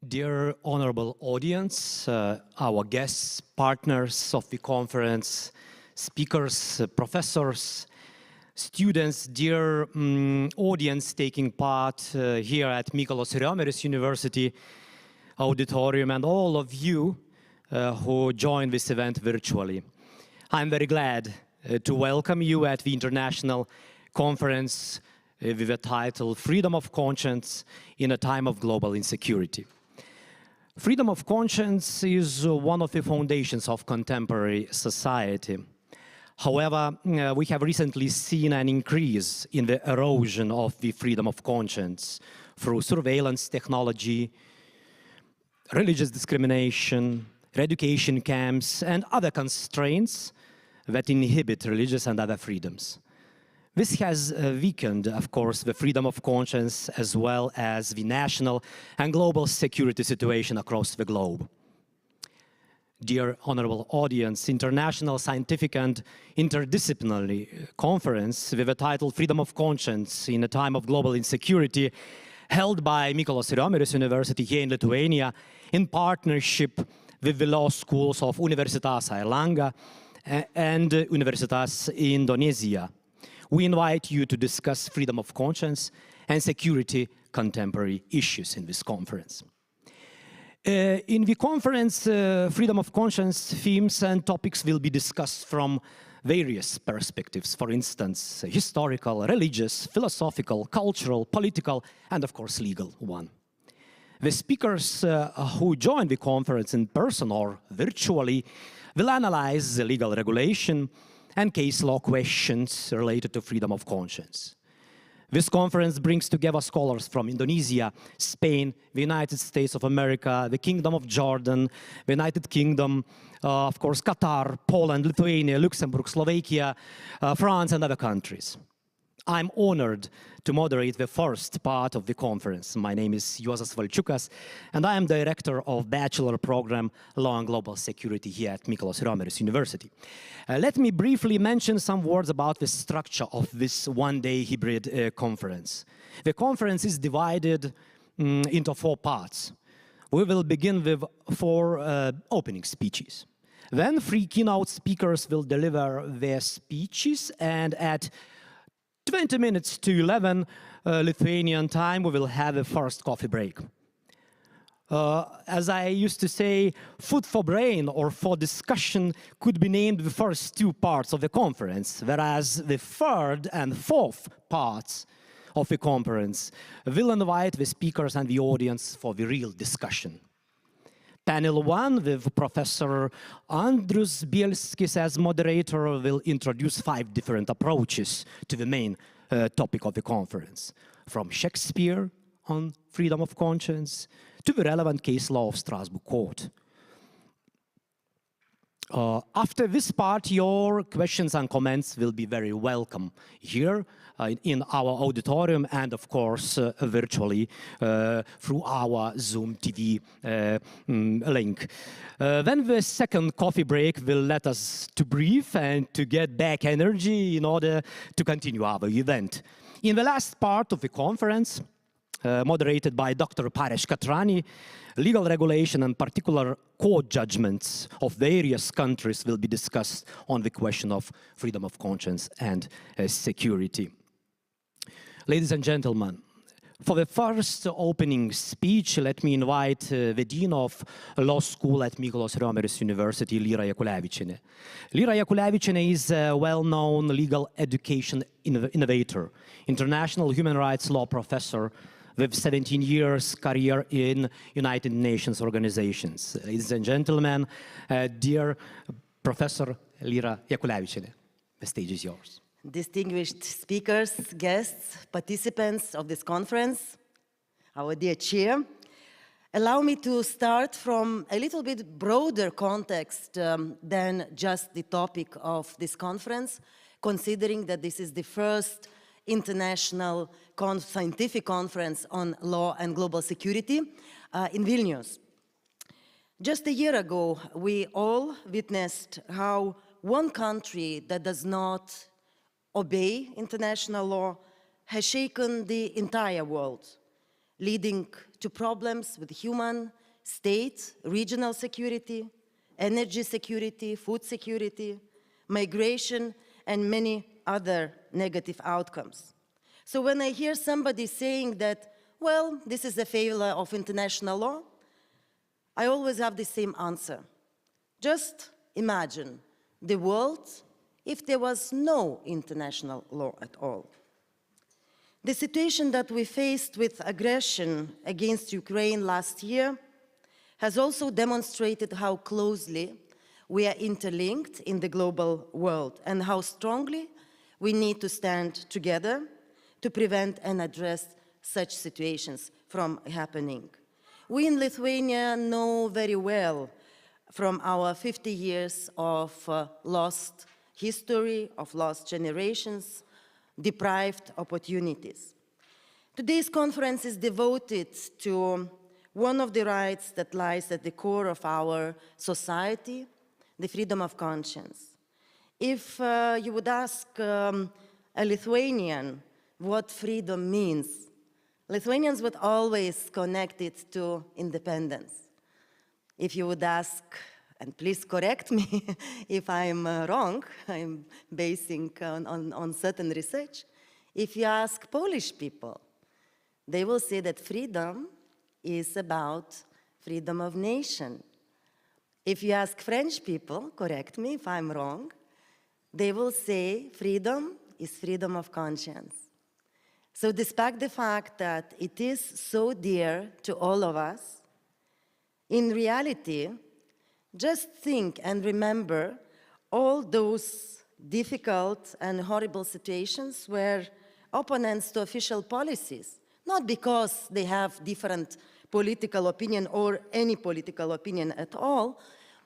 Dear honorable audience, our guests, partners of the conference, speakers, professors, students, dear audience taking part here at Mykolas Romeris University auditorium, and all of you who joined this event virtually. I'm very glad to welcome you at the international conference with the title Freedom of Conscience in a Time of Global Insecurity. Freedom of conscience is one of the foundations of contemporary society. However, we have recently seen an increase in the erosion of the freedom of conscience through surveillance technology, religious discrimination, education camps, and other constraints that inhibit religious and other freedoms. This has weakened, of course, the freedom of conscience as well as the national and global security situation across the globe. Dear honorable audience, International Scientific and Interdisciplinary Conference with the title Freedom of Conscience in a Time of Global Insecurity, held by Mykolas Romeris University here in Lithuania in partnership with the law schools of Universitas Airlangga and Universitas Indonesia. We invite you to discuss freedom of conscience and security contemporary issues in this conference. In the conference, freedom of conscience themes and topics will be discussed from various perspectives, for instance, historical, religious, philosophical, cultural, political, and of course legal one. The speakers who join the conference in person or virtually will analyze the legal regulation and case law questions related to freedom of conscience. This conference brings together scholars from Indonesia, Spain, the United States of America, the Kingdom of Jordan, the United Kingdom, of course, Qatar, Poland, Lithuania, Luxembourg, Slovakia, France, and other countries. I'm honored to moderate the first part of the conference. My name is Juozas Valčiukas, and I am Director of Bachelor Program Law and Global Security here at Mykolas Romeris University. Let me briefly mention some words about the structure of this one-day hybrid conference. The conference is divided into 4 parts. We will begin with 4 opening speeches. Then 3 keynote speakers will deliver their speeches, and at 20 minutes to 11 Lithuanian time, we will have a first coffee break. As I used to say, food for brain or for discussion could be named the first 2 parts of the conference, whereas the 3rd and 4th parts of the conference will invite the speakers and the audience for the real discussion. Panel 1 with Professor Andrius Bielskis as moderator will introduce 5 different approaches to the main topic of the conference, from Shakespeare on freedom of conscience to the relevant case law of Strasbourg court. After this part, your questions and comments will be very welcome here in our auditorium and, of course, virtually through our Zoom TV link. Then the second coffee break will let us to breathe and to get back energy in order to continue our event. In the last part of the conference, moderated by Dr. Paresh Katrani, legal regulation and particular court judgments of various countries will be discussed on the question of freedom of conscience and security. Ladies and gentlemen, for the first opening speech, let me invite the Dean of Law School at Mykolas Romeris University, Lira Jakulevičienė. Lira Jakulevičienė is a well-known legal education innovator, international human rights law professor, with 17 years career in United Nations organizations. Ladies and gentlemen, dear Professor Lira Jakulevičienė, the stage is yours. Distinguished speakers, guests, participants of this conference, our dear chair, allow me to start from a little bit broader context than just the topic of this conference, considering that this is the first international scientific conference on law and global security in Vilnius. Just a year ago, we all witnessed how one country that does not obey international law has shaken the entire world. leading to problems with human, state, regional security, energy security, food security, migration, and many other negative outcomes. So when I hear somebody saying that, well, this is a failure of international law, I always have the same answer. Just imagine the world if there was no international law at all. The situation that we faced with aggression against Ukraine last year has also demonstrated how closely we are interlinked in the global world and how strongly we need to stand together to prevent and address such situations from happening. We in Lithuania know very well from our 50 years of lost history, of lost generations, deprived opportunities. Today's conference is devoted to one of the rights that lies at the core of our society, the freedom of conscience. If you would ask a Lithuanian what freedom means, Lithuanians would always connect it to independence. If you would ask, and please correct me if I'm wrong, I'm basing on certain research, if you ask Polish people, they will say that freedom is about freedom of nation. If you ask French people, correct me if I'm wrong, they will say freedom is freedom of conscience. So despite the fact that it is so dear to all of us, in reality, just think and remember all those difficult and horrible situations where opponents to official policies, not because they have different political opinion or any political opinion at all,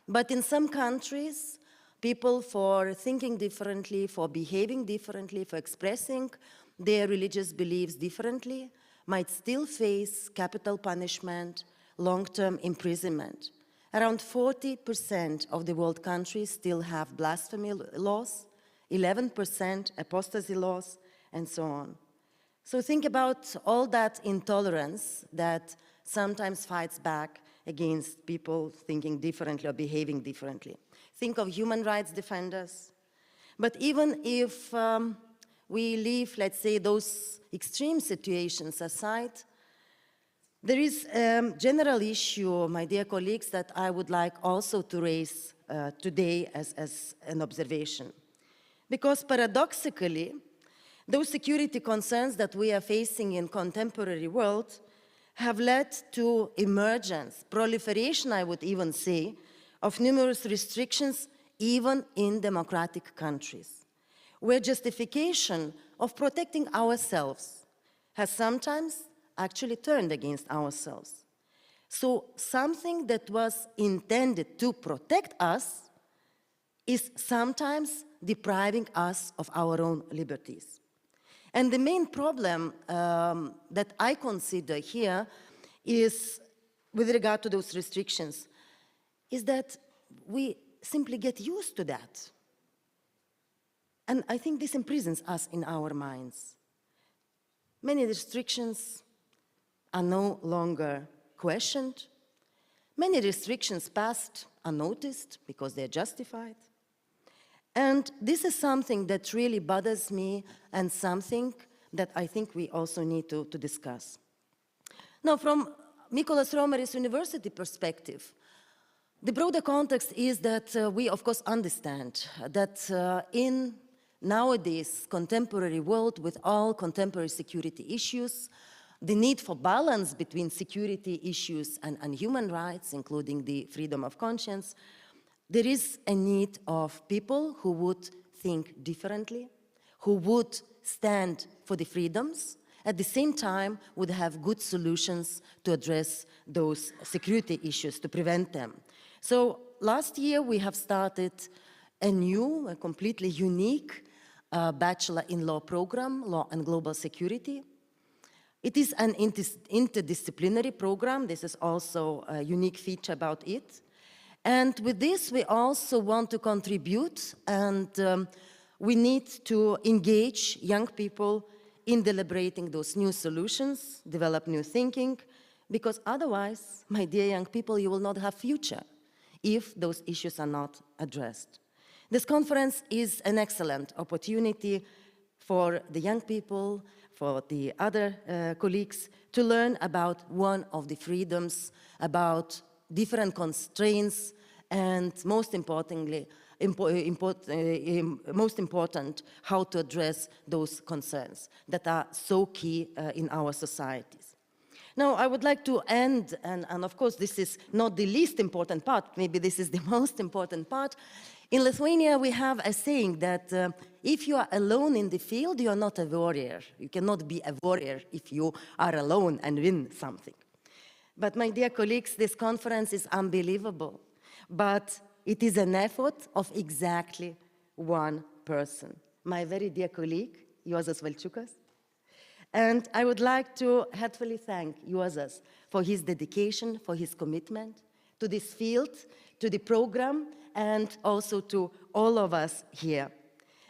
but in some countries, people for thinking differently, for behaving differently, for expressing their religious beliefs differently, might still face capital punishment, long-term imprisonment. Around 40% of the world countries still have blasphemy laws, 11% apostasy laws, and so on. So think about all that intolerance that sometimes fights back against people thinking differently or behaving differently. Think of human rights defenders. But even if we leave, let's say, those extreme situations aside, there is a general issue, my dear colleagues, that I would like also to raise today as an observation. Because paradoxically, those security concerns that we are facing in contemporary world have led to emergence, proliferation, I would even say, of numerous restrictions even in democratic countries, where justification of protecting ourselves has sometimes actually turned against ourselves. So something that was intended to protect us is sometimes depriving us of our own liberties. And the main problem that I consider here is, with regard to those restrictions, is that we simply get used to that. And I think this imprisons us in our minds. Many restrictions are no longer questioned. Many restrictions passed unnoticed because they're justified. And this is something that really bothers me and something that I think we also need to discuss. Now, from Mykolas Romeris University perspective, the broader context is that we, of course, understand that in nowadays contemporary world with all contemporary security issues, the need for balance between security issues and human rights, including the freedom of conscience, there is a need of people who would think differently, who would stand for the freedoms, at the same time would have good solutions to address those security issues, to prevent them. So last year we have started a new, a completely unique Bachelor in Law program, Law and Global Security. It is an interdisciplinary program. This is also a unique feature about it. And with this, we also want to contribute, and we need to engage young people in deliberating those new solutions, develop new thinking, because otherwise, my dear young people, you will not have future if those issues are not addressed. This conference is an excellent opportunity for the young people, for the other colleagues, to learn about one of the freedoms, about different constraints, and most importantly, most important, how to address those concerns that are so key in our societies. Now, I would like to end, and of course, this is not the least important part, maybe this is the most important part. In Lithuania, we have a saying that if you are alone in the field, you are not a warrior. You cannot be a warrior if you are alone and win something. But my dear colleagues, this conference is unbelievable, but it is an effort of exactly one person, my very dear colleague, Juozas Valčiukas. And I would like to heartily thank Juozas for his dedication, for his commitment to this field, to the program, and also to all of us here.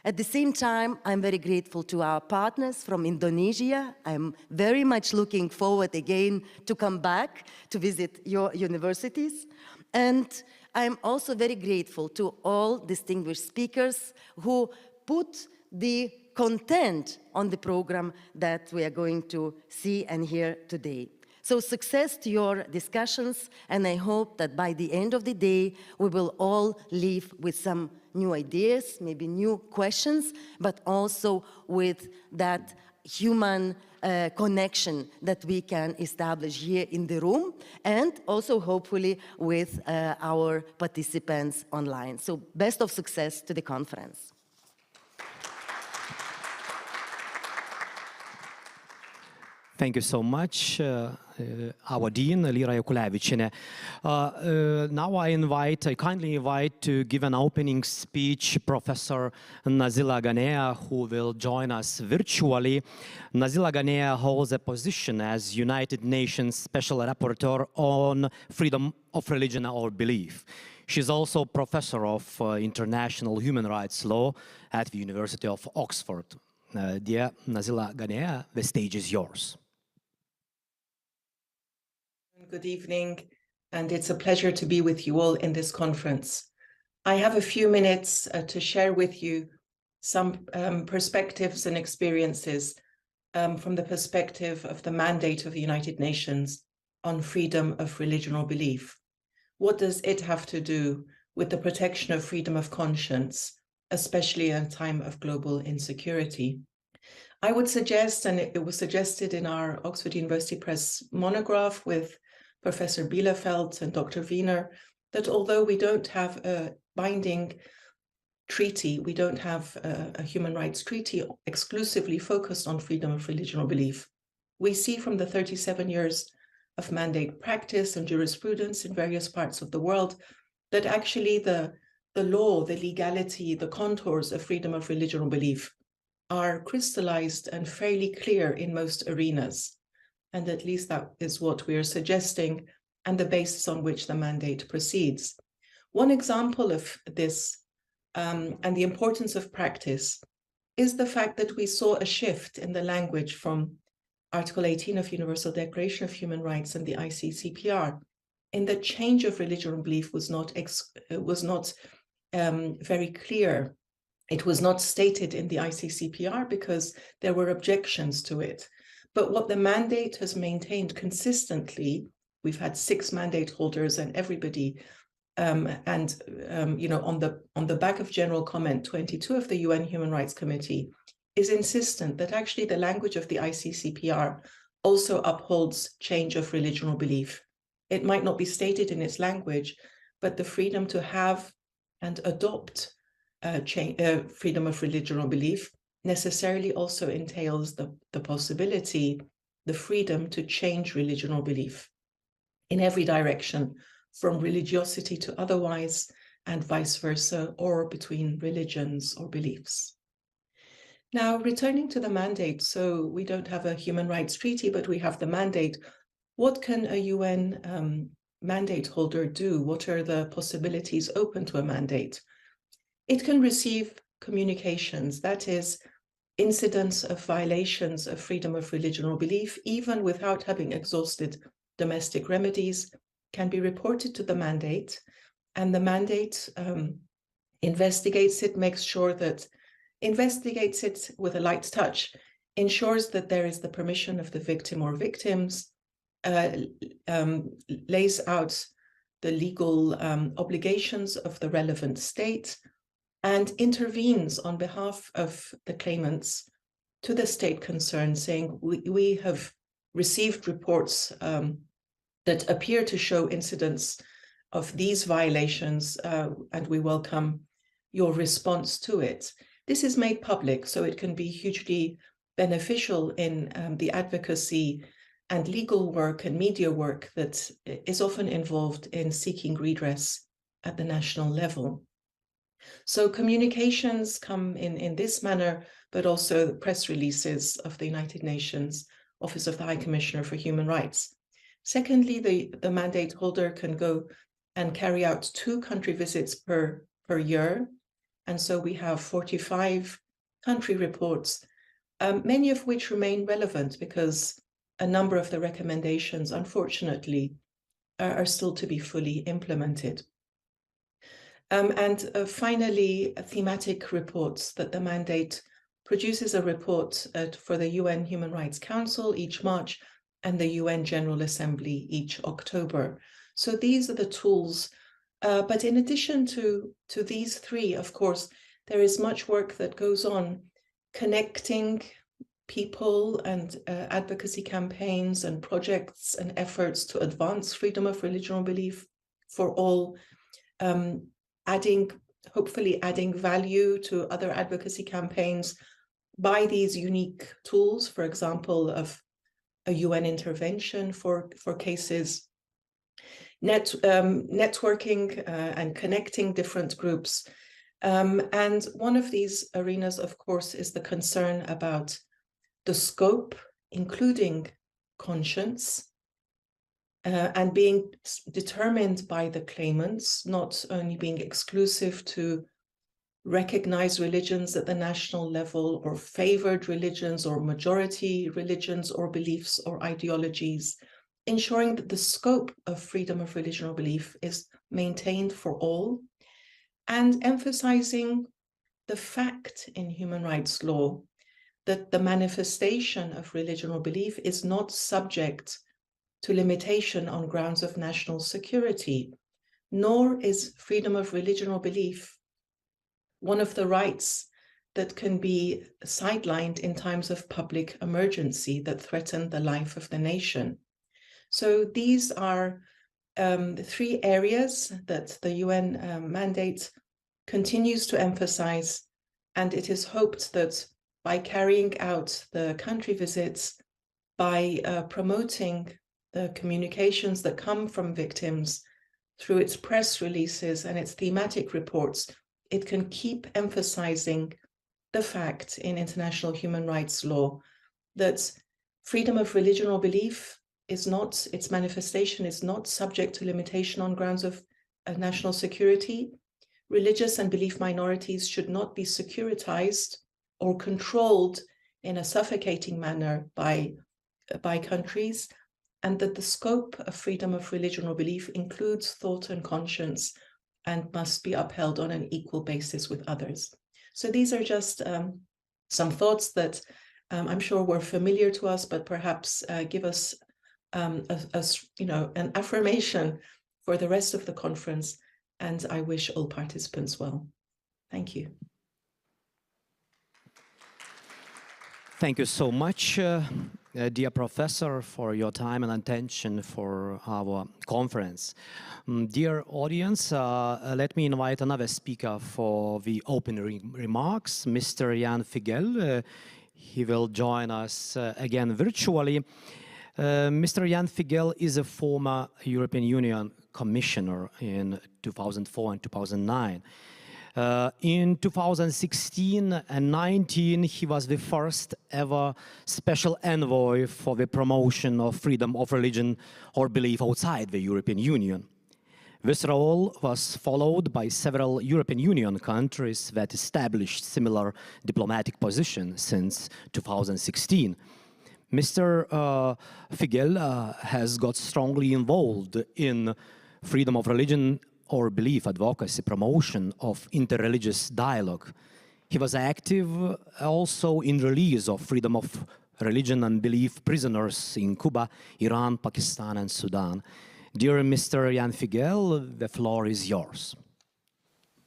At the same time, I'm very grateful to our partners from Indonesia. I'm very much looking forward again to come back to visit your universities. And I'm also very grateful to all distinguished speakers who put the content on the program that we are going to see and hear today. So success to your discussions, and I hope that by the end of the day, we will all leave with some new ideas, maybe new questions, but also with that human connection that we can establish here in the room, and also hopefully with our participants online. So best of success to the conference. Thank you so much, our Dean, Lira Jakulevičienė. Now I kindly invite to give an opening speech Professor Nazila Ganea, who will join us virtually. Nazila Ganea holds a position as United Nations Special Rapporteur on freedom of religion or belief. She's also professor of international human rights law at the University of Oxford. Dear Nazila Ganea, the stage is yours. Good evening, and it's a pleasure to be with you all in this conference. I have a few minutes to share with you some perspectives and experiences from the perspective of the mandate of the United Nations on freedom of religion or belief. What does it have to do with the protection of freedom of conscience, especially in a time of global insecurity? I would suggest, and it was suggested in our Oxford University Press monograph with Professor Bielefeld and Dr. Wiener, that although we don't have a binding treaty, we don't have a human rights treaty exclusively focused on freedom of religion or belief, we see from the 37 years of mandate practice and jurisprudence in various parts of the world that actually the law, the legality, the contours of freedom of religion or belief are crystallized and fairly clear in most arenas. And at least that is what we are suggesting and the basis on which the mandate proceeds. One example of this and the importance of practice is the fact that we saw a shift in the language from Article 18 of Universal Declaration of Human Rights and the ICCPR, in the change of religion and belief was not very clear. It was not stated in the ICCPR because there were objections to it. But what the mandate has maintained consistently, we've had 6 mandate holders and everybody, on the back of General Comment 22 of the UN Human Rights Committee, is insistent that actually the language of the ICCPR also upholds change of religion or belief. It might not be stated in its language, but the freedom to have and adopt freedom of religion or belief necessarily also entails the possibility, the freedom to change religion or belief in every direction, from religiosity to otherwise, and vice versa, or between religions or beliefs. Now, returning to the mandate, so we don't have a human rights treaty, but we have the mandate. What can a UN mandate holder do? What are the possibilities open to a mandate? It can receive communications, that is, incidents of violations of freedom of religion or belief, even without having exhausted domestic remedies, can be reported to the mandate, and the mandate investigates it, makes sure that, investigates it with a light touch, ensures that there is the permission of the victim or victims, lays out the legal obligations of the relevant state, and intervenes on behalf of the claimants to the state concerned, saying, we have received reports that appear to show incidents of these violations, and we welcome your response to it. This is made public, so it can be hugely beneficial in the advocacy and legal work and media work that is often involved in seeking redress at the national level. So communications come in this manner, but also press releases of the United Nations Office of the High Commissioner for Human Rights. Secondly, the mandate holder can go and carry out 2 country visits per year. And so we have 45 country reports, many of which remain relevant because a number of the recommendations, unfortunately, are still to be fully implemented. Finally, thematic reports, that the mandate produces a report for the UN Human Rights Council each March and the UN General Assembly each October. So these are the tools. But in addition to these 3, of course, there is much work that goes on connecting people and advocacy campaigns and projects and efforts to advance freedom of religion or belief for all, hopefully adding value to other advocacy campaigns by these unique tools, for example, of a UN intervention for cases, networking and connecting different groups. And one of these arenas, of course, is the concern about the scope, including conscience, and being determined by the claimants, not only being exclusive to recognized religions at the national level or favored religions or majority religions or beliefs or ideologies, ensuring that the scope of freedom of religion or belief is maintained for all, and emphasizing the fact in human rights law that the manifestation of religion or belief is not subject to limitation on grounds of national security, nor is freedom of religion or belief one of the rights that can be sidelined in times of public emergency that threaten the life of the nation. So these are the 3 areas that the UN mandate continues to emphasize, and it is hoped that by carrying out the country visits, by promoting the communications that come from victims through its press releases and its thematic reports, it can keep emphasizing the fact in international human rights law that freedom of religion or belief is not, its manifestation is not subject to limitation on grounds of national security. Religious and belief minorities should not be securitized or controlled in a suffocating manner by countries, and that the scope of freedom of religion or belief includes thought and conscience and must be upheld on an equal basis with others. So these are just some thoughts that I'm sure were familiar to us, but perhaps give us an affirmation for the rest of the conference. And I wish all participants well. Thank you. Thank you so much, dear professor, for your time and attention for our conference. Dear audience, let me invite another speaker for the opening remarks, Mr. Jan Figel. He will join us again virtually. Mr. Jan Figel is a former European Union Commissioner in 2004 and 2009. In 2016 and 19, he was the first ever special envoy for the promotion of freedom of religion or belief outside the European Union. This role was followed by several European Union countries that established similar diplomatic positions since 2016. Mr. Figel has got strongly involved in freedom of religion or belief advocacy, promotion of interreligious dialogue. He was active also in release of freedom of religion and belief prisoners in Cuba, Iran, Pakistan, and Sudan. Dear Mr. Jan Figel, the floor is yours.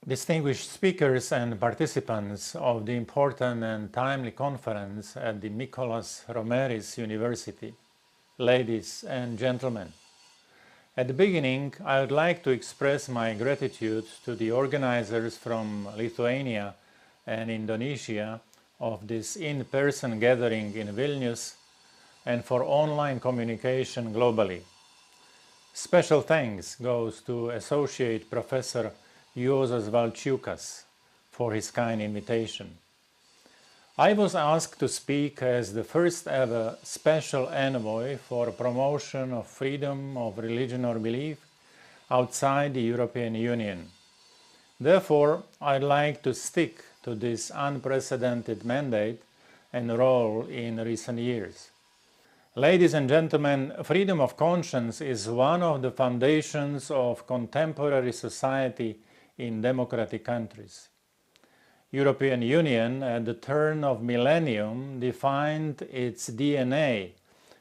Distinguished speakers and participants of the important and timely conference at the Mykolas Romeris University, ladies and gentlemen. At the beginning, I would like to express my gratitude to the organizers from Lithuania and Indonesia of this in-person gathering in Vilnius and for online communication globally. Special thanks goes to Associate Professor Juozas Valčiukas for his kind invitation. I was asked to speak as the first ever special envoy for promotion of freedom of religion or belief outside the European Union. Therefore, I'd like to stick to this unprecedented mandate and role in recent years. Ladies and gentlemen, freedom of conscience is one of the foundations of contemporary society in democratic countries. European Union at the turn of millennium defined its DNA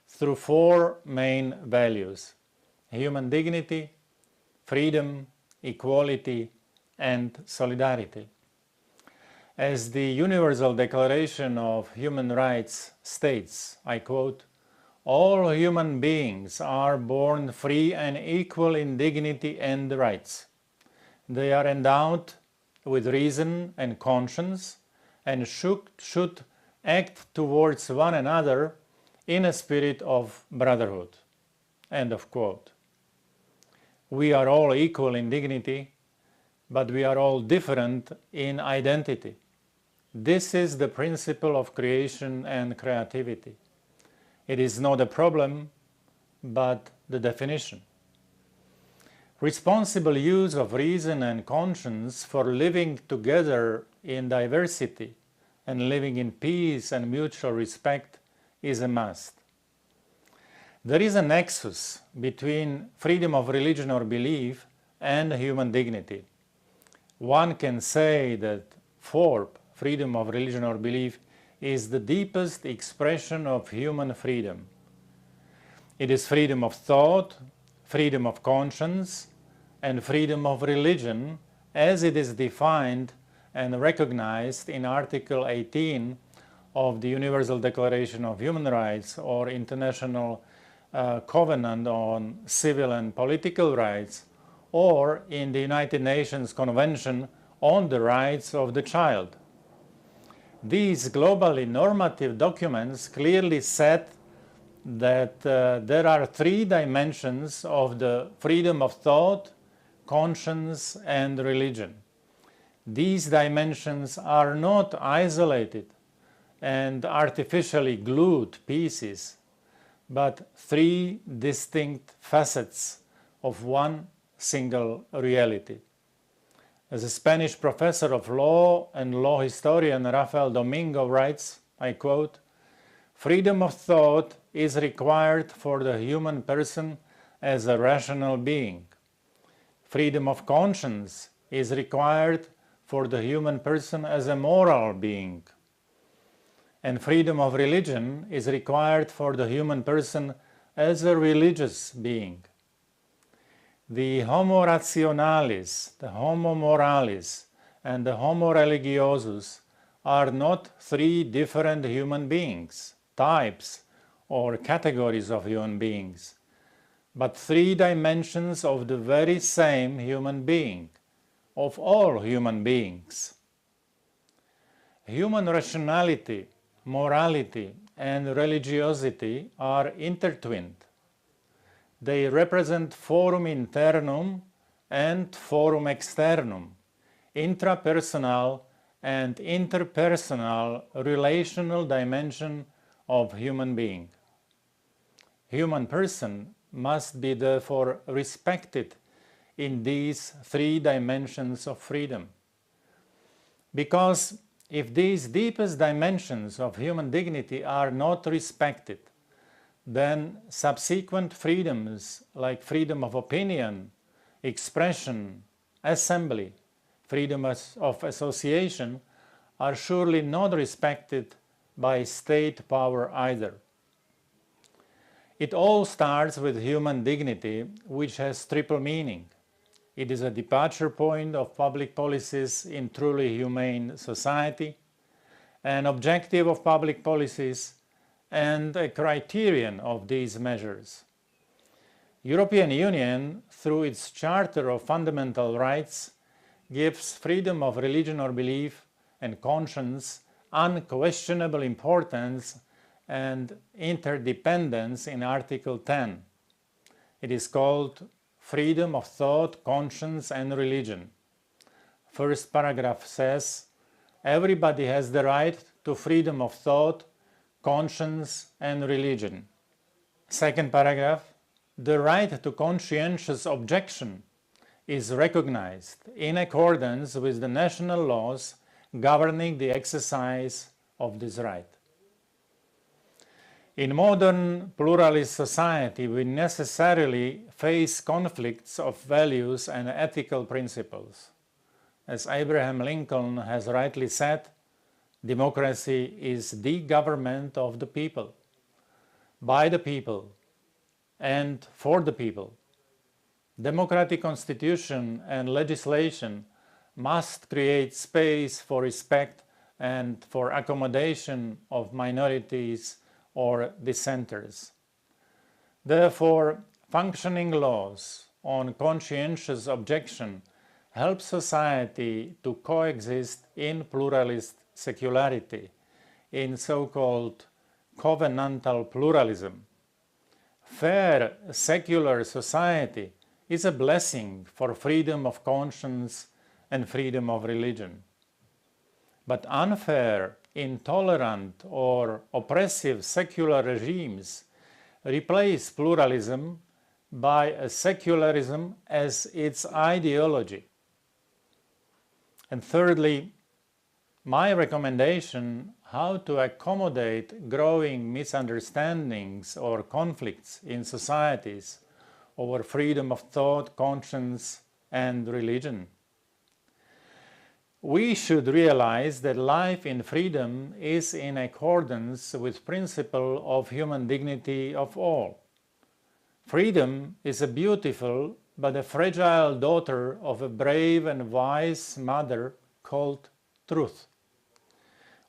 through four main values: human dignity, freedom, equality, and solidarity. As the Universal Declaration of Human Rights states, I quote, "All human beings are born free and equal in dignity and rights. They are endowed with reason and conscience and should act towards one another in a spirit of brotherhood." End of quote. We are all equal in dignity, but we are all different in identity. This is the principle of creation and creativity. It is not a problem, but the definition. Responsible use of reason and conscience for living together in diversity and living in peace and mutual respect is a must. There is a nexus between freedom of religion or belief and human dignity. One can say that freedom of religion or belief is the deepest expression of human freedom. It is freedom of thought, freedom of conscience, and freedom of religion as it is defined and recognized in Article 18 of the Universal Declaration of Human Rights or International Covenant on Civil and Political Rights, or in the United Nations Convention on the Rights of the Child. These globally normative documents clearly set that there are three dimensions of the freedom of thought, conscience, and religion. These dimensions are not isolated and artificially glued pieces, but three distinct facets of one single reality. As a Spanish professor of law and law historian Rafael Domingo writes, I quote, "Freedom of thought is required for the human person as a rational being. Freedom of conscience is required for the human person as a moral being. And freedom of religion is required for the human person as a religious being. The homo rationalis, the homo moralis, and the homo religiosus are not three different human beings, types, or categories of human beings, but three dimensions of the very same human being, of all human beings. Human rationality, morality, and religiosity are intertwined. They represent forum internum and forum externum, intrapersonal and interpersonal relational dimension of human being. Human person must be therefore respected in these three dimensions of freedom. Because if these deepest dimensions of human dignity are not respected, then subsequent freedoms like freedom of opinion, expression, assembly, freedom of association are surely not respected by state power either. It all starts with human dignity, which has triple meaning. It is a departure point of public policies in truly humane society, an objective of public policies, and a criterion of these measures. European Union, through its Charter of Fundamental Rights, gives freedom of religion or belief and conscience unquestionable importance and interdependence in Article 10. It is called freedom of thought, conscience, and religion. First paragraph says, everybody has the right to freedom of thought, conscience, and religion. Second paragraph, the right to conscientious objection is recognized in accordance with the national laws governing the exercise of this right. In modern pluralist society, we necessarily face conflicts of values and ethical principles. As Abraham Lincoln has rightly said, democracy is the government of the people, by the people, and for the people. Democratic constitution and legislation must create space for respect and for accommodation of minorities or dissenters. Therefore, functioning laws on conscientious objection help society to coexist in pluralist secularity, in so-called covenantal pluralism. Fair secular society is a blessing for freedom of conscience and freedom of religion. But unfair, intolerant, or oppressive secular regimes replace pluralism by a secularism as its ideology. And thirdly, my recommendation how to accommodate growing misunderstandings or conflicts in societies over freedom of thought, conscience, and religion. We should realize that life in freedom is in accordance with principle of human dignity of all. Freedom is a beautiful but a fragile daughter of a brave and wise mother called truth.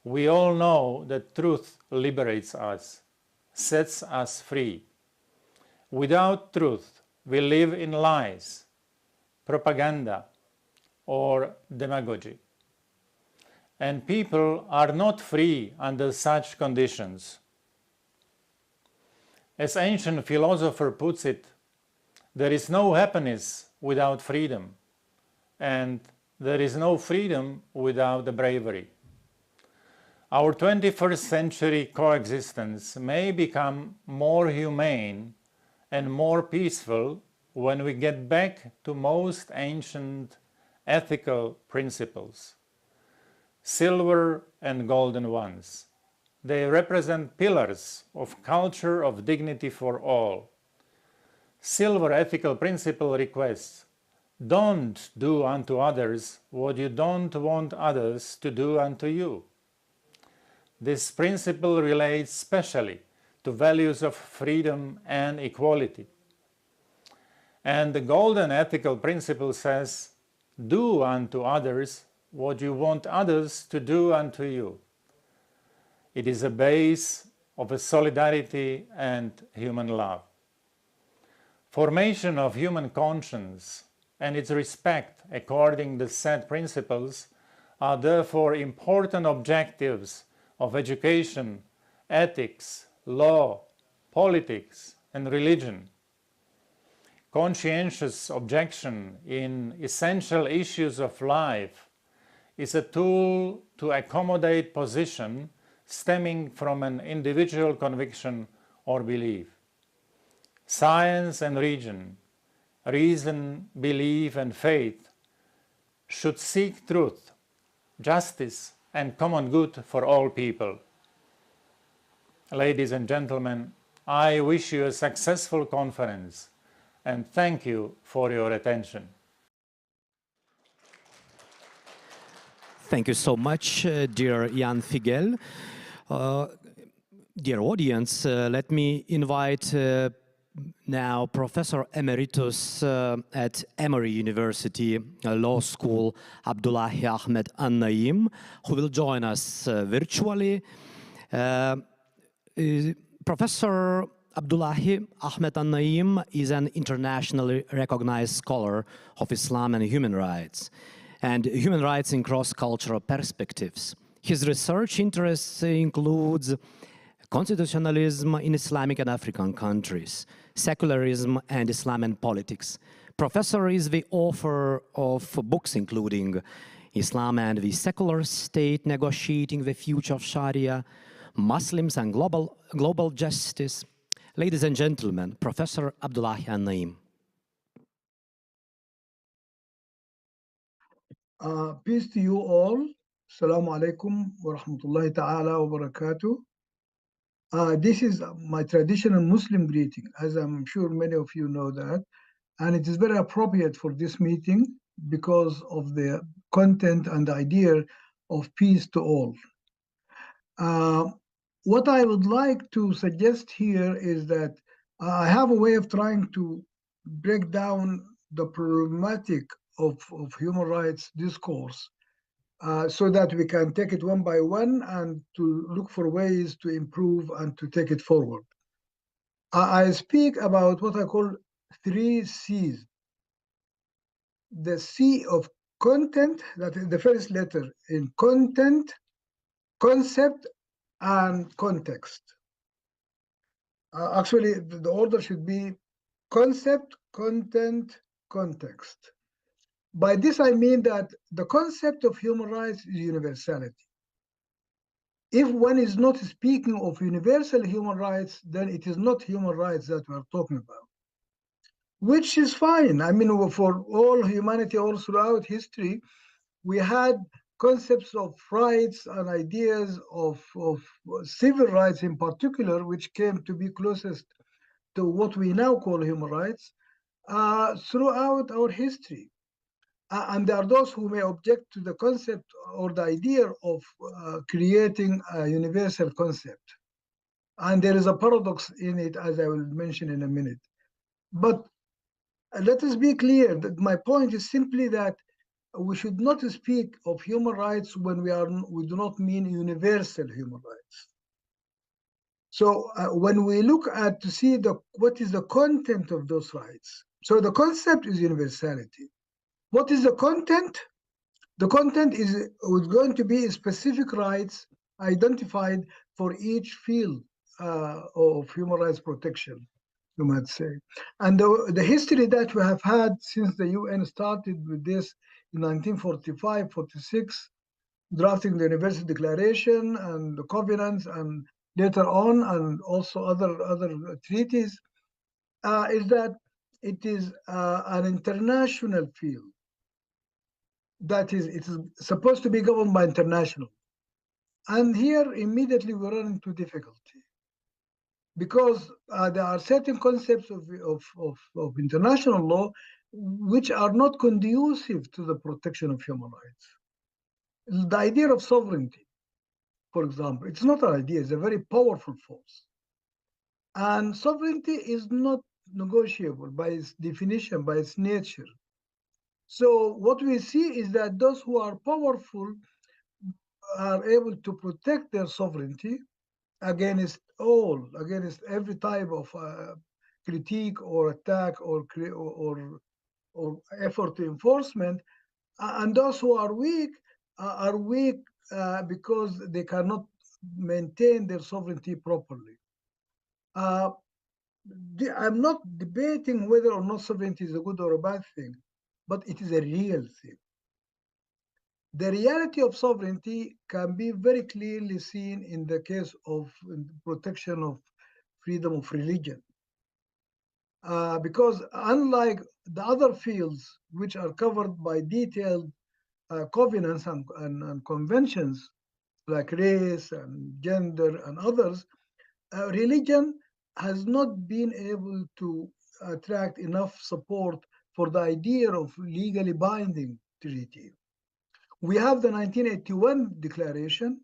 We all know that truth liberates us, sets us free. Without truth, we live in lies, propaganda, or demagogy. And people are not free under such conditions. As ancient philosopher puts it, there is no happiness without freedom, and there is no freedom without the bravery. Our 21st century coexistence may become more humane and more peaceful when we get back to most ancient ethical principles, silver and golden ones. They represent pillars of culture of dignity for all. Silver ethical principle requests, don't do unto others what you don't want others to do unto you. This principle relates specially to values of freedom and equality. And the golden ethical principle says, do unto others what you want others to do unto you. It is a base of a solidarity and human love. Formation of human conscience and its respect according to said principles are therefore important objectives of education, ethics, law, politics, and religion. Conscientious objection in essential issues of life is a tool to accommodate position stemming from an individual conviction or belief. Science and reason reason, belief, and faith should seek truth, justice, and common good for all people. Ladies and gentlemen, I wish you a successful conference and thank you for your attention. Thank you so much, dear Jan Figel. Dear audience, let me invite now Professor Emeritus at Emory University Law School, Abdullahi Ahmed An-Naim, who will join us virtually. Professor Abdullahi Ahmed An-Naim is an internationally recognized scholar of Islam and human rights in cross-cultural perspectives. His research interests includes constitutionalism in Islamic and African countries, secularism and Islam and politics. Professor is the author of books including Islam and the Secular State, Negotiating the Future of Sharia, Muslims and Global Justice. Ladies and gentlemen, Professor Abdullahi An-Naim. Peace to you all. Assalamu alaikum wa rahmatullahi ta'ala wa barakatuh. This is my traditional Muslim greeting, as I'm sure many of you know that. And it is very appropriate for this meeting because of the content and the idea of peace to all. What I would like to suggest here is that I have a way of trying to break down the problematic of human rights discourse so that we can take it one by one and to look for ways to improve and to take it forward. I speak about what I call 3 C's. The C of content, that is the first letter in content, concept, and context. Actually, the order should be concept, content, context. By this, I mean that the concept of human rights is universality. If one is not speaking of universal human rights, then it is not human rights that we're talking about, which is fine. I mean, for all humanity, all throughout history, we had concepts of rights and ideas of civil rights in particular, which came to be closest to what we now call human rights throughout our history. And there are those who may object to the concept or the idea of creating a universal concept. And there is a paradox in it, as I will mention in a minute. But let us be clear that my point is simply that we should not speak of human rights when we do not mean universal human rights. So when we look at to see what is the content of those rights, so the concept is universality. What is the content? The content is going to be specific rights identified for each field of human rights protection, you might say. And the history that we have had since the UN started with this in 1945, 46, drafting the Universal Declaration and the covenants and later on, and also other treaties, is that it is an international field. That is, it is supposed to be governed by international. And here immediately we run into difficulty because there are certain concepts of international law which are not conducive to the protection of human rights. The idea of sovereignty, for example, it's not an idea, it's a very powerful force. And sovereignty is not negotiable by its definition, by its nature. So what we see is that those who are powerful are able to protect their sovereignty against every type of critique or attack or effort to enforcement. And those who are weak because they cannot maintain their sovereignty properly. I'm not debating whether or not sovereignty is a good or a bad thing, but it is a real thing. The reality of sovereignty can be very clearly seen in the case of protection of freedom of religion. because unlike the other fields which are covered by detailed covenants and conventions like race and gender and others, religion has not been able to attract enough support for the idea of legally binding treaty. We have the 1981 Declaration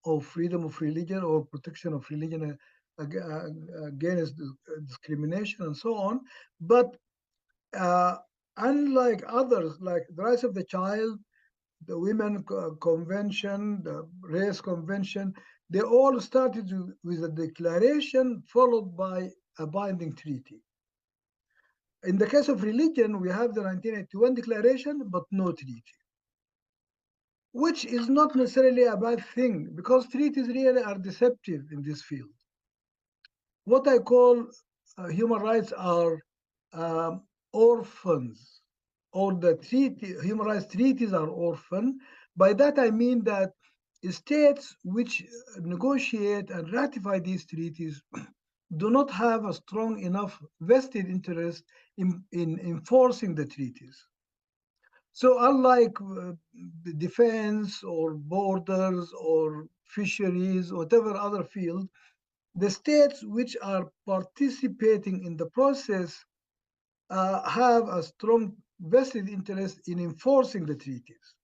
of Freedom of Religion or Protection of Religion against discrimination and so on. But unlike others, like the rights of the child, the Women Convention, the Race Convention, they all started with a declaration followed by a binding treaty. In the case of religion, we have the 1981 Declaration, but no treaty, which is not necessarily a bad thing because treaties really are deceptive in this field. What I call human rights are orphans, or the human rights treaties are orphan. By that I mean that states which negotiate and ratify these treaties do not have a strong enough vested interest in enforcing the treaties. So unlike defense or borders or fisheries, whatever other field, the states which are participating in the process have a strong vested interest in enforcing the treaties,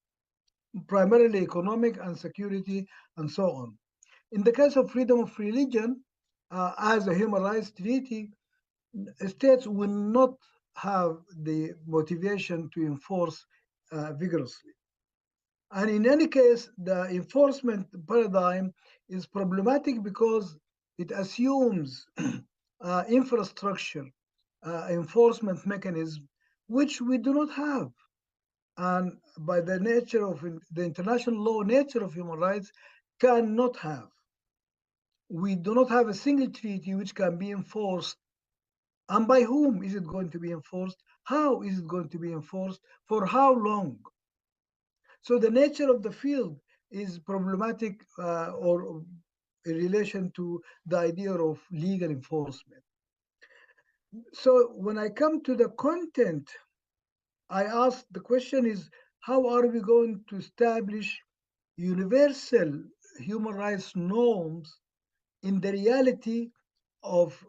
primarily economic and security and so on. In the case of freedom of religion, as a human rights treaty, states will not have the motivation to enforce vigorously. And in any case, the enforcement paradigm is problematic because it assumes infrastructure, enforcement mechanism, which we do not have. And by the nature of the international law, nature of human rights, cannot have. We do not have a single treaty which can be enforced. And by whom is it going to be enforced? How is it going to be enforced? For how long? So the nature of the field is problematic or in relation to the idea of legal enforcement. So when I come to the content, I ask the question is, how are we going to establish universal human rights norms in the reality of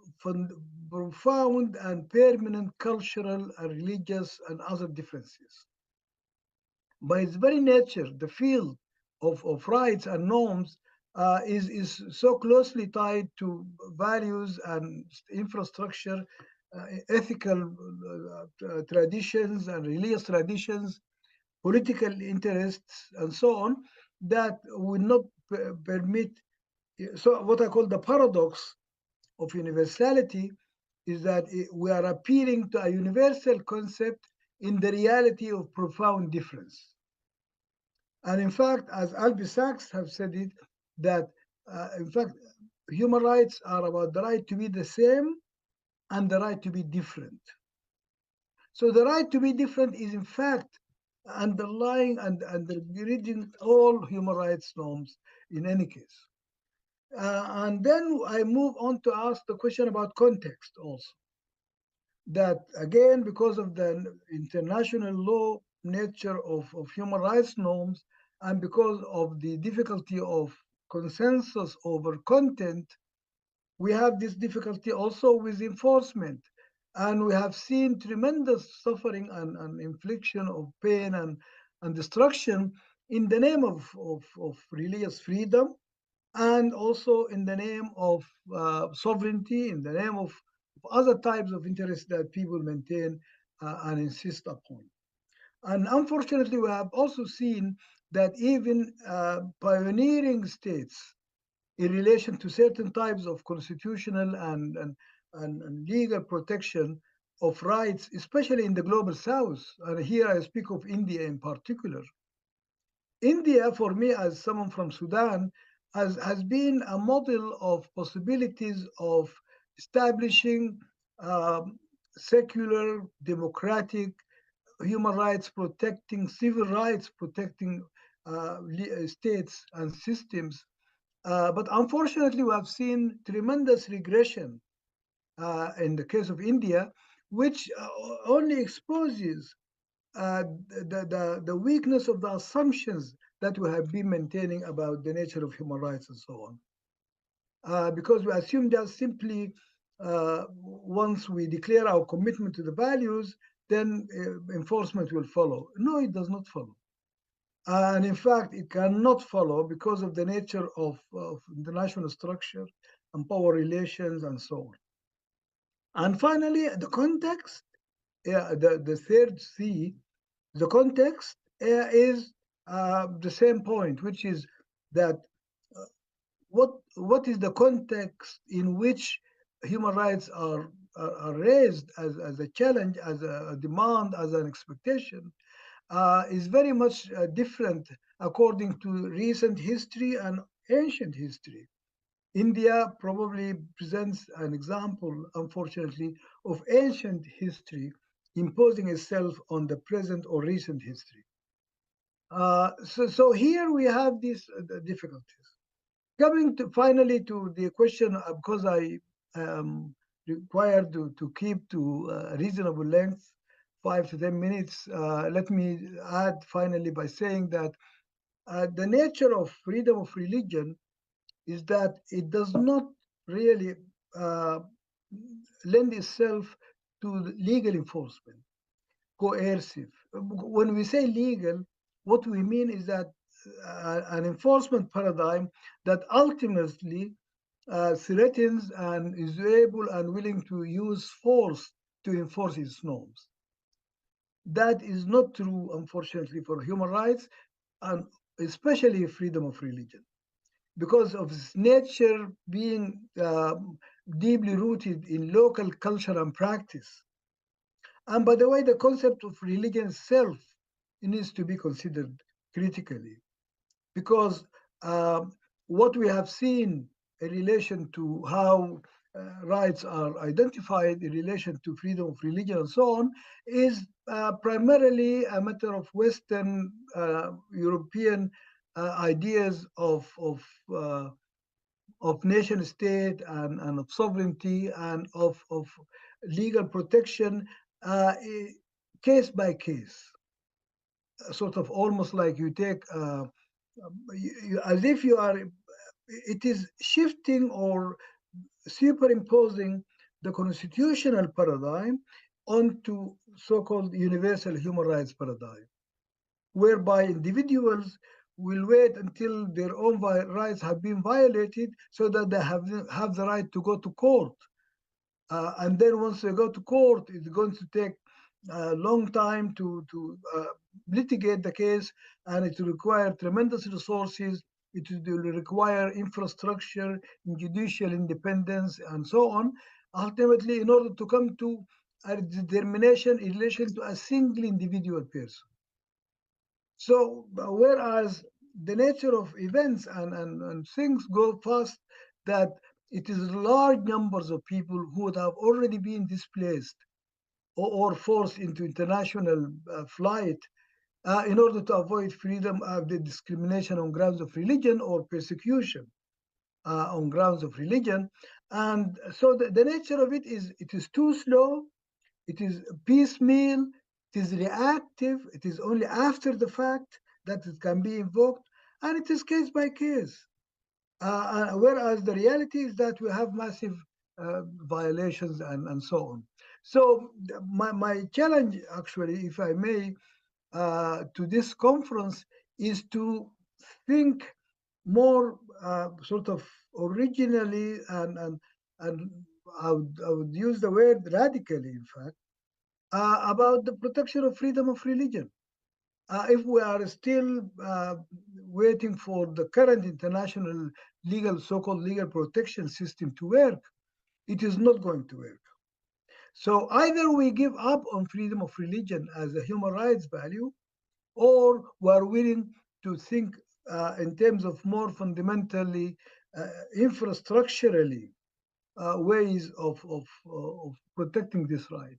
profound and permanent cultural and religious and other differences? By its very nature, the field of rights and norms is so closely tied to values and infrastructure, ethical traditions and religious traditions, political interests, and so on, that will not permit. So what I call the paradox of universality is that we are appealing to a universal concept in the reality of profound difference. And in fact, as Albie Sachs have said it, that in fact, human rights are about the right to be the same and the right to be different. So the right to be different is in fact underlying and undergirding all human rights norms in any case. And then I move on to ask the question about context also. That again, because of the international law nature of human rights norms, and because of the difficulty of consensus over content, we have this difficulty also with enforcement. And we have seen tremendous suffering and infliction of pain and destruction in the name of religious freedom, and also in the name of sovereignty, in the name of other types of interests that people maintain and insist upon. And unfortunately, we have also seen that even pioneering states in relation to certain types of constitutional and legal protection of rights, especially in the global south, and here I speak of India in particular. India, for me, as someone from Sudan, has been a model of possibilities of establishing secular, democratic, human rights protecting, civil rights protecting states and systems. But unfortunately, we have seen tremendous regression in the case of India, which only exposes the weakness of the assumptions that we have been maintaining about the nature of human rights and so on. Because we assume that simply once we declare our commitment to the values, then enforcement will follow. No, it does not follow. And in fact, it cannot follow because of the nature of international structure and power relations and so on. And finally, the context, the third C, the context is the same point, which is that what is the context in which human rights are raised as a challenge, as a demand, as an expectation, is very much different according to recent history and ancient history. India probably presents an example, unfortunately, of ancient history imposing itself on the present or recent history. So here we have these difficulties. Coming to finally to the question, because I am required to keep to a reasonable length, 5 to 10 minutes, let me add finally by saying that the nature of freedom of religion is that it does not really lend itself to legal enforcement, coercive. When we say legal, what we mean is that an enforcement paradigm that ultimately threatens and is able and willing to use force to enforce its norms. That is not true, unfortunately, for human rights, and especially freedom of religion, because of its nature being deeply rooted in local culture and practice. And by the way, the concept of religion itself needs to be considered critically, because what we have seen in relation to how rights are identified in relation to freedom of religion and so on is primarily a matter of Western European ideas of nation state and of sovereignty and of legal protection case by case, sort of almost like you take as if you are, it is shifting or superimposing the constitutional paradigm onto so-called universal human rights paradigm, whereby individuals will wait until their own rights have been violated so that they have the right to go to court. And then once they go to court, it's going to take a long time to litigate the case, and it will require tremendous resources. It will require infrastructure, judicial independence, and so on, ultimately in order to come to a determination in relation to a single individual person. So whereas the nature of events and things go fast, that it is large numbers of people who would have already been displaced or forced into international flight in order to avoid freedom of the discrimination on grounds of religion or persecution on grounds of religion. And so the nature of it is too slow, it is piecemeal, it is reactive, it is only after the fact that it can be invoked, and it is case by case. Whereas the reality is that we have massive violations and so on. So my challenge, actually, if I may, to this conference is to think more sort of originally and I would use the word radically, in fact, about the protection of freedom of religion. If we are still waiting for the current international legal, so-called legal protection system to work, it is not going to work. So either we give up on freedom of religion as a human rights value, or we are willing to think in terms of more fundamentally, infrastructurally ways of protecting this right.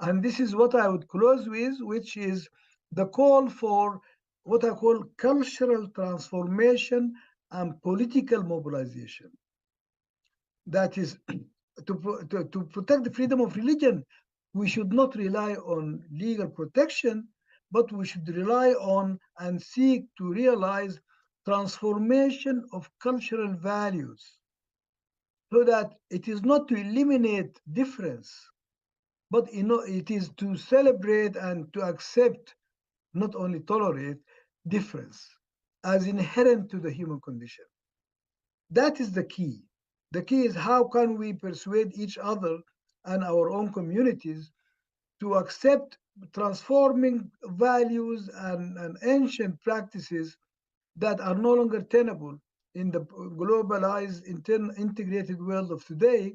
And this is what I would close with, which is the call for what I call cultural transformation and political mobilization. That is to protect the freedom of religion, we should not rely on legal protection, but we should rely on and seek to realize transformation of cultural values, so that it is not to eliminate difference, but it is to celebrate and to accept, not only tolerate, difference as inherent to the human condition. That is the key. The key is how can we persuade each other and our own communities to accept transforming values and ancient practices that are no longer tenable in the globalized, integrated world of today.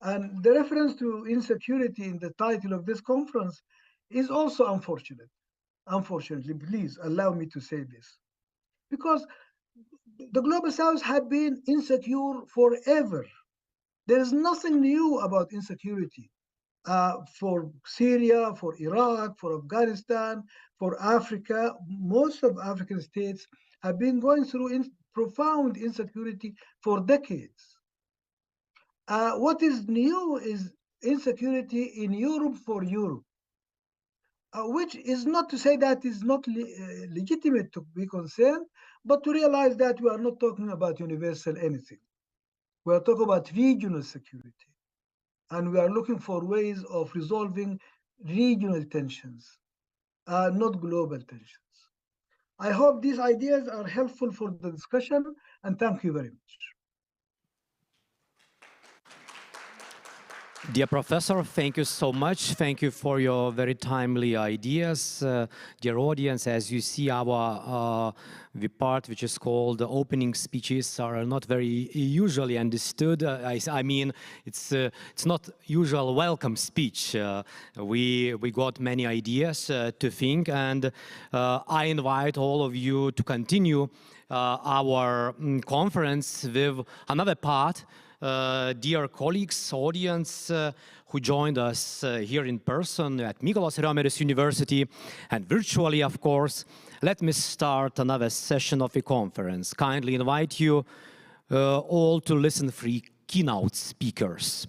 And the reference to insecurity in the title of this conference is also unfortunate. Unfortunately, please allow me to say this. Because the Global South had been insecure forever. There is nothing new about insecurity. For Syria, for Iraq, for Afghanistan, for Africa, most of African states have been going through profound insecurity for decades. What is new is insecurity in Europe for Europe, which is not to say that is not legitimate to be concerned, but to realize that we are not talking about universal anything. We are talking about regional security. And we are looking for ways of resolving regional tensions, not global tensions. I hope these ideas are helpful for the discussion, and thank you very much. Dear Professor, thank you so much. Thank you for your very timely ideas. Dear audience, as you see, our the part which is called opening speeches are not very usually understood. I mean, it's not usual welcome speech. We got many ideas to think, and I invite all of you to continue our conference with another part. Dear colleagues, audience who joined us here in person at Mykolas Romeris University and virtually, of course, let me start another session of the conference. Kindly invite you all to listen for keynote speakers.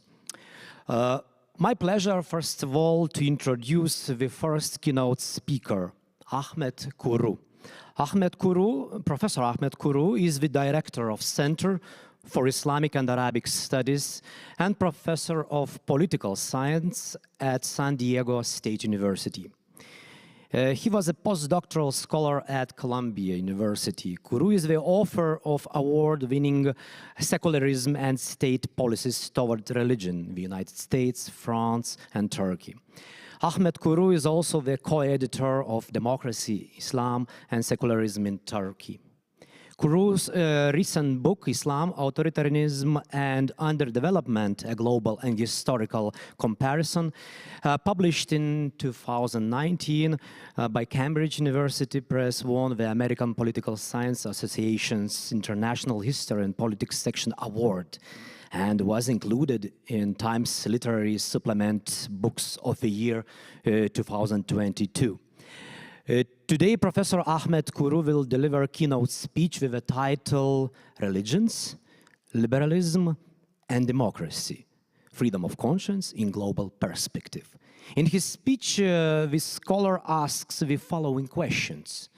My pleasure, first of all, to introduce the first keynote speaker, Ahmed Kuru. Professor Ahmed Kuru is the director of Center for Islamic and Arabic Studies and professor of political science at San Diego State University. He was a postdoctoral scholar at Columbia University. Kuru is the author of award-winning Secularism and State Policies Toward Religion in the United States, France, and Turkey. Ahmed Kuru is also the co-editor of Democracy, Islam, and Secularism in Turkey. Kuru's recent book, Islam, Authoritarianism and Underdevelopment, a Global and Historical Comparison, published in 2019 by Cambridge University Press, won the American Political Science Association's International History and Politics Section Award and was included in Times Literary Supplement Books of the Year 2022. Today, Professor Ahmed Kuru will deliver a keynote speech with the title Religions, Liberalism, and Democracy, Freedom of Conscience in Global Perspective. In his speech, the scholar asks the following questions.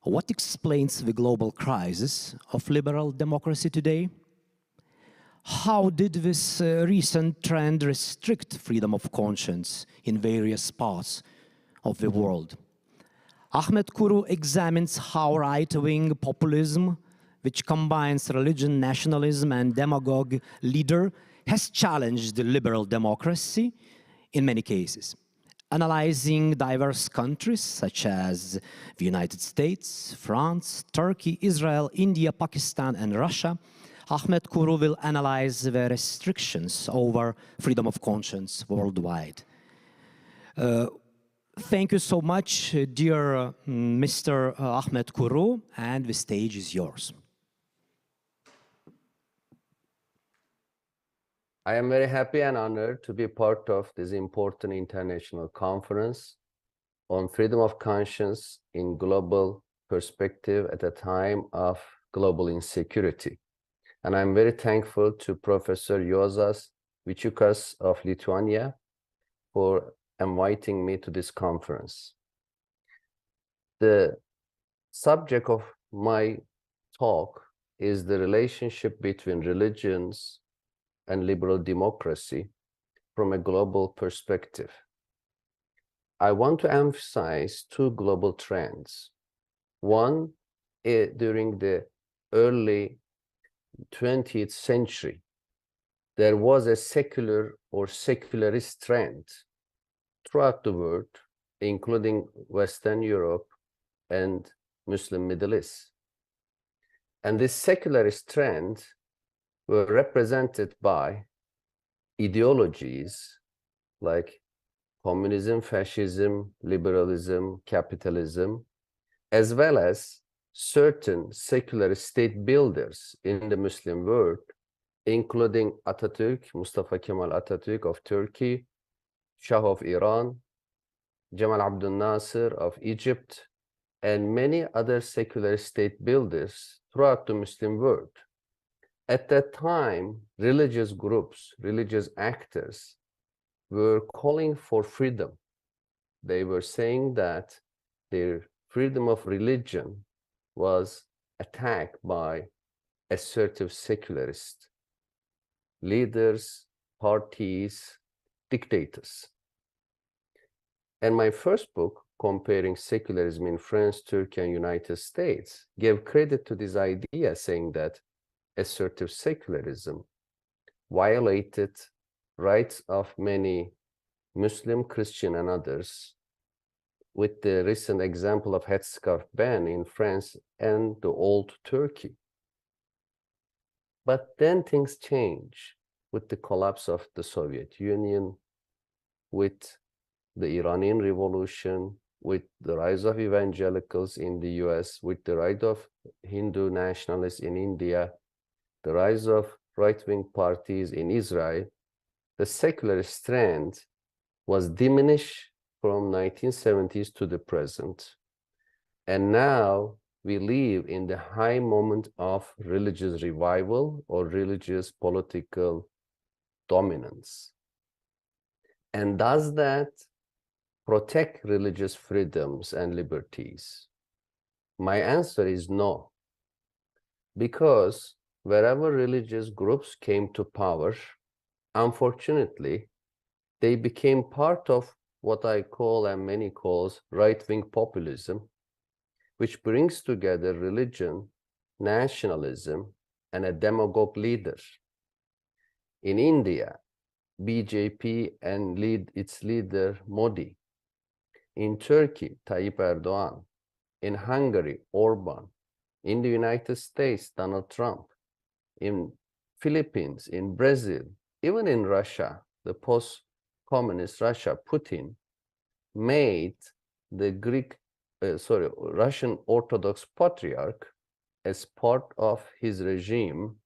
What explains the global crisis of liberal democracy today? How did this recent trend restrict freedom of conscience in various parts of the world? Ahmed Kuru examines how right-wing populism, which combines religion, nationalism, and demagogue leader, has challenged the liberal democracy in many cases. Analyzing diverse countries such as the United States, France, Turkey, Israel, India, Pakistan, and Russia, Ahmed Kuru will analyze the restrictions over freedom of conscience worldwide. Thank you so much, dear Mr. Ahmed Kuru, and the stage is yours. I am very happy and honored to be part of this important international conference on freedom of conscience in global perspective at a time of global insecurity. And I'm very thankful to Professor Yozas Mykolas of Lithuania, for inviting me to this conference. The subject of my talk is the relationship between religions and liberal democracy from a global perspective. I want to emphasize two global trends. One, during the early 20th century, there was a secular or secularist trend throughout the world, including Western Europe and Muslim Middle East. And this secularist trend were represented by ideologies like communism, fascism, liberalism, capitalism, as well as certain secular state builders in the Muslim world, including Atatürk, Mustafa Kemal Atatürk of Turkey, Shah of Iran, Jamal Abdel Nasser of Egypt, and many other secular state builders throughout the Muslim world. At that time, religious groups, religious actors were calling for freedom. They were saying that their freedom of religion was attacked by assertive secularist leaders, parties, dictators. And my first book, Comparing Secularism in France, Turkey, and United States, gave credit to this idea, saying that assertive secularism violated rights of many Muslim, Christian, and others, with the recent example of headscarf ban in France and the old Turkey. But then things change with the collapse of the Soviet Union, with the Iranian Revolution, with the rise of evangelicals in the US, with the rise of Hindu nationalists in India, the rise of right-wing parties in Israel. The secularist trend was diminished from 1970s to the present. And now we live in the high moment of religious revival or religious political dominance. And does that protect religious freedoms and liberties? My answer is no. Because wherever religious groups came to power, unfortunately, they became part of what I call and many calls right-wing populism, which brings together religion, nationalism, and a demagogue leader. In India, BJP and its leader Modi. In Turkey, Tayyip Erdogan. In Hungary, Orban. In the United States, Donald Trump. In Philippines, in Brazil, even in Russia, the post-communist Russia, Putin made the Russian Orthodox Patriarch as part of his regime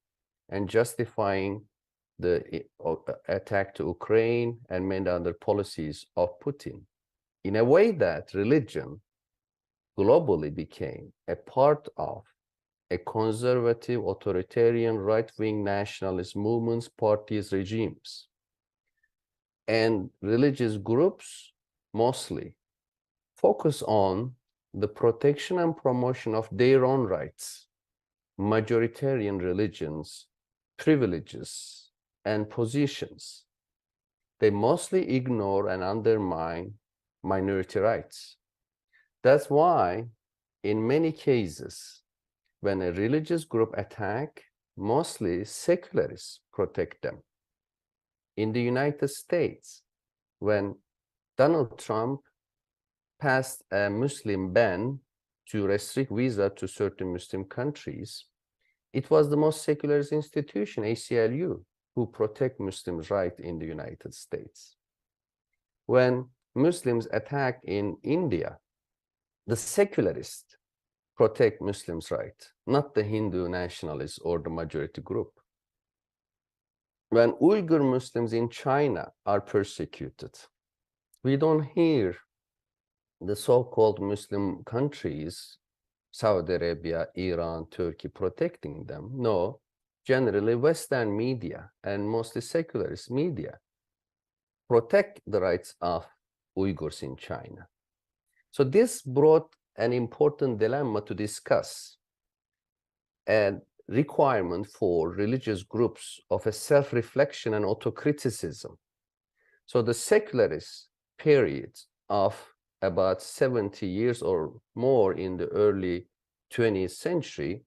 and justifying the attack to Ukraine and many other policies of Putin, in a way that religion globally became a part of a conservative, authoritarian, right-wing nationalist movements, parties, regimes. And religious groups mostly focus on the protection and promotion of their own rights, majoritarian religions, privileges, and positions. They mostly ignore and undermine minority rights. That's why, in many cases, when a religious group attack, mostly secularists protect them. In the United States, when Donald Trump passed a Muslim ban to restrict visa to certain Muslim countries, it was the most secularist institution, ACLU, who protect Muslims' rights in the United States. When Muslims attacked in India, the secularists protect Muslims' rights, not the Hindu nationalists or the majority group. When Uyghur Muslims in China are persecuted, we don't hear the so-called Muslim countries, Saudi Arabia, Iran, Turkey, protecting them. No, generally Western media and mostly secularist media, protect the rights of Uyghurs in China. So this brought an important dilemma to discuss, and requirement for religious groups of a self-reflection and autocriticism. So the secularist period of about 70 years or more in the early 20th century,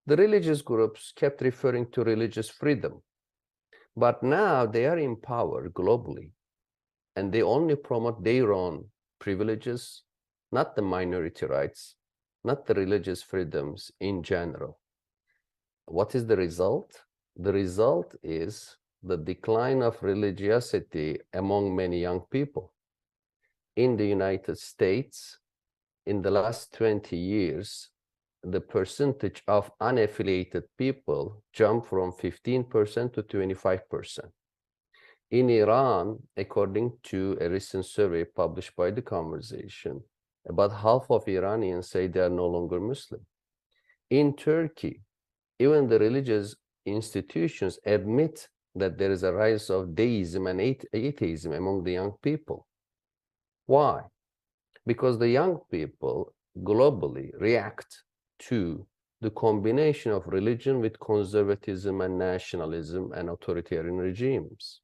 the religious groups kept referring to religious freedom. But now they are in power globally, and they only promote their own privileges, not the minority rights, not the religious freedoms in general. What is the result? The result is the decline of religiosity among many young people. In the United States, in the last 20 years, the percentage of unaffiliated people jumped from 15% to 25%. In Iran, according to a recent survey published by The Conversation, about half of Iranians say they are no longer Muslim. In Turkey, even the religious institutions admit that there is a rise of deism and atheism among the young people. Why? Because the young people globally react to the combination of religion with conservatism and nationalism and authoritarian regimes.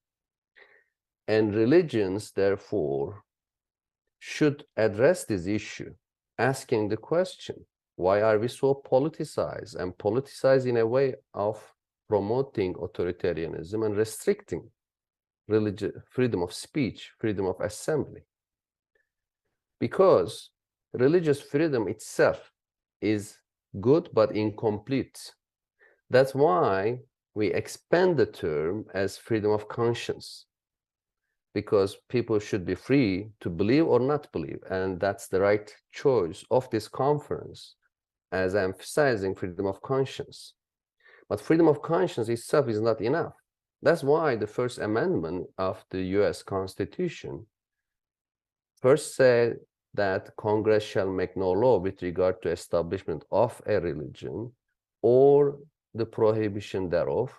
And religions, therefore, should address this issue, asking the question, why are we so politicized, and politicized in a way of promoting authoritarianism and restricting religious freedom of speech, freedom of assembly? Because religious freedom itself is good but incomplete. That's why we expand the term as freedom of conscience, because people should be free to believe or not believe, and that's the right choice of this conference, as emphasizing freedom of conscience. But freedom of conscience itself is not enough. That's why the First Amendment of the US Constitution first said that Congress shall make no law with regard to establishment of a religion or the prohibition thereof,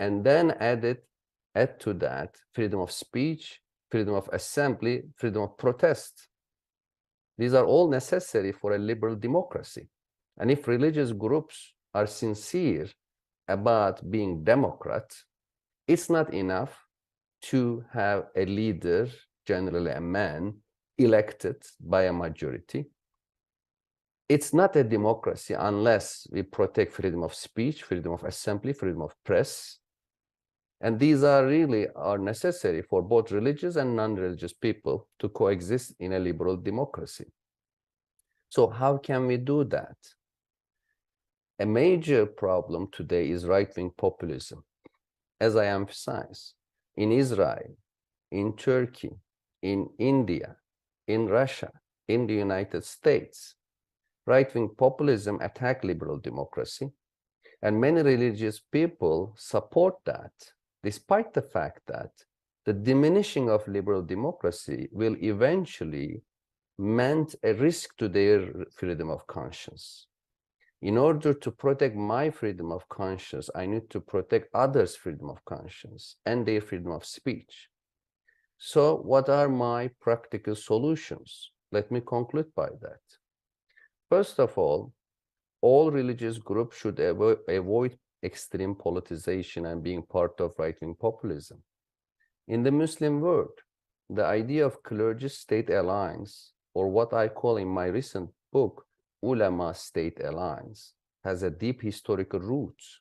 and then add to that freedom of speech, freedom of assembly, freedom of protest. These are all necessary for a liberal democracy. And if religious groups are sincere about being Democrat, it's not enough to have a leader, generally a man, elected by a majority. It's not a democracy unless we protect freedom of speech, freedom of assembly, freedom of press. And these are necessary for both religious and non-religious people to coexist in a liberal democracy. So how can we do that? A major problem today is right-wing populism. As I emphasize, in Israel, in Turkey, in India, in Russia, in the United States, right-wing populism attacks liberal democracy, and many religious people support that, despite the fact that the diminishing of liberal democracy will eventually mean a risk to their freedom of conscience. In order to protect my freedom of conscience, I need to protect others' freedom of conscience and their freedom of speech. So what are my practical solutions? Let me conclude by that. First of all religious groups should avoid extreme politicization and being part of right-wing populism. In the Muslim world, the idea of clergy-state alliance, or what I call in my recent book, ulama-state alliance, has a deep historical roots.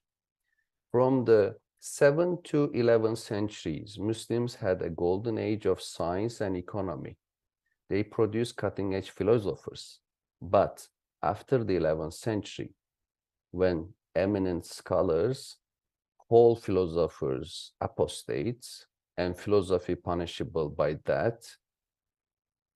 From the 7th to 11th centuries, Muslims had a golden age of science and economy. They produced cutting-edge philosophers. But after the 11th century, when eminent scholars call philosophers apostates and philosophy punishable by that,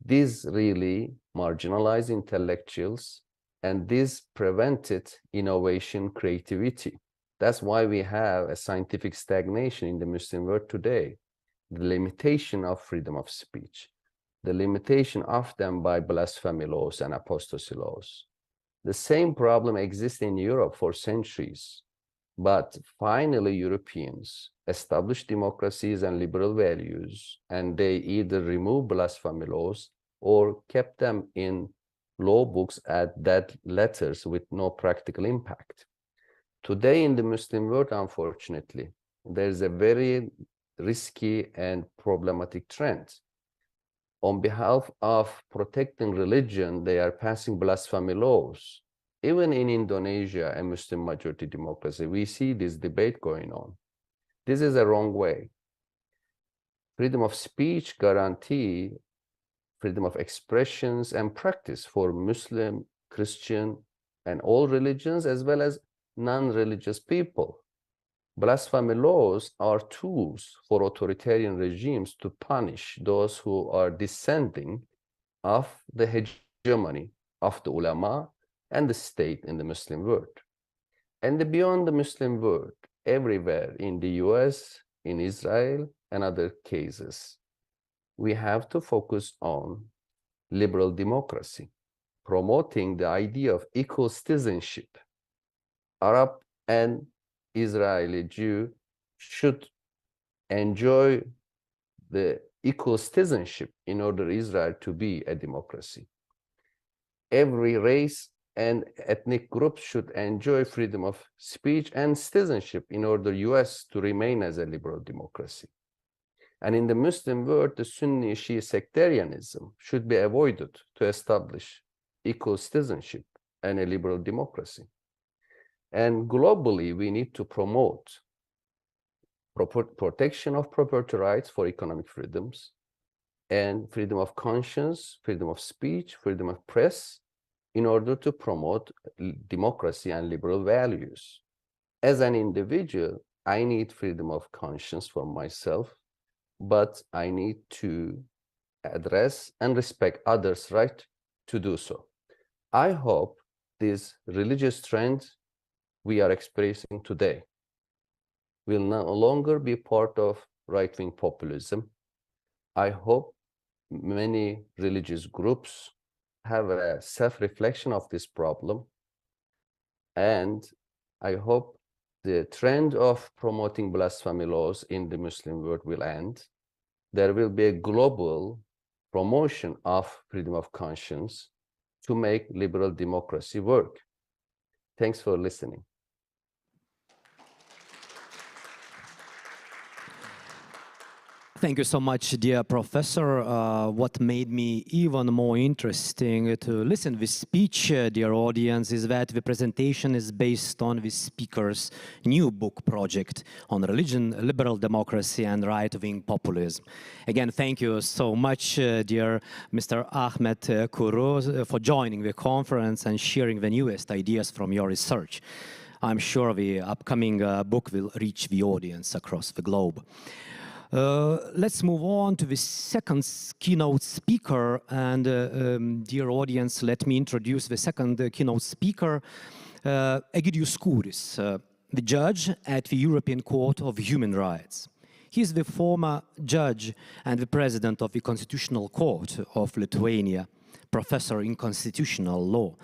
these really marginalized intellectuals, and this prevented innovation, creativity. That's why we have a scientific stagnation in the Muslim world today. The limitation of freedom of speech, the limitation of them by blasphemy laws and apostasy laws. The same problem exists in Europe for centuries. But finally, Europeans established democracies and liberal values, and they either removed blasphemy laws or kept them in law books as dead letters with no practical impact. Today in the Muslim world, unfortunately, there's a very risky and problematic trend. On behalf of protecting religion, they are passing blasphemy laws. Even in Indonesia, a Muslim majority democracy, we see this debate going on. This is a wrong way. Freedom of speech guarantee freedom of expressions and practice for Muslim, Christian, and all religions, as well as non-religious people. Blasphemy laws are tools for authoritarian regimes to punish those who are dissenting of the hegemony of the ulama and the state in the Muslim world. And beyond the Muslim world, everywhere in the US, in Israel, and other cases, we have to focus on liberal democracy, promoting the idea of equal citizenship. Arab and Israeli Jew should enjoy the equal citizenship in order Israel to be a democracy. Every race and ethnic group should enjoy freedom of speech and citizenship in order US to remain as a liberal democracy. And in the Muslim world, the Sunni Shia sectarianism should be avoided to establish equal citizenship and a liberal democracy. And globally, we need to promote protection of property rights for economic freedoms and freedom of conscience, freedom of speech, freedom of press, in order to promote democracy and liberal values. As an individual, I need freedom of conscience for myself, but I need to address and respect others' right to do so. I hope this religious trend we are experiencing today will no longer be part of right-wing populism. I hope many religious groups have a self-reflection of this problem, and I hope the trend of promoting blasphemy laws in the Muslim world will end. There will be a global promotion of freedom of conscience to make liberal democracy work. Thanks for listening. Thank you so much, dear professor. What made me even more interesting to listen to this speech, dear audience, is that the presentation is based on the speaker's new book project on religion, liberal democracy, and right-wing populism. Again, thank you so much, dear Mr. Ahmed Kuru, for joining the conference and sharing the newest ideas from your research. I'm sure the upcoming book will reach the audience across the globe. Let's move on to the second keynote speaker, and dear audience, let me introduce the second keynote speaker, Egidius Kouris, the judge at the European Court of Human Rights. He is the former judge and the president of the Constitutional Court of Lithuania, professor in constitutional law.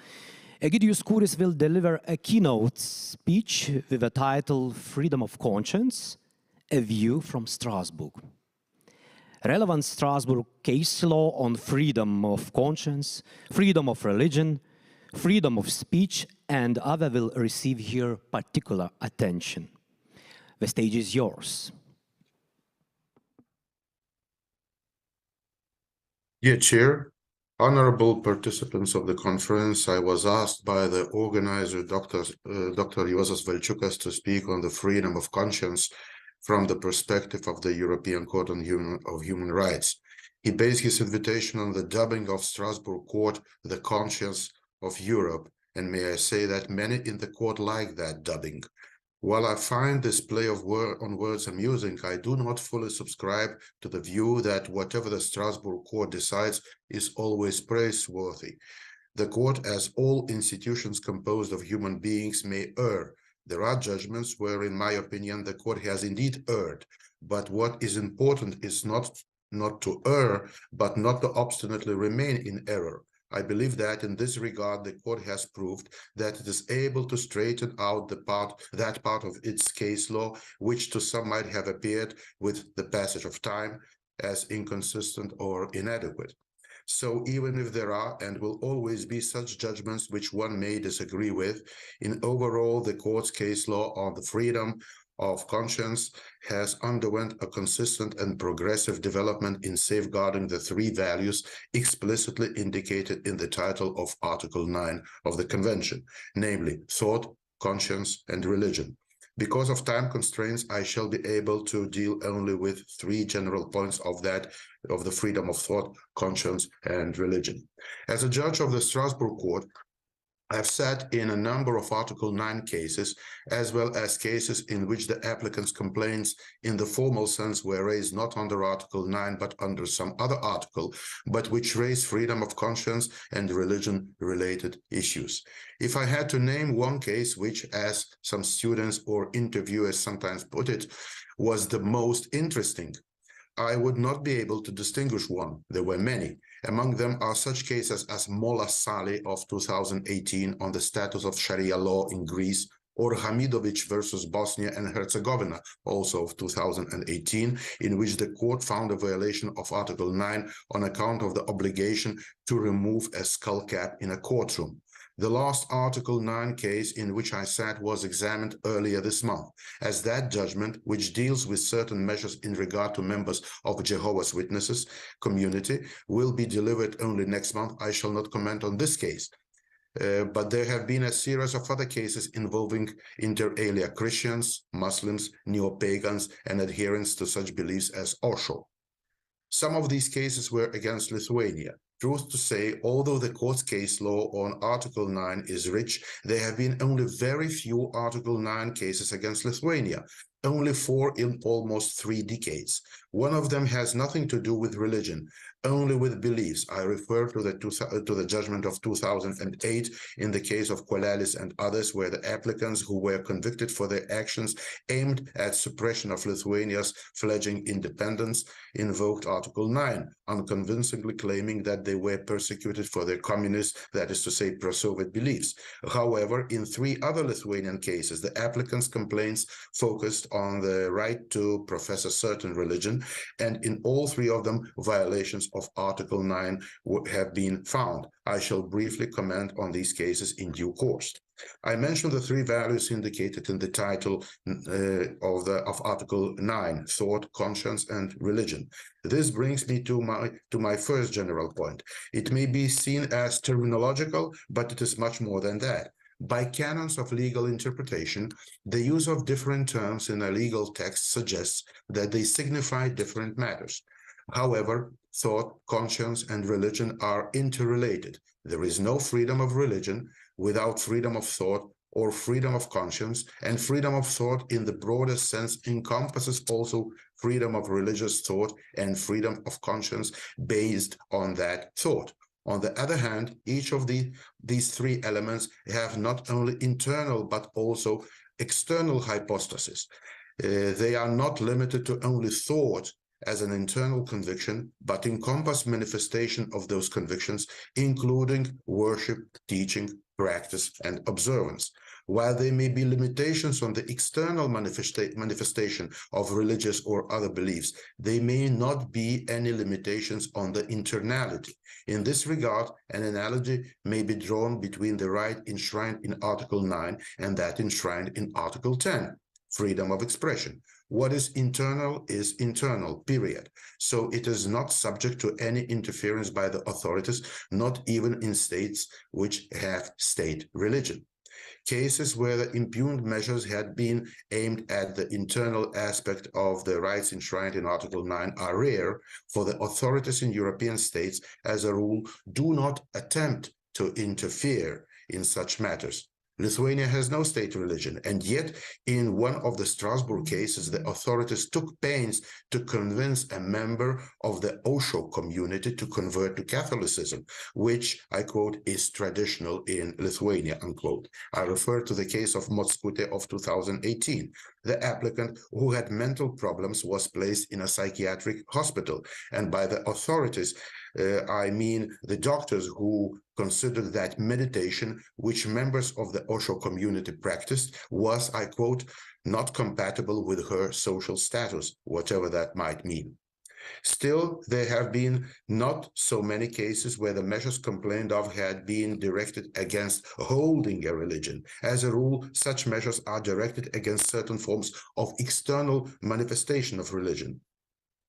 Egidius Kouris will deliver a keynote speech with the title Freedom of Conscience, a View from Strasbourg. Relevant Strasbourg case law on freedom of conscience, freedom of religion, freedom of speech, and other will receive here particular attention. The stage is yours. Dear Chair, honorable participants of the conference, I was asked by the organizer, Dr. Juozas Valčiukas, to speak on the freedom of conscience from the perspective of the European Court of Human Rights. He based his invitation on the dubbing of Strasbourg Court, the conscience of Europe, and may I say that many in the court like that dubbing. While I find this play on words amusing, I do not fully subscribe to the view that whatever the Strasbourg Court decides is always praiseworthy. The court, as all institutions composed of human beings, may err. There are judgments where, in my opinion, the court has indeed erred. But what is important is not to err, but not to obstinately remain in error. I believe that in this regard, the court has proved that it is able to straighten out that part of its case law, which to some might have appeared with the passage of time as inconsistent or inadequate. So even if there are and will always be such judgments which one may disagree with, in overall, the court's case law on the freedom of conscience has underwent a consistent and progressive development in safeguarding the three values explicitly indicated in the title of Article 9 of the Convention, namely thought, conscience, and religion. Because of time constraints, I shall be able to deal only with three general points of the freedom of thought, conscience, and religion. As a judge of the Strasbourg court, I've sat in a number of Article 9 cases, as well as cases in which the applicant's complaints in the formal sense were raised not under Article 9, but under some other article, but which raised freedom of conscience and religion-related issues. If I had to name one case which, as some students or interviewers sometimes put it, was the most interesting, I would not be able to distinguish one. There were many. Among them are such cases as Molla Saleh of 2018 on the status of Sharia law in Greece, or Hamidovic versus Bosnia and Herzegovina, also of 2018, in which the court found a violation of Article 9 on account of the obligation to remove a skull cap in a courtroom. The last Article 9 case in which I sat was examined earlier this month, as that judgment, which deals with certain measures in regard to members of Jehovah's Witnesses community, will be delivered only next month. I shall not comment on this case. But there have been a series of other cases involving inter alia Christians, Muslims, neo-pagans, and adherents to such beliefs as Osho. Some of these cases were against Lithuania. Truth to say, although the court's case law on Article 9 is rich, there have been only very few Article 9 cases against Lithuania, only 4 in almost 3 decades. One of them has nothing to do with religion, only with beliefs. I refer to the judgment of 2008 in the case of Kolalis and others, where the applicants who were convicted for their actions aimed at suppression of Lithuania's fledgling independence invoked Article 9, unconvincingly claiming that they were persecuted for their communist, that is to say, pro-Soviet beliefs. However, in 3 other Lithuanian cases, the applicants' complaints focused on the right to profess a certain religion, and in all 3 of them, violations of Article 9 have been found. I shall briefly comment on these cases in due course. I mentioned the 3 values indicated in the title of Article 9, thought, conscience, and religion. This brings me to my first general point. It may be seen as terminological, but it is much more than that. By canons of legal interpretation, the use of different terms in a legal text suggests that they signify different matters. However, thought, conscience, and religion are interrelated. There is no freedom of religion without freedom of thought or freedom of conscience, and freedom of thought in the broadest sense encompasses also freedom of religious thought and freedom of conscience based on that thought. On the other hand, each of these 3 elements have not only internal but also external hypostasis. They are not limited to only thought as an internal conviction, but encompass manifestation of those convictions, including worship, teaching, practice, and observance. While there may be limitations on the external manifestation of religious or other beliefs, there may not be any limitations on the internality. In this regard, an analogy may be drawn between the right enshrined in Article 9 and that enshrined in Article 10, freedom of expression. What is internal, period. So it is not subject to any interference by the authorities, not even in states which have state religion. Cases where the impugned measures had been aimed at the internal aspect of the rights enshrined in Article 9 are rare, for the authorities in European states, as a rule, do not attempt to interfere in such matters. Lithuania has no state religion, and yet in one of the Strasbourg cases, the authorities took pains to convince a member of the Osho community to convert to Catholicism, which, I quote, is traditional in Lithuania, unquote. I refer to the case of Mockute of 2018. The applicant, who had mental problems, was placed in a psychiatric hospital, and by the authorities, I mean the doctors who considered that meditation, which members of the Osho community practiced, was, I quote, not compatible with her social status, whatever that might mean. Still, there have been not so many cases where the measures complained of had been directed against holding a religion. As a rule, such measures are directed against certain forms of external manifestation of religion.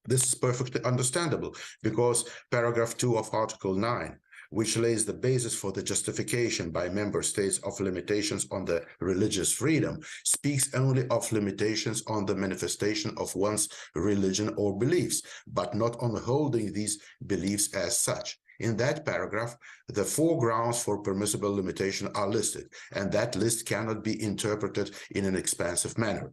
This is perfectly understandable because paragraph 2 of Article 9, which lays the basis for the justification by member states of limitations on the religious freedom, speaks only of limitations on the manifestation of one's religion or beliefs, but not on holding these beliefs as such. In that paragraph, the 4 grounds for permissible limitation are listed, and that list cannot be interpreted in an expansive manner.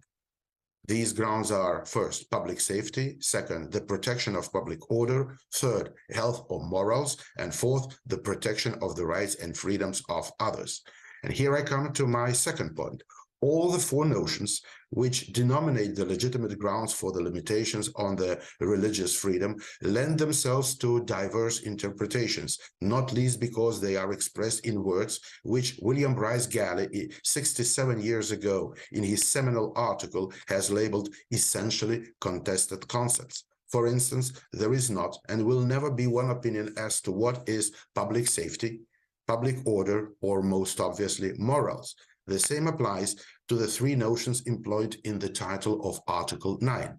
These grounds are, first, public safety, second, the protection of public order, third, health or morals, and fourth, the protection of the rights and freedoms of others. And here I come to my second point. All the 4 notions which denominate the legitimate grounds for the limitations on the religious freedom lend themselves to diverse interpretations, not least because they are expressed in words which William Bryce Galley, 67 years ago, in his seminal article, has labeled essentially contested concepts. For instance, there is not and will never be one opinion as to what is public safety, public order, or most obviously morals. The same applies to the 3 notions employed in the title of Article 9,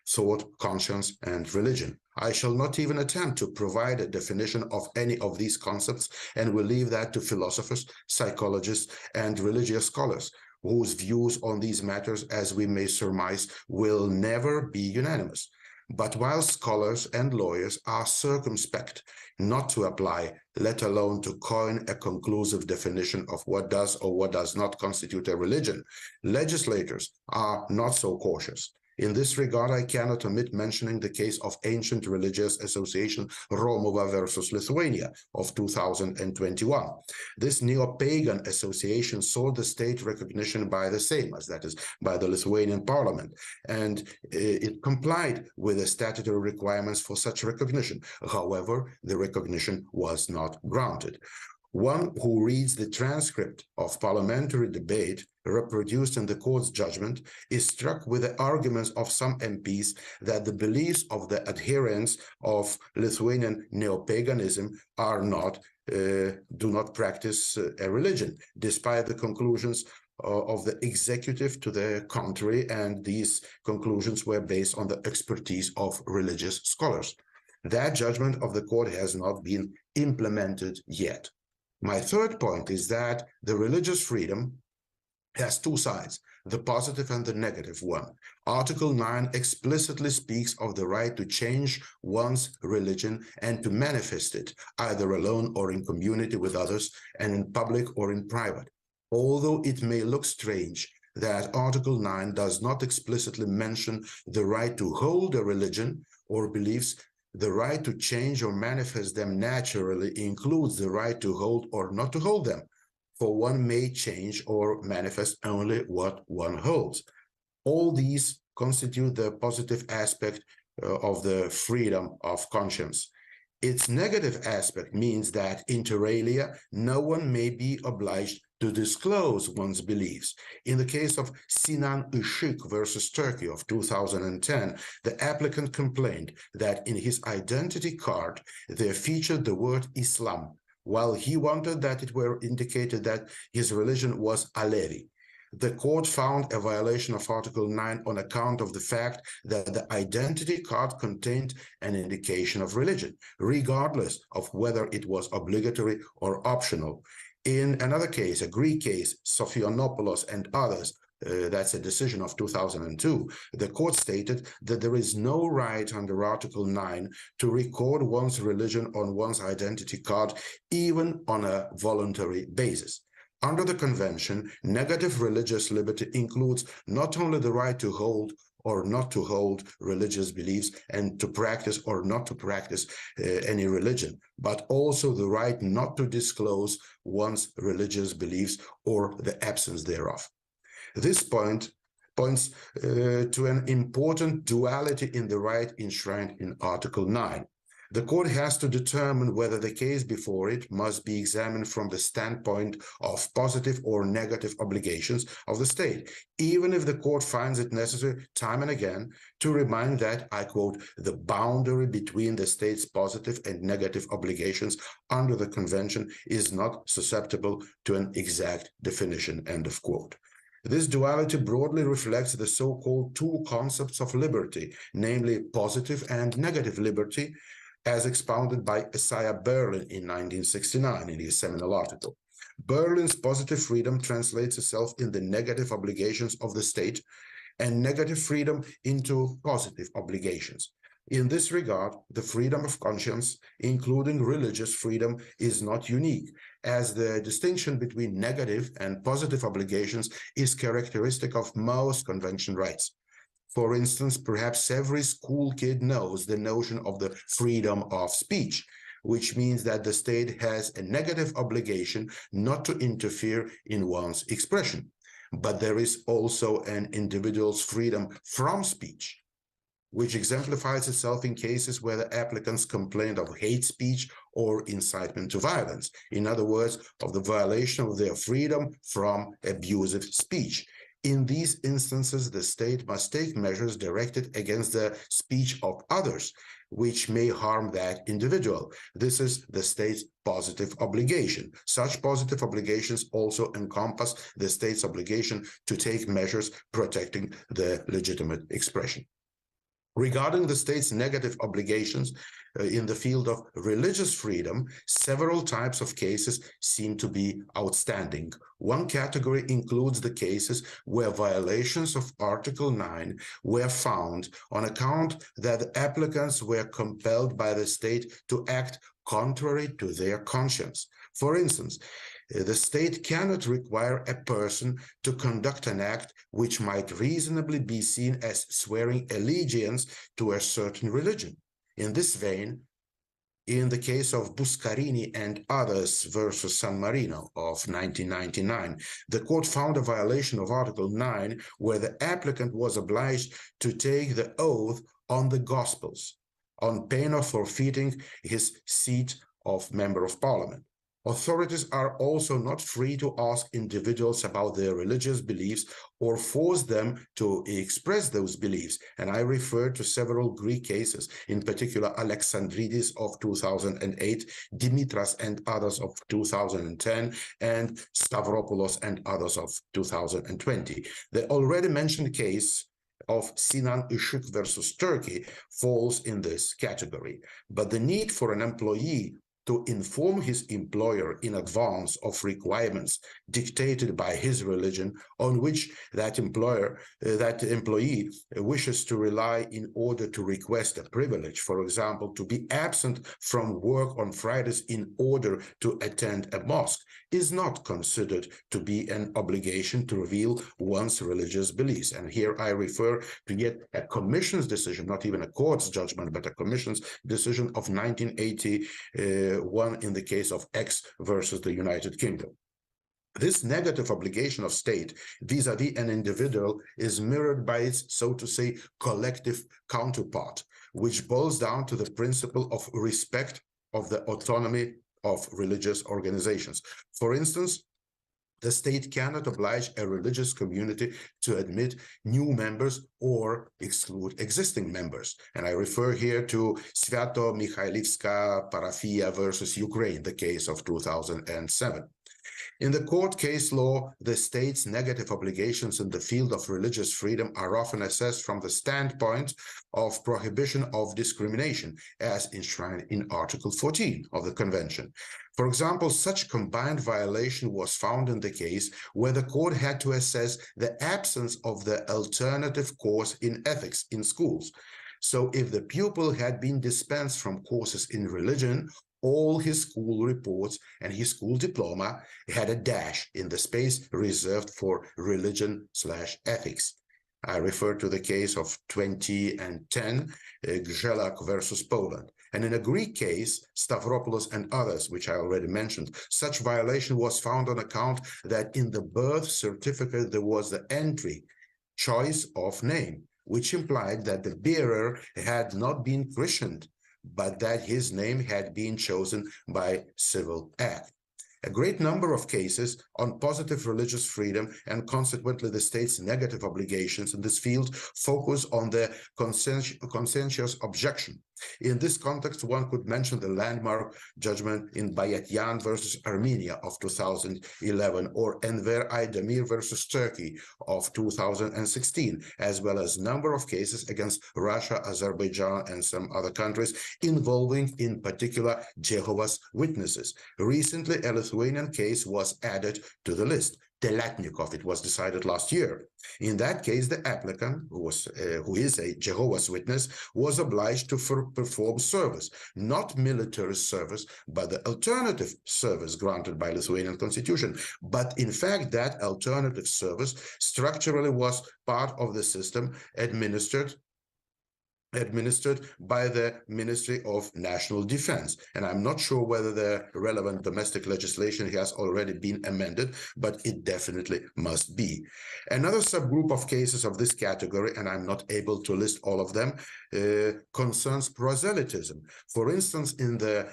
thought, conscience, and religion. I shall not even attempt to provide a definition of any of these concepts and will leave that to philosophers, psychologists, and religious scholars, whose views on these matters, as we may surmise, will never be unanimous. But while scholars and lawyers are circumspect not to apply, let alone to coin a conclusive definition of what does or what does not constitute a religion, legislators are not so cautious. In this regard, I cannot omit mentioning the case of ancient religious association Romuva versus Lithuania of 2021. This neo-pagan association sought the state recognition by the Seimas, that is, by the Lithuanian parliament, and it complied with the statutory requirements for such recognition. However, the recognition was not granted. One who reads the transcript of parliamentary debate reproduced in the court's judgment is struck with the arguments of some MPs that the beliefs of the adherents of Lithuanian neo-paganism are not, do not practice a religion, despite the conclusions of the executive to the contrary, and these conclusions were based on the expertise of religious scholars. That judgment of the court has not been implemented yet. My third point is that the religious freedom has 2 sides, the positive and the negative one. Article 9 explicitly speaks of the right to change one's religion and to manifest it, either alone or in community with others, and in public or in private. Although it may look strange that Article 9 does not explicitly mention the right to hold a religion or beliefs, the right to change or manifest them naturally includes the right to hold or not to hold them, for one may change or manifest only what one holds. All these constitute the positive aspect of the freedom of conscience. Its negative aspect means that inter alia, no one may be obliged to disclose one's beliefs. In the case of Sinan Işık versus Turkey of 2010, the applicant complained that in his identity card, there featured the word Islam, while he wanted that it were indicated that his religion was Alevi. The court found a violation of Article 9 on account of the fact that the identity card contained an indication of religion, regardless of whether it was obligatory or optional. In another case, a Greek case, Sophionopoulos and others, that's a decision of 2002, the court stated that there is no right under Article 9 to record one's religion on one's identity card, even on a voluntary basis. Under the convention, negative religious liberty includes not only the right to hold or not to hold religious beliefs and to practice or not to practice any religion, but also the right not to disclose one's religious beliefs or the absence thereof. This point points to an important duality in the right enshrined in Article 9. The court has to determine whether the case before it must be examined from the standpoint of positive or negative obligations of the state, even if the court finds it necessary time and again to remind that, I quote, the boundary between the state's positive and negative obligations under the convention is not susceptible to an exact definition, end of quote. This duality broadly reflects the so-called two concepts of liberty, namely positive and negative liberty, as expounded by Isaiah Berlin in 1969 in his seminal article. Berlin's positive freedom translates itself in the negative obligations of the state and negative freedom into positive obligations. In this regard, the freedom of conscience, including religious freedom, is not unique, as the distinction between negative and positive obligations is characteristic of most convention rights. For instance, perhaps every school kid knows the notion of the freedom of speech, which means that the state has a negative obligation not to interfere in one's expression. But there is also an individual's freedom from speech, which exemplifies itself in cases where the applicants complained of hate speech or incitement to violence. In other words, of the violation of their freedom from abusive speech. In these instances, the state must take measures directed against the speech of others, which may harm that individual. This is the state's positive obligation. Such positive obligations also encompass the state's obligation to take measures protecting the legitimate expression. Regarding the state's negative obligations in the field of religious freedom, several types of cases seem to be outstanding. One category includes the cases where violations of Article 9 were found on account that the applicants were compelled by the state to act contrary to their conscience. For instance, the state cannot require a person to conduct an act which might reasonably be seen as swearing allegiance to a certain religion. In this vein, in the case of Buscarini and others versus San Marino of 1999, the court found a violation of Article 9 where the applicant was obliged to take the oath on the Gospels on pain of forfeiting his seat of Member of Parliament. Authorities are also not free to ask individuals about their religious beliefs or force them to express those beliefs. And I refer to several Greek cases, in particular Alexandridis of 2008, Dimitras and others of 2010, and Stavropoulos and others of 2020. The already mentioned case of Sinan Işık versus Turkey falls in this category. But the need for an employee to inform his employer in advance of requirements dictated by his religion on which that employee wishes to rely in order to request a privilege, for example, to be absent from work on Fridays in order to attend a mosque, is not considered to be an obligation to reveal one's religious beliefs. And here I refer to yet a commission's decision, not even a court's judgment, but a commission's decision of 1981 in the case of X versus the United Kingdom. This negative obligation of state vis-à-vis an individual is mirrored by its, so to say, collective counterpart, which boils down to the principle of respect of the autonomy of religious organizations. For instance, the state cannot oblige a religious community to admit new members or exclude existing members. And I refer here to Sviato-Mikhailivska Parafia versus Ukraine, the case of 2007. In the court case law, the state's negative obligations in the field of religious freedom are often assessed from the standpoint of prohibition of discrimination, as enshrined in Article 14 of the Convention. For example, such combined violation was found in the case where the court had to assess the absence of the alternative course in ethics in schools. So if the pupil had been dispensed from courses in religion, all his school reports and his school diploma had a dash in the space reserved for religion/ethics. I refer to the case of 2010, Grzelak versus Poland. And in a Greek case, Stavropoulos and others, which I already mentioned, such violation was found on account that in the birth certificate there was the entry, choice of name, which implied that the bearer had not been christened, but that his name had been chosen by civil act. A great number of cases on positive religious freedom and consequently the state's negative obligations in this field focus on the conscientious objection. In this context, one could mention the landmark judgment in Bayatyan versus Armenia of 2011 or Enver Aydemir versus Turkey of 2016, as well as a number of cases against Russia, Azerbaijan, and some other countries involving, in particular, Jehovah's Witnesses. Recently, a Lithuanian case was added to the list. Teletnikov, it was decided last year. In that case, the applicant, who is a Jehovah's Witness, was obliged to perform service, not military service, but the alternative service granted by Lithuanian constitution. But in fact, that alternative service structurally was part of the system administered by the Ministry of National Defense. And I'm not sure whether the relevant domestic legislation has already been amended, but it definitely must be. Another subgroup of cases of this category, and I'm not able to list all of them, concerns proselytism. For instance, in the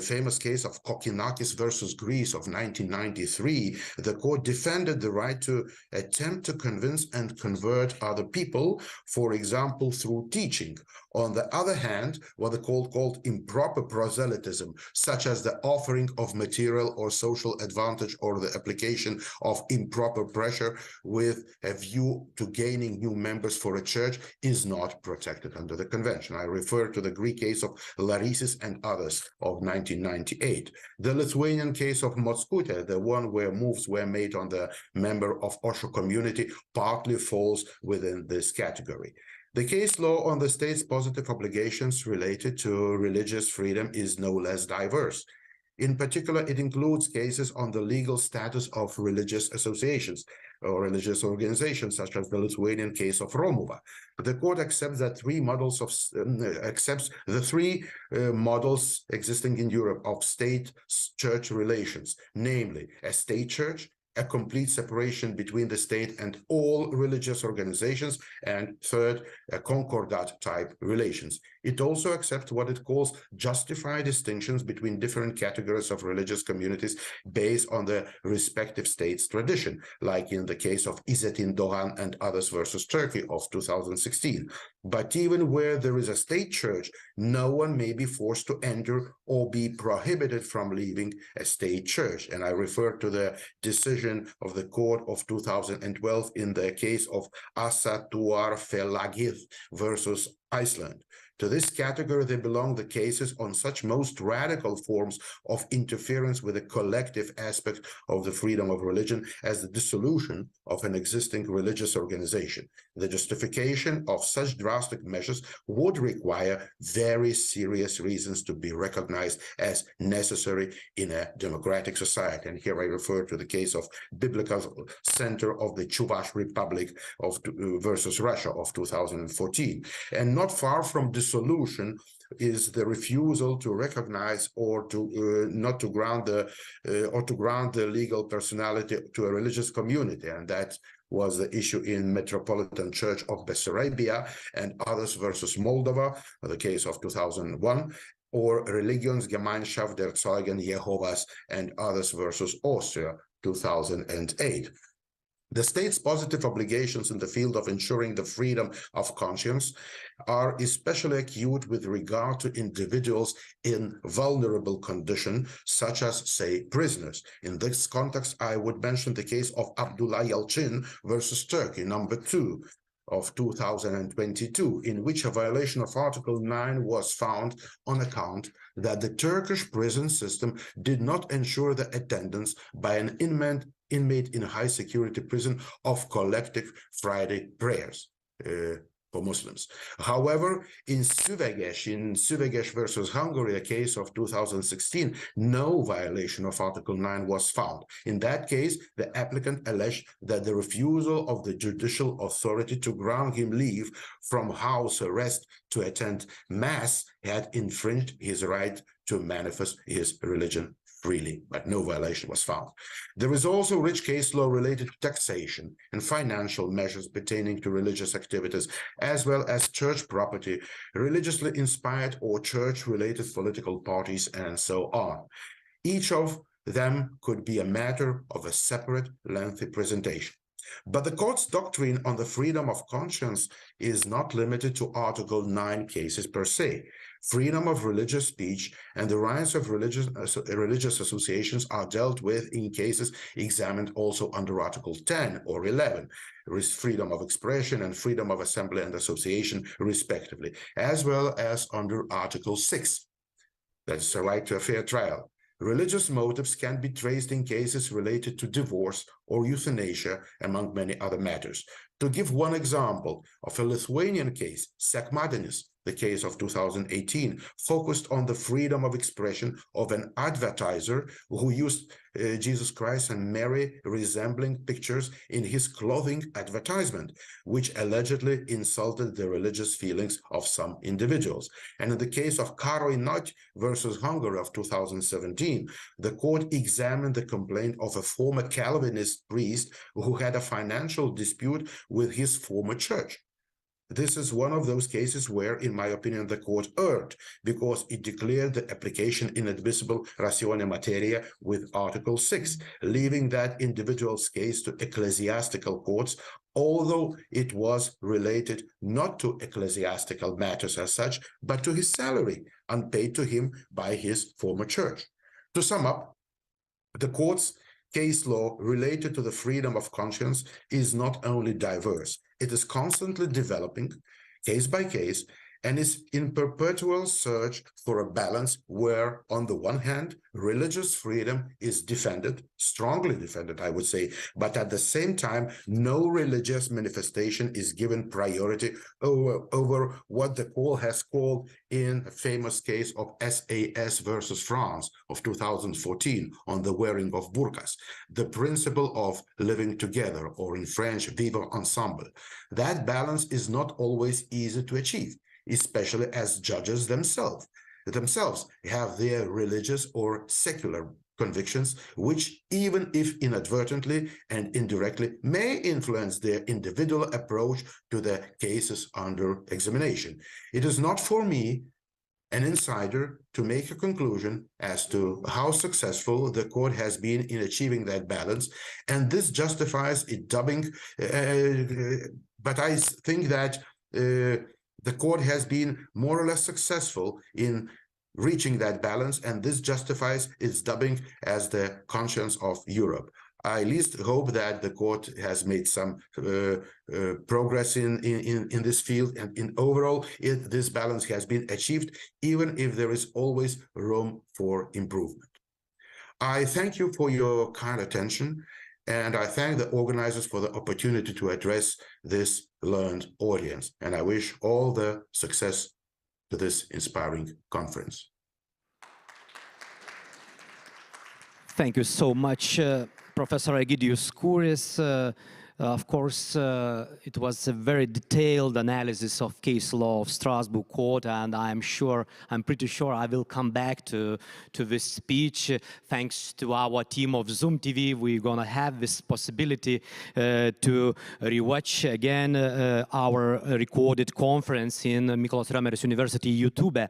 famous case of Kokinakis versus Greece of 1993, the court defended the right to attempt to convince and convert other people, for example, through teaching. On the other hand, what the court called improper proselytism, such as the offering of material or social advantage or the application of improper pressure with a view to gaining new members for a church, is not protected under the convention. I refer to the Greek case of Larissis and others of 1998. The Lithuanian case of Mockute, the one where moves were made on the member of Osho community, partly falls within this category. The case law on the state's positive obligations related to religious freedom is no less diverse. In particular, it includes cases on the legal status of religious associations or religious organizations, such as the Lithuanian case of Romuva. The court accepts that the three models existing in Europe of state-church relations, namely a state church, a complete separation between the state and all religious organizations, and third, a concordat type relations. It also accepts what it calls justified distinctions between different categories of religious communities based on the respective state's tradition, like in the case of Izzetin Doğan and others versus Turkey of 2016. But even where there is a state church, no one may be forced to enter or be prohibited from leaving a state church. And I refer to the decision of the court of 2012 in the case of Asatuar Felagith versus Iceland. To this category, they belong the cases on such most radical forms of interference with the collective aspect of the freedom of religion as the dissolution of an existing religious organization. The justification of such drastic measures would require very serious reasons to be recognized as necessary in a democratic society. And here I refer to the case of Biblical Center of the Chuvash Republic versus Russia of 2014. And not far from dissolution is the refusal to recognize or to not to grant the legal personality to a religious community, and that was the issue in Metropolitan Church of Bessarabia and others versus Moldova, the case of 2001, or Religionsgemeinschaft der Zeugen Jehovas and others versus Austria, 2008. The state's positive obligations in the field of ensuring the freedom of conscience are especially acute with regard to individuals in vulnerable condition, such as, say, prisoners. In this context, I would mention the case of Abdullah Yalcin versus Turkey, number 2 of 2022, in which a violation of Article 9 was found on account that the Turkish prison system did not ensure the attendance by an inmate in a high security prison of collective Friday prayers for Muslims. However, in Süveges versus Hungary, a case of 2016, no violation of Article 9 was found. In that case, the applicant alleged that the refusal of the judicial authority to grant him leave from house arrest to attend mass had infringed his right to manifest his religion freely, but no violation was found. There is also rich case law related to taxation and financial measures pertaining to religious activities, as well as church property, religiously inspired or church-related political parties, and so on. Each of them could be a matter of a separate, lengthy presentation. But the court's doctrine on the freedom of conscience is not limited to Article 9 cases per se. Freedom of religious speech and the rights of religious associations are dealt with in cases examined also under Article 10 or 11, freedom of expression and freedom of assembly and association, respectively, as well as under Article 6, that's the right to a fair trial. Religious motives can be traced in cases related to divorce or euthanasia, among many other matters. To give one example of a Lithuanian case, Sekmadienis, the case of 2018, focused on the freedom of expression of an advertiser who used Jesus Christ and Mary resembling pictures in his clothing advertisement, which allegedly insulted the religious feelings of some individuals. And in the case of Kuru versus Hungary of 2017, the court examined the complaint of a former Calvinist priest who had a financial dispute with his former church. This is one of those cases where, in my opinion, the court erred because it declared the application inadmissible ratione materia with Article 6, leaving that individual's case to ecclesiastical courts, although it was related not to ecclesiastical matters as such, but to his salary, unpaid to him by his former church. To sum up, the court's case law related to the freedom of conscience is not only diverse, it is constantly developing, case by case, and is in perpetual search for a balance where, on the one hand, religious freedom is defended, strongly defended, I would say, but at the same time, no religious manifestation is given priority over what the court has called in a famous case of SAS versus France of 2014 on the wearing of burqas, the principle of living together, or in French, vivre ensemble. That balance is not always easy to achieve, especially as judges themselves have their religious or secular convictions, which, even if inadvertently and indirectly, may influence their individual approach to the cases under examination. It is not for me, an insider, to make a conclusion as to how successful the court has been in achieving that balance, and this justifies it dubbing, but I think that the court has been more or less successful in reaching that balance, and this justifies its dubbing as the conscience of Europe. I at least hope that the court has made some progress in this field, and in overall, this balance has been achieved, even if there is always room for improvement. I thank you for your kind attention, and I thank the organizers for the opportunity to address this learned audience. And I wish all the success to this inspiring conference. Thank you so much, Professor Egidius Kouris. Of course, it was a very detailed analysis of case law of Strasbourg Court, and I'm pretty sure I will come back to this speech. Thanks to our team of Zoom TV, we're gonna have this possibility to rewatch again our recorded conference in Mykolas Romeris University YouTube.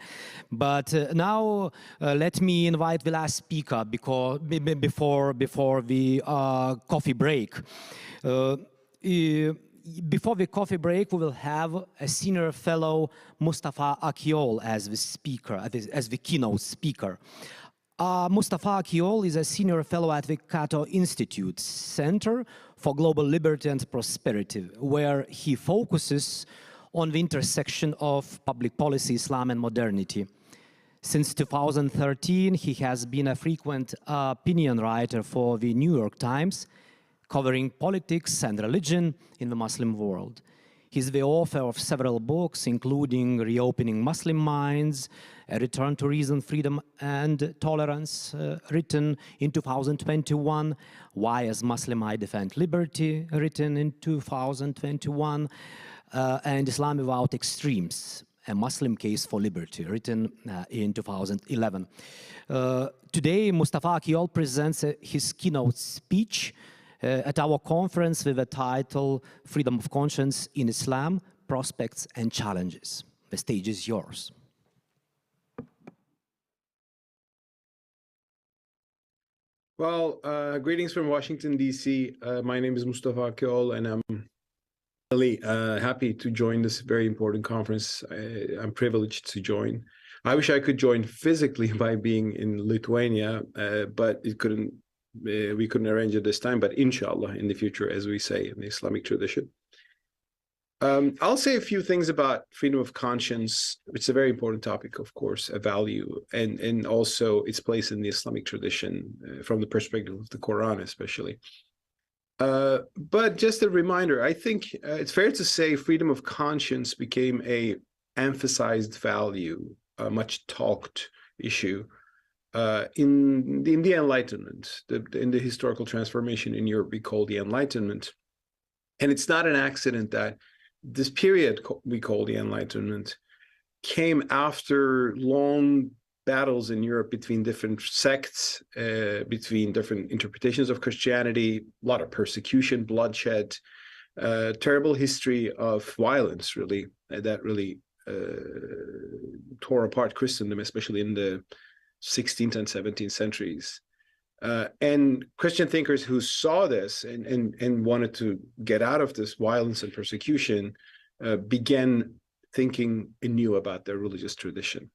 But now let me invite the last speaker before the coffee break. Before the coffee break, we will have a senior fellow, Mustafa Akyol, as the speaker, as the keynote speaker. Mustafa Akyol is a senior fellow at the Cato Institute Center for Global Liberty and Prosperity, where he focuses on the intersection of public policy, Islam, and modernity. Since 2013, he has been a frequent opinion writer for the New York Times, covering politics and religion in the Muslim world. He's the author of several books, including Reopening Muslim Minds, A Return to Reason, Freedom and Tolerance, written in 2021, Why as Muslim I Defend Liberty, written in 2021, and Islam Without Extremes. A Muslim Case for Liberty, written in 2011. Today, Mustafa Akyol presents his keynote speech at our conference with the title Freedom of Conscience in Islam, Prospects and Challenges. The stage is yours. Well, greetings from Washington, D.C. My name is Mustafa Akyol, and I'm really happy to join this very important conference. I'm privileged to join. I wish I could join physically by being in Lithuania, but we couldn't arrange it this time, but inshallah, in the future, as we say in the Islamic tradition. I'll say a few things about freedom of conscience. It's a very important topic, of course, a value, and also its place in the Islamic tradition from the perspective of the Quran, especially. But just a reminder, I think it's fair to say freedom of conscience became a emphasized value, a much talked issue in the Enlightenment, in the historical transformation in Europe we call the Enlightenment. And it's not an accident that this period we call the Enlightenment came after long battles in Europe between different sects, between different interpretations of Christianity, a lot of persecution, bloodshed, terrible history of violence, really, that really tore apart Christendom, especially in the 16th and 17th centuries. And Christian thinkers who saw this and wanted to get out of this violence and persecution began thinking anew about their religious tradition.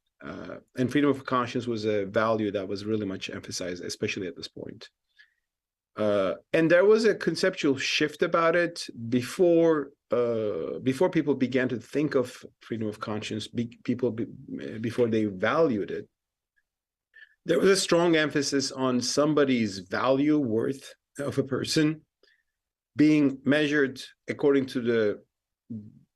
And freedom of conscience was a value that was really much emphasized, especially at this point. And there was a conceptual shift about it before people began to think of freedom of conscience, before they valued it. There was a strong emphasis on somebody's value, worth of a person being measured according to the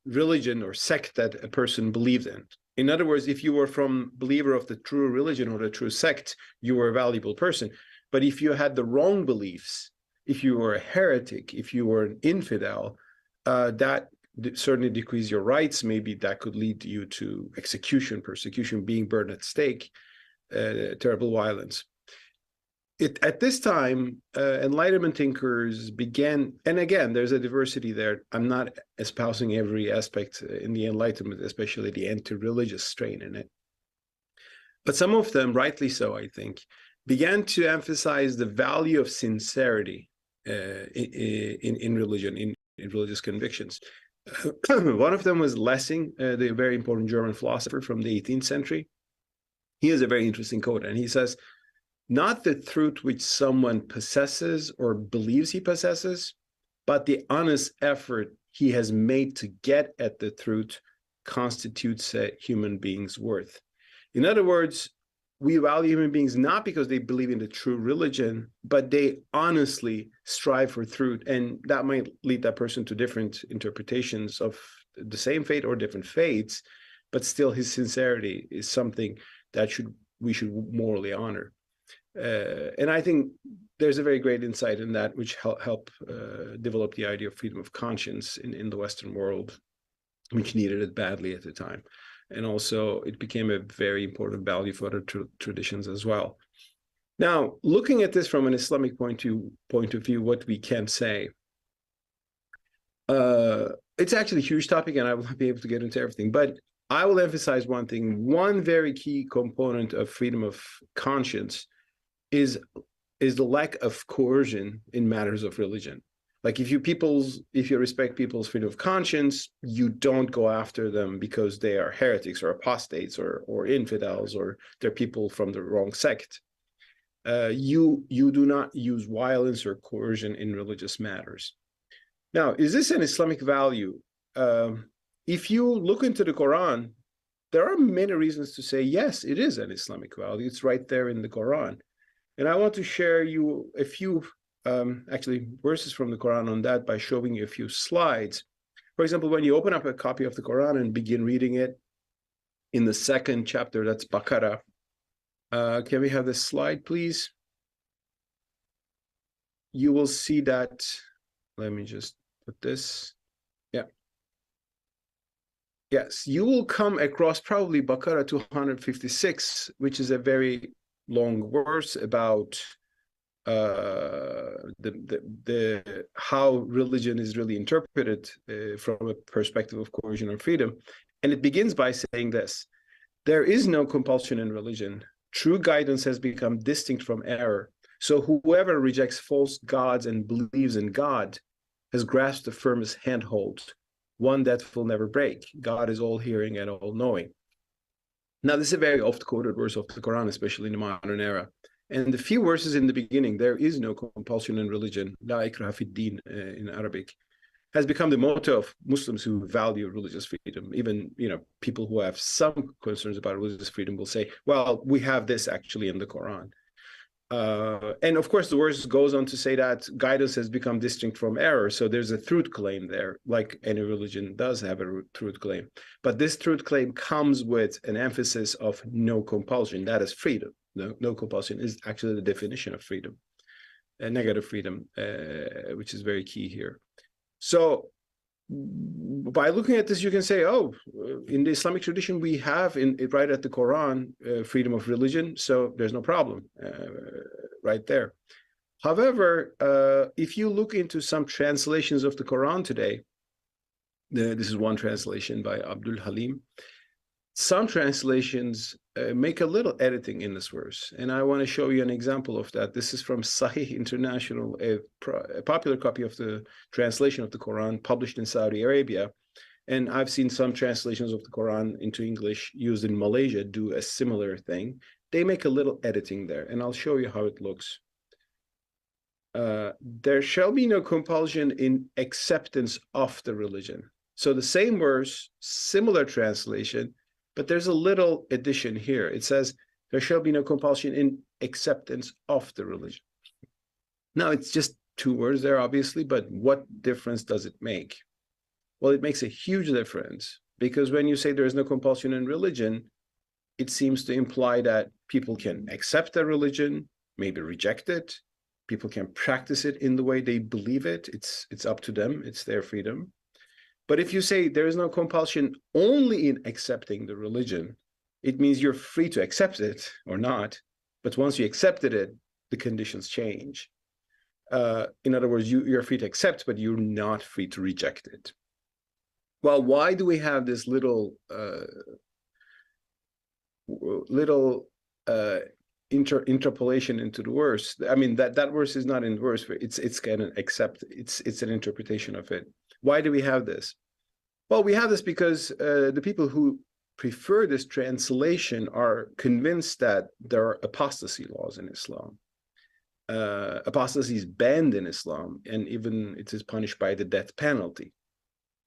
religion or sect that a person believed in. In other words, if you were from believer of the true religion or the true sect, you were a valuable person. But if you had the wrong beliefs, if you were a heretic, if you were an infidel, that certainly decreased your rights. Maybe that could lead you to execution, persecution, being burned at stake. Terrible violence. At this time, Enlightenment thinkers began, and again, there's a diversity there. I'm not espousing every aspect in the Enlightenment, especially the anti-religious strain in it. But some of them, rightly so, I think, began to emphasize the value of sincerity in religion, in religious convictions. One of them was Lessing, the very important German philosopher from the 18th century. He has a very interesting quote, and he says, not the truth which someone possesses or believes he possesses, but the honest effort he has made to get at the truth constitutes a human being's worth. In other words, we value human beings not because they believe in the true religion, but they honestly strive for truth, and that might lead that person to different interpretations of the same faith or different faiths, but still his sincerity is something that we should morally honor. And I think there's a very great insight in that, which help develop the idea of freedom of conscience in the Western world, which needed it badly at the time. And also it became a very important value for other traditions as well. Now, looking at this from an Islamic point of view, what we can say, it's actually a huge topic and I will not be able to get into everything, but I will emphasize one thing. One very key component of freedom of conscience is the lack of coercion in matters of religion. Like if you respect people's freedom of conscience, you don't go after them because they are heretics or apostates or infidels or they're people from the wrong sect. You do not use violence or coercion in religious matters. Now, is this an Islamic value? If you look into the Quran, there are many reasons to say, yes, it is an Islamic value. It's right there in the Quran. And I want to share you a few, actually, verses from the Quran on that by showing you a few slides. For example, when you open up a copy of the Quran and begin reading it in the second chapter, that's Baqarah. Can we have this slide, please? You will see that, let me just put this. Yeah. Yes, you will come across probably Baqarah 256, which is a very long verse about how religion is really interpreted from a perspective of coercion or freedom. And it begins by saying this: there is no compulsion in religion. True guidance has become distinct from error. So whoever rejects false gods and believes in God has grasped the firmest handhold, one that will never break. God is all hearing and all knowing. Now, this is a very oft quoted verse of the Quran, especially in the modern era. And the few verses in the beginning, there is no compulsion in religion, la ikraha fid din in Arabic, has become the motto of Muslims who value religious freedom. Even, people who have some concerns about religious freedom will say, well, we have this actually in the Quran. And of course, the verse goes on to say that guidance has become distinct from error. So there's a truth claim there, like any religion does have a truth claim. But this truth claim comes with an emphasis of no compulsion. That is freedom. No compulsion is actually the definition of freedom, negative freedom, which is very key here. So by looking at this, you can say, oh, in the Islamic tradition, we have right at the Quran, freedom of religion, so there's no problem right there. However, if you look into some translations of the Quran today, this is one translation by Abdul Halim, some translations make a little editing in this verse, and I want to show you an example of that. This is from Sahih International, a popular copy of the translation of the Quran published in Saudi Arabia, and I've seen some translations of the Quran into English used in Malaysia do a similar thing. They make a little editing there, and I'll show you how it looks. There shall be no compulsion in acceptance of the religion. So the same verse, similar translation, but there's a little addition here. It says, there shall be no compulsion in acceptance of the religion. Now, it's just two words there, obviously, but what difference does it make? Well, it makes a huge difference, because when you say there is no compulsion in religion, it seems to imply that people can accept their religion, maybe reject it. People can practice it in the way they believe it. It's up to them. It's their freedom. But if you say there is no compulsion only in accepting the religion, it means you're free to accept it or not. But once you accepted it, the conditions change. In other words, you're free to accept, but you're not free to reject it. Well, why do we have this little interpolation into the verse? I mean, that verse is not in the verse. It's kind of it's an interpretation of it. Why do we have this? Well, we have this because the people who prefer this translation are convinced that there are apostasy laws in Islam. Apostasy is banned in Islam, and even it is punished by the death penalty.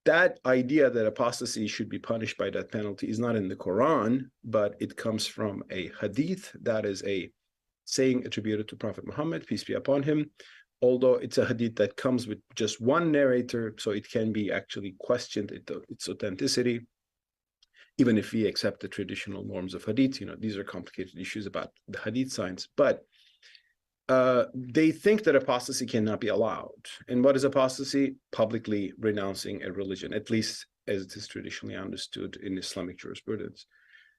That idea that apostasy should be punished by death penalty is not in the Quran, but it comes from a hadith, that is a saying attributed to Prophet Muhammad, peace be upon him. Although it's a hadith that comes with just one narrator, so it can be actually questioned, its authenticity, even if we accept the traditional norms of hadith. These are complicated issues about the hadith science, but they think that apostasy cannot be allowed. And what is apostasy? Publicly renouncing a religion, at least as it is traditionally understood in Islamic jurisprudence.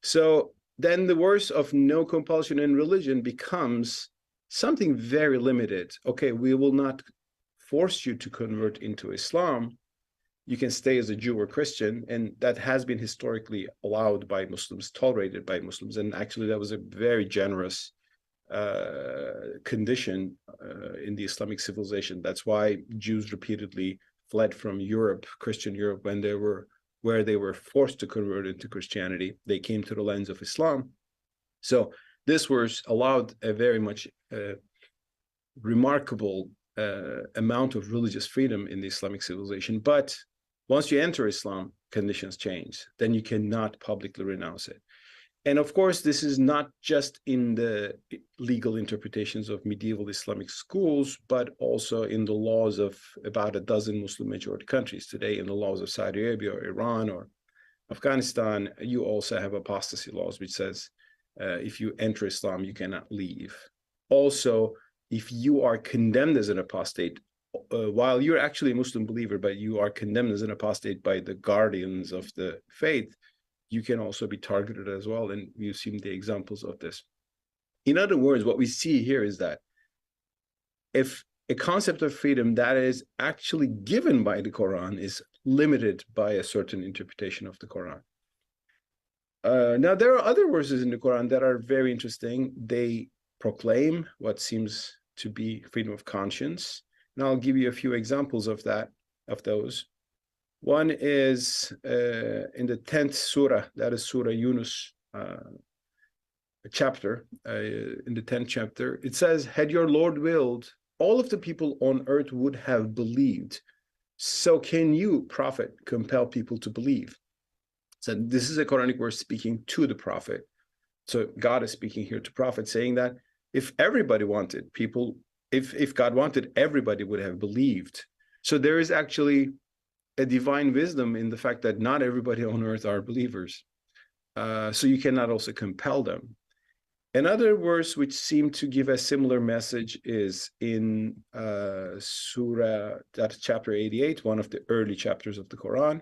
So then the verse of no compulsion in religion becomes something very limited. Okay, we will not force you to convert into Islam. You can stay as a Jew or Christian, and that has been historically allowed by Muslims, tolerated by Muslims, and actually that was a very generous condition in the Islamic civilization. That's why Jews repeatedly fled from Europe, Christian Europe, where they were forced to convert into Christianity. They came to the lands of Islam. So this verse allowed a very much remarkable amount of religious freedom in the Islamic civilization. But once you enter Islam, conditions change. Then you cannot publicly renounce it. And of course, this is not just in the legal interpretations of medieval Islamic schools, but also in the laws of about a dozen Muslim majority countries. Today, in the laws of Saudi Arabia or Iran or Afghanistan, you also have apostasy laws, which says if you enter Islam, you cannot leave. Also, if you are condemned as an apostate, while you're actually a Muslim believer, but you are condemned as an apostate by the guardians of the faith, you can also be targeted as well. And we've seen the examples of this. In other words, what we see here is that if a concept of freedom that is actually given by the Quran is limited by a certain interpretation of the Quran. Now, there are other verses in the Quran that are very interesting. They proclaim what seems to be freedom of conscience. And I'll give you a few examples of those. One is in the 10th surah, that is Surah Yunus, chapter, in the 10th chapter. It says, had your Lord willed, all of the people on earth would have believed. So can you, Prophet, compel people to believe? So this is a Quranic verse speaking to the Prophet. So God is speaking here to Prophet, saying that if everybody wanted, people, if God wanted, everybody would have believed. So there is actually a divine wisdom in the fact that not everybody on earth are believers. So you cannot also compel them. Another verse which seemed to give a similar message is in Surah, that's chapter 88, one of the early chapters of the Quran.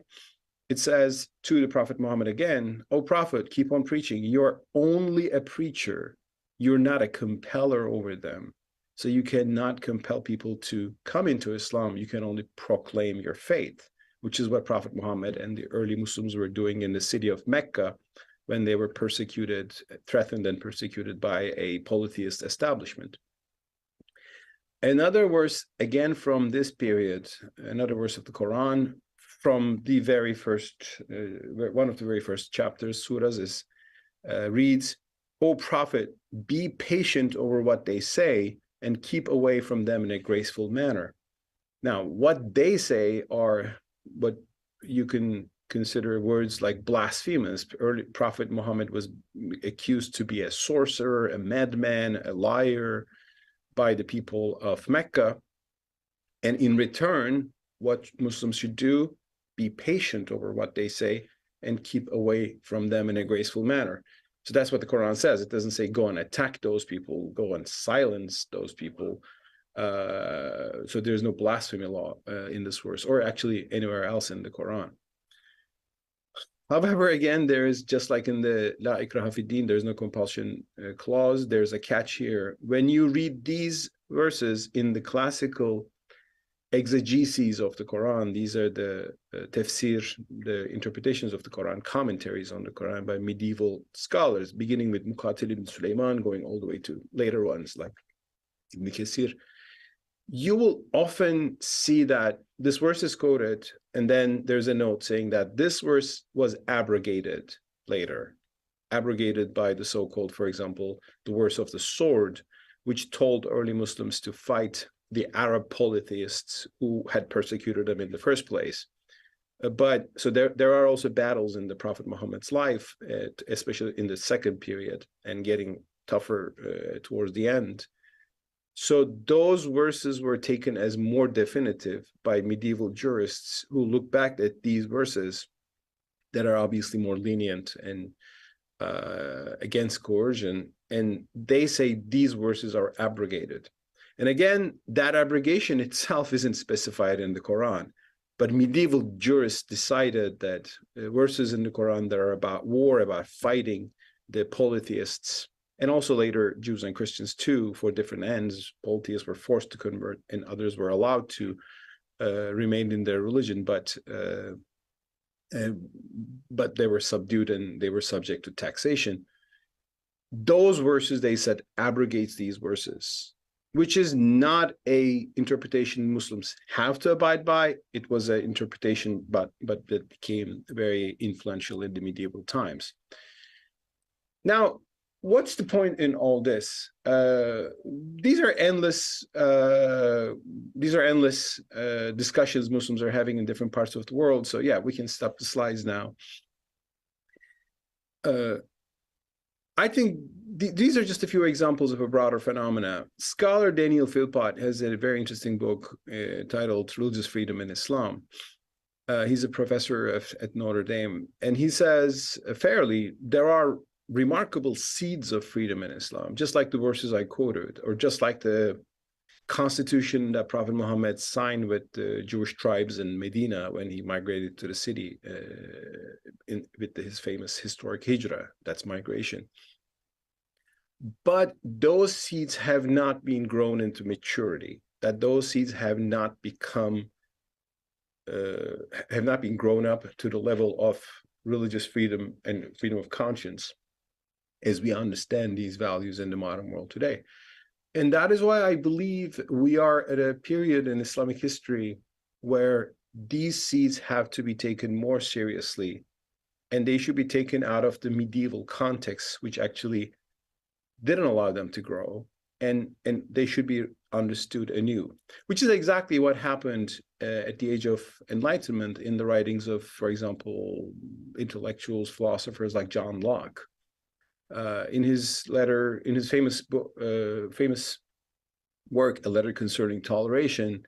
It says to the Prophet Muhammad again, O Prophet, keep on preaching. You're only a preacher. You're not a compeller over them. So you cannot compel people to come into Islam. You can only proclaim your faith, which is what Prophet Muhammad and the early Muslims were doing in the city of Mecca when they were persecuted, threatened and persecuted by a polytheist establishment. Another verse, again from this period, another verse of the Quran, from the very first, one of the very first chapters, surahs, is reads, O Prophet, be patient over what they say and keep away from them in a graceful manner. Now, what they say are what you can consider words like blasphemous. Early Prophet Muhammad was accused to be a sorcerer, a madman, a liar by the people of Mecca. And in return, what Muslims should do, be patient over what they say and keep away from them in a graceful manner. So that's what the Quran says. It doesn't say go and attack those people, go and silence those people. So there's no blasphemy law in this verse, or actually anywhere else in the Quran. However, again, there is, just like in the La ikraha fi din, there's no compulsion clause. There's a catch here. When you read these verses in the classical exegeses of the Quran, these are the tafsir, the interpretations of the Quran, commentaries on the Quran by medieval scholars, beginning with Muqatil ibn Sulaiman, going all the way to later ones like Ibn Kathir. You will often see that this verse is quoted, and then there's a note saying that this verse was abrogated later, abrogated by the so-called, for example, the verse of the sword, which told early Muslims to fight the Arab polytheists who had persecuted them in the first place. But so there are also battles in the Prophet Muhammad's life, especially in the second period, and getting tougher towards the end. So those verses were taken as more definitive by medieval jurists who look back at these verses that are obviously more lenient and against coercion, and they say these verses are abrogated. And again, that abrogation itself isn't specified in the Quran, but medieval jurists decided that verses in the Quran that are about war, about fighting the polytheists, and also later Jews and Christians too, for different ends. Polytheists were forced to convert and others were allowed to remain in their religion, but they were subdued and they were subject to taxation. Those verses, they said, abrogates these verses, which is not a interpretation Muslims have to abide by. It was an interpretation, but it became very influential in the medieval times. Now, what's the point in all this? These are endless discussions Muslims are having in different parts of the world. So yeah, we can stop the slides now. I think these are just a few examples of a broader phenomena. Scholar Daniel Philpott has a very interesting book titled Religious Freedom in Islam. He's a professor at Notre Dame, and he says fairly, there are remarkable seeds of freedom in Islam, just like the verses I quoted, or just like the constitution that Prophet Muhammad signed with the Jewish tribes in Medina when he migrated to the city with his famous historic hijrah, that's migration. But those seeds have not been grown into maturity, that those seeds have not become, have not been grown up to the level of religious freedom and freedom of conscience as we understand these values in the modern world today. And that is why I believe we are at a period in Islamic history where these seeds have to be taken more seriously, and they should be taken out of the medieval context, which actually didn't allow them to grow, and they should be understood anew, which is exactly what happened at the age of enlightenment in the writings of, for example, intellectuals, philosophers like John Locke. In his famous book, famous work, A Letter Concerning Toleration,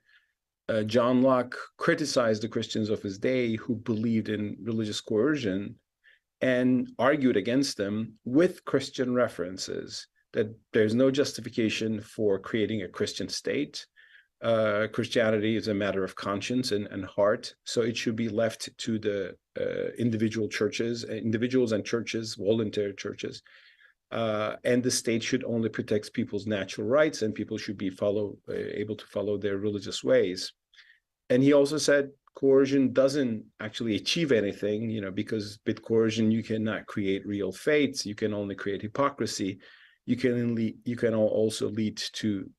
John Locke criticized the Christians of his day who believed in religious coercion and argued against them with Christian references, that there's no justification for creating a Christian state. Christianity is a matter of conscience and heart, so it should be left to the individuals and churches, voluntary churches, and the state should only protect people's natural rights, and people should be able to follow their religious ways. And he also said coercion doesn't actually achieve anything, because with coercion you cannot create real faiths, you can only create hypocrisy. You can also lead to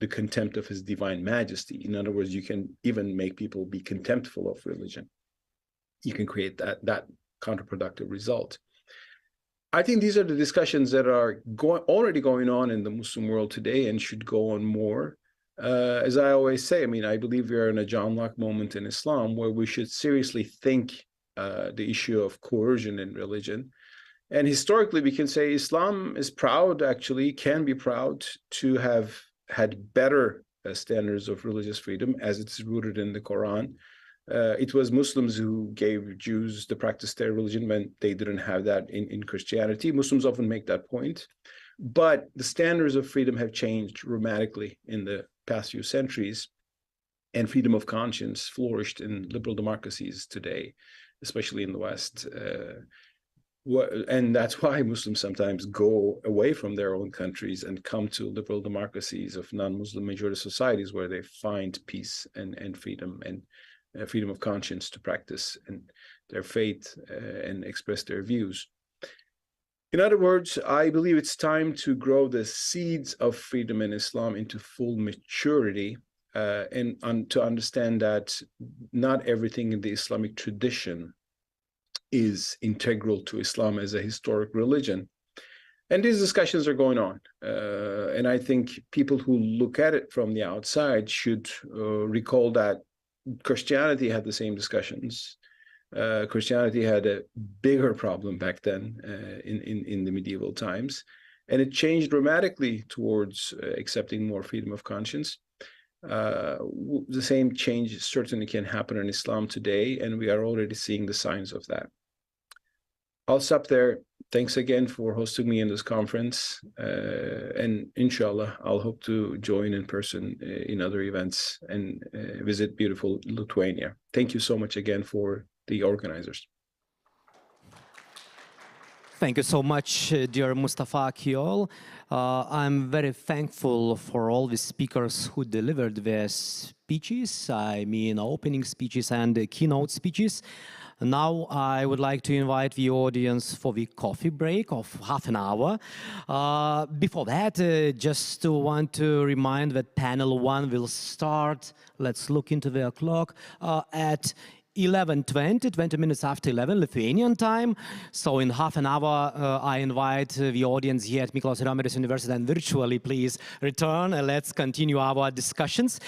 the contempt of his divine majesty. In other words, you can even make people be contemptful of religion. You can create that counterproductive result. I think these are the discussions that are already going on in the Muslim world today and should go on more. As I always say, I believe we are in a John Locke moment in Islam where we should seriously think the issue of coercion in religion. And historically, we can say Islam is proud, actually, can be proud to have had better standards of religious freedom as it's rooted in the Quran. It was Muslims who gave Jews to practice their religion when they didn't have that in Christianity. Muslims often make that point. But the standards of freedom have changed dramatically in the past few centuries, and freedom of conscience flourished in liberal democracies today, especially in the West. And that's why Muslims sometimes go away from their own countries and come to liberal democracies of non-Muslim majority societies where they find peace and freedom and freedom of conscience to practice and their faith and express their views. In other words, I believe it's time to grow the seeds of freedom in Islam into full maturity and to understand that not everything in the Islamic tradition is integral to Islam as a historic religion. And these discussions are going on. And I think people who look at it from the outside should recall that Christianity had the same discussions. Christianity had a bigger problem back then in the medieval times. And it changed dramatically towards accepting more freedom of conscience. The same change certainly can happen in Islam today, and we are already seeing the signs of that. I'll stop there. Thanks again for hosting me in this conference. And inshallah, I'll hope to join in person in other events and visit beautiful Lithuania. Thank you so much again for the organizers. Thank you so much, dear Mustafa Akyol. I'm very thankful for all the speakers who delivered their speeches, opening speeches and keynote speeches. Now I would like to invite the audience for the coffee break of half an hour. Before that, just want to remind that panel 1 will start, let's look into the clock, at 11:20, 20 minutes after 11 Lithuanian time. So in half an hour, I invite the audience here at Mykolas Romeris University and virtually, please return and let's continue our discussions.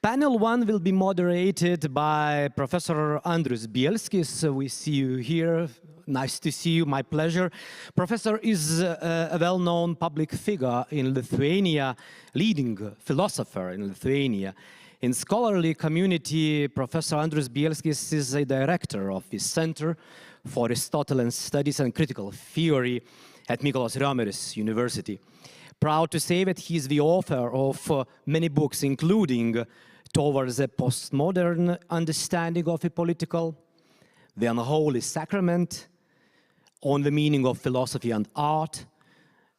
Panel 1 will be moderated by Professor Andrius Bielskis. We see you here. Nice to see you, my pleasure. Professor is a well-known public figure in Lithuania, leading philosopher in Lithuania. In scholarly community, Professor Andrius Bielskis is a director of the Center for Aristotelian Studies and Critical Theory at Mykolas Romeris University. proud to say that he is the author of many books, including Towards a Postmodern Understanding of the Political, The Unholy Sacrament, On the Meaning of Philosophy and Art,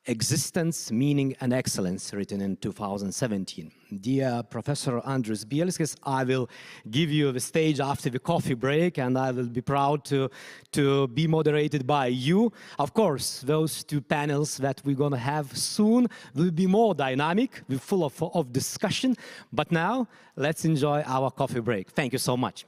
Existence, Meaning and Excellence, written in 2017. Dear Professor Andris Bielskis, I will give you the stage after the coffee break, and I will be proud to be moderated by you. Of course, those two panels that we're going to have soon will be more dynamic, be full of discussion. But now, let's enjoy our coffee break. Thank you so much.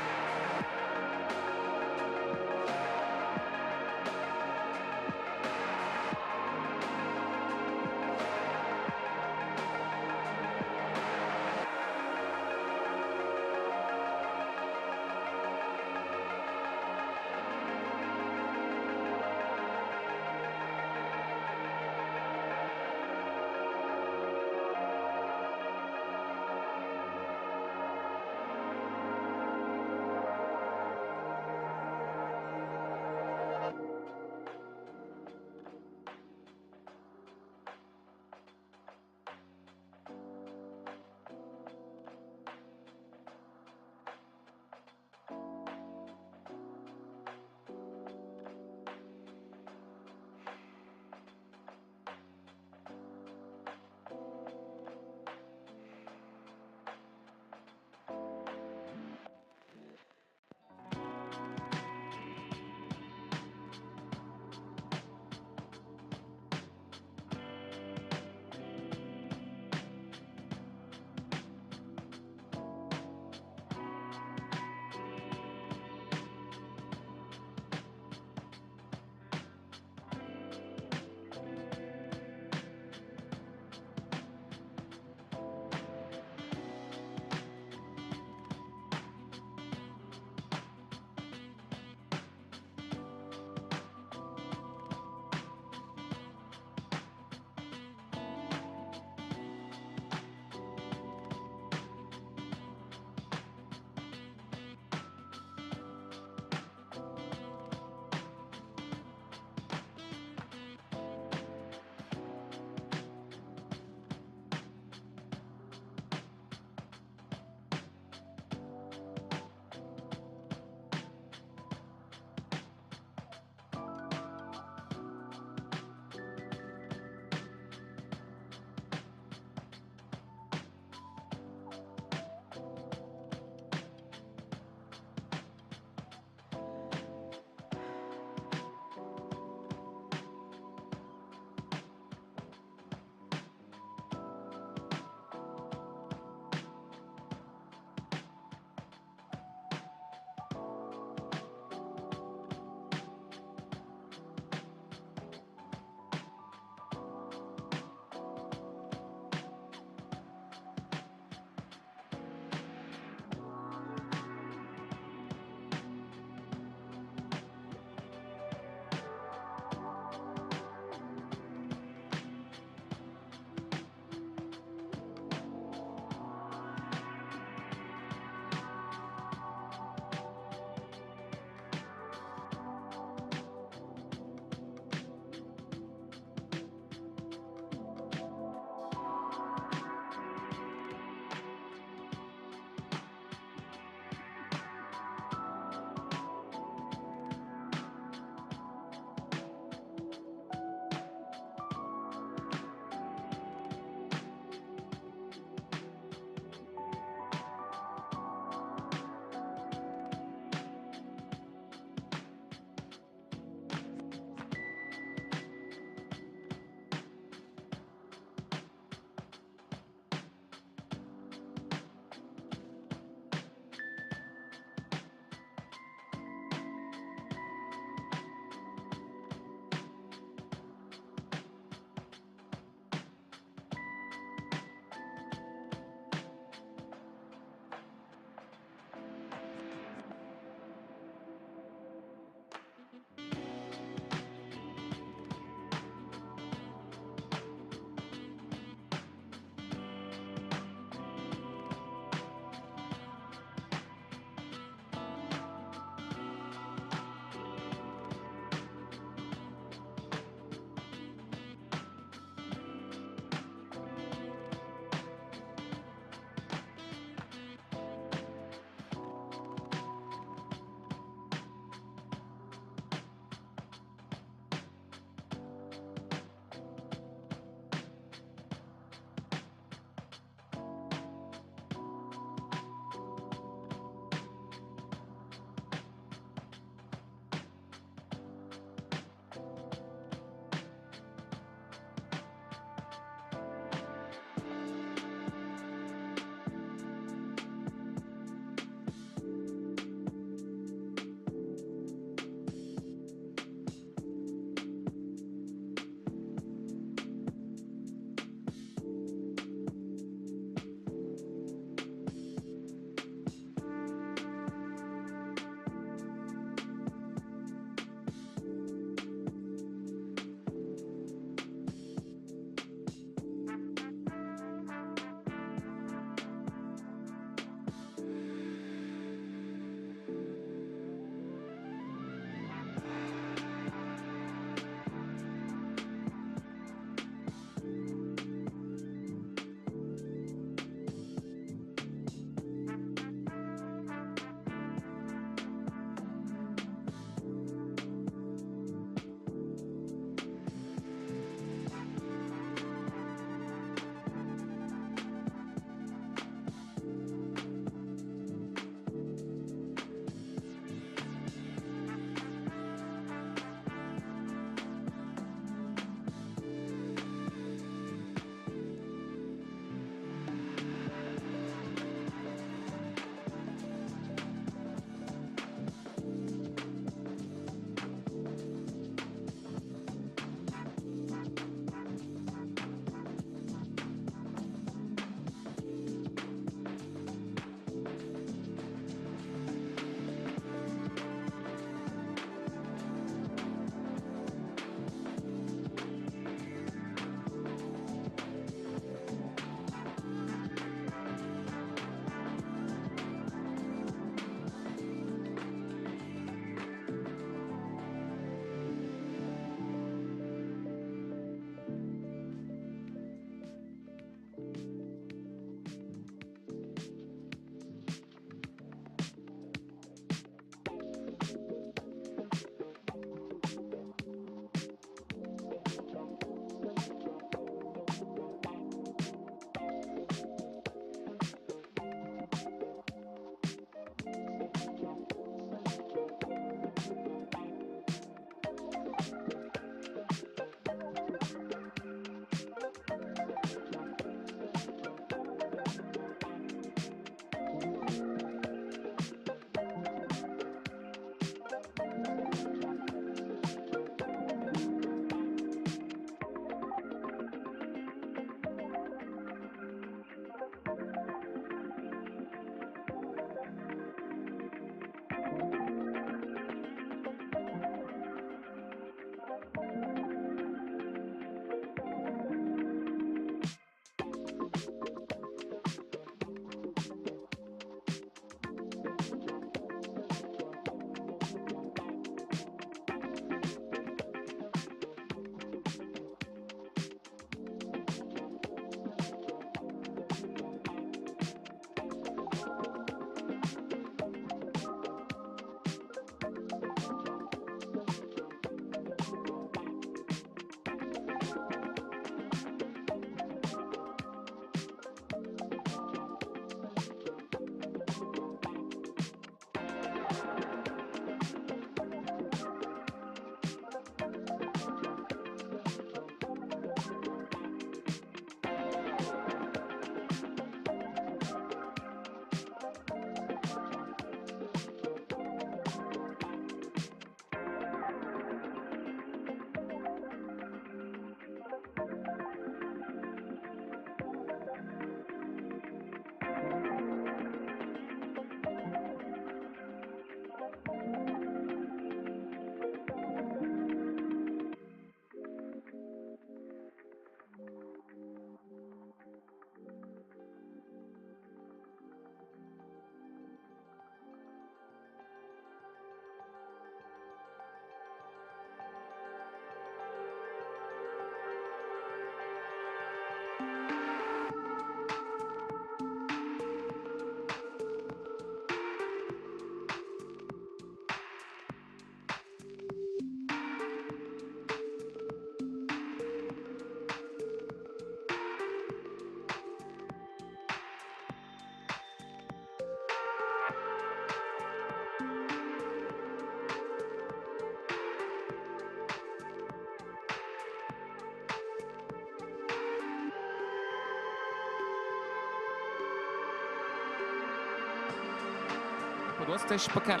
Podłos też pakal.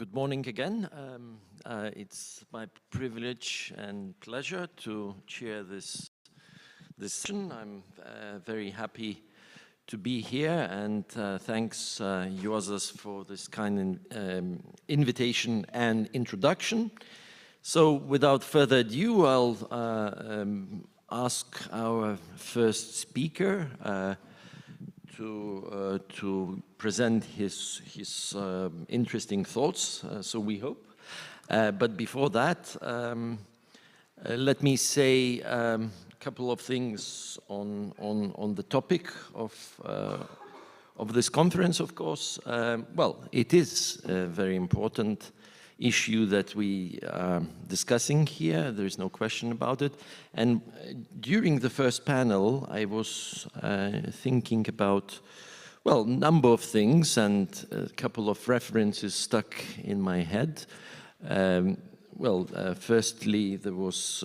Good morning again. It's my privilege and pleasure to chair this session. I'm very happy to be here, and thanks Juozas for this kind invitation and introduction. So without further ado, I'll ask our first speaker to present his interesting thoughts, so we hope. But before that, let me say a couple of things on the topic of this conference, of course. Well, it is a very important issue that we are discussing here. There is no question about it. And during the first panel, I was thinking about, well, a number of things, and a couple of references stuck in my head. Firstly, there was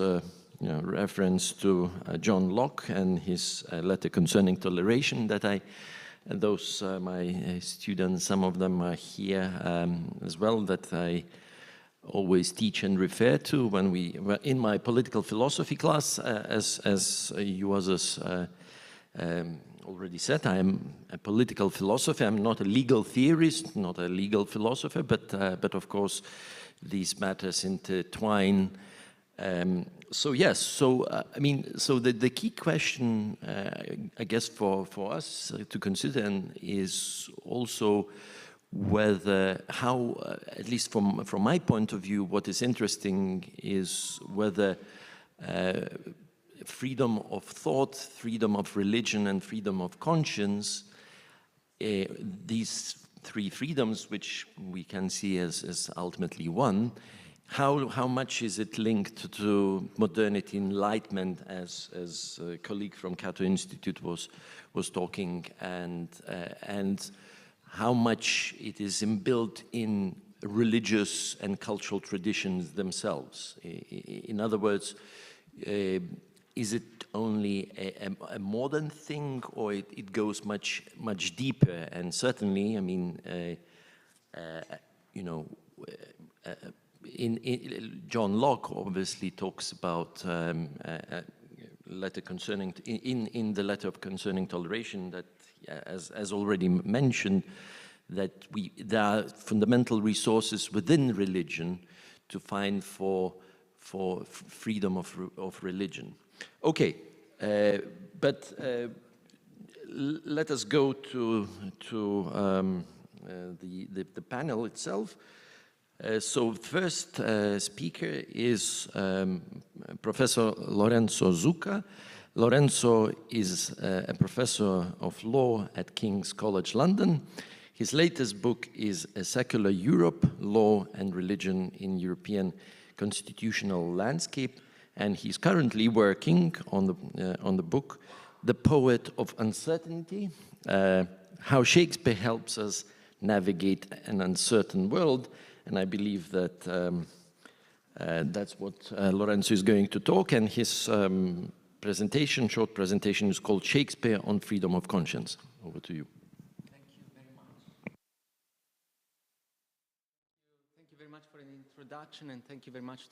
reference to John Locke and his letter concerning toleration that those my students, some of them are here as well, that I always teach and refer to when we were in my political philosophy class. As Juozas already said, I am a political philosopher. I'm not a legal theorist, not a legal philosopher, but of course these matters intertwine. So yes, so the key question, I guess, for us to consider is also whether at least from my point of view, what is interesting is whether freedom of thought, freedom of religion, and freedom of conscience, these three freedoms, which we can see as ultimately one, how much is it linked to modernity, enlightenment, as a colleague from Cato Institute was talking, and how much it is inbuilt in religious and cultural traditions themselves. In other words, is it only a modern thing, or it goes much deeper? And certainly, I mean, John Locke obviously talks about letter concerning in the letter of concerning toleration that, as already mentioned, that there are fundamental resources within religion to find for freedom of religion. Okay, but let us go to the panel itself. So first speaker is Professor Lorenzo Zucca. Lorenzo is a professor of law at King's College London. His latest book is A Secular Europe, Law and Religion in European Constitutional Landscape, and he's currently working on the book The Poet of Uncertainty, How Shakespeare Helps Us Navigate an Uncertain World. And I believe that that's what Lorenzo is going to talk, and his short presentation is called Shakespeare on Freedom of Conscience. Over to you. Thank you very much. Thank you very much for an introduction, and thank you very much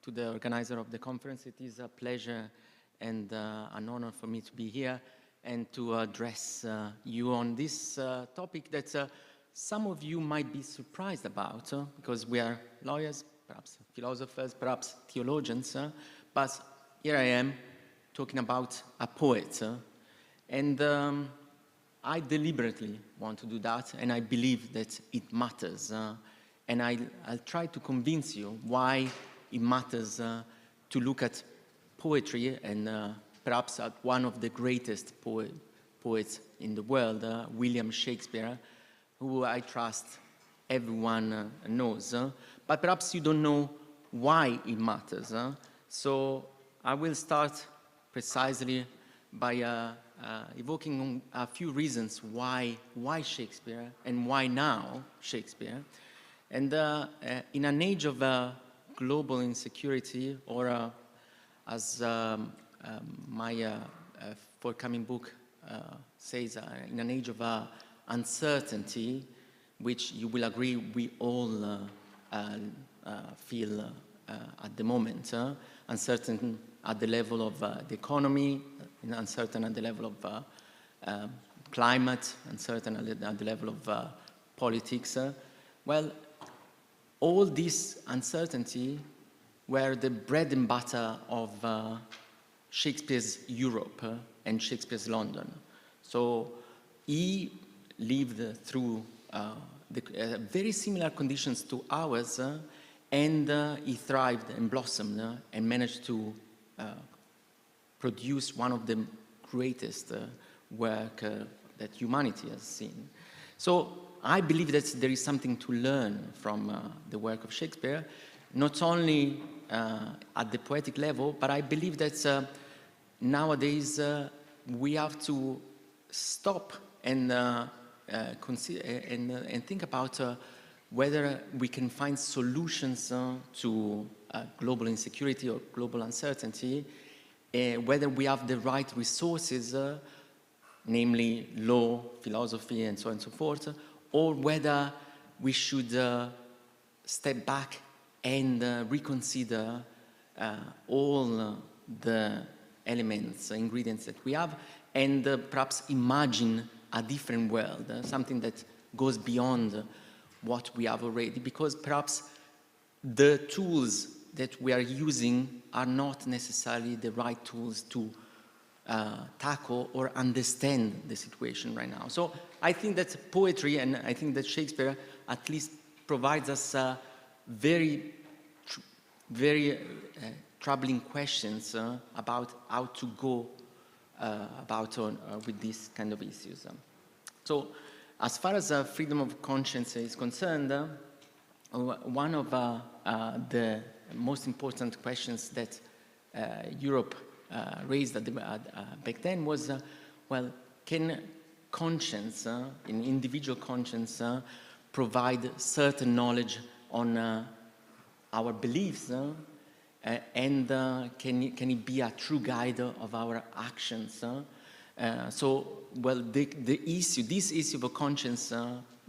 to the organizer of the conference. It is a pleasure and an honor for me to be here and to address you on this topic that some of you might be surprised about, because we are lawyers, perhaps philosophers, perhaps theologians, but here I am talking about a poet. And I deliberately want to do that, and I believe that it matters. And I'll try to convince you why it matters to look at poetry and perhaps at one of the greatest poets in the world, William Shakespeare, who I trust everyone knows. But perhaps you don't know why it matters. So I will start precisely by evoking a few reasons why Shakespeare and why now Shakespeare. And in an age of global insecurity, or as my forthcoming book says, in an age of uncertainty, which you will agree we all feel at the moment. Uncertain at the level of the economy, uncertain at the level of climate, uncertain at the level of politics. Well, all this uncertainty were the bread and butter of Shakespeare's Europe and Shakespeare's London. So he lived through very similar conditions to ours, and he thrived and blossomed and managed to produce one of the greatest work that humanity has seen. So I believe that there is something to learn from the work of Shakespeare, not only at the poetic level, but I believe that nowadays we have to stop and consider and think about whether we can find solutions to global insecurity or global uncertainty, whether we have the right resources, namely law, philosophy, and so on and so forth, or whether we should step back and reconsider all the elements, ingredients that we have, and perhaps imagine a different world, something that goes beyond what we have already, because perhaps the tools that we are using are not necessarily the right tools to tackle or understand the situation right now. So I think that poetry, and I think that Shakespeare at least provides us very troubling questions about how to go with these kind of issues. So as far as freedom of conscience is concerned, one of the most important questions that Europe raised back then was, well, can conscience, an individual conscience, provide certain knowledge on our beliefs, and can it be a true guide of our actions? This issue of conscience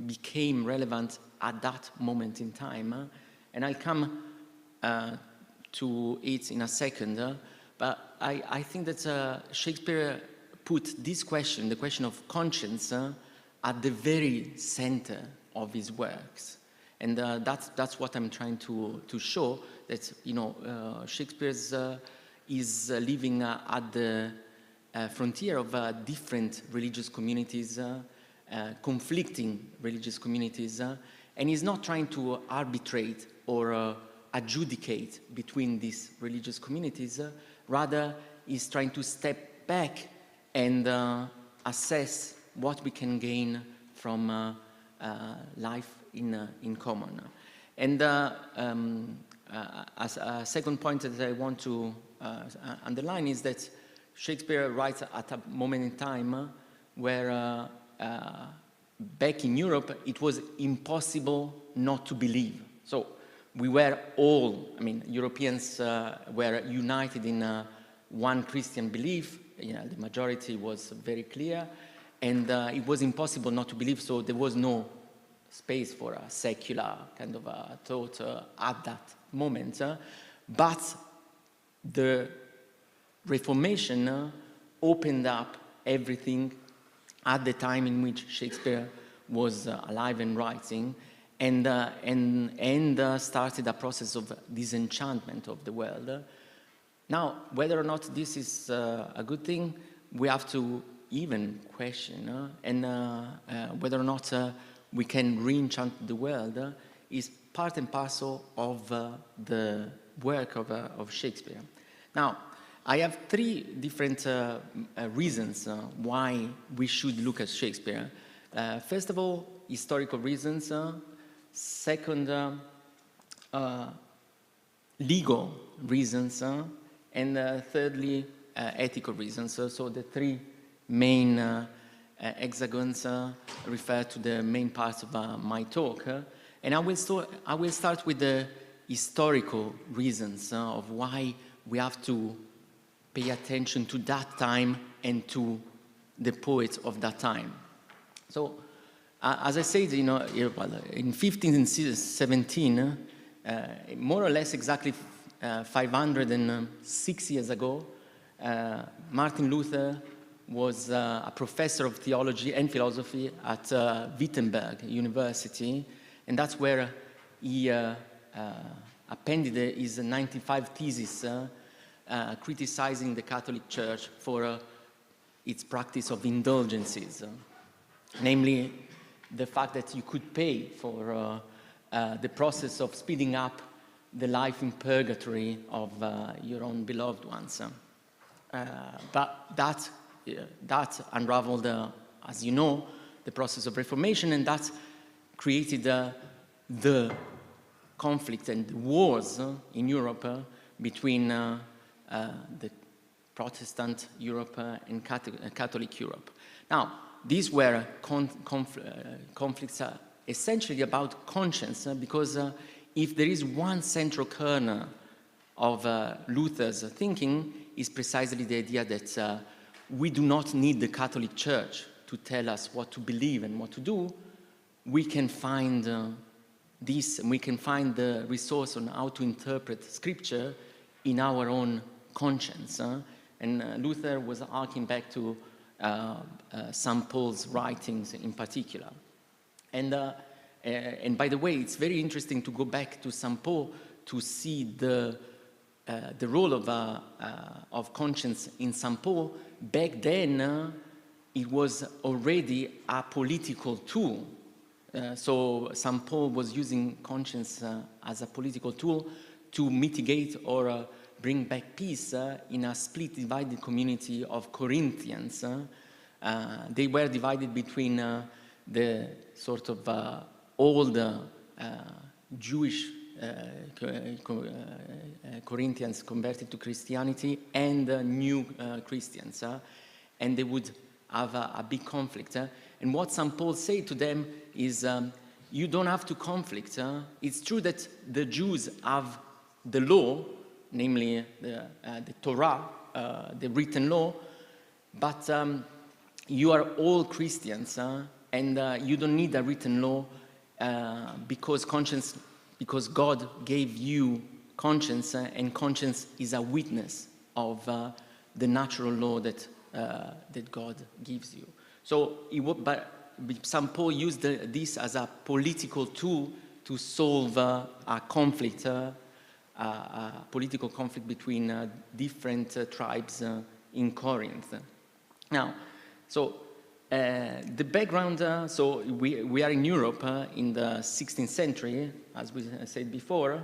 became relevant at that moment in time, and I'll come to it in a second, but I think that Shakespeare put this question, the question of conscience, at the very center of his works. And that's what I'm trying to show, that, you know, Shakespeare is living at the frontier of different religious communities, conflicting religious communities, and he's not trying to arbitrate or adjudicate between these religious communities, rather he's trying to step back and assess what we can gain from life in common. And as a second point that I want to underline is that Shakespeare writes at a moment in time where back in Europe it was impossible not to believe. So we were all, I mean, Europeans were united in one Christian belief. You know, the majority was very clear, and it was impossible not to believe, so there was no space for a secular kind of thought at that moment. But the Reformation opened up everything at the time in which Shakespeare was alive and writing, and started a process of disenchantment of the world. Now, whether or not this is a good thing, we have to even question, and whether or not we can re-enchant the world is part and parcel of the work of Shakespeare. Now, I have three different reasons why we should look at Shakespeare. First of all, historical reasons. Second, legal reasons. And thirdly, ethical reasons. So the three main hexagons refer to the main parts of my talk. And I will start with the historical reasons of why we have to pay attention to that time and to the poets of that time. So as I said, in 1517, more or less exactly 506 years ago, Martin Luther was a professor of theology and philosophy at Wittenberg University, and that's where he appended his 95 thesis criticizing the Catholic Church for its practice of indulgences, namely the fact that you could pay for the process of speeding up the life in purgatory of your own beloved ones. But that unraveled, as you know, the process of Reformation, and that created the conflict and wars in Europe between the Protestant Europe and Catholic Europe. Now, these were conflicts essentially about conscience, because if there is one central kernel of Luther's thinking, is precisely the idea that we do not need the Catholic Church to tell us what to believe and what to do. We can find this, and we can find the resource on how to interpret Scripture in our own conscience. And Luther was harking back to St. Paul's writings in particular. And by the way, it's very interesting to go back to St. Paul to see the role of conscience in St. Paul. Back then, it was already a political tool. So St. Paul was using conscience as a political tool to mitigate or bring back peace in a split, divided community of Corinthians. They were divided between the sort of old Jewish Corinthians converted to Christianity and new Christians, and they would have a big conflict. And what St. Paul said to them is, you don't have to conflict. It's true that the Jews have the law, namely the Torah, the written law, but you are all Christians, and you don't need a written law because God gave you conscience, and conscience is a witness of the natural law that God gives you. So, but St. Paul used this as a political tool to solve a conflict, a political conflict between different tribes in Corinth. Now, so the background, so we are in Europe in the 16th century, as we said before,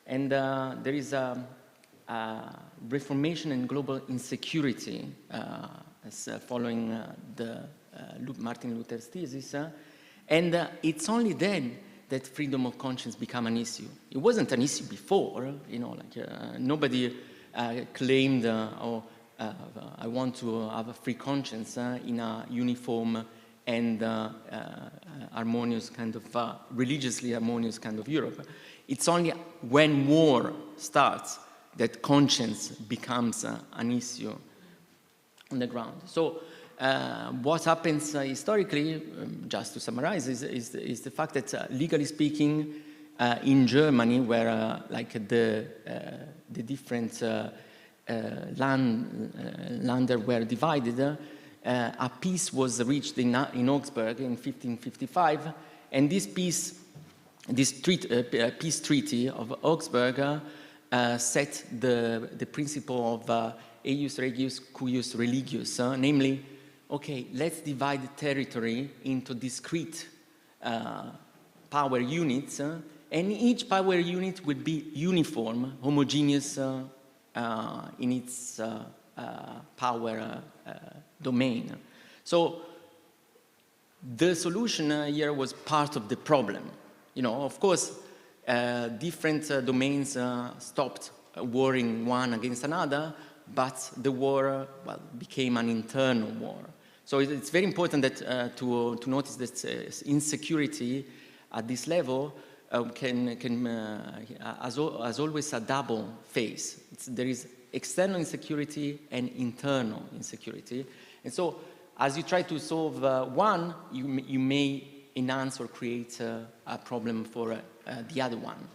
and there is a reformation and global insecurity following the Martin Luther's thesis, and it's only then that freedom of conscience became an issue. It wasn't an issue before, nobody claimed, I want to have a free conscience in a uniform and harmonious kind of, religiously harmonious kind of Europe. It's only when war starts that conscience becomes an issue on the ground. So what happens historically, just to summarize, is the fact that legally speaking, in Germany, where like the different land were divided, a peace was reached in Augsburg in 1555, and this peace treaty of Augsburg set the principle of eius regius cuius religius, namely, okay, let's divide the territory into discrete power units, and each power unit would be uniform, homogeneous in its power domain. So the solution here was part of the problem. Of course, different domains stopped warring one against another, but the war, became an internal war. So it's very important that to notice that insecurity at this level has always a double face. There is external insecurity and internal insecurity. And so as you try to solve one, you may enhance or create a problem for the other one.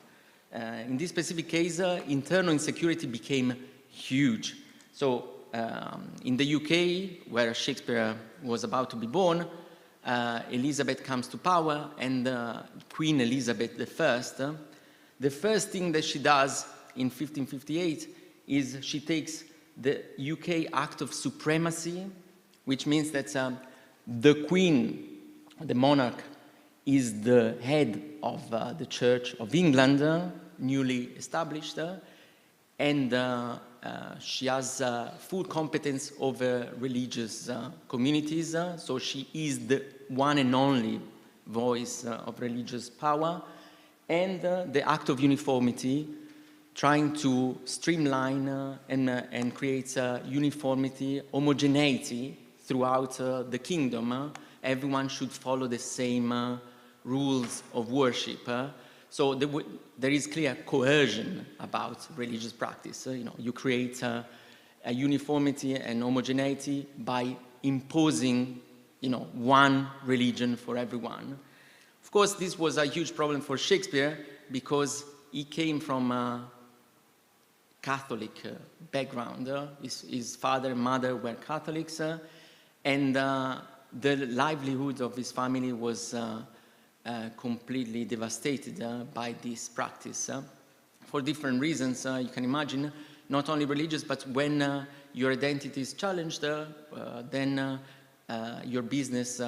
In this specific case, internal insecurity became huge. So in the UK, where Shakespeare was about to be born, Elizabeth comes to power, and Queen Elizabeth I, the first thing that she does in 1558 is she takes the UK Act of Supremacy, which means that the Queen, the monarch, is the head of the Church of England, newly established, and she has full competence over religious communities, so she is the one and only voice of religious power, and the Act of Uniformity, trying to streamline and create uniformity, homogeneity throughout the kingdom. Everyone should follow the same rules of worship. So there is clear coercion about religious practice. You create a uniformity and homogeneity by imposing, one religion for everyone. Of course, this was a huge problem for Shakespeare because he came from a Catholic background. His father and mother were Catholics, and the livelihood of his family was completely devastated by this practice for different reasons. You can imagine, not only religious, but when your identity is challenged, then your business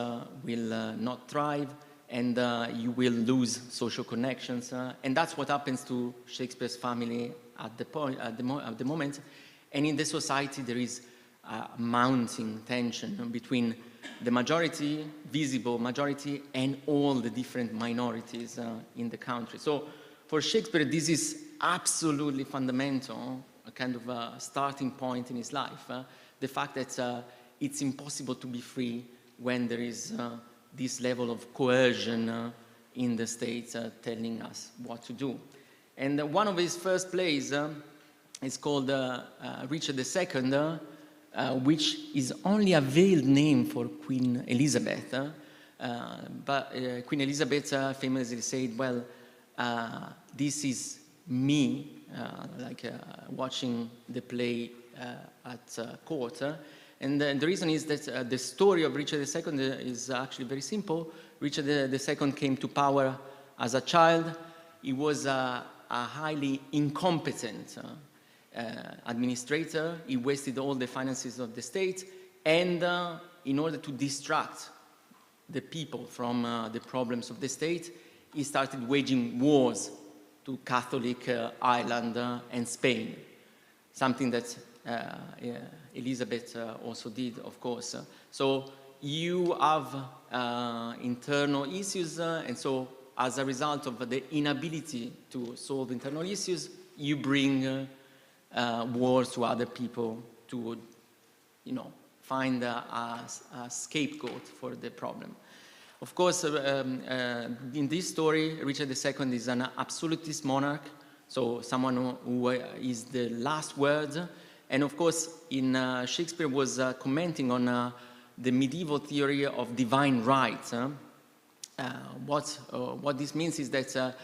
will not thrive, and you will lose social connections. And that's what happens to Shakespeare's family at the moment. And in the society, there is a mounting tension between the majority, visible majority, and all the different minorities in the country. So for Shakespeare, this is absolutely fundamental, a kind of a starting point in his life, the fact that it's impossible to be free when there is this level of coercion in the state telling us what to do. And one of his first plays is called Richard II, which is only a veiled name for Queen Elizabeth. But Queen Elizabeth famously said, well, this is me, watching the play at court. And the reason is that the story of Richard II is actually very simple. Richard II came to power as a child. He was a highly incompetent administrator. He wasted all the finances of the state, and in order to distract the people from the problems of the state, he started waging wars to Catholic Ireland and Spain, something that Elizabeth also did, of course. So you have internal issues, and so as a result of the inability to solve internal issues, you bring wars to other people to, find a scapegoat for the problem. Of course, in this story, Richard II is an absolutist monarch, so someone who is the last word. And of course, in Shakespeare was commenting on the medieval theory of divine right. What this means is that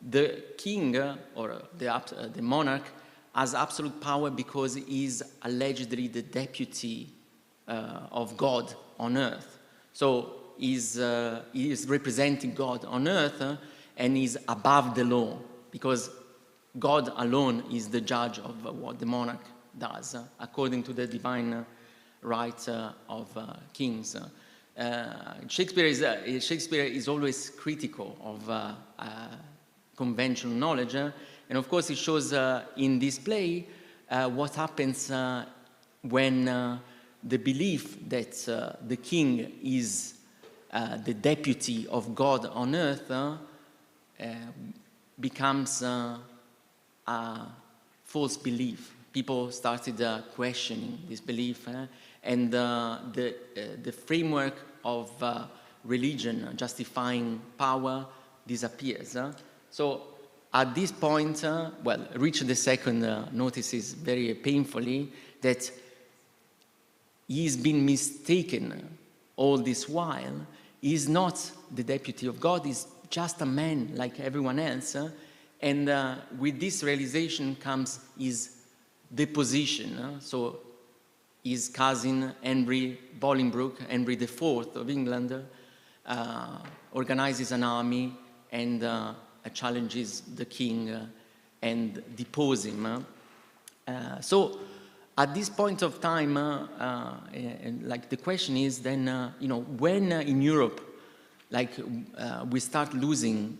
the king or the monarch has absolute power because he is allegedly the deputy of God on earth. So he is representing God on earth and is above the law because God alone is the judge of what the monarch does, according to the divine right of kings. Shakespeare is always critical of conventional knowledge, and of course it shows in this play what happens when the belief that the king is the deputy of God on earth becomes a false belief. People started questioning this belief, and the framework of religion justifying power disappears. So at this point, Richard II notices very painfully that he's been mistaken all this while. is not the deputy of God, is just a man like everyone else. And with this realization comes his deposition. So his cousin Henry Bolingbroke, Henry IV of England, organizes an army and challenges the king and deposes him. So at this point of time, like the question is then, when in Europe, we start losing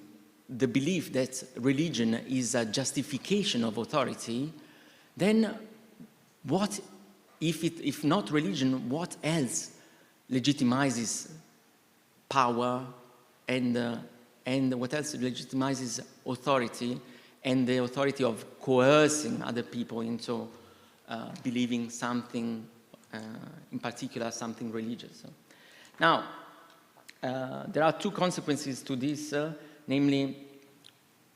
the belief that religion is a justification of authority, then what, if not religion, what else legitimizes power and what else legitimizes authority and the authority of coercing other people into believing something, in particular something religious. Now, there are two consequences to this, namely,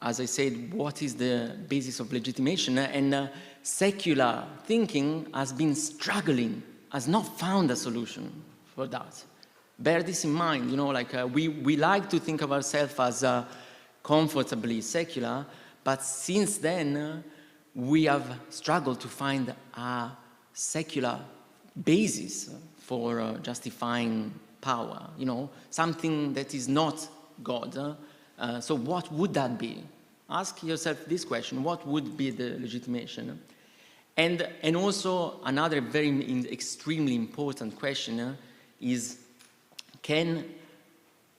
as I said, what is the basis of legitimation? And secular thinking has been struggling, has not found a solution for that. Bear this in mind, we like to think of ourselves as comfortably secular, but since then, we have struggled to find a secular basis for justifying power, something that is not God. So what would that be? Ask yourself this question: what would be the legitimation? And also another very extremely important question is, can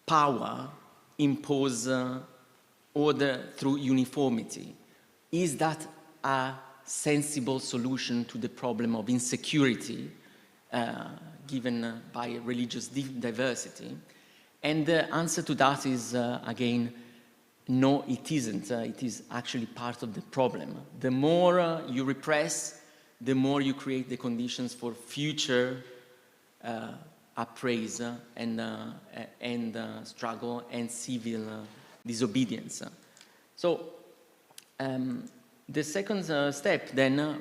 power impose order through uniformity? Is that a sensible solution to the problem of insecurity given by religious diversity? And the answer to that is, again, no, it isn't. It is actually part of the problem. The more you repress, the more you create the conditions for future appraise and struggle and civil disobedience. So the second step then,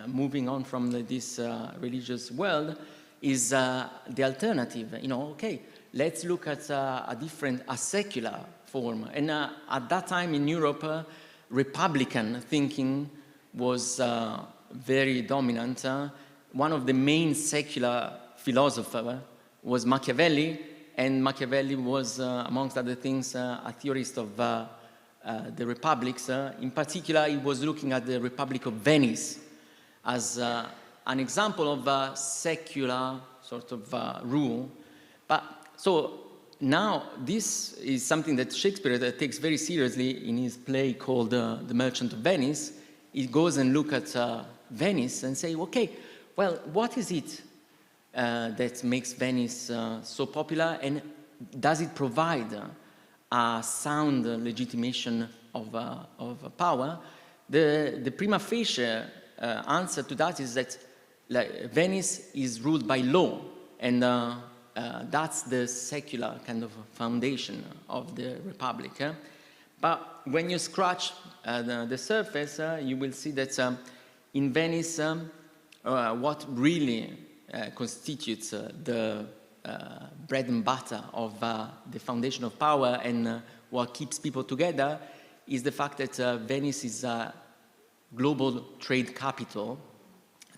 moving on from this religious world, is the alternative. Okay, let's look at a secular form. And at that time in Europe, Republican thinking was very dominant. One of the main secular philosophers was Machiavelli, and Machiavelli was, amongst other things, a theorist of the republics. In particular, he was looking at the Republic of Venice as an example of a secular sort of rule. So now this is something that Shakespeare takes very seriously in his play called The Merchant of Venice. He goes and looks at Venice and say, okay, well, what is it that makes Venice so popular, and does it provide a sound legitimation of power? The prima facie answer to that is that Venice is ruled by law, and that's the secular kind of foundation of the Republic. But when you scratch the surface, you will see that in Venice, what really constitutes the bread and butter of the foundation of power and what keeps people together is the fact that Venice is a global trade capital.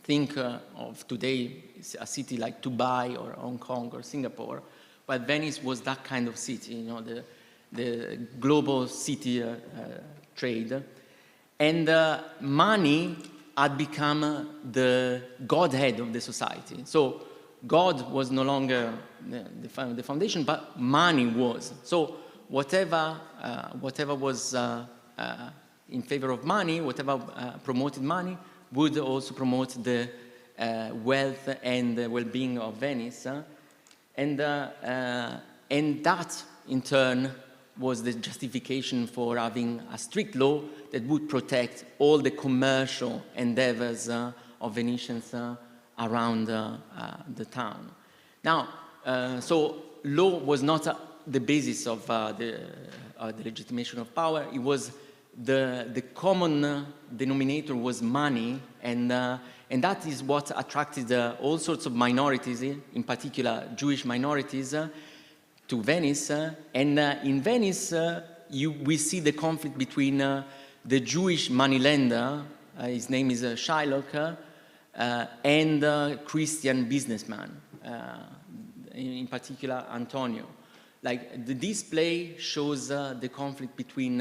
Think of today a city like Dubai or Hong Kong or Singapore, but Venice was that kind of city, the global city trade. And money had become the godhead of the society. So God was no longer the foundation, but money was. So whatever was in favor of money, whatever promoted money, would also promote the wealth and the well-being of Venice. And that, in turn, was the justification for having a strict law that would protect all the commercial endeavors of Venetians around the town. Now, so law was not the basis of the legitimation of power. It was the common denominator was money, and that is what attracted all sorts of minorities, in particular Jewish minorities, to Venice, and in Venice we see the conflict between the Jewish moneylender, his name is Shylock, and Christian businessman, in particular Antonio. Like the display shows the conflict between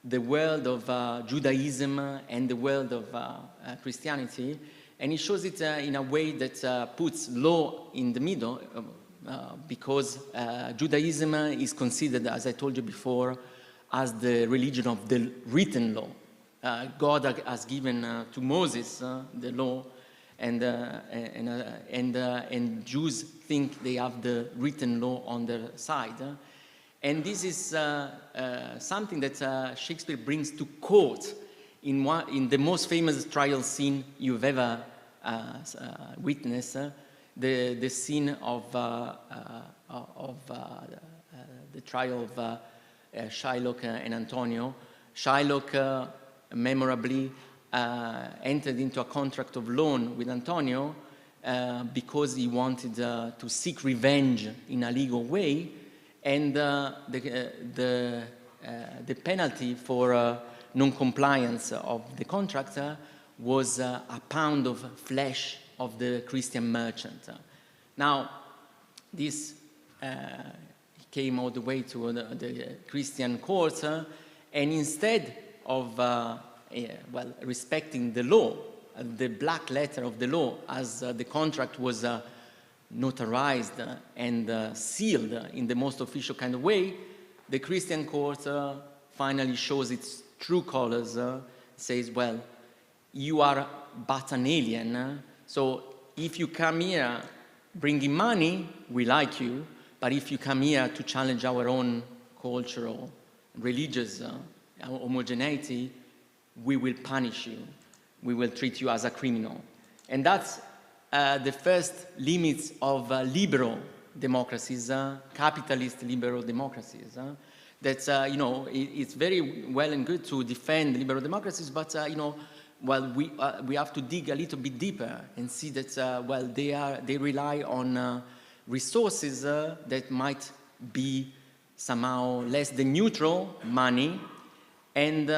the world of Judaism and the world of Christianity, and it shows it in a way that puts law in the middle, because Judaism is considered, as I told you before, as the religion of the written law. God has given to Moses the law, and Jews think they have the written law on their side. And this is something that Shakespeare brings to court in the most famous trial scene you've ever witnessed, the scene of the trial of Shylock and Antonio. Shylock memorably entered into a contract of loan with Antonio because he wanted to seek revenge in a legal way, and the penalty for non-compliance of the contract was a pound of flesh of the Christian merchant. Now, this came all the way to the Christian court, and instead of respecting the law, the black letter of the law, as the contract was notarized and sealed in the most official kind of way, the Christian court finally shows its true colors, says, well, you are but an alien, so if you come here bringing money, we like you, but if you come here to challenge our own cultural, religious homogeneity, we will punish you. We will treat you as a criminal. And that's the first limits of liberal democracies, capitalist liberal democracies. That's, you know, it's very well and good to defend liberal democracies, but, you know, well, we have to dig a little bit deeper and see that, well, they rely on resources that might be somehow less than neutral, money, and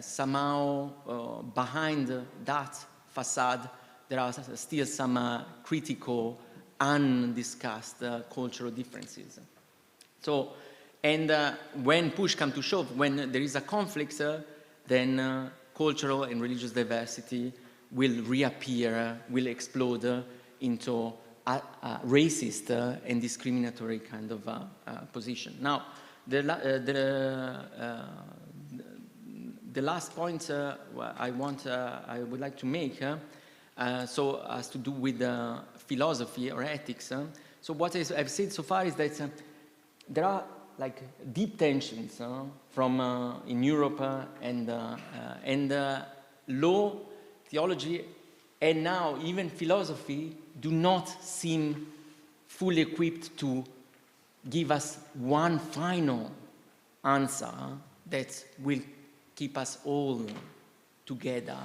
somehow behind that facade there are still some critical, undiscussed cultural differences. So, and when push comes to shove, when there is a conflict, then cultural and religious diversity will reappear, will explode into a racist and discriminatory kind of position. Now, the last point I would like to make, so has to do with philosophy or ethics. So what I've said so far is that there are like deep tensions from in Europe and law, theology, and now even philosophy do not seem fully equipped to give us one final answer that will keep us all together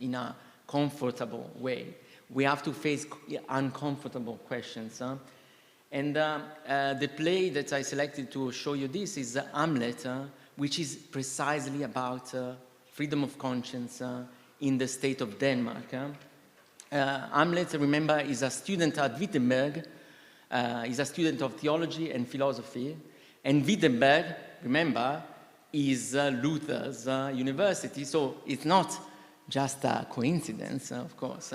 in a comfortable way. We have to face uncomfortable questions. And the play that I selected to show you this is Hamlet, which is precisely about freedom of conscience in the state of Denmark. Hamlet, remember, is a student at Wittenberg. He's a student of theology and philosophy. And Wittenberg, remember, is Luther's university. So it's not just a coincidence, of course.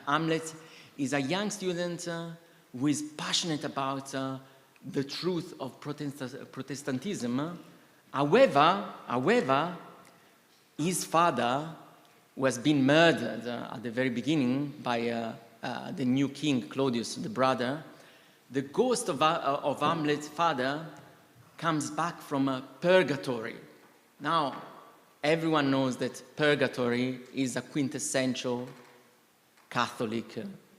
Hamlet is a young student who is passionate about the truth of Protestantism. However, his father, who has been murdered at the very beginning by the new king, Claudius, the brother, the ghost of Hamlet's father comes back from purgatory. Now, everyone knows that purgatory is a quintessential Catholic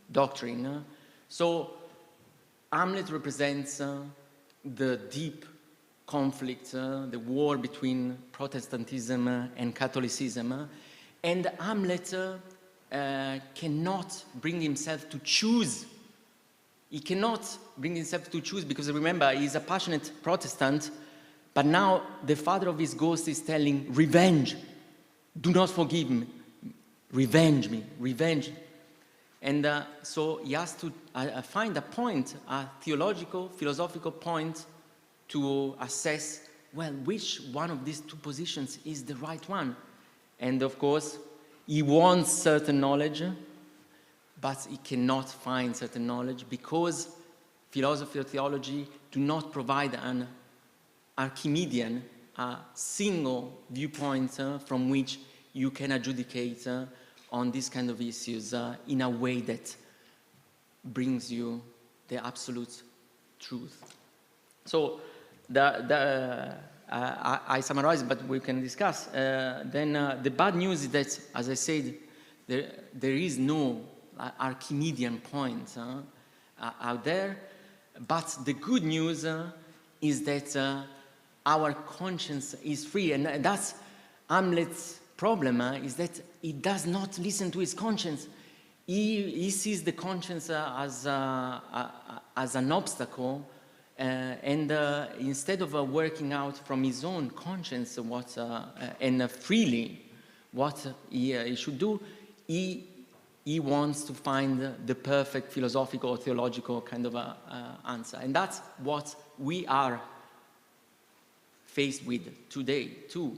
doctrine. So Hamlet represents the deep conflict, the war between Protestantism and Catholicism. And Hamlet cannot bring himself to choose He cannot bring himself to choose, because remember, he's a passionate Protestant, but now the father of his ghost is telling, revenge, do not forgive me, revenge me, revenge. And so he has to find a point, a theological, philosophical point to assess, well, which one of these two positions is the right one? And of course, he wants certain knowledge, but he cannot find certain knowledge because philosophy or theology do not provide an Archimedean, a single viewpoint from which you can adjudicate on these kind of issues in a way that brings you the absolute truth. So I summarize, but we can discuss. Then the bad news is that, as I said, there is no Archimedean point out there. But the good news is that our conscience is free. And that's Hamlet's problem, is that he does not listen to his conscience. He sees the conscience as an obstacle, and instead of working out from his own conscience and freely what he should do, he wants to find the perfect philosophical or theological kind of answer. And that's what we are faced with today, too.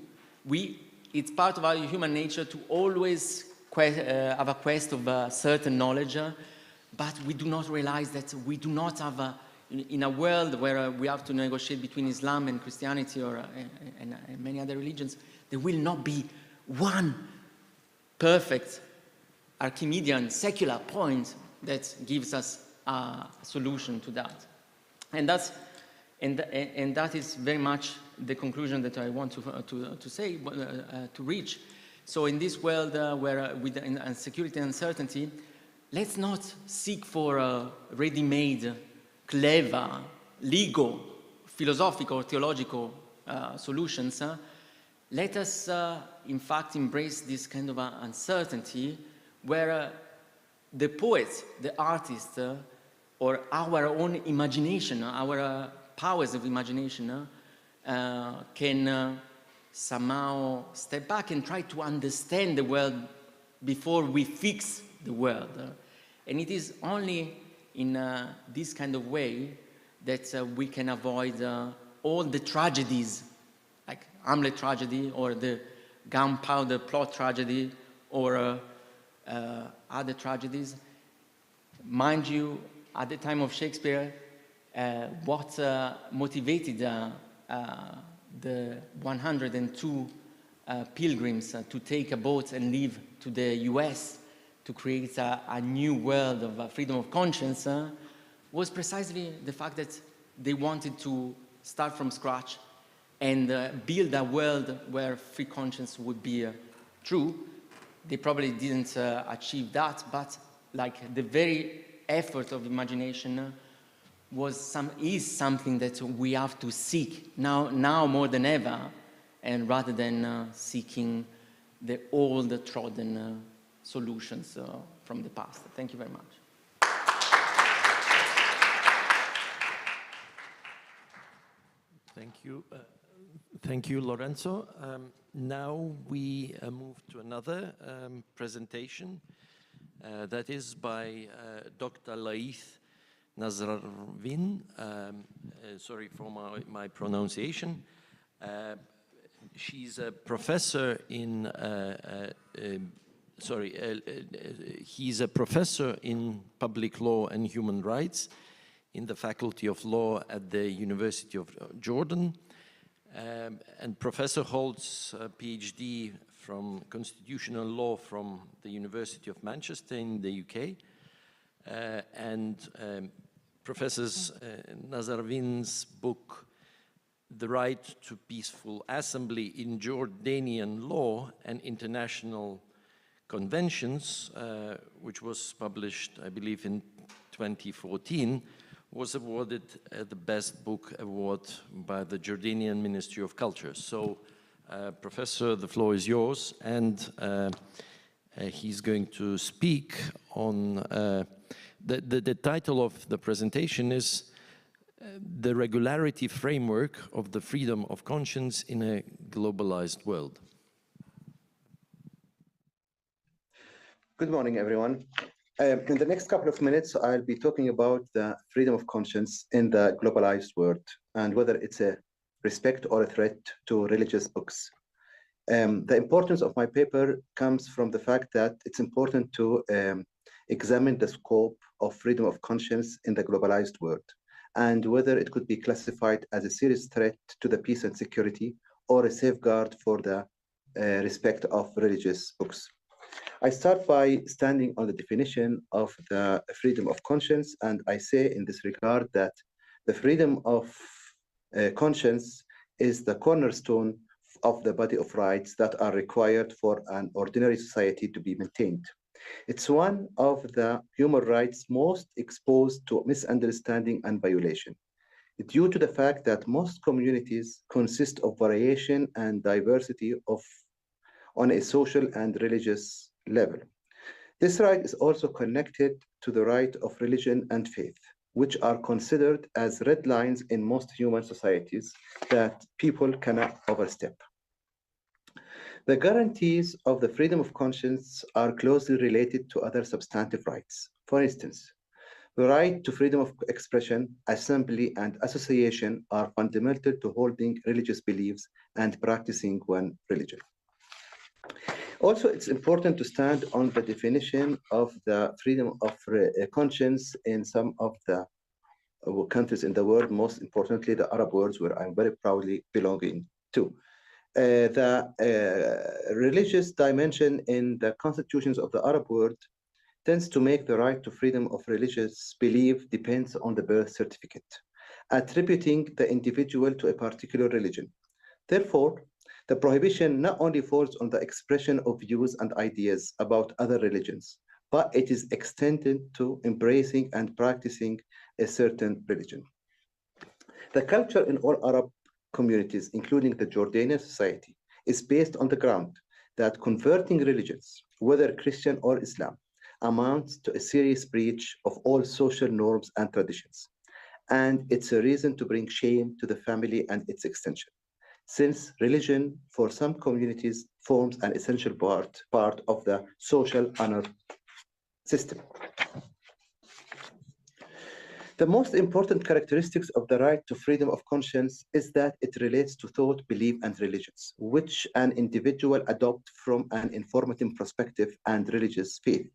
It's part of our human nature to always have a quest of certain knowledge, but we do not realize that we do not have in a world where we have to negotiate between Islam and Christianity and many other religions, there will not be one perfect Archimedean secular point that gives us a solution to that. And that is very much the conclusion that I want to say, to reach. So in this world where with insecurity and uncertainty, let's not seek for ready-made, clever, legal, philosophical, or theological solutions. Let us, in fact, embrace this kind of uncertainty where the poet, the artist, or our own imagination, our powers of imagination can somehow step back and try to understand the world before we fix the world. And it is only in this kind of way that we can avoid all the tragedies, like Hamlet tragedy or the gunpowder plot tragedy or other tragedies. Mind you, at the time of Shakespeare, what motivated the 102 pilgrims to take a boat and leave to the US to create a new world of freedom of conscience was precisely the fact that they wanted to start from scratch and build a world where free conscience would be true. They probably didn't achieve that, but like the very effort of imagination is something that we have to seek now more than ever, and rather than seeking the old trodden solutions from the past. Thank you very much. Thank you, Lorenzo. Now we move to another presentation that is by Dr. Laith Nazarvin. Sorry for my pronunciation. She's a professor in he's a professor in public law and human rights in the Faculty of Law at the University of Jordan. And professor holds a PhD from constitutional law from the University of Manchester in the UK. Professor Nazarvin's book, The Right to Peaceful Assembly in Jordanian Law and International Conventions, which was published, I believe, in 2014, was awarded the Best Book Award by the Jordanian Ministry of Culture. So, Professor, the floor is yours, and he's going to speak on The title of the presentation is The Regularity Framework of the Freedom of Conscience in a Globalized World. Good morning, everyone. In the next couple of minutes, I'll be talking about the freedom of conscience in the globalized world and whether it's a respect or a threat to religious books. The importance of my paper comes from the fact that it's important to examine the scope of freedom of conscience in the globalized world and whether it could be classified as a serious threat to the peace and security or a safeguard for the respect of religious books. I start by standing on the definition of the freedom of conscience, and I say in this regard that the freedom of conscience is the cornerstone of the body of rights that are required for an ordinary society to be maintained. It's one of the human rights most exposed to misunderstanding and violation, due to the fact that most communities consist of variation and diversity on a social and religious level. This right is also connected to the right of religion and faith, which are considered as red lines in most human societies that people cannot overstep. The guarantees of the freedom of conscience are closely related to other substantive rights. For instance, the right to freedom of expression, assembly, and association are fundamental to holding religious beliefs and practicing one religion. Also, it's important to stand on the definition of the freedom of conscience in some of the countries in the world, most importantly, the Arab world, where I'm very proudly belonging to. The religious dimension in the constitutions of the Arab world tends to make the right to freedom of religious belief depends on the birth certificate, attributing the individual to a particular religion. Therefore, the prohibition not only falls on the expression of views and ideas about other religions, but it is extended to embracing and practicing a certain religion. The culture in all Arab communities, including the Jordanian society, is based on the ground that converting religions, whether Christian or Islam, amounts to a serious breach of all social norms and traditions. And it's a reason to bring shame to the family and its extension, since religion for some communities forms an essential part of the social honor system. The most important characteristics of the right to freedom of conscience is that it relates to thought, belief, and religions, which an individual adopts from an informative perspective and religious faith.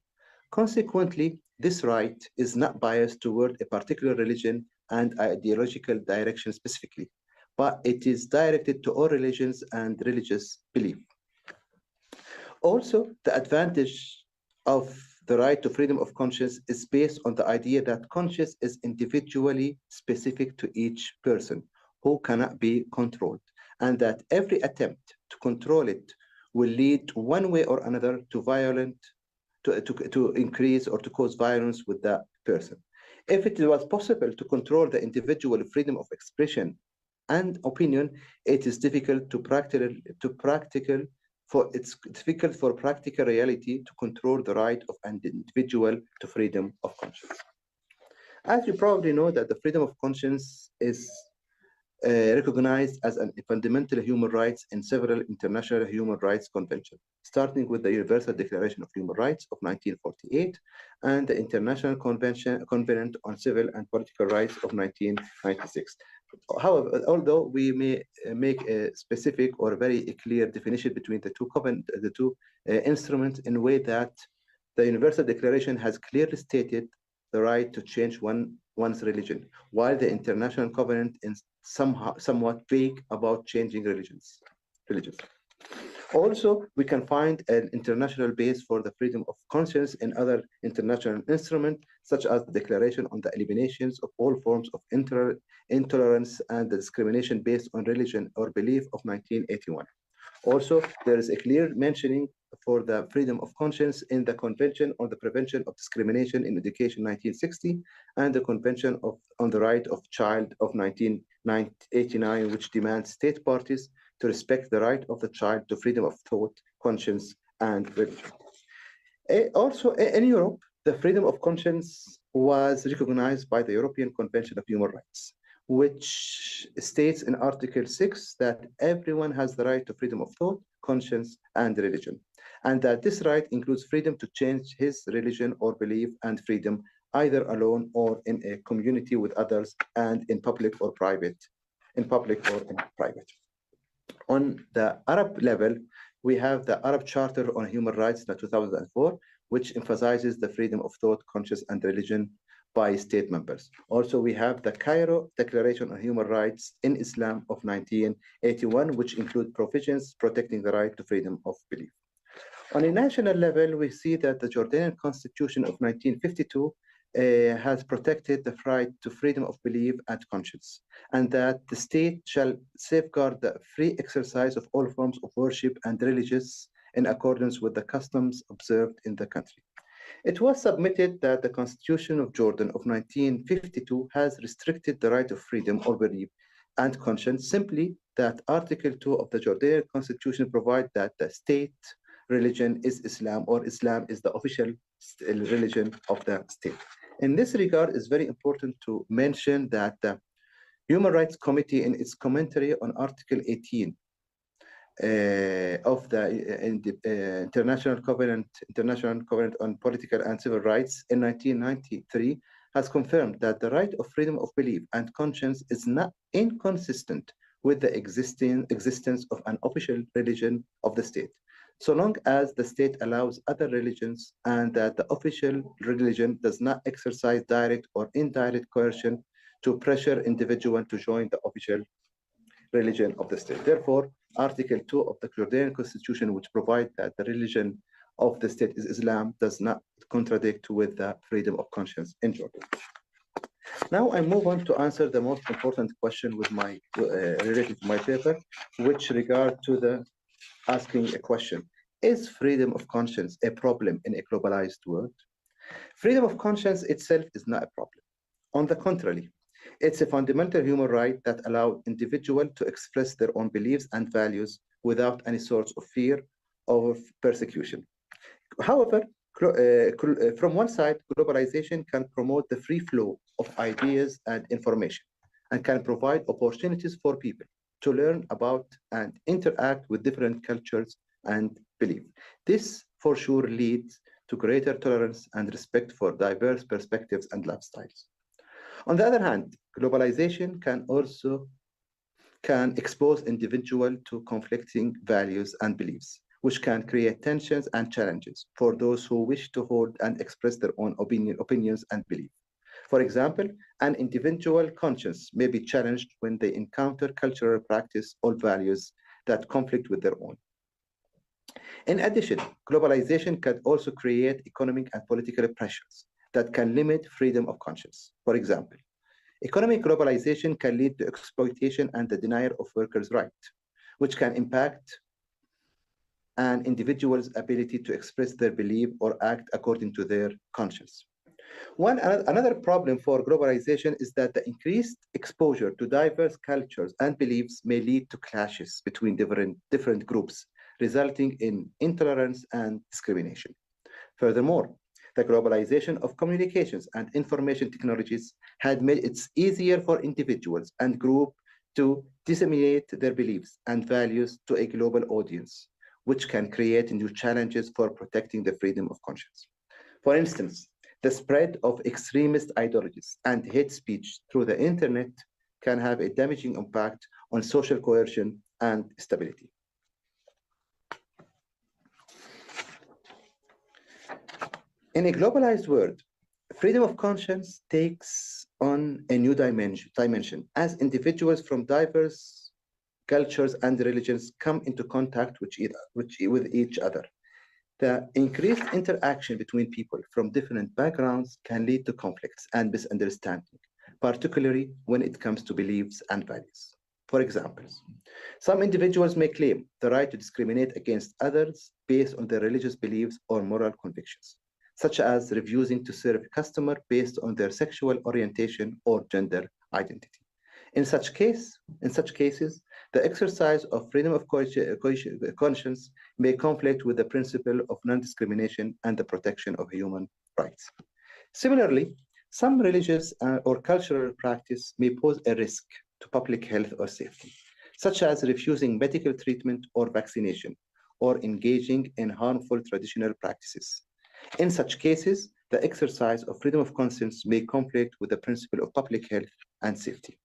Consequently, this right is not biased toward a particular religion and ideological direction specifically, but it is directed to all religions and religious belief. Also, the advantage of the right to freedom of conscience is based on the idea that conscience is individually specific to each person who cannot be controlled, and that every attempt to control it will lead one way or another to increase or to cause violence with that person. If it was possible to control the individual freedom of expression and opinion, it is difficult for practical reality to control the right of an individual to freedom of conscience. As you probably know, that the freedom of conscience is recognized as a fundamental human right in several international human rights conventions, starting with the Universal Declaration of Human Rights of 1948 and the International Covenant on Civil and Political Rights of 1996. However, although we may make a specific or very clear definition between the two instruments in a way that the Universal Declaration has clearly stated the right to change one's religion, while the International Covenant is somewhat vague about changing religions. Also, we can find an international base for the freedom of conscience in other international instruments, such as the Declaration on the Elimination of All Forms of Intolerance and the Discrimination Based on Religion or Belief of 1981. Also, there is a clear mentioning for the freedom of conscience in the Convention on the Prevention of Discrimination in Education 1960 and the Convention on the Right of Child of 1989, which demands state parties to respect the right of the child to freedom of thought, conscience, and religion. Also, in Europe, the freedom of conscience was recognized by the European Convention of Human Rights, which states in Article 6 that everyone has the right to freedom of thought, conscience, and religion, and that this right includes freedom to change his religion or belief, and freedom either alone or in a community with others, and in public or private. On the Arab level, we have the Arab Charter on Human Rights in 2004, which emphasizes the freedom of thought, conscience, and religion by state members. Also, we have the Cairo Declaration on Human Rights in Islam of 1981, which include provisions protecting the right to freedom of belief. On a national level, we see that the Jordanian Constitution of 1952 has protected the right to freedom of belief and conscience, and that the state shall safeguard the free exercise of all forms of worship and religious in accordance with the customs observed in the country. It was submitted that the Constitution of Jordan of 1952 has restricted the right of freedom of belief and conscience, simply that Article 2 of the Jordanian Constitution provides that the state religion is Islam, or Islam is the official religion of the state. In this regard, it's very important to mention that the Human Rights Committee, in its commentary on Article 18 of the International Covenant on Political and Civil Rights in 1993, has confirmed that the right of freedom of belief and conscience is not inconsistent with the existence of an official religion of the state, so long as the state allows other religions, and that the official religion does not exercise direct or indirect coercion to pressure individuals to join the official religion of the state. Therefore, Article 2 of the Jordanian Constitution, which provides that the religion of the state is Islam, does not contradict with the freedom of conscience in Jordan. Now I move on to answer the most important question with my related to my paper, which regard to the asking a question: is freedom of conscience a problem in a globalized world? Freedom of conscience itself is not a problem. On the contrary, it's a fundamental human right that allows individuals to express their own beliefs and values without any sort of fear of persecution. However, from one side, globalization can promote the free flow of ideas and information, and can provide opportunities for people to learn about and interact with different cultures and beliefs. This for sure leads to greater tolerance and respect for diverse perspectives and lifestyles. On the other hand, globalization can expose individuals to conflicting values and beliefs, which can create tensions and challenges for those who wish to hold and express their own opinions and beliefs. For example, an individual conscience may be challenged when they encounter cultural practice or values that conflict with their own. In addition, globalization can also create economic and political pressures that can limit freedom of conscience. For example, economic globalization can lead to exploitation and the denial of workers' rights, which can impact an individual's ability to express their belief or act according to their conscience. Another problem for globalization is that the increased exposure to diverse cultures and beliefs may lead to clashes between different groups, resulting in intolerance and discrimination. Furthermore, the globalization of communications and information technologies had made it easier for individuals and groups to disseminate their beliefs and values to a global audience, which can create new challenges for protecting the freedom of conscience. For instance, the spread of extremist ideologies and hate speech through the internet can have a damaging impact on social cohesion and stability. In a globalized world, freedom of conscience takes on a new dimension as individuals from diverse cultures and religions come into contact with each other. The increased interaction between people from different backgrounds can lead to conflicts and misunderstanding, particularly when it comes to beliefs and values. For example, some individuals may claim the right to discriminate against others based on their religious beliefs or moral convictions, such as refusing to serve a customer based on their sexual orientation or gender identity. In such cases, the exercise of freedom of conscience may conflict with the principle of non-discrimination and the protection of human rights. Similarly, Some religious or cultural practice may pose a risk to public health or safety, such as refusing medical treatment or vaccination, or engaging in harmful traditional practices. In such cases, the exercise of freedom of conscience may conflict with the principle of public health and safety.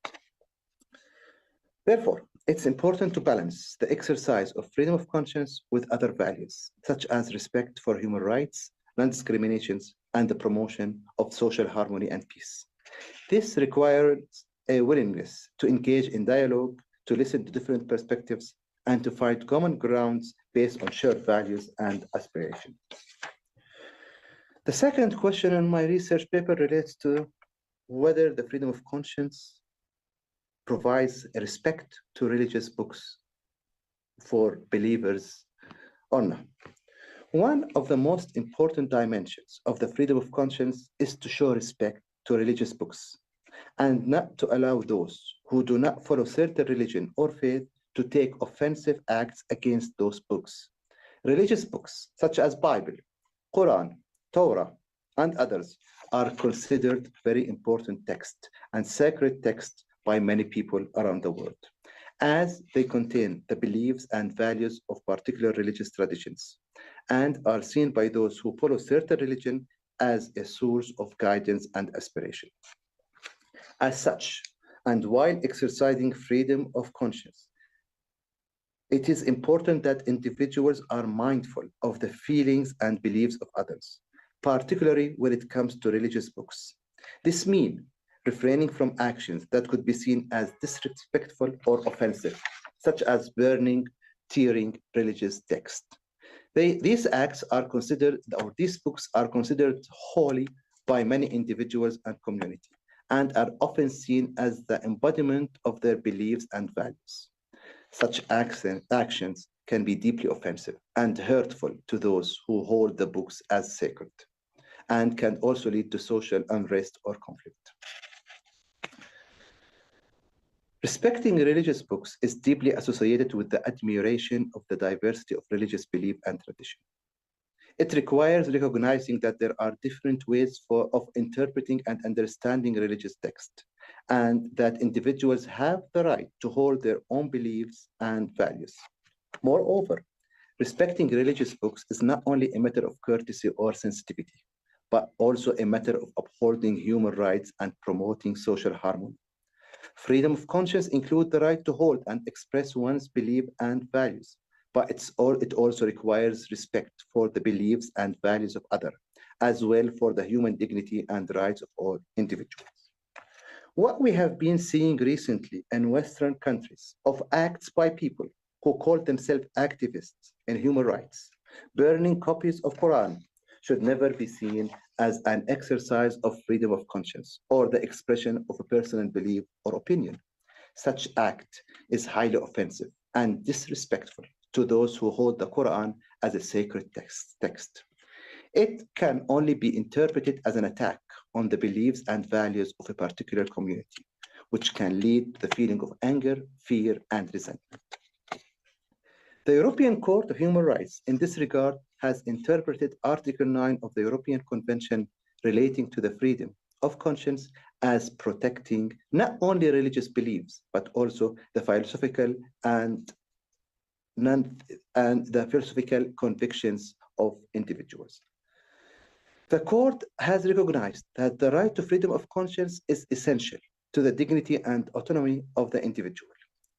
Therefore, it's important to balance the exercise of freedom of conscience with other values, such as respect for human rights, non-discriminations, and the promotion of social harmony and peace. This requires a willingness to engage in dialogue, to listen to different perspectives, and to find common grounds based on shared values and aspirations. The second question in my research paper relates to whether the freedom of conscience provides a respect to religious books for believers or not. One of the most important dimensions of the freedom of conscience is to show respect to religious books and not to allow those who do not follow certain religion or faith to take offensive acts against those books. Religious books such as Bible, Quran, Torah, and others are considered very important texts and sacred texts by many people around the world, as they contain the beliefs and values of particular religious traditions and are seen by those who follow certain religion as a source of guidance and aspiration. As such, and while exercising freedom of conscience, it is important that individuals are mindful of the feelings and beliefs of others, particularly when it comes to religious books. This means refraining from actions that could be seen as disrespectful or offensive, such as burning, tearing religious texts. These acts are considered, or these books are considered holy by many individuals and community, and are often seen as the embodiment of their beliefs and values. Such actions can be deeply offensive and hurtful to those who hold the books as sacred, and can also lead to social unrest or conflict. Respecting religious books is deeply associated with the admiration of the diversity of religious belief and tradition. It requires recognizing that there are different ways of interpreting and understanding religious texts, and that individuals have the right to hold their own beliefs and values. Moreover, respecting religious books is not only a matter of courtesy or sensitivity, but also a matter of upholding human rights and promoting social harmony. Freedom of conscience includes the right to hold and express one's belief and values, but it also requires respect for the beliefs and values of others, as well for the human dignity and rights of all individuals. What we have been seeing recently in Western countries of acts by people who call themselves activists in human rights, burning copies of Quran, should never be seen as an exercise of freedom of conscience or the expression of a personal belief or opinion. Such act is highly offensive and disrespectful to those who hold the Quran as a sacred text. It can only be interpreted as an attack on the beliefs and values of a particular community, which can lead to the feeling of anger, fear, and resentment. The European Court of Human Rights, in this regard, has interpreted Article 9 of the European Convention relating to the freedom of conscience as protecting not only religious beliefs, but also the philosophical and the philosophical convictions of individuals. The court has recognized that the right to freedom of conscience is essential to the dignity and autonomy of the individual,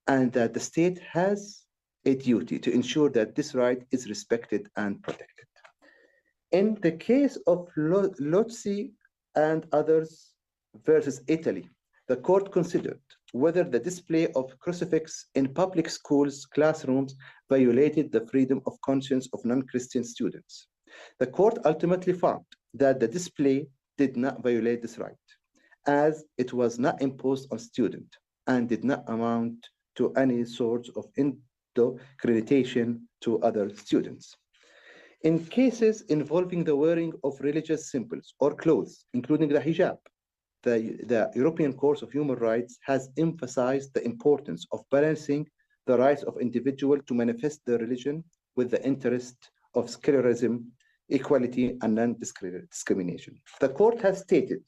and that the state has a duty to ensure that this right is respected and protected. In the case of Lozzi and others versus Italy, the court considered whether the display of crucifix in public schools' classrooms violated the freedom of conscience of non-Christian students. The court ultimately found that the display did not violate this right, as it was not imposed on students and did not amount to any sort of indoctrination to other students. In cases involving the wearing of religious symbols or clothes, including the hijab, the European Court of Human Rights has emphasized the importance of balancing the rights of individuals to manifest their religion with the interest of secularism, equality, and non-discrimination. The court has stated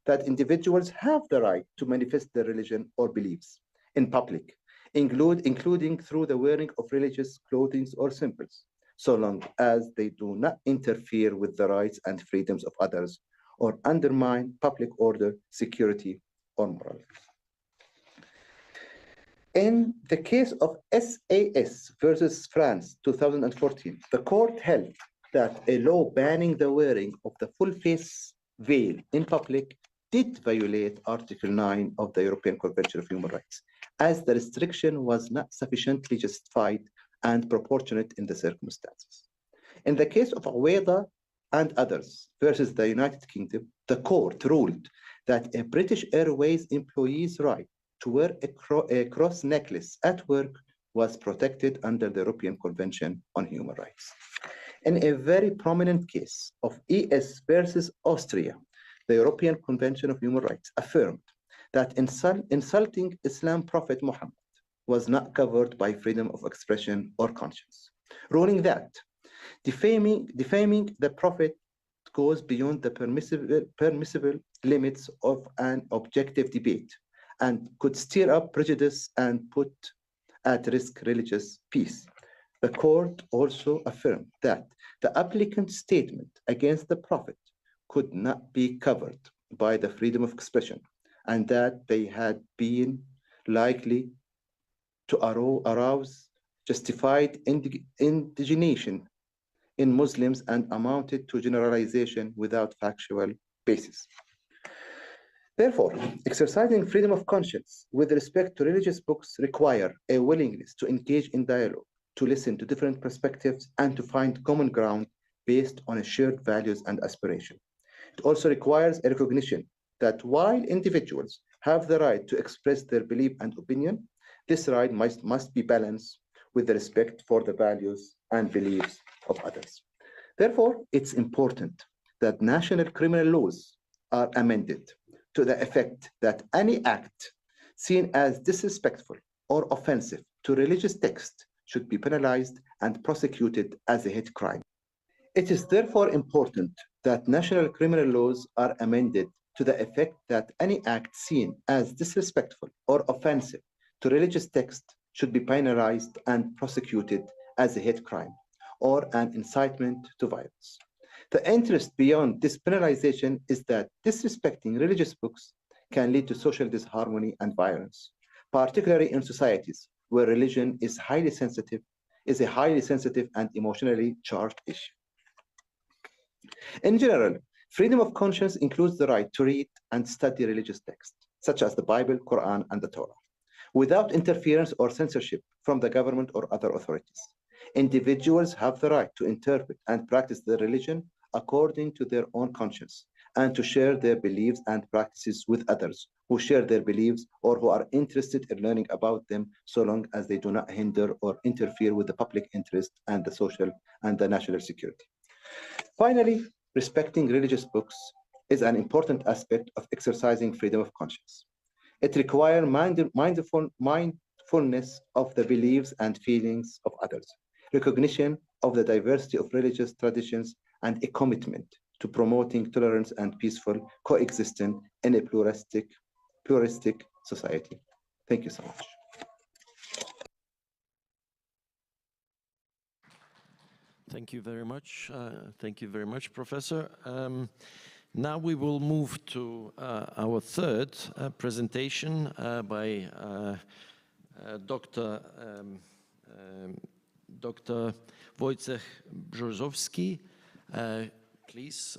that individuals have the right to manifest their religion or beliefs in public, including through the wearing of religious clothing or symbols, so long as they do not interfere with the rights and freedoms of others or undermine public order, security, or morality. In the case of SAS versus France 2014, the court held that a law banning the wearing of the full face veil in public did violate Article 9 of the European Convention of Human Rights, as the restriction was not sufficiently justified and proportionate in the circumstances. In the case of Aweda and others versus the United Kingdom, the court ruled that a British Airways employee's right to wear a cross necklace at work was protected under the European Convention on Human Rights. In a very prominent case of ES versus Austria, the European Convention of Human Rights affirmed that insulting Islam Prophet Muhammad was not covered by freedom of expression or conscience, ruling that defaming the Prophet goes beyond the permissible limits of an objective debate and could stir up prejudice and put at risk religious peace. The court also affirmed that the applicant's statement against the Prophet could not be covered by the freedom of expression, and that they had been likely to arouse justified indignation in Muslims and amounted to generalization without factual basis. Therefore, exercising freedom of conscience with respect to religious books require a willingness to engage in dialogue, to listen to different perspectives, and to find common ground based on a shared values and aspiration. It also requires a recognition that while individuals have the right to express their belief and opinion, this right must be balanced with the respect for the values and beliefs of others. Therefore, it's important that national criminal laws are amended to the effect that any act seen as disrespectful or offensive to religious text should be penalized and prosecuted as a hate crime. It is therefore important that national criminal laws are amended to the effect that any act seen as disrespectful or offensive to religious text should be penalized and prosecuted as a hate crime or an incitement to violence. The interest beyond this penalization is that disrespecting religious books can lead to social disharmony and violence, particularly in societies where religion is a highly sensitive and emotionally charged issue. In general, freedom of conscience includes the right to read and study religious texts, such as the Bible, Quran, and the Torah, without interference or censorship from the government or other authorities. Individuals have the right to interpret and practice their religion according to their own conscience, and to share their beliefs and practices with others who share their beliefs or who are interested in learning about them, so long as they do not hinder or interfere with the public interest and the social and the national security. Finally, respecting religious books is an important aspect of exercising freedom of conscience. It requires mindfulness of the beliefs and feelings of others, recognition of the diversity of religious traditions, and a commitment to promoting tolerance and peaceful coexistence in a pluralistic society. Thank you so much. Thank you very much. Thank you very much, Professor. Now we will move to our third presentation by Dr. Wojciech Brzozowski. Please.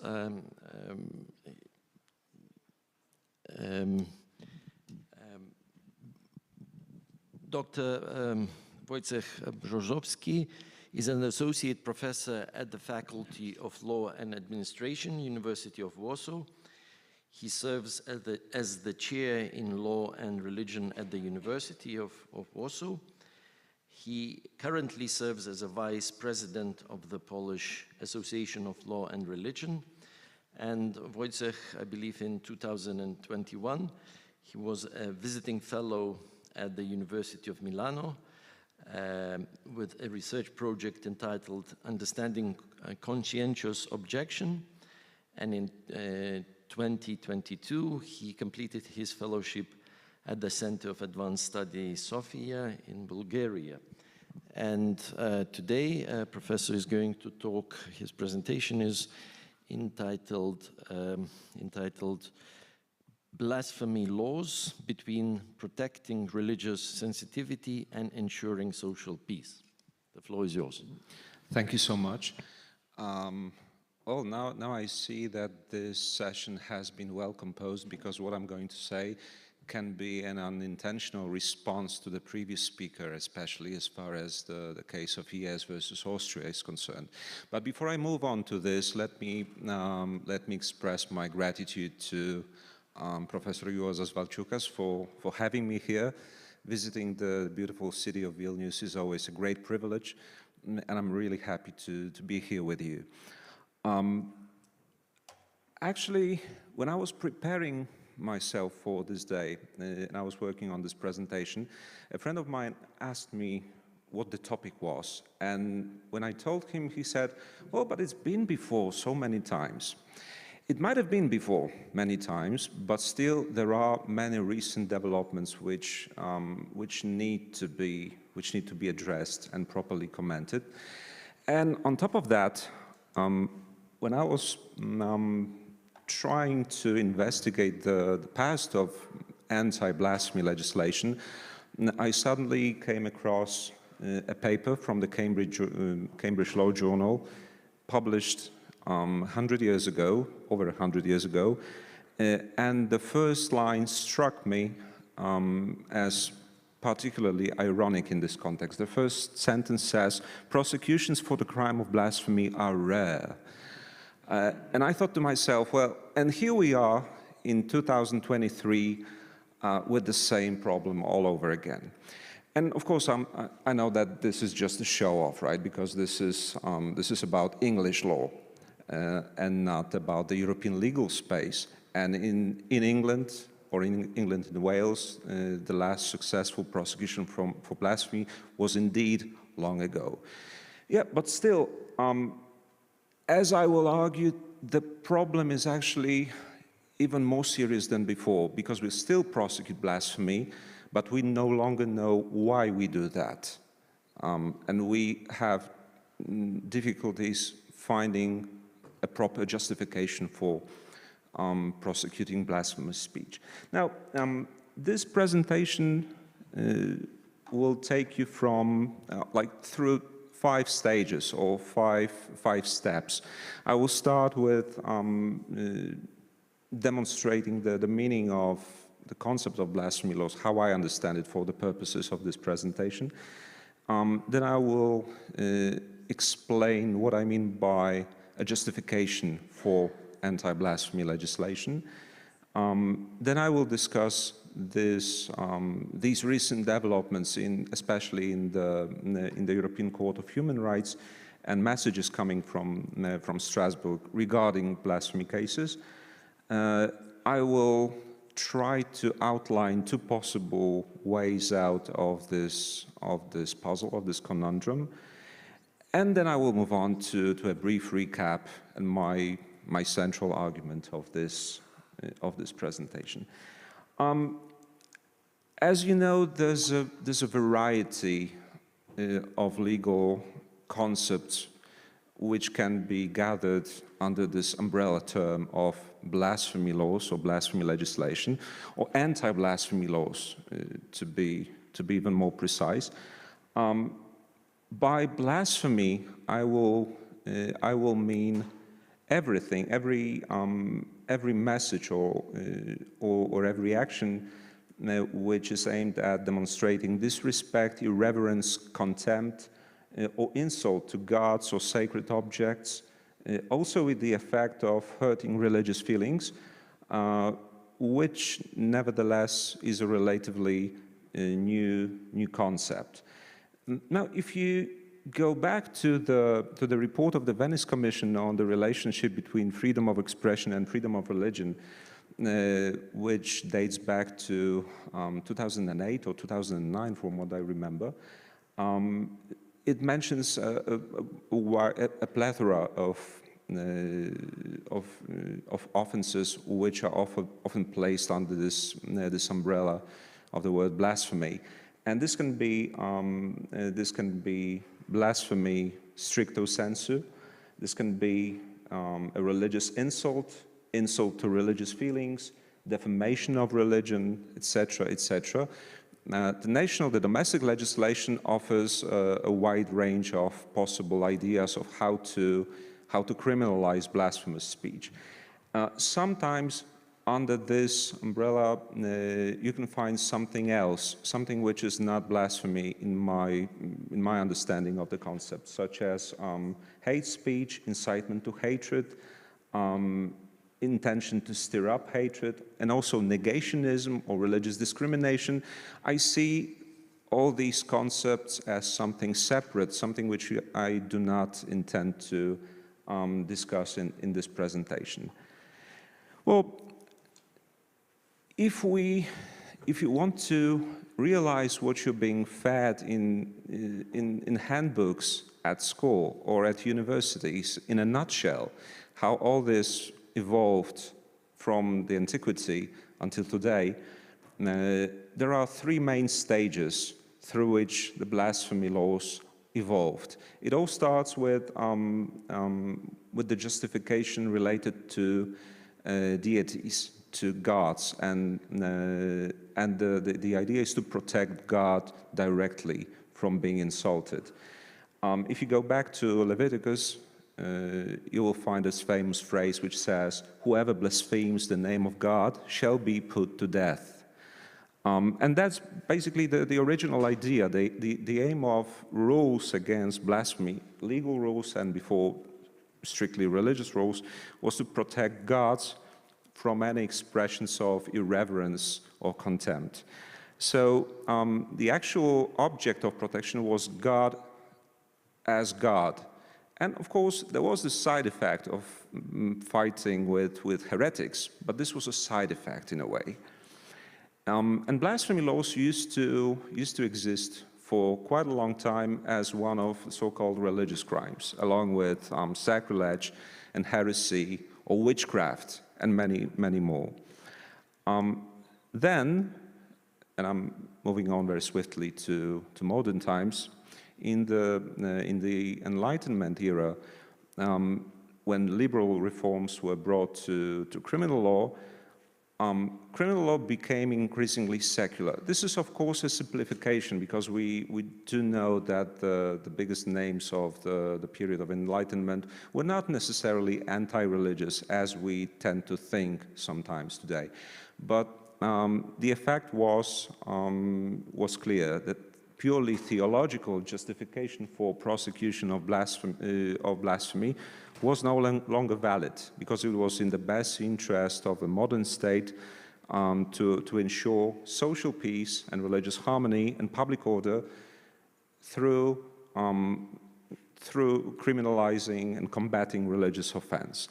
Dr. Wojciech Brzozowski is an associate professor at the Faculty of Law and Administration, University of Warsaw. He serves as the chair in Law and Religion at the University of Warsaw. He currently serves as a vice president of the Polish Association of Law and Religion. And Wojciech, I believe in 2021, he was a visiting fellow at the University of Milano with a research project entitled Understanding Conscientious Objection. And in 2022, he completed his fellowship at the Center of Advanced Study Sofia in Bulgaria. And today, Professor is going to talk, his presentation is entitled Blasphemy Laws Between Protecting Religious Sensitivity and Ensuring Social Peace. The floor is yours. Thank you so much. Well, now I see that this session has been well composed, because what I'm going to say can be an unintentional response to the previous speaker, especially as far as the case of ES versus Austria is concerned. But before I move on to this, let me express my gratitude to Professor Juozas Valčiukas for having me here. Visiting the beautiful city of Vilnius is always a great privilege, and I'm really happy to be here with you. Actually, when I was preparing myself for this day, and I was working on this presentation, a friend of mine asked me what the topic was. And when I told him, he said, "Oh, but it's been before so many times." It might have been before many times, but still there are many recent developments which need to be addressed and properly commented. And on top of that, when I was trying to investigate the past of anti-blasphemy legislation, I suddenly came across a paper from the Cambridge Law Journal, published 100 years ago, over 100 years ago, and the first line struck me as particularly ironic in this context. The first sentence says, "Prosecutions for the crime of blasphemy are rare." And I thought to myself, well, and here we are in 2023 with the same problem all over again. And of course, I know that this is just a show-off, right? Because this is about English law and not about the European legal space. And in England, or in England and Wales, the last successful prosecution for blasphemy was indeed long ago. Yeah, but still, as I will argue, the problem is actually even more serious than before, because we still prosecute blasphemy, but we no longer know why we do that. And we have difficulties finding a proper justification for prosecuting blasphemous speech. Now, this presentation will take you from, through 5 stages or five steps. I will start with demonstrating the meaning of the concept of blasphemy laws, how I understand it for the purposes of this presentation. Then I will explain what I mean by a justification for anti-blasphemy legislation. Then I will discuss these recent developments, especially in the European Court of Human Rights, and messages coming from Strasbourg regarding blasphemy cases. I will try to outline 2 possible ways out of this puzzle, of this conundrum, and then I will move on to a brief recap and my central argument of this presentation. As you know, there's a variety of legal concepts which can be gathered under this umbrella term of blasphemy laws or blasphemy legislation, or anti-blasphemy laws, to be even more precise. By blasphemy, I will mean everything, every message or every action which is aimed at demonstrating disrespect, irreverence, contempt, or insult to gods or sacred objects, also with the effect of hurting religious feelings, which nevertheless is a relatively new concept. Now, if you go back to the report of the Venice Commission on the relationship between freedom of expression and freedom of religion, which dates back to 2008 or 2009, from what I remember, it mentions a plethora of offenses which are often placed under this umbrella of the word blasphemy, and this can be blasphemy stricto sensu. This can be a religious insult to religious feelings, defamation of religion, etc., etc. The domestic legislation offers a wide range of possible ideas of how to criminalize blasphemous speech. Sometimes under this umbrella, you can find something else, something which is not blasphemy in my understanding of the concept, such as hate speech, incitement to hatred, intention to stir up hatred, and also negationism or religious discrimination. I see all these concepts as something separate, something which I do not intend to discuss in this presentation. Well, if you want to realize what you're being fed in handbooks at school or at universities, in a nutshell, how all this evolved from the antiquity until today, there are three main stages through which the blasphemy laws evolved. It all starts with the justification related to deities, to gods, and the idea is to protect God directly from being insulted. If you go back to Leviticus, you will find this famous phrase which says, "Whoever blasphemes the name of God shall be put to death." And that's basically the original idea. The aim of rules against blasphemy, legal rules and before strictly religious rules, was to protect gods from any expressions of irreverence or contempt. So the actual object of protection was God as God. And of course, there was the side effect of fighting with heretics, but this was a side effect in a way. And blasphemy laws used to exist for quite a long time as one of so-called religious crimes, along with sacrilege and heresy or witchcraft and many, many more. Then, and I'm moving on very swiftly to modern times, in the Enlightenment era, when liberal reforms were brought to criminal law became increasingly secular. This is, of course, a simplification because we do know that the biggest names of the period of Enlightenment were not necessarily anti-religious, as we tend to think sometimes today. But the effect was clear, that purely theological justification for prosecution of blasphemy was no longer valid, because it was in the best interest of a modern state to ensure social peace and religious harmony and public order through criminalizing and combating religious offense.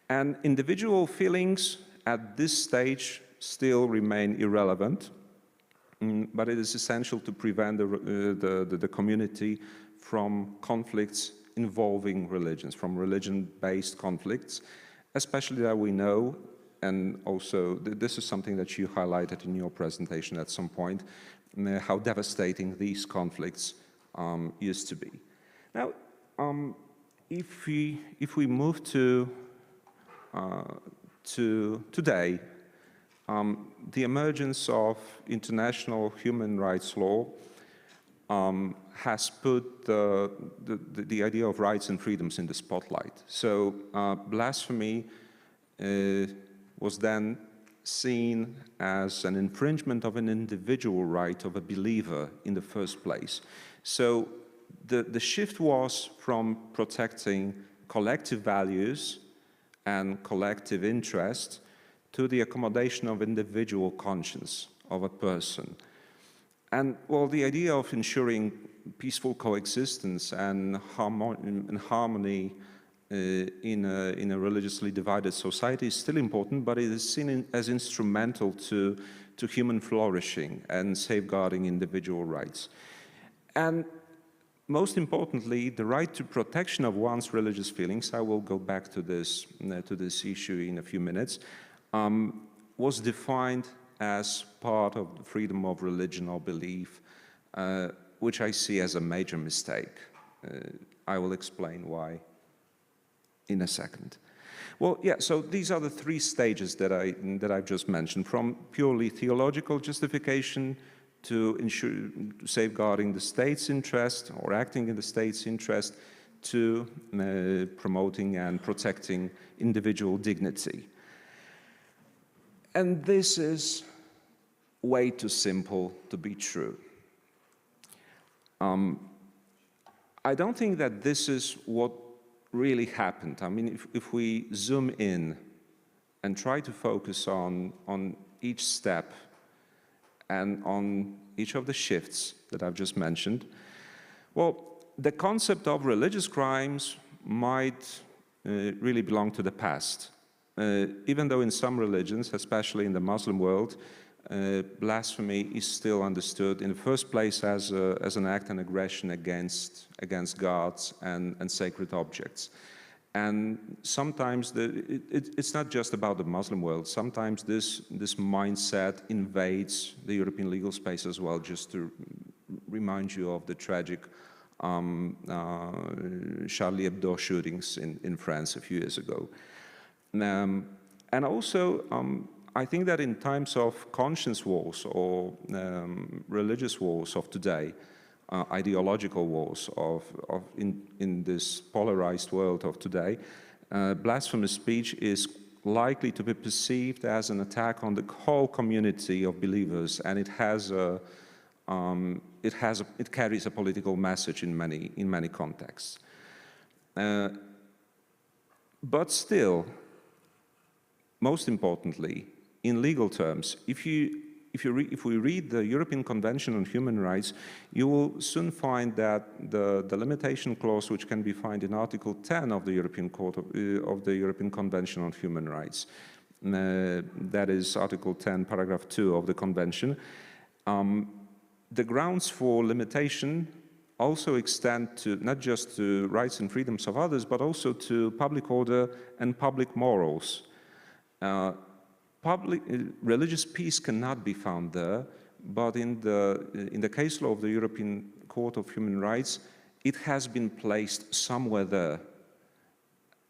And individual feelings at this stage still remain irrelevant, but it is essential to prevent the community from conflicts involving religions, from religion-based conflicts, especially that we know, and also this is something that you highlighted in your presentation at some point, how devastating these conflicts used to be. Now, if we move to today, the emergence of international human rights law has put the idea of rights and freedoms in the spotlight. So blasphemy was then seen as an infringement of an individual right of a believer in the first place. So the shift was from protecting collective values and collective interest to the accommodation of individual conscience of a person. And well, the idea of ensuring peaceful coexistence and harmony in a religiously divided society is still important, but it is seen as instrumental to human flourishing and safeguarding individual rights. And most importantly, the right to protection of one's religious feelings, I will go back to this issue in a few minutes, was defined as part of the freedom of religion or belief, which I see as a major mistake. I will explain why in a second. Well, yeah, so these are the three stages that I've just mentioned, from purely theological justification to safeguarding the state's interest or acting in the state's interest to promoting and protecting individual dignity. And this is way too simple to be true. I don't think that this is what really happened. I mean, if we zoom in and try to focus on each step and on each of the shifts that I've just mentioned, well, the concept of religious crimes might really belong to the past. Even though in some religions, especially in the Muslim world, blasphemy is still understood in the first place as an act and aggression against gods and sacred objects. And sometimes it's not just about the Muslim world. Sometimes this mindset invades the European legal space as well, just to remind you of the tragic Charlie Hebdo shootings in France a few years ago. And also, I think that in times of conscience wars or religious wars of today, ideological wars in this polarized world of today, blasphemous speech is likely to be perceived as an attack on the whole community of believers, and it carries a political message in many contexts. But still, most importantly, in legal terms, if we read the European Convention on Human Rights, you will soon find that the limitation clause, which can be found in Article 10 of the European Convention on Human Rights, that is Article 10, Paragraph 2 of the Convention, the grounds for limitation also extend to not just to rights and freedoms of others, but also to public order and public morals. Religious peace cannot be found there, but in the case law of the European Court of Human Rights, it has been placed somewhere there,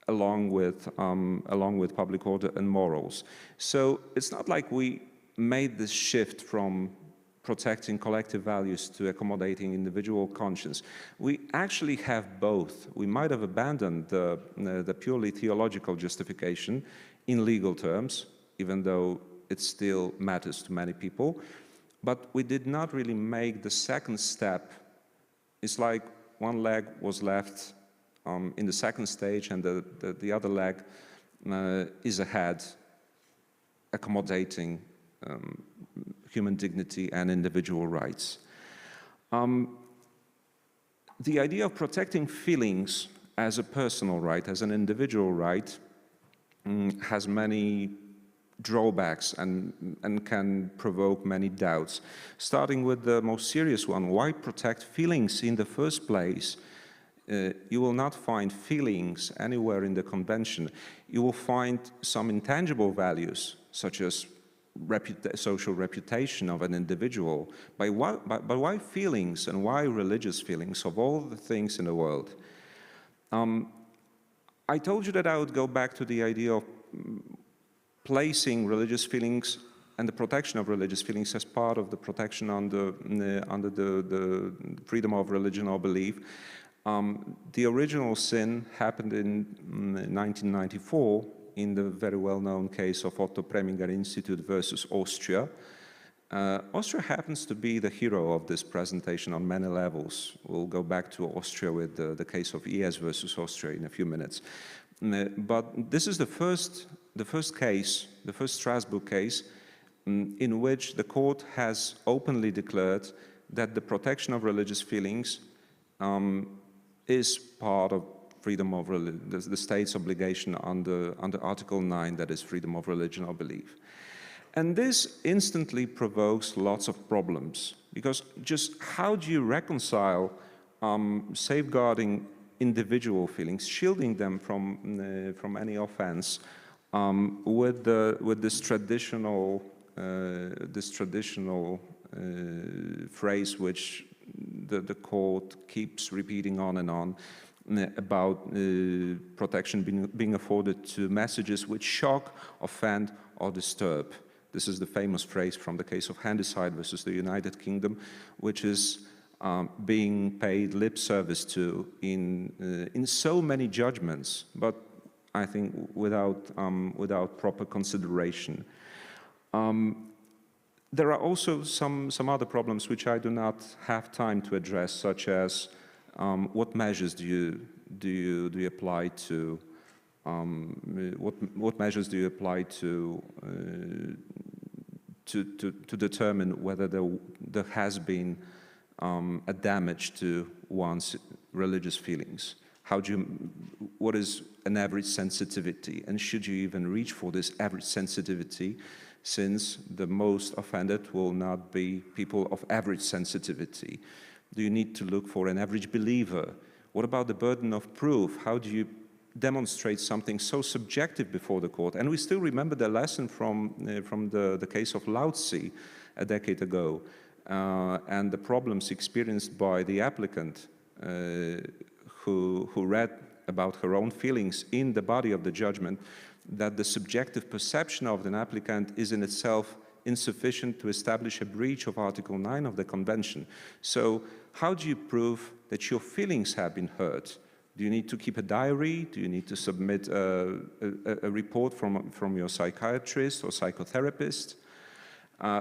along with public order and morals. So it's not like we made this shift from protecting collective values to accommodating individual conscience. We actually have both. We might have abandoned the purely theological justification in legal terms, even though it still matters to many people, but we did not really make the second step. It's like one leg was left in the second stage, and the other leg is ahead, accommodating human dignity and individual rights. The idea of protecting feelings as a personal right, as an individual right, has many drawbacks and can provoke many doubts. Starting with the most serious one, why protect feelings in the first place? You will not find feelings anywhere in the convention. You will find some intangible values, such as social reputation of an individual. But why feelings, and why religious feelings of all the things in the world? I told you that I would go back to the idea of placing religious feelings and the protection of religious feelings as part of the protection under the freedom of religion or belief. The original sin happened in 1994 in the very well-known case of Otto Preminger Institute versus Austria. Austria happens to be the hero of this presentation on many levels. We'll go back to Austria with the case of ES versus Austria in a few minutes. But this is the first case, the first Strasbourg case, in which the court has openly declared that the protection of religious feelings is part of freedom of religion, the state's obligation under Article 9, that is freedom of religion or belief. And this instantly provokes lots of problems, because just how do you reconcile safeguarding individual feelings, shielding them from any offense, with this traditional phrase which the court keeps repeating on and on, about protection being afforded to messages which shock, offend, or disturb. This is the famous phrase from the case of Handyside versus the United Kingdom, which is being paid lip service to in so many judgments, but I think without proper consideration. There are also some other problems which I do not have time to address, such as what measures do you apply to what measures do you apply to determine whether there has been a damage to one's religious feelings? What is an average sensitivity, and should you even reach for this average sensitivity, since the most offended will not be people of average sensitivity? Do you need to look for an average believer? What about the burden of proof? How do you demonstrate something so subjective before the court? And we still remember the lesson from the case of Lao Tzu a decade ago, and the problems experienced by the applicant who read about her own feelings in the body of the judgment, that the subjective perception of an applicant is in itself insufficient to establish a breach of Article 9 of the Convention. So how do you prove that your feelings have been hurt? Do you need to keep a diary? Do you need to submit a report from your psychiatrist or psychotherapist?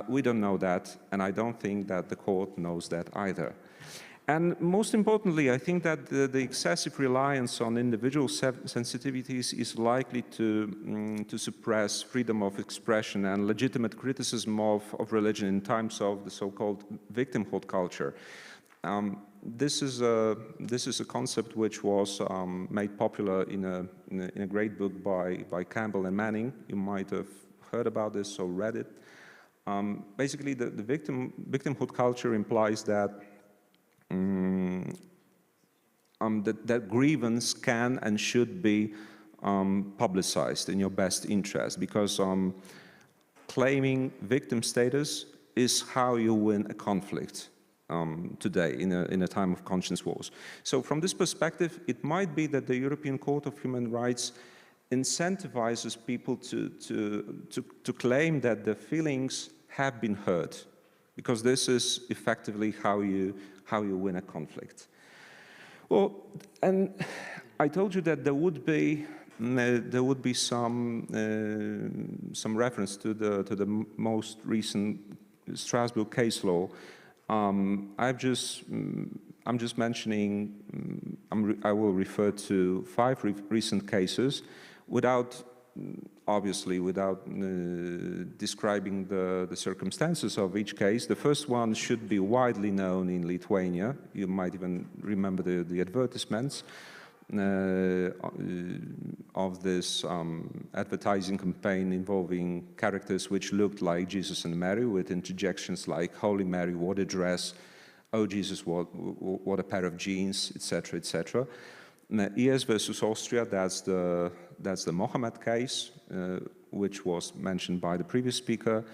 We don't know that, and I don't think that the court knows that either. And most importantly, I think that the excessive reliance on individual sensitivities is likely to suppress freedom of expression and legitimate criticism of religion in times of the so-called victimhood culture. This is a concept which was made popular in a great book by Campbell and Manning. You might have heard about this or read it. Basically, the victimhood culture implies that that grievance can and should be publicized in your best interest, because claiming victim status is how you win a conflict today in a time of conscience wars. So from this perspective, it might be that the European Court of Human Rights incentivizes people to claim that their feelings have been hurt, because this is effectively how you win a conflict. Well, and I told you that there would be some reference to the most recent Strasbourg case law. I'm just mentioning. I will refer to 5 recent cases, obviously without describing the circumstances of each case. The first one should be widely known in Lithuania. You might even remember the advertisements of this advertising campaign involving characters which looked like Jesus and Mary, with interjections like "Holy Mary, what a dress," "Oh Jesus, what a pair of jeans," etc., etc. ES versus Austria, that's the Mohammed case, which was mentioned by the previous speaker.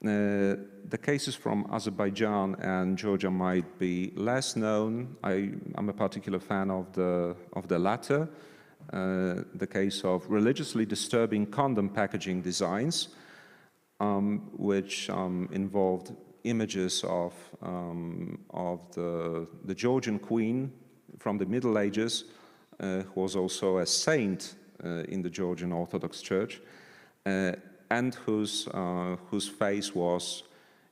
The cases from Azerbaijan and Georgia might be less known. I'm a particular fan of the latter, the case of religiously disturbing condom packaging designs, which involved images of the Georgian queen from the Middle Ages, who was also a saint in the Georgian Orthodox Church, and whose face was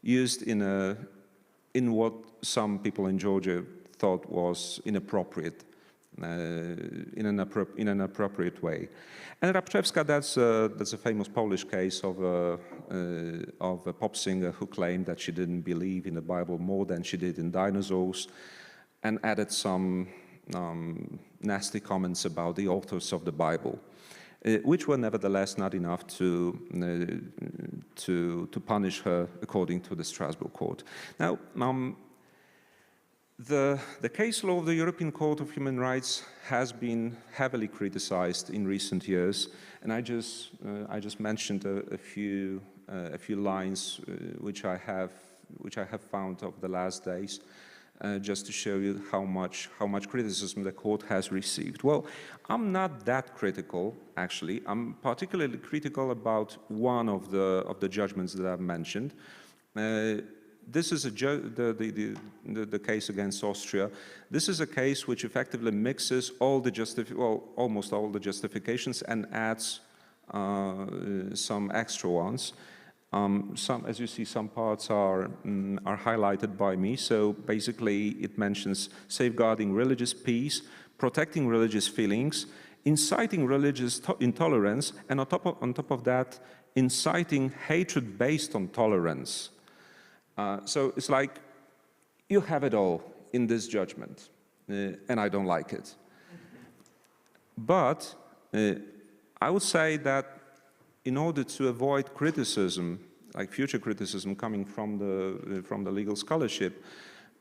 used in what some people in Georgia thought was inappropriate, in an appropriate way. And Rabczewska, that's a famous Polish case of a pop singer who claimed that she didn't believe in the Bible more than she did in dinosaurs, and added some nasty comments about the authors of the Bible, which were nevertheless not enough to punish her according to the Strasbourg court. Now, The case law of the European Court of Human Rights has been heavily criticized in recent years, and I just mentioned a few lines which I have found over the last days, just to show you how much criticism the court has received. Well, I'm not that critical, actually. I'm particularly critical about one of the judgments that I've mentioned. This is the case against Austria. This is a case which effectively mixes almost all the justifications and adds some extra ones. As you see, some parts are highlighted by me. So basically, it mentions safeguarding religious peace, protecting religious feelings, inciting religious intolerance, and on top of that, inciting hatred based on tolerance. So it's like, you have it all in this judgment, and I don't like it. But I would say that in order to avoid criticism, like future criticism coming from the legal scholarship,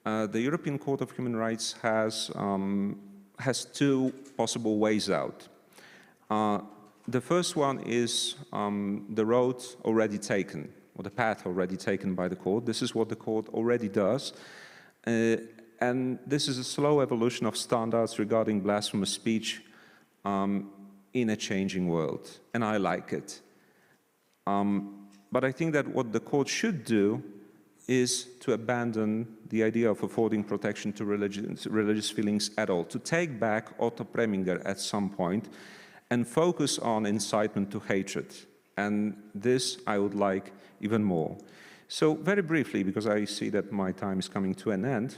the European Court of Human Rights has two possible ways out. The first one is the road already taken, or the path already taken by the court. This is what the court already does. And this is a slow evolution of standards regarding blasphemous speech in a changing world, and I like it. But I think that what the court should do is to abandon the idea of affording protection to religious feelings at all, to take back Otto Preminger at some point and focus on incitement to hatred. And this I would like even more. So very briefly, because I see that my time is coming to an end,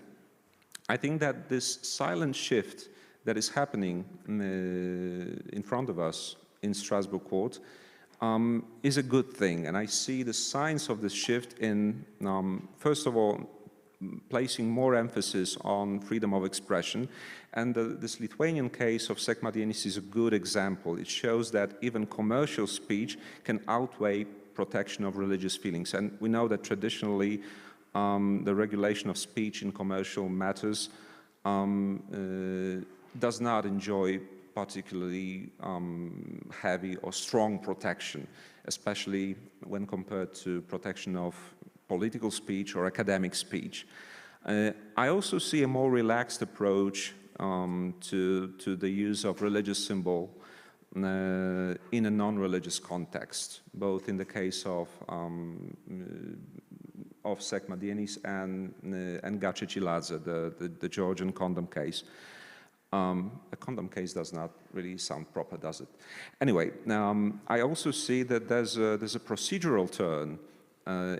I think that this silent shift that is happening in front of us in Strasbourg Court is a good thing. And I see the signs of this shift in, first of all, placing more emphasis on freedom of expression. And this Lithuanian case of Sekmadienis is a good example. It shows that even commercial speech can outweigh protection of religious feelings. And we know that traditionally the regulation of speech in commercial matters does not enjoy particularly heavy or strong protection, especially when compared to protection of political speech or academic speech. I also see a more relaxed approach to the use of religious symbol in a non-religious context, both in the case of Sekmadienis and Gace-Ciladze, the Georgian condom case. A condom case does not really sound proper, does it? Anyway, I also see that there's a procedural turn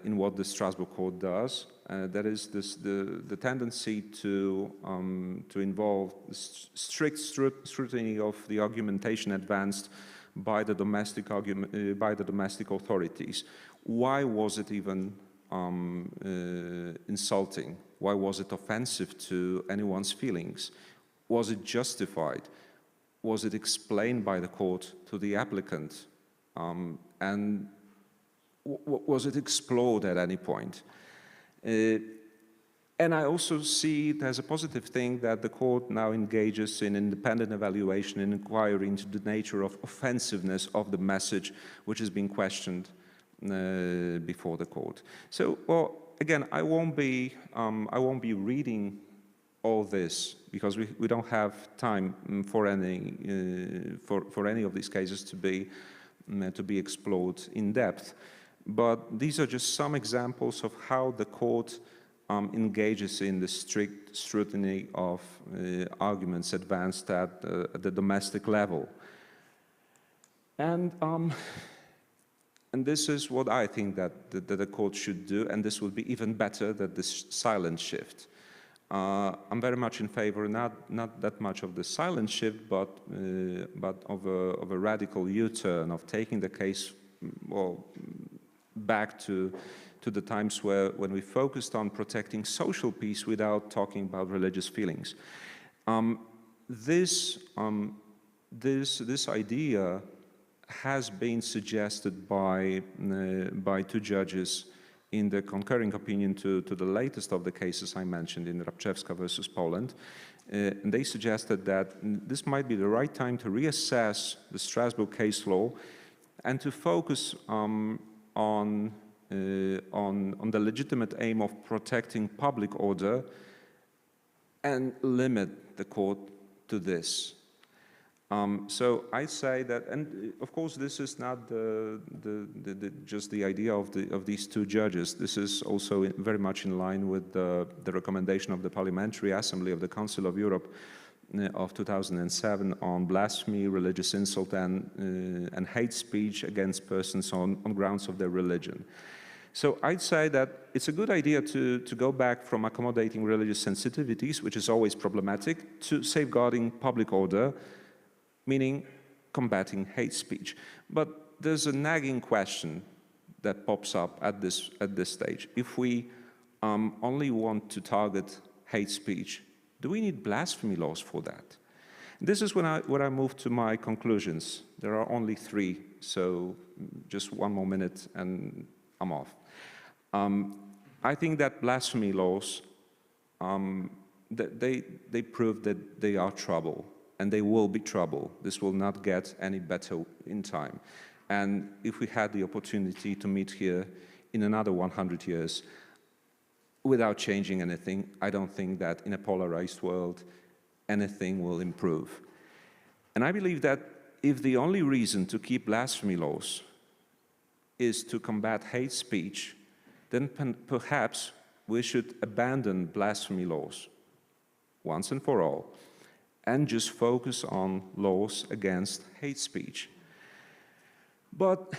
in what the Strasbourg Court does. That is the tendency to involve strict scrutiny of the argumentation advanced by the domestic authorities. Why was it even insulting? Why was it offensive to anyone's feelings? Was it justified? Was it explained by the court to the applicant? And was it explored at any point? And I also see it as a positive thing that the court now engages in independent evaluation and inquiry into the nature of offensiveness of the message which is being questioned before the court. So, well, again, I won't be reading all this because we don't have time for any of these cases to be explored in depth. But these are just some examples of how the court engages in the strict scrutiny of arguments advanced at the domestic level. And this is what I think that the court should do, and this will be even better than this silent shift. I'm very much in favor, not that much of the silent shift, but of a radical U-turn, of taking the case, well, back to the times when we focused on protecting social peace without talking about religious feelings. This idea has been suggested by two judges in the concurring opinion to the latest of the cases I mentioned in Rabczewska versus Poland. And they suggested that this might be the right time to reassess the Strasbourg case law and to focus on the legitimate aim of protecting public order and limit the court to this. So I say that, and of course this is not just the idea of these two judges. This is also very much in line with the recommendation of the Parliamentary Assembly of the Council of Europe of 2007 on blasphemy, religious insult, and hate speech against persons on grounds of their religion. So I'd say that it's a good idea to go back from accommodating religious sensitivities, which is always problematic, to safeguarding public order, meaning combating hate speech. But there's a nagging question that pops up at this stage. If we only want to target hate speech, do we need blasphemy laws for that? This is where I move to my conclusions. There are only 3, so just one more minute and I'm off. I think that blasphemy laws, they prove that they are trouble. And they will be trouble. This will not get any better in time. And if we had the opportunity to meet here in another 100 years without changing anything, I don't think that in a polarized world anything will improve. And I believe that if the only reason to keep blasphemy laws is to combat hate speech, then perhaps we should abandon blasphemy laws once and for all, and just focus on laws against hate speech. But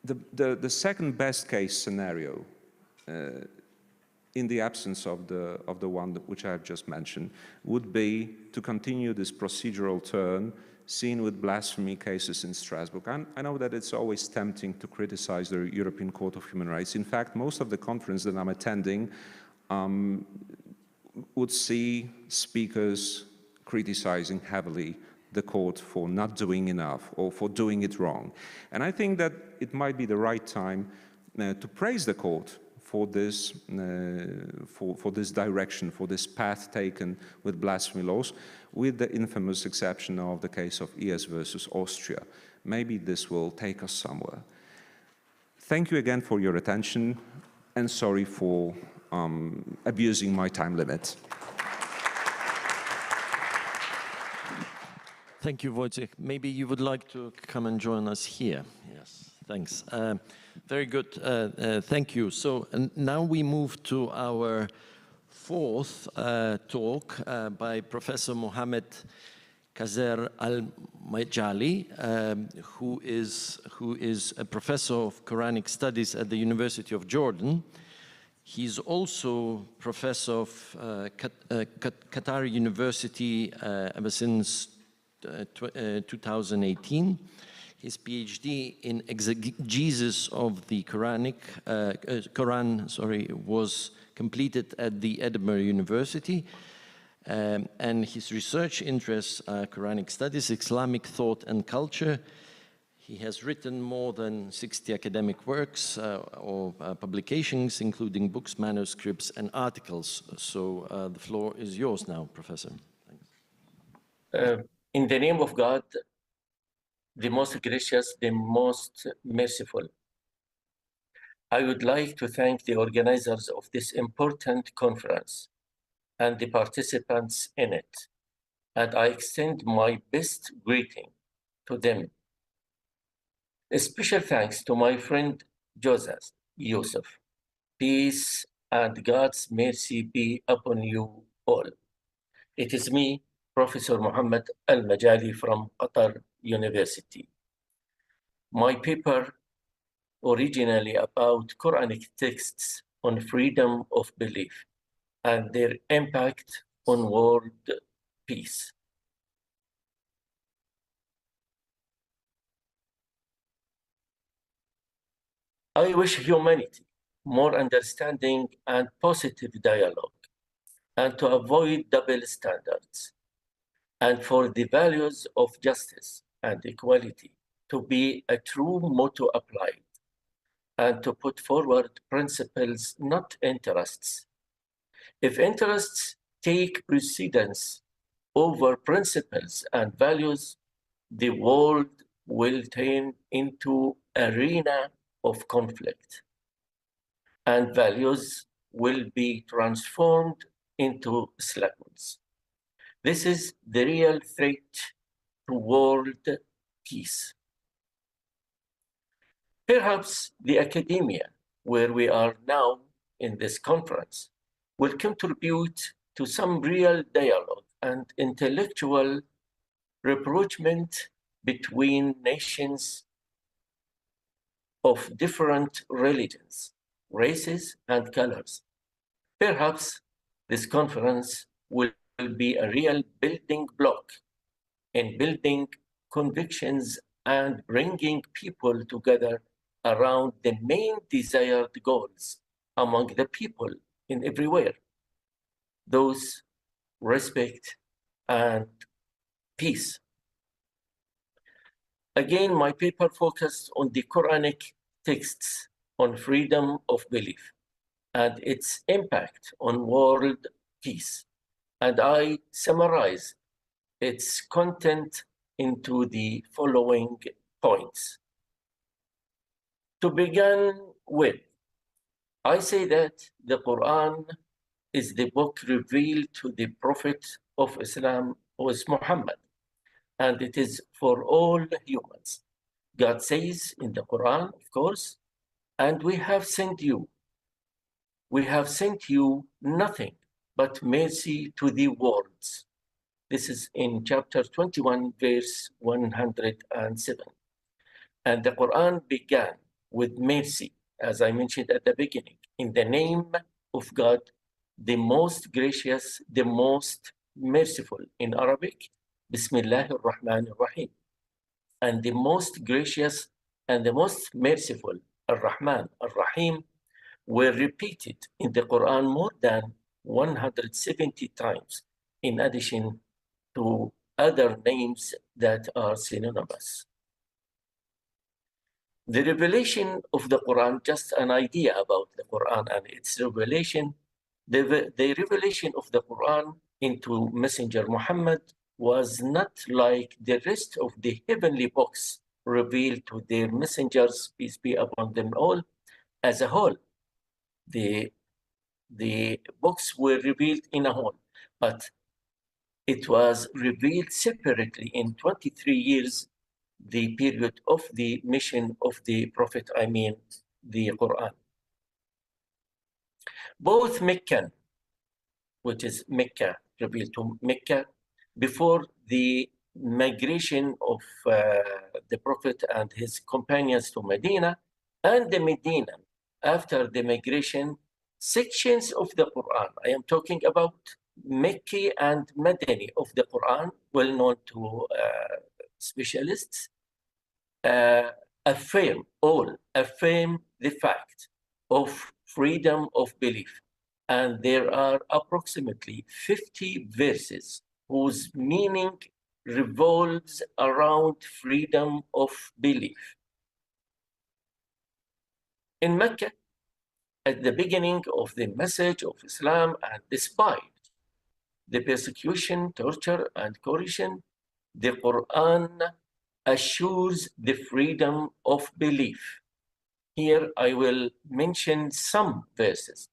the second best case scenario, in the absence of the one which I have just mentioned, would be to continue this procedural turn seen with blasphemy cases in Strasbourg. And I know that it's always tempting to criticize the European Court of Human Rights. In fact, most of the conference that I'm attending would see speakers criticizing heavily the court for not doing enough or for doing it wrong. And I think that it might be the right time to praise the court for this, for this direction, for this path taken with blasphemy laws, with the infamous exception of the case of ES versus Austria. Maybe this will take us somewhere. Thank you again for your attention, and sorry for abusing my time limit. Thank you, Wojciech. Maybe you would like to come and join us here. Yes, thanks. Very good. Thank you. So now we move to our 4th talk by Professor Mohammed Kazer Al-Majali, who is a professor of Quranic studies at the University of Jordan. He's also professor of Qatar University ever since 2018. His PhD in exegesis of the Quran was completed at the Edinburgh University, and his research interests are Quranic studies, Islamic thought and culture. He has written more than 60 academic works or publications, including books, manuscripts, and articles. So the floor is yours now, Professor. Thanks. In the name of God, the most gracious, the most merciful, I would like to thank the organizers of this important conference and the participants in it, and I extend my best greeting to them. A special thanks to my friend Joseph Yusuf. Peace and God's mercy be upon you all. It is me, Professor Mohammed Al-Majali from Qatar University. My paper, originally about Quranic texts on freedom of belief and their impact on world peace. I wish humanity more understanding and positive dialogue, and to avoid double standards, and for the values of justice and equality to be a true motto applied, and to put forward principles, not interests. If interests take precedence over principles and values, the world will turn into an arena of conflict, and values will be transformed into slogans. This is the real threat to world peace. Perhaps the academia, where we are now in this conference, will contribute to some real dialogue and intellectual rapprochement between nations of different religions, races, and colors. Perhaps this conference will be a real building block in building convictions and bringing people together around the main desired goals among the people in everywhere. Those respect and peace. Again, my paper focused on the Quranic texts on freedom of belief and its impact on world peace. And I summarize its content into the following points. To begin with, I say that the Quran is the book revealed to the Prophet of Islam, who is Muhammad, and it is for all humans. God says in the Quran, of course, and we have sent you nothing but mercy to the worlds. This is in chapter 21, verse 107. And the Quran began with mercy, as I mentioned at the beginning, in the name of God, the most gracious, the most merciful. In Arabic, Bismillah ar-Rahman ar-Rahim. And the most gracious and the most merciful, ar-Rahman ar-Rahim, were repeated in the Quran more than 170 times, in addition to other names that are synonymous. The revelation of the Quran, just an idea about the Quran and its revelation, the revelation of the Quran into Messenger Muhammad was not like the rest of the heavenly books revealed to their messengers, peace be upon them all, as a whole. The books were revealed in a whole, but it was revealed separately in 23 years, the period of the mission of the Prophet, I mean the Quran. Both Meccan, which is Mecca, revealed to Mecca, before the migration of the Prophet and his companions to Medina, and the Medina, after the migration, sections of the Quran, I am talking about Mecca and Madani of the Quran, well known to specialists, affirm the fact of freedom of belief. And there are approximately 50 verses whose meaning revolves around freedom of belief. In Mecca, at the beginning of the message of Islam, and despite the persecution, torture, and coercion, the Quran assures the freedom of belief. Here I will mention some verses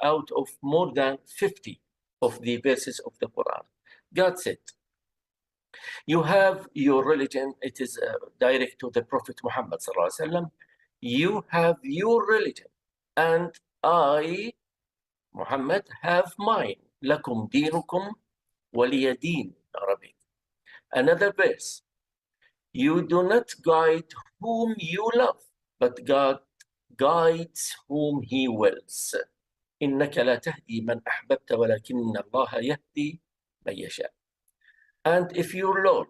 out of more than 50 of the verses of the Quran. God said, you have your religion, it is direct to the Prophet Muhammad sallallahu alaihi wasallam. You have your religion, and I, Muhammad, have mine. Lakum dinukum waliya din, Arabic. Another verse, you do not guide whom you love, but God guides whom He wills. إنك لا تهدي من أحببت ولكن الله يهدي من يشاء. And if your Lord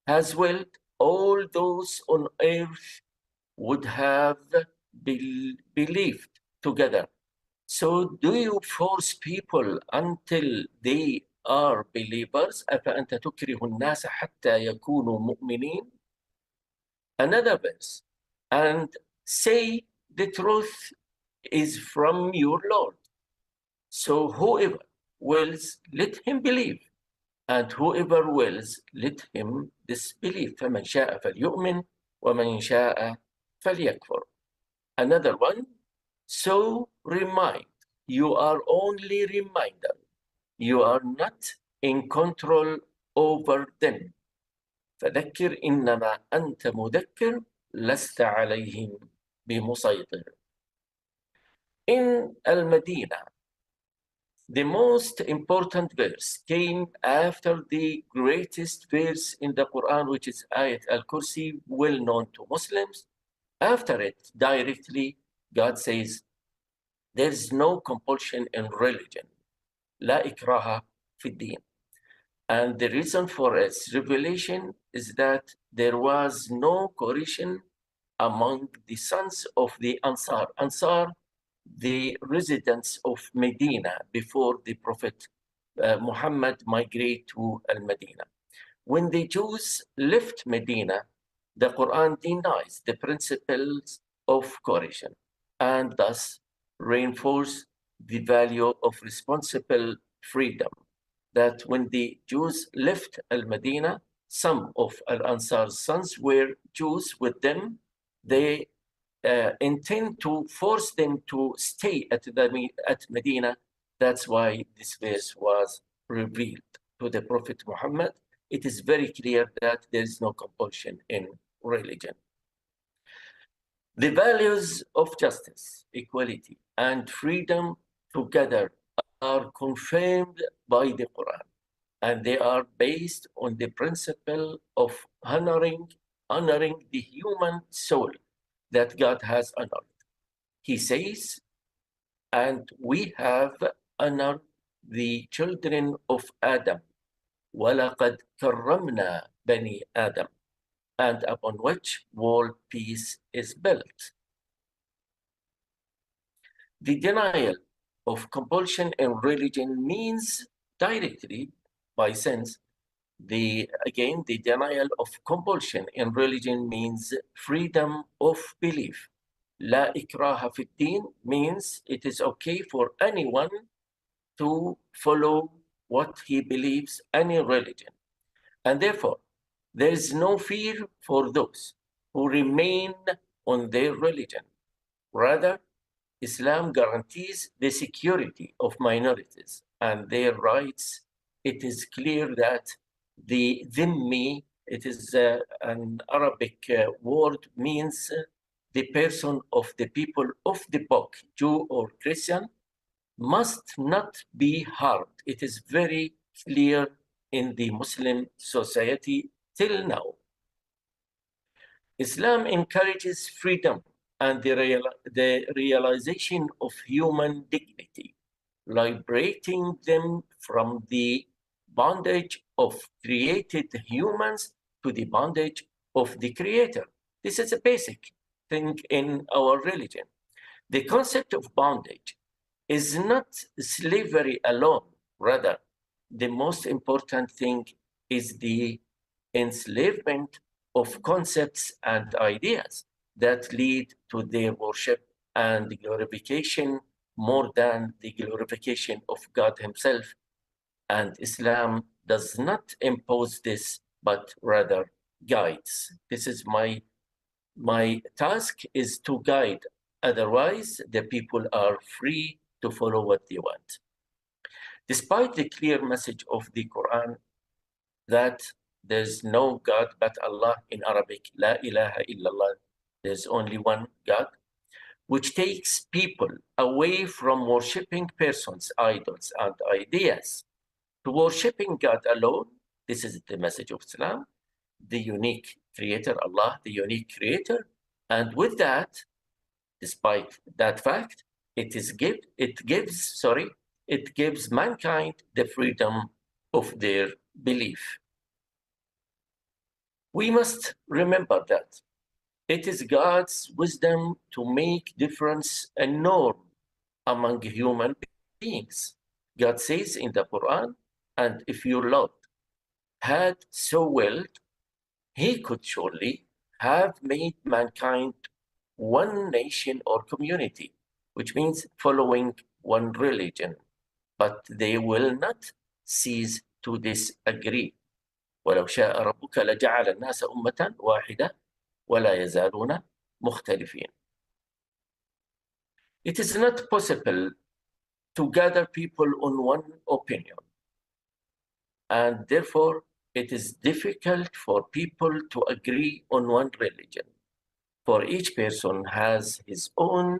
has willed, all those on earth would have believed together. So do you force people until they are believers? أفأنت تكره الناس حتى يكونوا مؤمنين? Another verse, and say the truth is from your Lord. So whoever wills, let him believe, and whoever wills, let him disbelieve. فَمَنْ شَاءَ فَلْيُؤْمِنْ وَمَنْ شَاءَ فَلْيَكْفُرْ. Another one, so remind, you are only reminder, you are not in control over them. فذكر إنما أنت مذكر لست عليهم بمسيطر. In Al-Madinah, the most important verse came after the greatest verse in the Quran, which is Ayat al-Kursi, well known to Muslims. After it, directly, God says, there is no compulsion in religion. لا إكراه في الدين. And the reason for its revelation is that there was no coercion among the sons of the Ansar. Ansar, the residents of Medina before the Prophet Muhammad migrated to Al-Madinah. When the Jews left Medina, the Quran denies the principles of coercion and thus reinforce the value of responsible freedom. That when the Jews left Al-Madinah, some of Al-Ansar's sons were Jews with them. They intend to force them to stay at Medina. That's why this verse was revealed to the Prophet Muhammad. It is very clear that there is no compulsion in religion. The values of justice, equality, and freedom together are confirmed by the Quran, and they are based on the principle of honoring the human soul that God has honored. He says, and we have honored the children of Adam, وَلَقَدْ كَرَّمْنَا بَنِي Adam, and upon which world peace is built. The denial of compulsion in religion means directly, by sense, the denial of compulsion in religion means freedom of belief. La ikraha fi din means it is okay for anyone to follow what he believes, any religion. And therefore, there is no fear for those who remain on their religion. Rather, Islam guarantees the security of minorities and their rights. It is clear that the dhimmi, it is an Arabic word, means the person of the people of the book, Jew or Christian, must not be harmed. It is very clear in the Muslim society till now. Islam encourages freedom and the realization of human dignity, liberating them from the bondage of created humans to the bondage of the Creator. This is a basic thing in our religion. The concept of bondage is not slavery alone. Rather, the most important thing is the enslavement of concepts and ideas that lead to their worship and glorification more than the glorification of God Himself. And Islam does not impose this, but rather guides. This is my task is to guide. Otherwise, the people are free to follow what they want. Despite the clear message of the Quran that there's no God but Allah in Arabic, La ilaha illallah, there's only one God, which takes people away from worshipping persons, idols, and ideas to worshipping God alone. This is the message of Islam, the unique creator, Allah, the unique creator. And with that, despite that fact, it gives mankind the freedom of their belief. We must remember that it is God's wisdom to make difference a norm among human beings. God says in the Quran, and if your Lord had so willed, He could surely have made mankind one nation or community, which means following one religion, but they will not cease to disagree. ولو شاء ربك لجعل الناس أمة واحدة ولا يزالون مختلفين. It is not possible to gather people on one opinion, and therefore it is difficult for people to agree on one religion, for each person has his own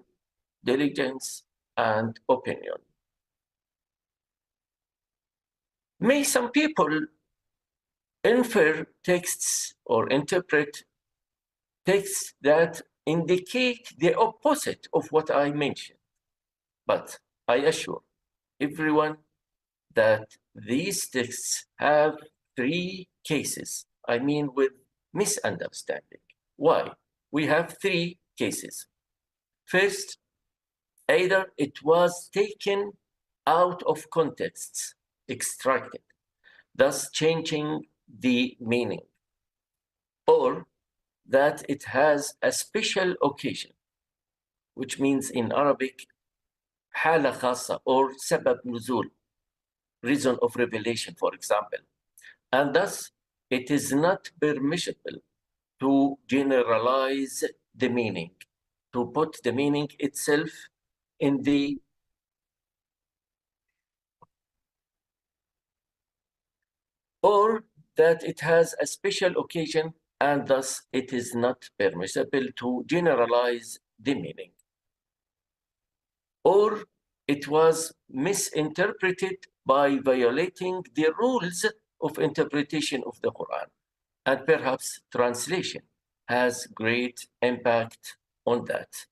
diligence and opinion. May some people infer texts or interpret texts that indicate the opposite of what I mentioned, but I assure everyone that these texts have three cases, I mean with misunderstanding. Why? We have three cases. First, either it was taken out of context, extracted, thus changing the meaning, or that it has a special occasion, which means in Arabic, حالة خاصة or سبب نزول, reason of revelation, for example. And thus, it is not permissible to generalize the meaning, to put the meaning itself in the or that it has a special occasion, and thus it is not permissible to generalize the meaning. Or it was misinterpreted by violating the rules of interpretation of the Quran, and perhaps translation has great impact on that.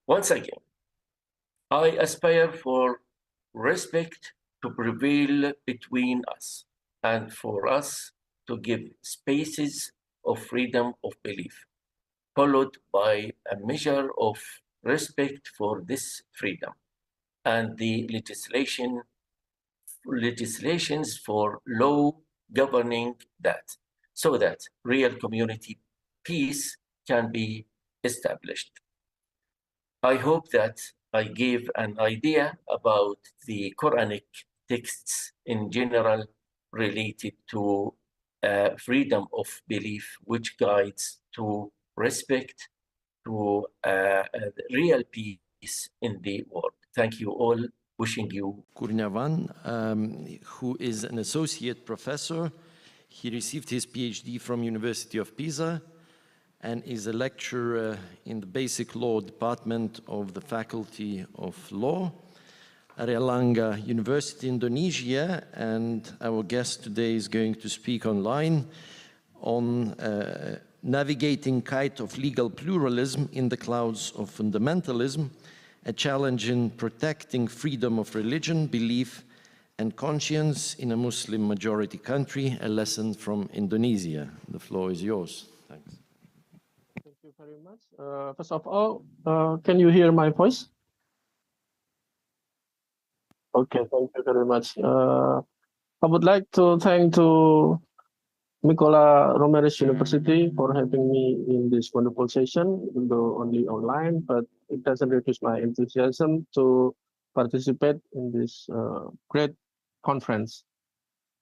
Once again, I aspire for respect to prevail between us and for us to give spaces of freedom of belief, followed by a measure of respect for this freedom and the legislations for law governing that, so that real community peace can be established. I hope that I gave an idea about the Quranic texts in general related to freedom of belief, which guides to respect, to real peace in the world. Thank you all. Wishing you. Kurniawan, who is an associate professor. He received his PhD from University of Pisa and is a lecturer in the Basic Law Department of the Faculty of Law, Airlangga University, Indonesia, and our guest today is going to speak online on navigating kite of legal pluralism in the clouds of fundamentalism, a challenge in protecting freedom of religion, belief, and conscience in a Muslim majority country, a lesson from Indonesia. The floor is yours. Thanks. Thank you very much. First of all, can you hear my voice? Okay, thank you very much. I would like to thank to Mykolas Romeris University for having me in this wonderful session, even though only online, but it doesn't reduce my enthusiasm to participate in this great conference.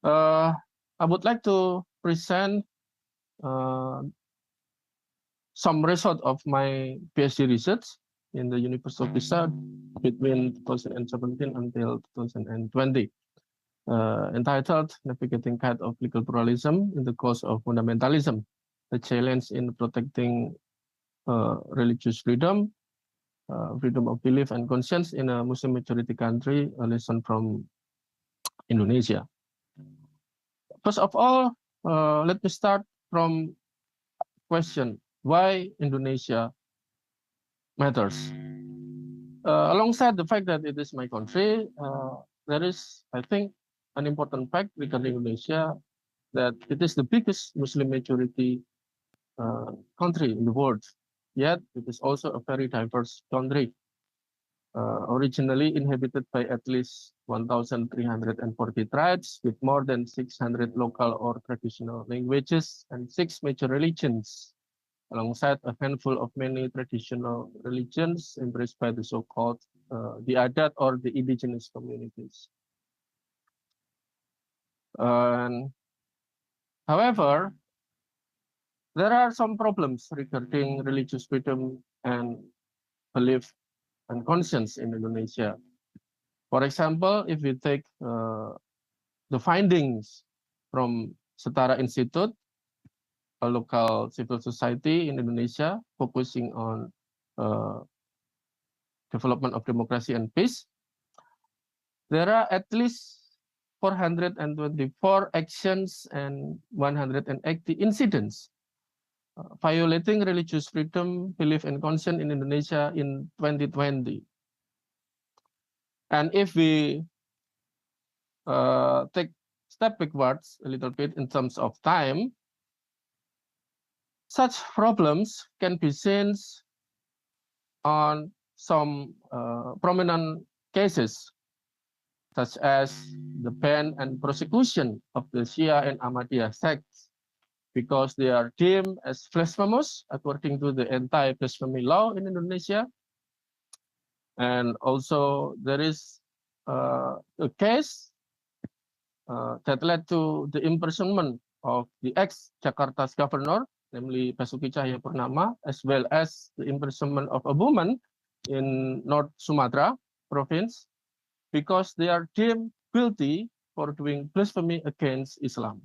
I would like to present some result of my PhD research in the University of Pisa between 2017 until 2020. Entitled Navigating Kite of Legal Pluralism in the Cause of Fundamentalism, the Challenge in Protecting Religious Freedom, Freedom of Belief and Conscience in a Muslim Majority Country, a lesson from Indonesia. First of all, let me start from question, why Indonesia matters? Alongside the fact that it is my country, there is, I think, an important fact regarding Indonesia, that it is the biggest Muslim majority country in the world. Yet it is also a very diverse country, originally inhabited by at least 1,340 tribes with more than 600 local or traditional languages and 6 major religions. alongside a handful of many traditional religions embraced by the so-called the Adat or the indigenous communities. However, there are some problems regarding religious freedom and belief and conscience in Indonesia. For example, if we take the findings from Setara Institute, a local civil society in Indonesia focusing on development of democracy and peace, there are at least 424 actions and 180 incidents violating religious freedom, belief, and conscience in Indonesia in 2020. And if we take step backwards a little bit in terms of time, such problems can be seen on some prominent cases, such as the ban and prosecution of the Shia and Ahmadiyya sects, because they are deemed as blasphemous according to the anti-blasphemy law in Indonesia. And also there is a case that led to the imprisonment of the ex-Jakarta's governor, namely Basuki Cahayapurnama, as well as the imprisonment of a woman in North Sumatra province, because they are deemed guilty for doing blasphemy against Islam.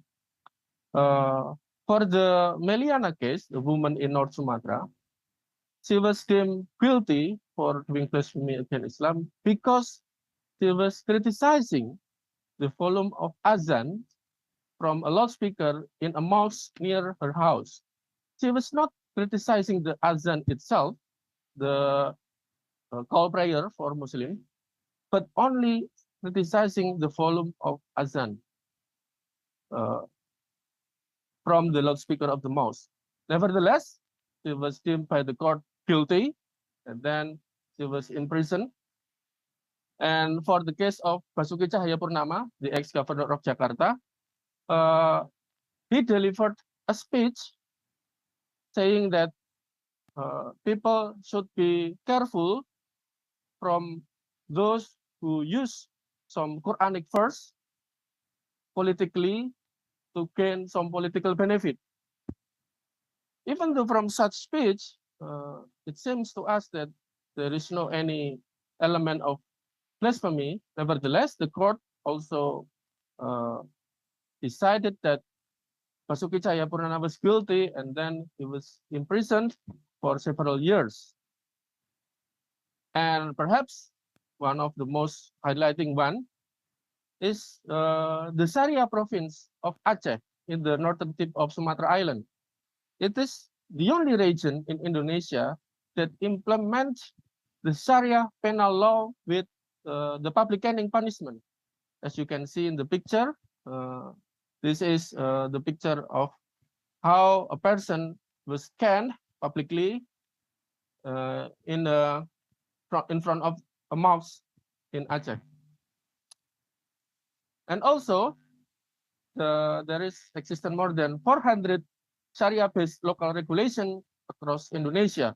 For the Meliana case, the woman in North Sumatra, she was deemed guilty for doing blasphemy against Islam because she was criticizing the volume of azan from a loudspeaker in a mosque near her house. She was not criticizing the azan itself, the call prayer for Muslim, but only criticizing the volume of azan from the loudspeaker of the mosque. Nevertheless, she was deemed by the court guilty, and then she was in prison. And for the case of Basuki Cahayapurnama, the ex-governor of Jakarta, he delivered a speech saying that people should be careful from those who use some Quranic verse politically to gain some political benefit. Even though from such speech, it seems to us that there is no any element of blasphemy. Nevertheless, the court also decided that Basuki Cahayapurnama was guilty, and then he was imprisoned for several years. And perhaps one of the most highlighting one is the Sharia province of Aceh in the northern tip of Sumatra Island. It is the only region in Indonesia that implements the Sharia penal law with the public caning punishment. As you can see in the picture, this is the picture of how a person was canned publicly in front of a mosque in Aceh. And also, there is existent more than 400 Sharia-based local regulation across Indonesia,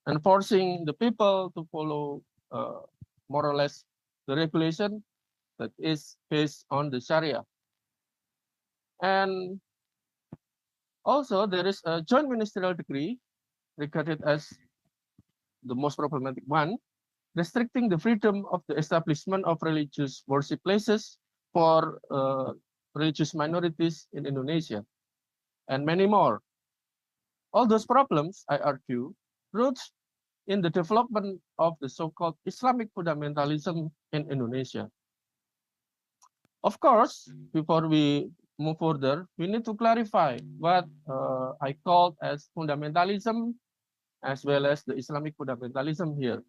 enforcing the people to follow more or less the regulation that is based on the Sharia. And also, there is a joint ministerial decree regarded as the most problematic one, restricting the freedom of the establishment of religious worship places for religious minorities in Indonesia, and many more. All those problems, I argue, roots in the development of the so-called Islamic fundamentalism in Indonesia. Of course, before we move further, we need to clarify what I call as fundamentalism, as well as the Islamic fundamentalism here.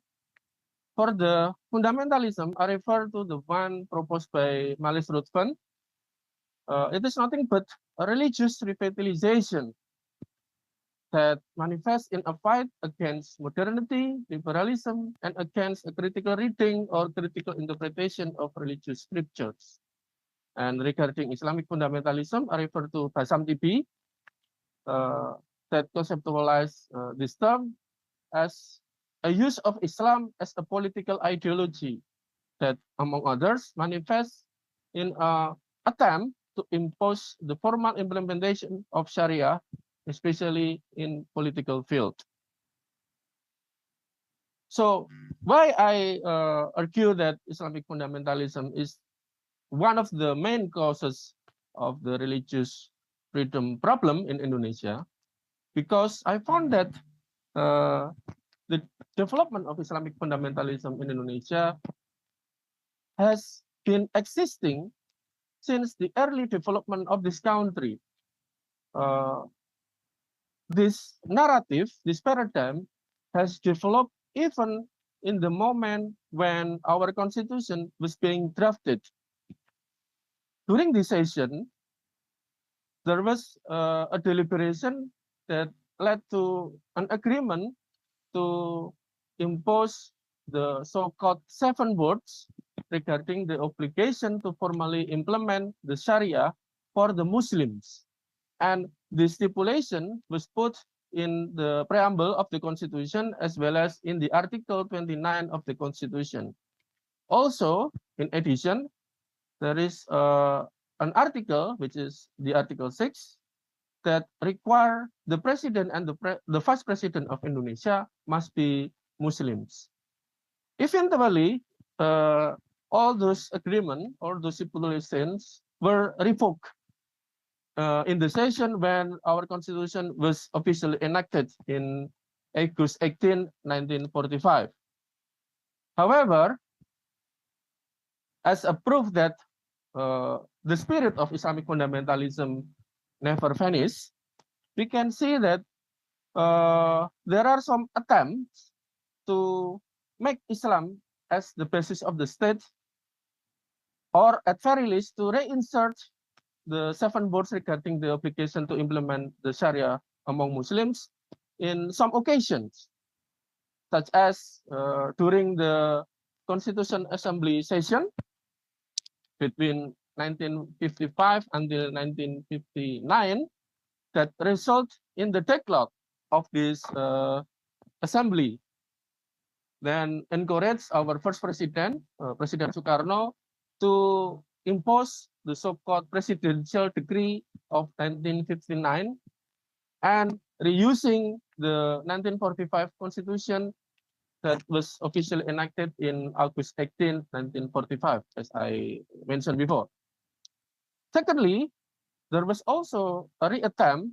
For the fundamentalism, I refer to the one proposed by Melis Rootven. It is nothing but a religious revitalization that manifests in a fight against modernity, liberalism, and against a critical reading or critical interpretation of religious scriptures. And regarding Islamic fundamentalism, I refer to Basam TB, that conceptualize this term as a use of Islam as a political ideology that, among others, manifests in an attempt to impose the formal implementation of Sharia, especially in political field. So why I argue that Islamic fundamentalism is one of the main causes of the religious freedom problem in Indonesia, because I found that the development of Islamic fundamentalism in Indonesia has been existing since the early development of this country. This narrative, this paradigm, has developed even in the moment when our constitution was being drafted. During this session, there was a deliberation that led to an agreement to impose the so-called 7 words regarding the obligation to formally implement the Sharia for the Muslims. And the stipulation was put in the preamble of the Constitution as well as in the Article 29 of the Constitution. Also, in addition, there is an article, which is the Article 6, that require the president and the vice president of Indonesia must be Muslims. Eventually, all those agreements or those stipulations were revoked in the session when our constitution was officially enacted in August 18, 1945. However, as a proof that the spirit of Islamic fundamentalism never vanished, we can see that there are some attempts to make Islam as the basis of the state, or at very least to reinsert the 7 words regarding the obligation to implement the Sharia among Muslims in some occasions, such as during the Constitution Assembly session between 1955 until 1959, that result in the deadlock of this assembly. Then encouraged our first president, President Sukarno, to impose the so-called presidential decree of 1959 and reusing the 1945 constitution that was officially enacted in August 18, 1945, as I mentioned before. Secondly, there was also a reattempt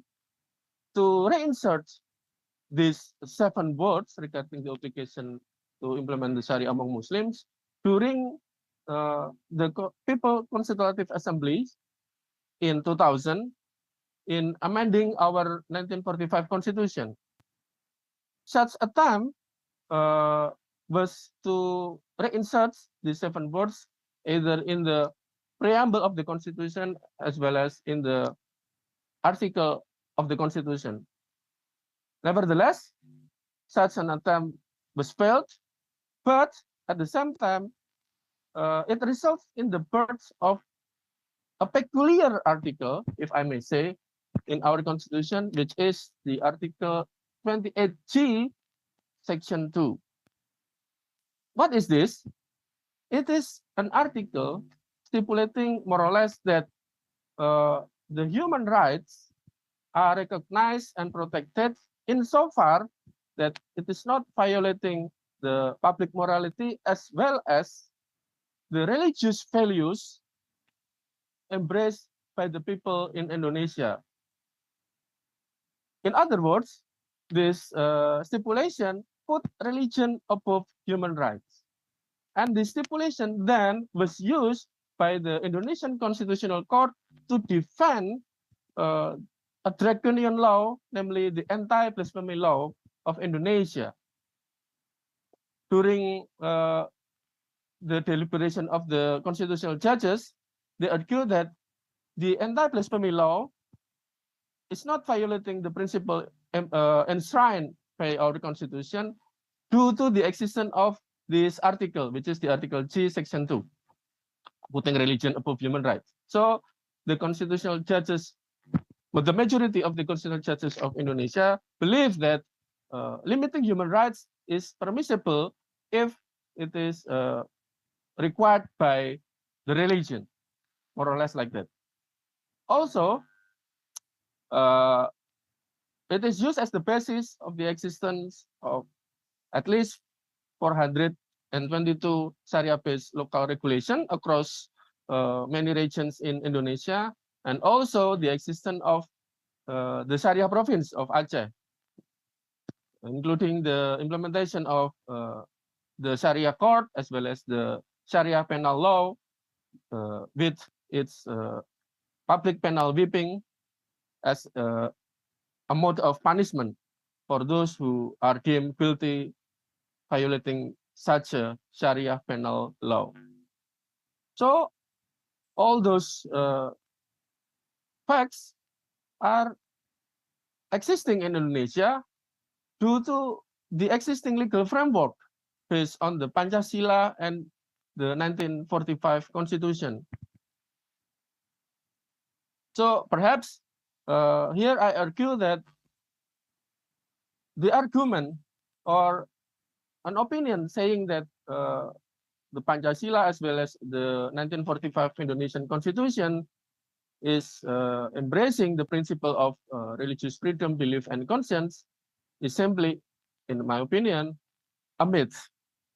to reinsert these 7 words regarding the obligation to implement the Sharia among Muslims during the People Constitutive Assembly in 2000 in amending our 1945 Constitution. Such attempt was to reinsert the 7 words either in the preamble of the Constitution as well as in the article of the Constitution. Nevertheless, such an attempt was failed, but at the same time, it resulted in the birth of a peculiar article, if I may say, in our Constitution, which is the Article 28G, Section 2. What is this? It is an article stipulating more or less that the human rights are recognized and protected insofar that it is not violating the public morality as well as the religious values embraced by the people in Indonesia. In other words, this stipulation put religion above human rights. And this stipulation then was used by the Indonesian Constitutional Court to defend a draconian law, namely the anti-blasphemy law of Indonesia. During the deliberation of the constitutional judges, they argued that the anti-blasphemy law is not violating the principle enshrined by our constitution due to the existence of this article, which is the Article G, Section 2, putting religion above human rights. So the constitutional judges But the majority of the constitutional judges of Indonesia believe that limiting human rights is permissible if it is required by the religion, more or less like that. Also, it is used as the basis of the existence of at least 422 Sharia-based local regulation across many regions in Indonesia, and also the existence of the Sharia province of Aceh, including the implementation of the Sharia court as well as the Sharia penal law with its public penal whipping as a mode of punishment for those who are deemed guilty violating such a Sharia penal law. So all those facts are existing in Indonesia due to the existing legal framework based on the Pancasila and the 1945 Constitution. So perhaps here I argue that the argument or an opinion saying that the Pancasila as well as the 1945 Indonesian Constitution is embracing the principle of religious freedom, belief, and conscience is simply, in my opinion, a myth,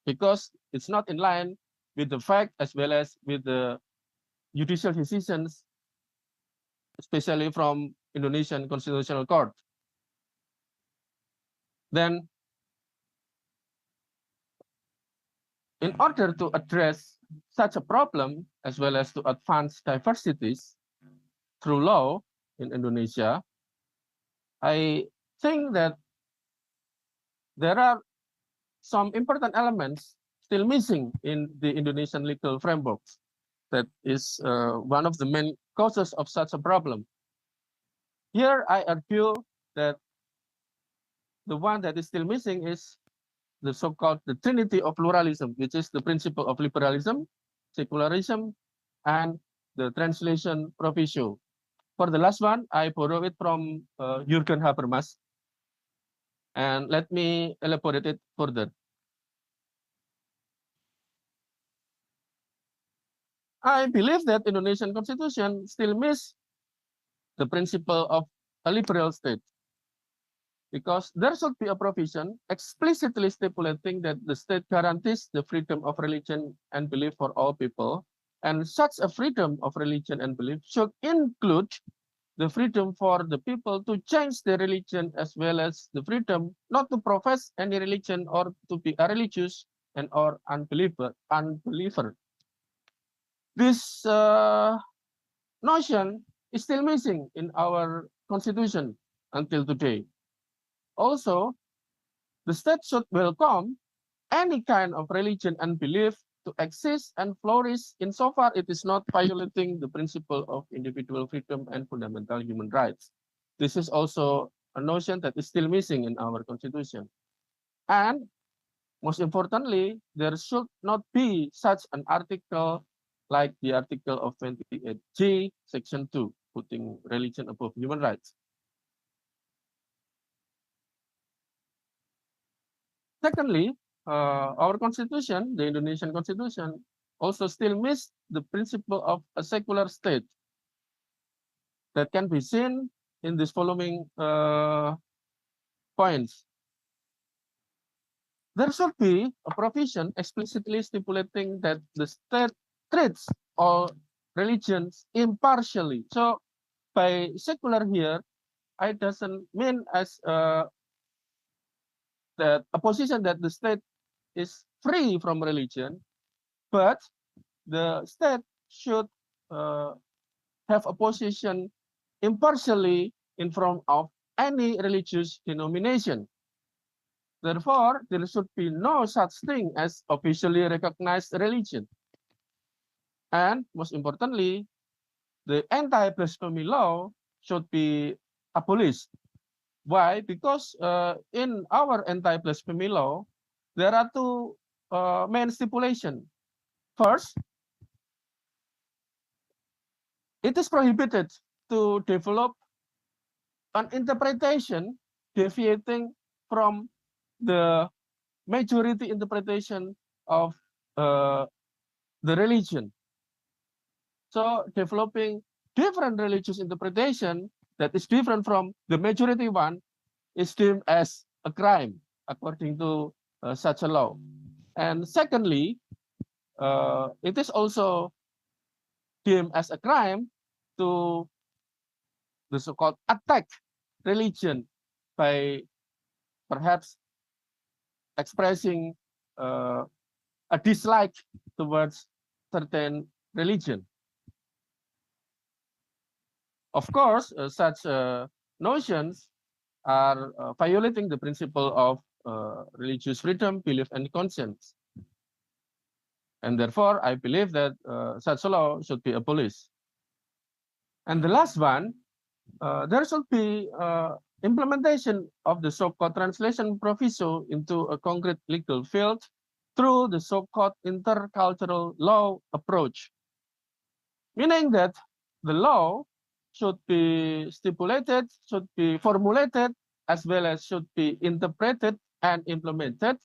because it's not in line with the fact as well as with the judicial decisions, especially from Indonesian Constitutional Court. Then, in order to address such a problem as well as to advance diversities through law in Indonesia, I think that there are some important elements still missing in the Indonesian legal framework. That is one of the main causes of such a problem. Here I argue that the one that is still missing is the so-called the trinity of pluralism, which is the principle of liberalism, secularism, and the translation proviso. For the last one, I borrow it from Jürgen Habermas, and let me elaborate it further. I believe that Indonesian Constitution still miss the principle of a liberal state, because there should be a provision explicitly stipulating that the state guarantees the freedom of religion and belief for all people, and such a freedom of religion and belief should include the freedom for the people to change their religion as well as the freedom not to profess any religion or to be a religious and or unbeliever. This notion is still missing in our constitution until today. Also, the state should welcome any kind of religion and belief to exist and flourish insofar it is not violating the principle of individual freedom and fundamental human rights. This is also a notion that is still missing in our constitution. And most importantly, there should not be such an article like the article of 28G, section 2, putting religion above human rights. Secondly, our constitution, the Indonesian constitution, also still missed the principle of a secular state that can be seen in these following points. There should be a provision explicitly stipulating that the state treats all religions impartially. So by secular here, I doesn't mean as that a position that the state is free from religion, but the state should have a position impartially in front of any religious denomination. Therefore, there should be no such thing as officially recognized religion. And most importantly, the anti-blasphemy law should be abolished. Why? Because in our anti-blasphemy law, there are two main stipulations. First, it is prohibited to develop an interpretation deviating from the majority interpretation of the religion. So developing different religious interpretation that is different from the majority one is deemed as a crime according to such a law. And secondly, it is also deemed as a crime to the so-called attack religion by perhaps expressing a dislike towards certain religion. Of course, such notions are violating the principle of religious freedom, belief, and conscience. And therefore, I believe that such a law should be abolished. And the last one, there should be implementation of the so-called translation proviso into a concrete legal field through the so-called intercultural law approach, meaning that the law should be stipulated, should be formulated, as well as should be interpreted and implemented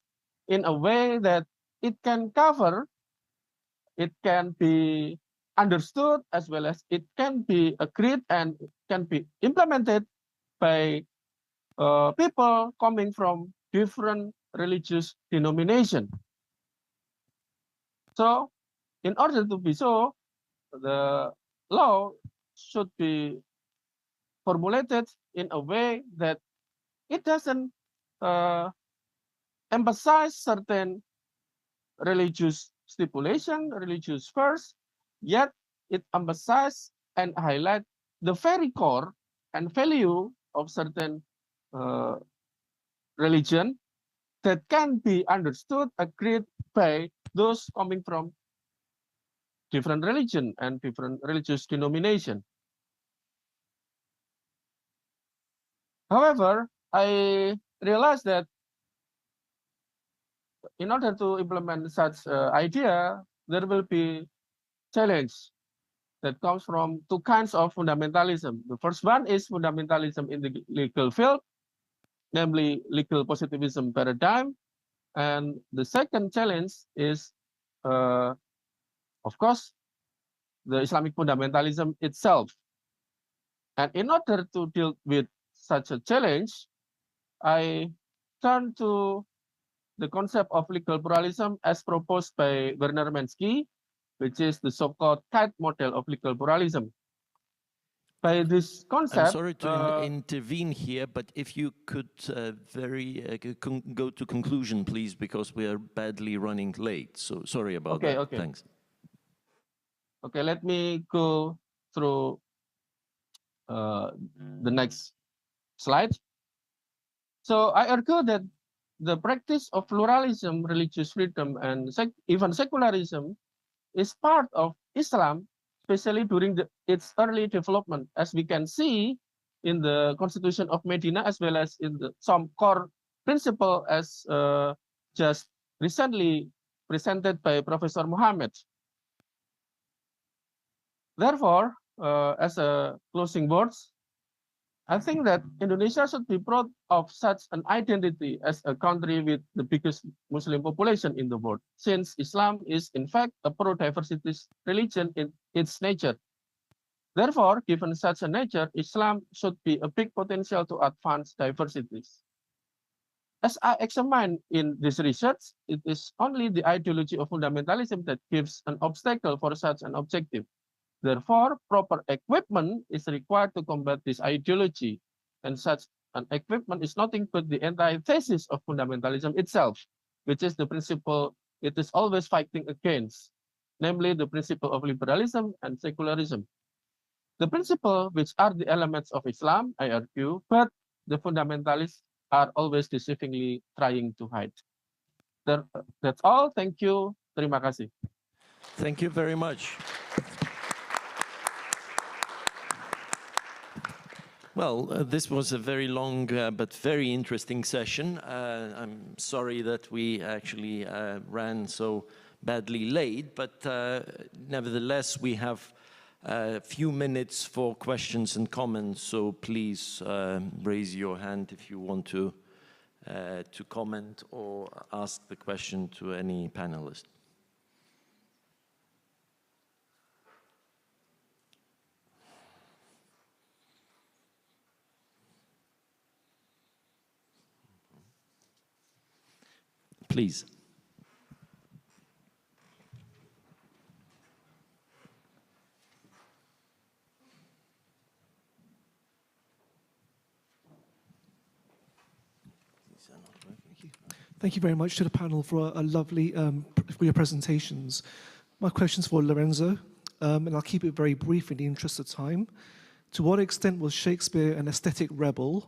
in a way that it can cover, it can be understood, as well as it can be agreed and can be implemented by people coming from different religious denomination. So, in order to be so, the law should be formulated in a way that it doesn't emphasize certain religious stipulation, religious verse, yet it emphasizes and highlight the very core and value of certain religion that can be understood, agreed by those coming from different religion and different religious denomination. However, I realized that in order to implement such idea, there will be challenge that comes from two kinds of fundamentalism. The first one is fundamentalism in the legal field, namely legal positivism paradigm. And the second challenge is, of course, the Islamic fundamentalism itself. And in order to deal with such a challenge, I turn to the concept of legal pluralism as proposed by Werner Menschke, which is the so-called kite model of legal pluralism. By this concept, I'm sorry to intervene here, but if you could go to conclusion, please, because we are badly running late. So sorry about that. Okay. Thanks. Okay, let me go through the next slide. So I argue that the practice of pluralism, religious freedom, and even secularism is part of Islam, especially during its early development, as we can see in the Constitution of Medina, as well as in some core principle as just recently presented by Professor Mohammed. Therefore, as a closing words, I think that Indonesia should be proud of such an identity as a country with the biggest Muslim population in the world, since Islam is in fact a pro-diversity religion in its nature. Therefore, given such a nature, Islam should be a big potential to advance diversities. As I examine in this research, it is only the ideology of fundamentalism that gives an obstacle for such an objective. Therefore, proper equipment is required to combat this ideology, and such an equipment is nothing but the antithesis of fundamentalism itself, which is the principle it is always fighting against, namely the principle of liberalism and secularism. The principle which are the elements of Islam, I argue, but the fundamentalists are always deceivingly trying to hide. That's all. Thank you. Terima kasih. Thank you very much. Well, this was a very long but very interesting session. I'm sorry that we actually ran so badly late, but nevertheless, we have a few minutes for questions and comments, so please raise your hand if you want to comment or ask the question to any panelist. Please. Thank you very much to the panel for a lovely, for your presentations. My question's for Lorenzo, and I'll keep it very brief in the interest of time. To what extent was Shakespeare an aesthetic rebel,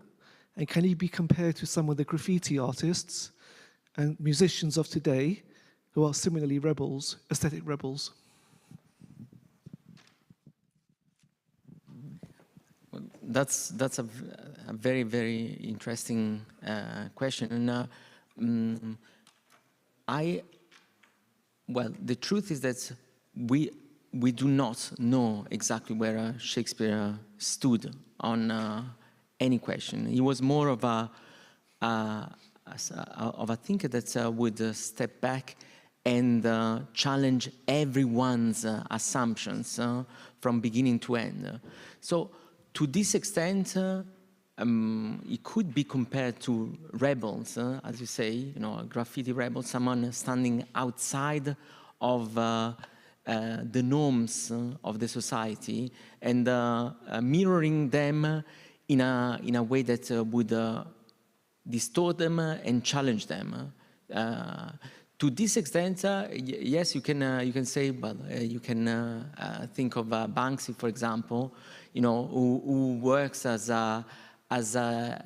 and can he be compared to some of the graffiti artists and musicians of today who are similarly rebels, aesthetic rebels? Well, that's a very, very interesting question. And well, the truth is that we do not know exactly where Shakespeare stood on any question. He was more of a thinker that would step back and challenge everyone's assumptions from beginning to end. So to this extent, it could be compared to rebels, as you say, you know, a graffiti rebel, someone standing outside of the norms of the society and mirroring them in a way that would distort them and challenge them. To this extent, yes, you can say, well, you can think of Banksy, for example, you know, who works as a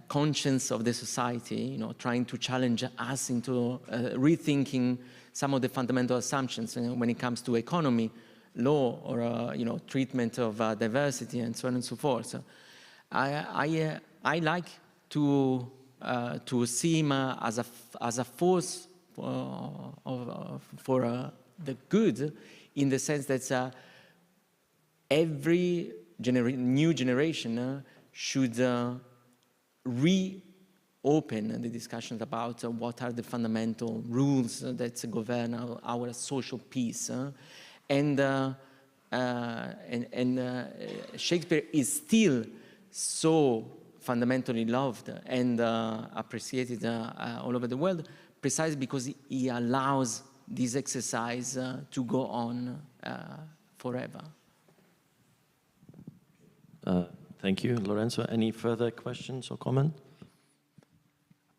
conscience of the society, you know, trying to challenge us into rethinking some of the fundamental assumptions when it comes to economy, law, or you know, treatment of diversity, and so on and so forth. So I like to see him as a force for the good, in the sense that every new generation should reopen the discussions about what are the fundamental rules that govern our social peace. And Shakespeare is still so fundamentally loved and appreciated all over the world, precisely because he allows this exercise to go on forever. Thank you, Lorenzo. Any further questions or comment?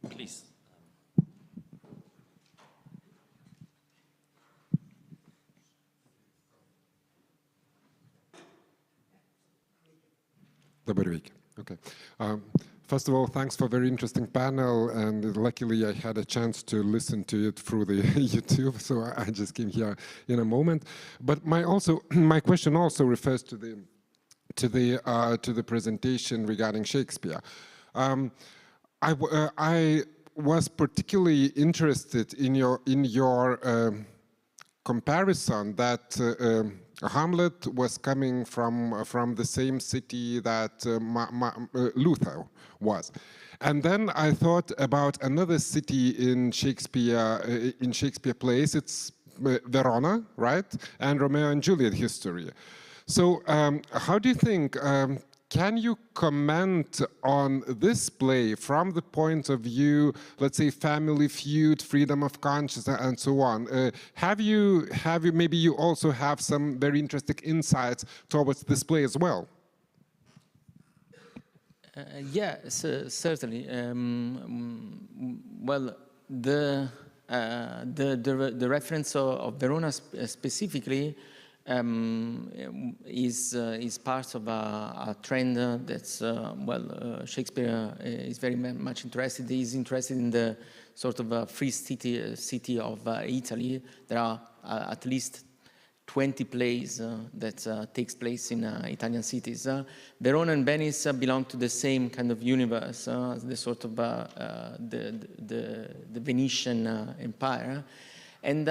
Please. Добрый вечер. Okay. First of all, thanks for a very interesting panel, and luckily I had a chance to listen to it through the YouTube, so I just came here in a moment. But my question also refers to the presentation regarding Shakespeare. I was particularly interested in your comparison that Hamlet was coming from the same city that Luther was. And then I thought about another city in Shakespeare plays. It's Verona, right? And Romeo and Juliet history. So how do you think, can you comment on this play from the point of view, let's say, family feud, freedom of conscience, and so on? Maybe you also have some very interesting insights towards this play as well? Yes, certainly. Well, the reference of Verona specifically is part of a trend that's, Shakespeare is very much interested. He's interested in the sort of free city of Italy. There are at least 20 plays that takes place in Italian cities. Verona and Venice belong to the same kind of universe, the sort of the Venetian Empire. And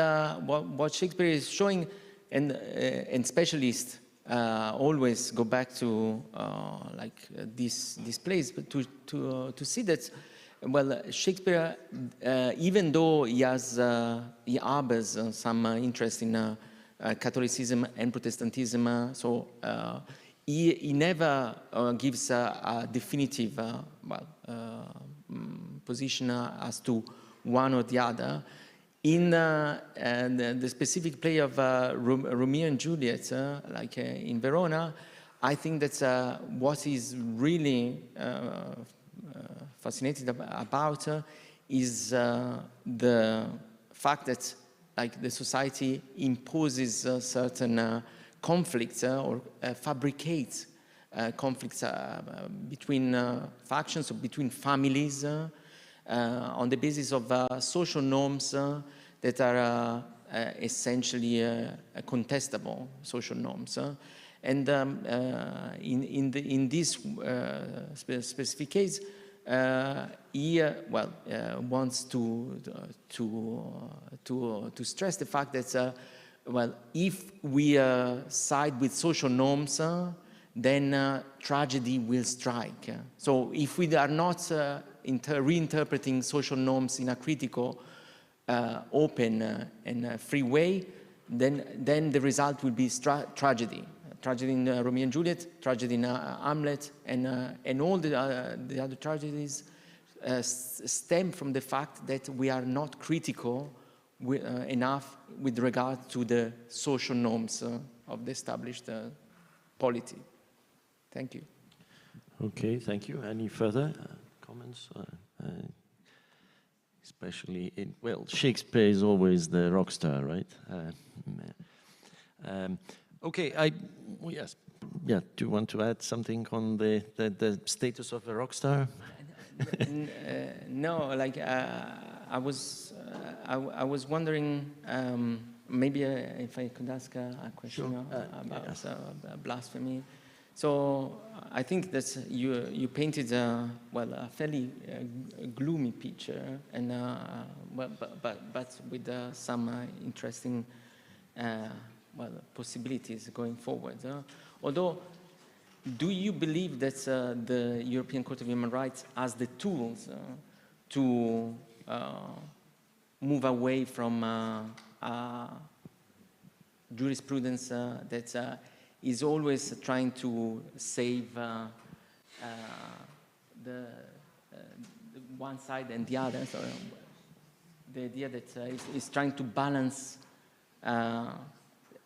what Shakespeare is showing, and specialists always go back to this plays, but to see that, well, Shakespeare, even though he harbors some interest in Catholicism and Protestantism, so he never gives a definitive position as to one or the other. In the specific play of Romeo and Juliet, like in Verona, I think that what is really fascinating about is the fact that, like, the society imposes certain conflicts or fabricates conflicts between factions or between families on the basis of social norms that are essentially contestable social norms. And in this specific case, he wants to stress the fact that if we side with social norms, then tragedy will strike. So if we are not reinterpreting social norms in a critical, open and free way, then the result will be tragedy. Tragedy in Romeo and Juliet, tragedy in Hamlet, and all the other tragedies stem from the fact that we are not critical enough with regard to the social norms of the established polity. Thank you. Okay, thank you. Any further comments? Especially in, well, Shakespeare is always the rock star, right? Okay, yes, yeah. Do you want to add something on the status of a rock star? No, like I was wondering, maybe if I could ask a question about blasphemy. So I think that you painted a fairly gloomy picture, and but with some interesting possibilities going forward. Although, do you believe that the European Court of Human Rights has the tools to move away from jurisprudence that is always trying to save the one side and the other? So the idea that is trying to balance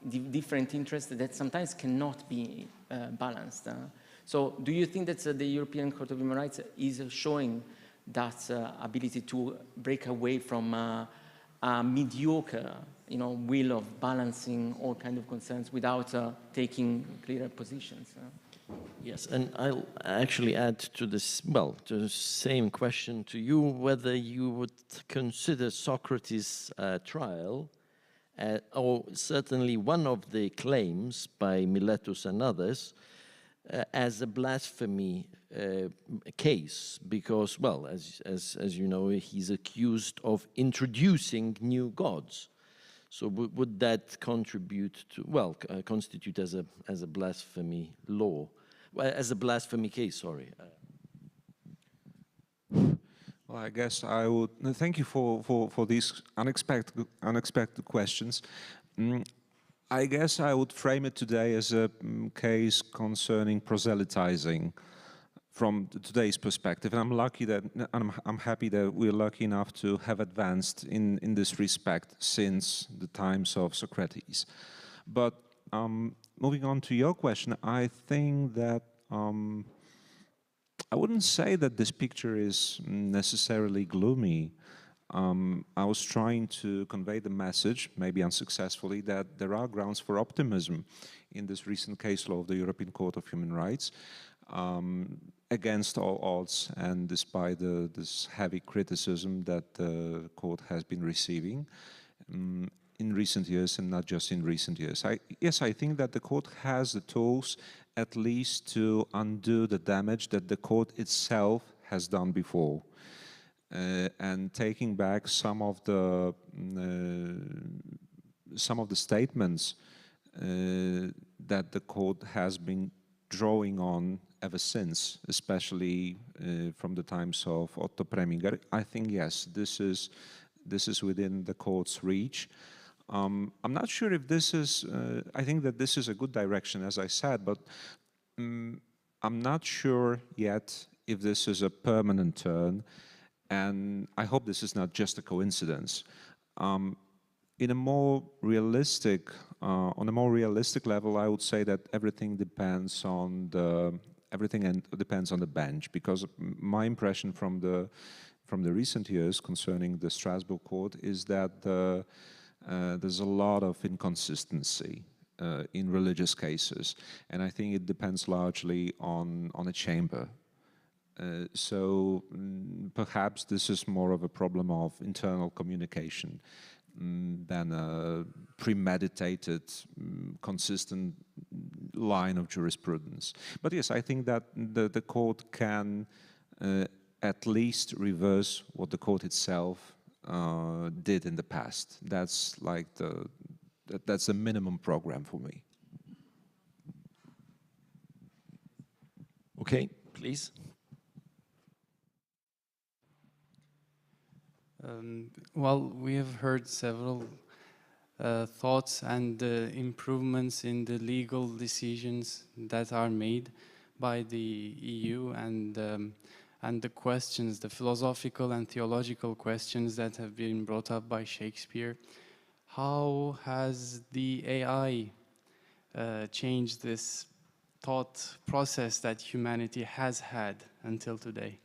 the different interests that sometimes cannot be balanced. So do you think that the European Court of Human Rights is showing that ability to break away from a mediocre, will of balancing all kinds of concerns without taking clearer positions? Yes, and I'll actually add to this, to the same question to you, whether you would consider Socrates' trial, or certainly one of the claims by Miletus and others, as a blasphemy case, because, as you know, he's accused of introducing new gods. So would that contribute to, constitute as a blasphemy law, as a blasphemy case? Sorry. Well, I guess I would thank you for these unexpected questions. I guess I would frame it today as a case concerning proselytizing from today's perspective, and I'm happy that we're lucky enough to have advanced in this respect since the times of Socrates. But moving on to your question, I think that I wouldn't say that this picture is necessarily gloomy. I was trying to convey the message, maybe unsuccessfully, that there are grounds for optimism in this recent case law of the European Court of Human Rights, against all odds and despite this heavy criticism that the court has been receiving in recent years, and not just in recent years. Yes, I think that the court has the tools at least to undo the damage that the court itself has done before. And taking back some of the statements that the court has been drawing on ever since, especially from the times of Otto Preminger. I think, yes, this is within the court's reach. I'm not sure if this is, I think that this is a good direction, as I said, but I'm not sure yet if this is a permanent turn, and I hope this is not just a coincidence. In a more realistic, on a more realistic level, I would say that everything depends on the bench, because my impression from the recent years concerning the Strasbourg court is that there's a lot of inconsistency in religious cases, and I think it depends largely on a chamber. So perhaps this is more of a problem of internal communication than a premeditated, consistent line of jurisprudence. But yes, I think that the court can at least reverse what the court itself did in the past. That's like that's a minimum program for me. Okay, please. Well, we have heard several thoughts and improvements in the legal decisions that are made by the EU, and the questions, the philosophical and theological questions that have been brought up by Shakespeare. How has the AI changed this thought process that humanity has had until today?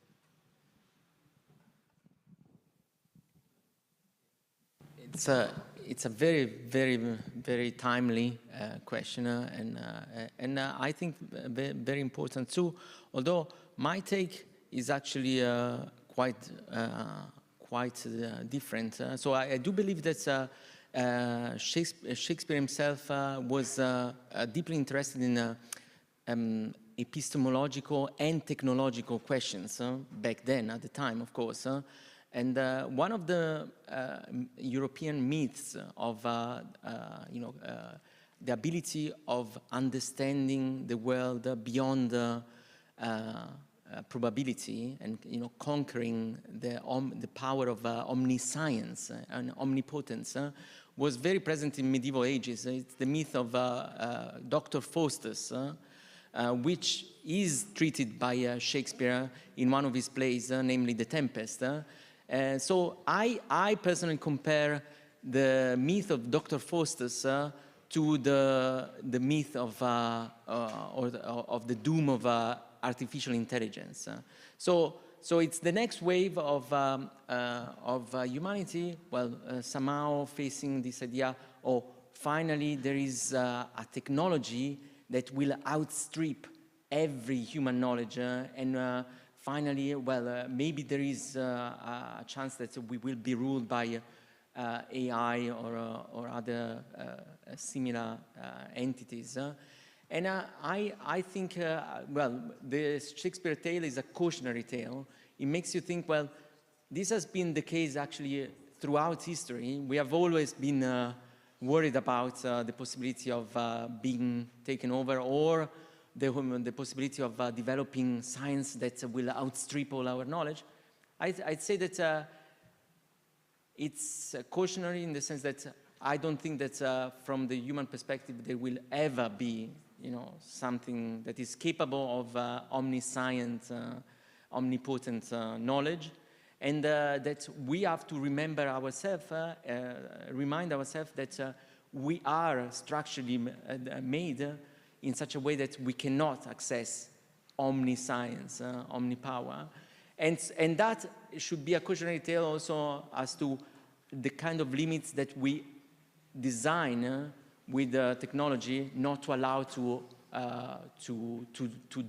It's a very, very, very timely question, and I think very important too. Although my take is actually quite different. So I do believe that Shakespeare himself was deeply interested in epistemological and technological questions back then, at the time, of course. And one of the European myths of the ability of understanding the world beyond probability and conquering the power of omniscience and omnipotence was very present in medieval ages. It's the myth of Dr. Faustus, which is treated by Shakespeare in one of his plays, namely The Tempest. So I personally compare the myth of Dr. Faustus to the myth of the doom of artificial intelligence. So it's the next wave of humanity, well, somehow facing this idea, oh, finally there is a technology that will outstrip every human knowledge, and finally, well, maybe there is a chance that we will be ruled by AI or other similar entities. And I think, well, the Shakespeare tale is a cautionary tale. It makes you think, well, this has been the case actually throughout history. We have always been worried about the possibility of being taken over, or the possibility of developing science that will outstrip all our knowledge. I'd say that it's cautionary in the sense that I don't think that from the human perspective there will ever be, something that is capable of omniscient, omnipotent knowledge, and that we have to remember ourselves, remind ourselves that we are structurally made in such a way that we cannot access omniscience, omnipower. And that should be a cautionary tale also as to the kind of limits that we design with technology, not to allow to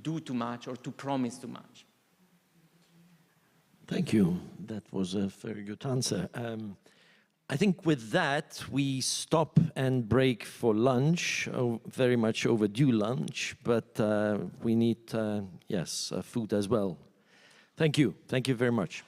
do too much or to promise too much. Thank you. That was a very good answer. I think with that, we stop and break for lunch, very much overdue lunch, but we need, yes, food as well. Thank you. Thank you very much.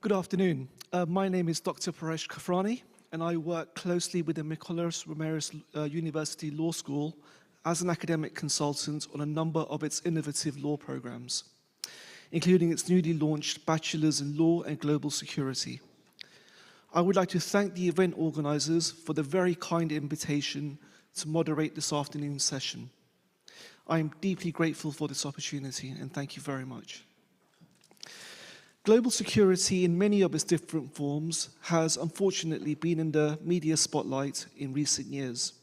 Good afternoon. My name is Dr. Paresh Kafrani, and I work closely with the Mykolas Romeris University Law School as an academic consultant on a number of its innovative law programs, including its newly launched Bachelor's in Law and Global Security. I would like to thank the event organizers for the very kind invitation to moderate this afternoon's session. I am deeply grateful for this opportunity, and thank you very much. Global security in many of its different forms has unfortunately been in the media spotlight in recent years.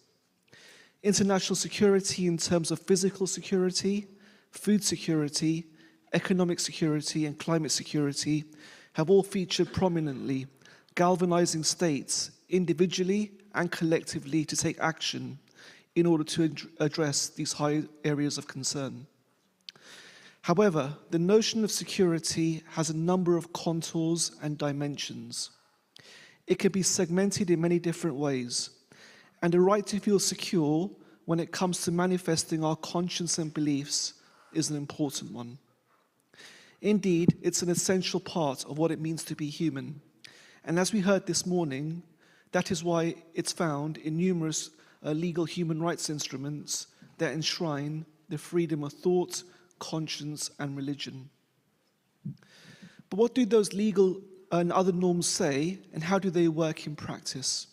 International security in terms of physical security, food security, economic security, and climate security have all featured prominently, galvanizing states individually and collectively to take action in order to address these high areas of concern. However, the notion of security has a number of contours and dimensions. It can be segmented in many different ways, and the right to feel secure when it comes to manifesting our conscience and beliefs is an important one. Indeed, it's an essential part of what it means to be human. And as we heard this morning, that is why it's found in numerous legal human rights instruments that enshrine the freedom of thought, conscience, and religion. But what do those legal and other norms say, and how do they work in practice?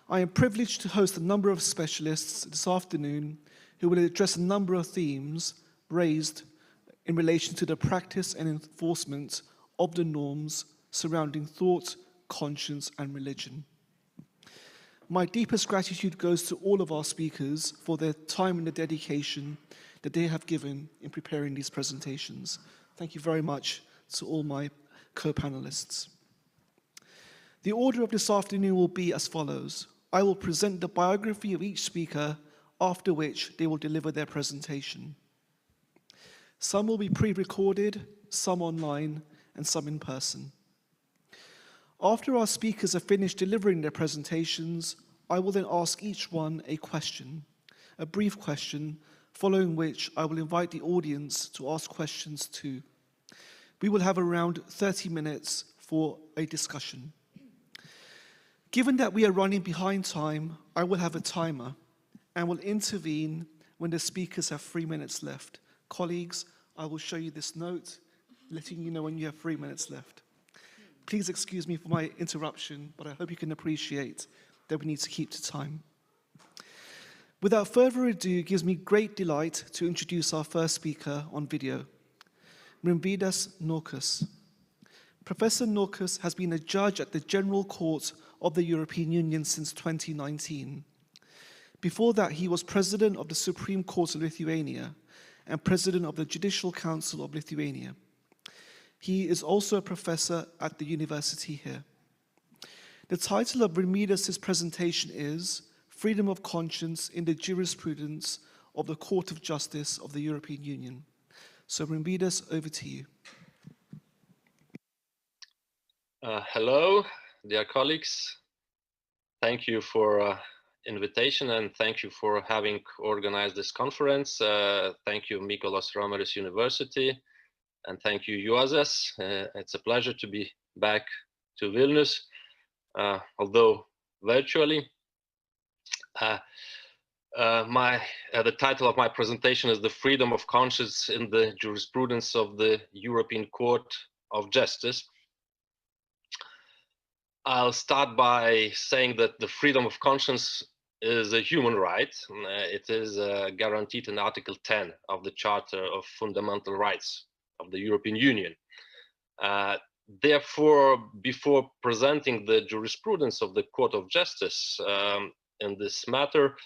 I am privileged to host a number of specialists this afternoon who will address a number of themes raised in relation to the practice and enforcement of the norms surrounding thought, conscience, and religion. My deepest gratitude goes to all of our speakers for their time and the dedication that they have given in preparing these presentations. Thank you very much to all my co-panelists. The order of this afternoon will be as follows. I will present the biography of each speaker, after which they will deliver their presentation. Some will be pre-recorded, some online, and some in person. After our speakers have finished delivering their presentations, I will then ask each one a question, a brief question, following which I will invite the audience to ask questions too. We will have around 30 minutes for a discussion. Given that we are running behind time, I will have a timer and will intervene when the speakers have 3 minutes left. Colleagues, I will show you this note, letting you know when you have 3 minutes left. Please excuse me for my interruption, but I hope you can appreciate that we need to keep to time. Without further ado, it gives me great delight to introduce our first speaker on video, Rimvidas Norkus. Professor Norkus has been a judge at the General Court of the European Union since 2019. Before that, he was president of the Supreme Court of Lithuania and president of the Judicial Council of Lithuania. He is also a professor at the university here. The title of Rimvidas' presentation is Freedom of Conscience in the Jurisprudence of the Court of Justice of the European Union. So Rimvidas, over to you. Hello, dear colleagues. Thank you for invitation and thank you for having organized this conference. Thank you, Mykolas Romeris University, and thank you, Juozas. It's a pleasure to be back to Vilnius, although virtually. The title of my presentation is The Freedom of Conscience in the Jurisprudence of the European Court of Justice. I'll start by saying that the freedom of conscience is a human right. It is guaranteed in Article 10 of the Charter of Fundamental Rights of the European Union. Therefore, before presenting the jurisprudence of the Court of Justice in this matter,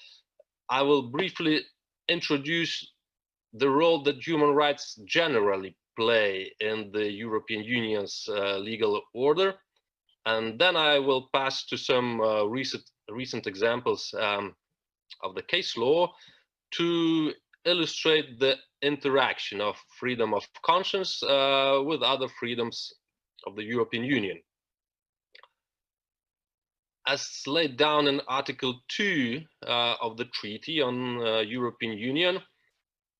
I will briefly introduce the role that human rights generally play in the European Union's legal order, and then I will pass to some recent examples of the case law to illustrate the interaction of freedom of conscience with other freedoms of the European Union. As laid down in Article 2 of the Treaty on European Union,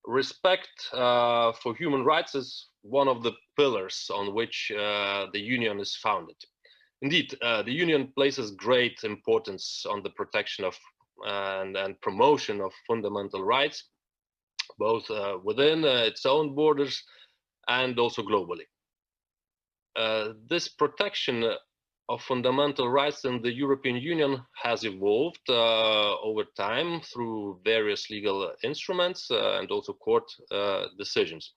respect for human rights is one of the pillars on which the Union is founded. Indeed, the Union places great importance on the protection of and promotion of fundamental rights, both within its own borders and also globally. This protection of fundamental rights in the European Union has evolved over time through various legal instruments and also court decisions.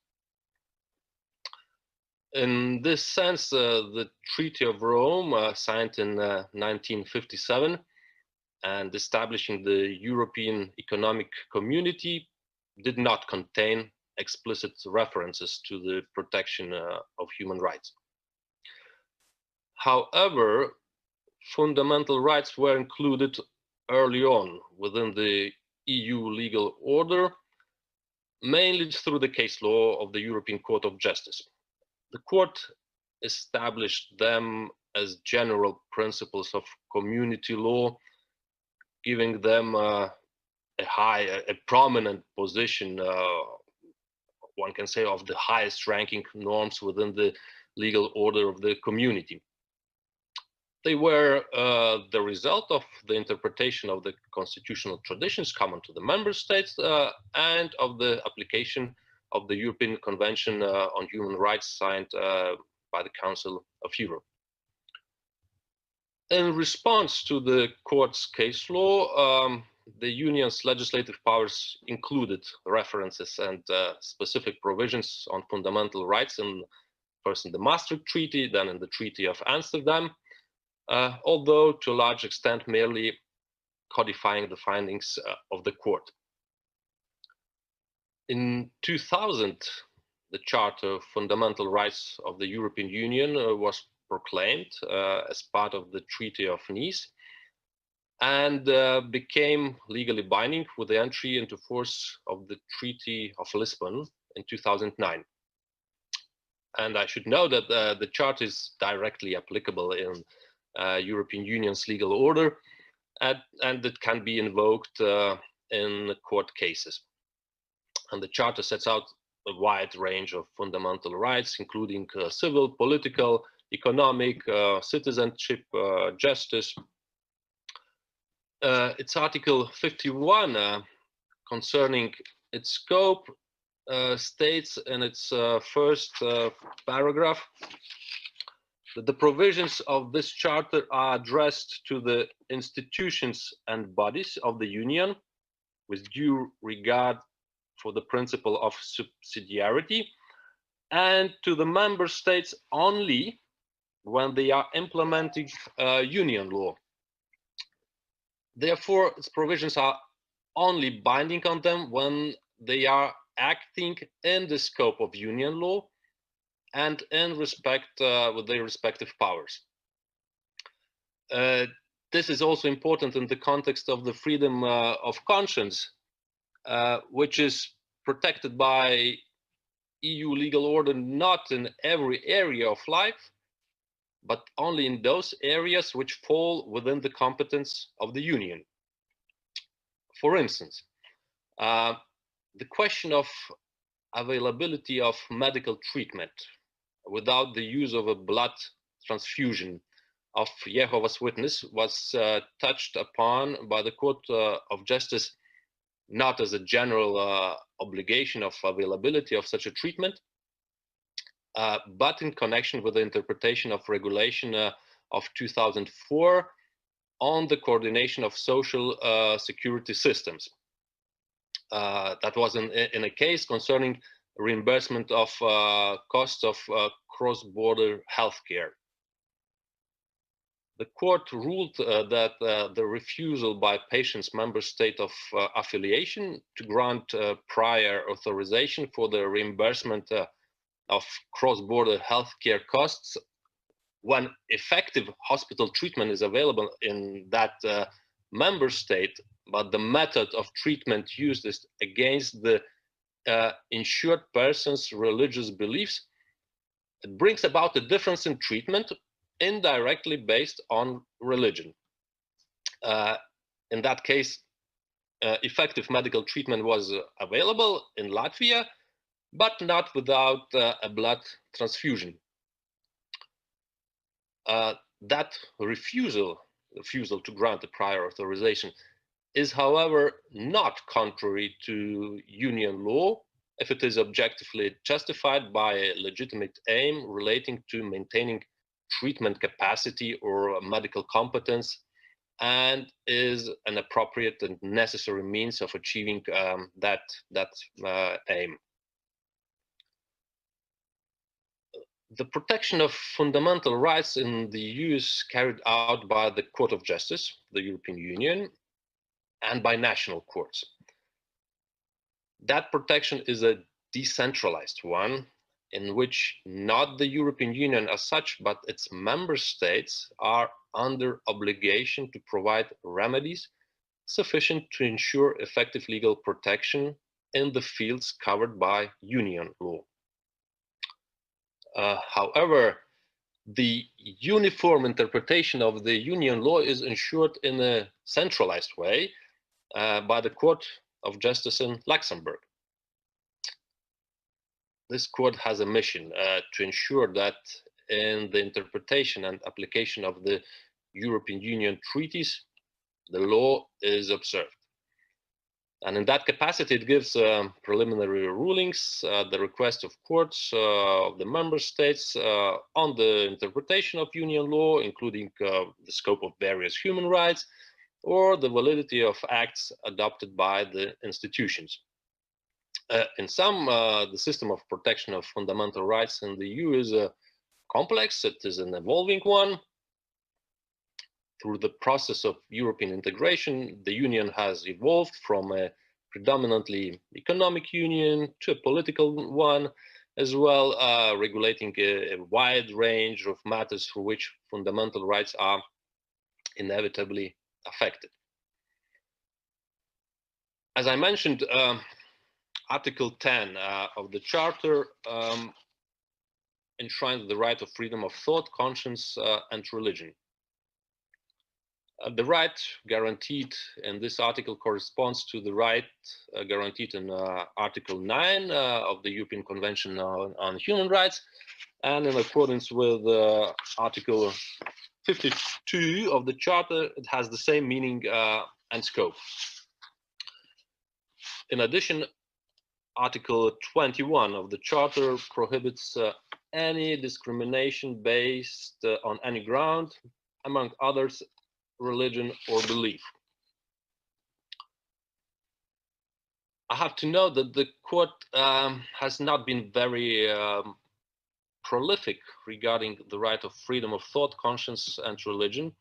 In this sense, the Treaty of Rome, signed in 1957 and establishing the European Economic Community, did not contain explicit references to the protection of human rights. However, fundamental rights were included early on within the EU legal order, mainly through the case law of the European Court of Justice. The court established them as general principles of community law, giving them a prominent position, one can say, of the highest ranking norms within the legal order of the community. They were the result of the interpretation of the constitutional traditions common to the member states and of the application of the European Convention on Human Rights signed by the Council of Europe. In response to the court's case law, the Union's legislative powers included references and specific provisions on fundamental rights, first in the Maastricht Treaty, then in the Treaty of Amsterdam, although to a large extent merely codifying the findings of the court. In 2000, the Charter of Fundamental Rights of the European Union was proclaimed as part of the Treaty of Nice and became legally binding with the entry into force of the Treaty of Lisbon in 2009. And I should note that the Charter is directly applicable in European Union's legal order, and it can be invoked in court cases. And the Charter sets out a wide range of fundamental rights, including civil, political, economic, citizenship, justice. Its Article 51 concerning its scope states in its first paragraph that the provisions of this charter are addressed to the institutions and bodies of the Union with due regard for the principle of subsidiarity, and to the member states only when they are implementing Union law. Therefore, its provisions are only binding on them when they are acting in the scope of Union law and in respect with their respective powers. This is also important in the context of the freedom of conscience, which is protected by EU legal order not in every area of life, but only in those areas which fall within the competence of the Union. For instance, the question of availability of medical treatment without the use of a blood transfusion of Jehovah's Witness was touched upon by the Court of Justice not as a general obligation of availability of such a treatment, but in connection with the interpretation of regulation of 2004 on the coordination of social security systems. That was in a case concerning reimbursement of costs of cross-border healthcare. The court ruled that the refusal by patient's member state of affiliation to grant prior authorization for the reimbursement of cross-border healthcare costs when effective hospital treatment is available in that member state, but the method of treatment used is against the insured person's religious beliefs, it brings about a difference in treatment indirectly based on religion. In that case, effective medical treatment was available in Latvia, but not without a blood transfusion. That refusal to grant a prior authorization is, however, not contrary to union law if it is objectively justified by a legitimate aim relating to maintaining treatment capacity or medical competence, and is an appropriate and necessary means of achieving that aim. The protection of fundamental rights in the EU is carried out by the Court of Justice, the European Union, and by national courts. That protection is a decentralized one, in which not the European Union as such, but its member states are under obligation to provide remedies sufficient to ensure effective legal protection in the fields covered by union law. However, the uniform interpretation of the union law is ensured in a centralized way by the Court of Justice in Luxembourg. This court has a mission to ensure that in the interpretation and application of the European Union treaties, the law is observed. And in that capacity, it gives preliminary rulings, the request of courts of the member states on the interpretation of union law, including the scope of various human rights, or the validity of acts adopted by the institutions. In sum, the system of protection of fundamental rights in the EU is complex. It is an evolving one. Through the process of European integration, the Union has evolved from a predominantly economic union to a political one, as well, regulating a wide range of matters for which fundamental rights are inevitably affected. As I mentioned, Article 10 of the Charter enshrines the right of freedom of thought, conscience, and religion. The right guaranteed in this article corresponds to the right guaranteed in Article 9 of the European Convention on Human Rights, and in accordance with Article 52 of the Charter, it has the same meaning and scope. In addition, Article 21 of the Charter prohibits any discrimination based on any ground, among others, religion or belief. I have to note that the court has not been very prolific regarding the right of freedom of thought, conscience, and religion,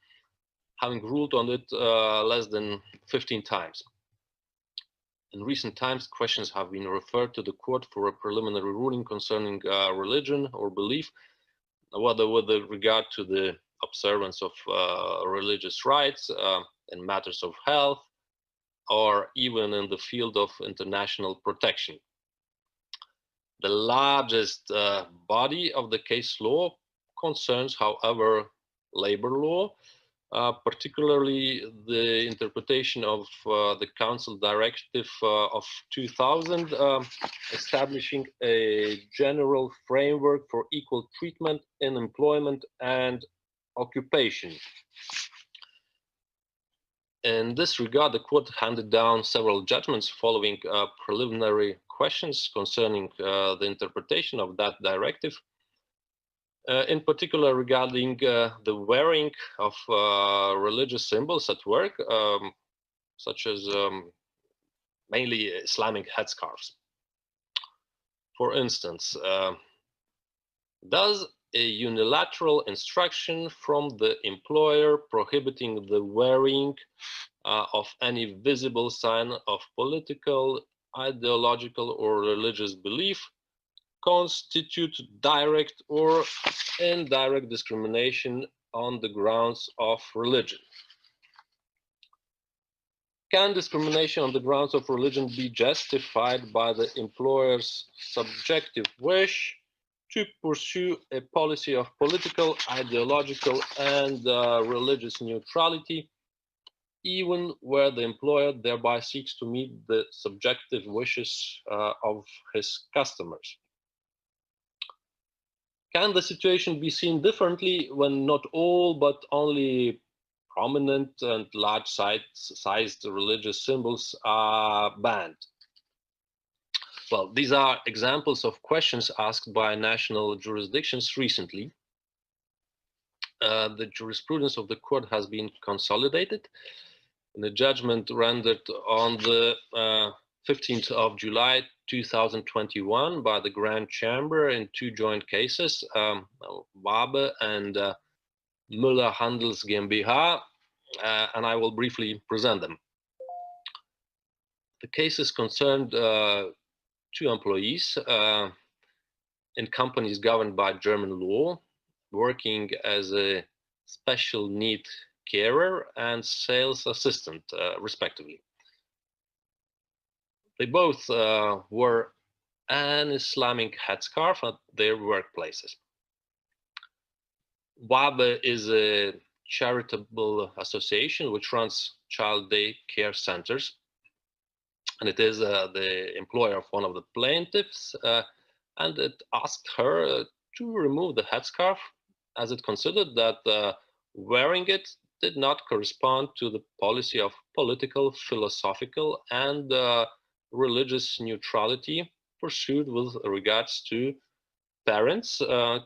having ruled on it less than 15 times. In recent times, questions have been referred to the court for a preliminary ruling concerning religion or belief, whether with regard to the observance of religious rights in matters of health, or even in the field of international protection. The largest body of the case law concerns, however, labor law, particularly the interpretation of the Council Directive of 2000, establishing a general framework for equal treatment in employment and occupation. In this regard, the court handed down several judgments following preliminary questions concerning the interpretation of that directive, in particular regarding the wearing of religious symbols at work, such as mainly Islamic headscarves. For instance, does a unilateral instruction from the employer prohibiting the wearing of any visible sign of political, ideological, or religious belief constitute direct or indirect discrimination on the grounds of religion? Can discrimination on the grounds of religion be justified by the employer's subjective wish to pursue a policy of political, ideological, and religious neutrality even where the employer thereby seeks to meet the subjective wishes of his customers. Can the situation be seen differently when not all but only prominent and large-sized religious symbols are banned? Well, these are examples of questions asked by national jurisdictions recently. The jurisprudence of the court has been consolidated in a judgment rendered on the 15th of July 2021 by the Grand Chamber in two joint cases, Wabe and Müller Handels GmbH, and I will briefly present them. The cases concerned two employees in companies governed by German law, working as a special need carer and sales assistant, respectively. They both wore an Islamic headscarf at their workplaces. Wabe is a charitable association which runs child day care centers, and it is the employer of one of the plaintiffs, and it asked her to remove the headscarf as it considered that wearing it did not correspond to the policy of political, philosophical, and religious neutrality pursued with regards to parents,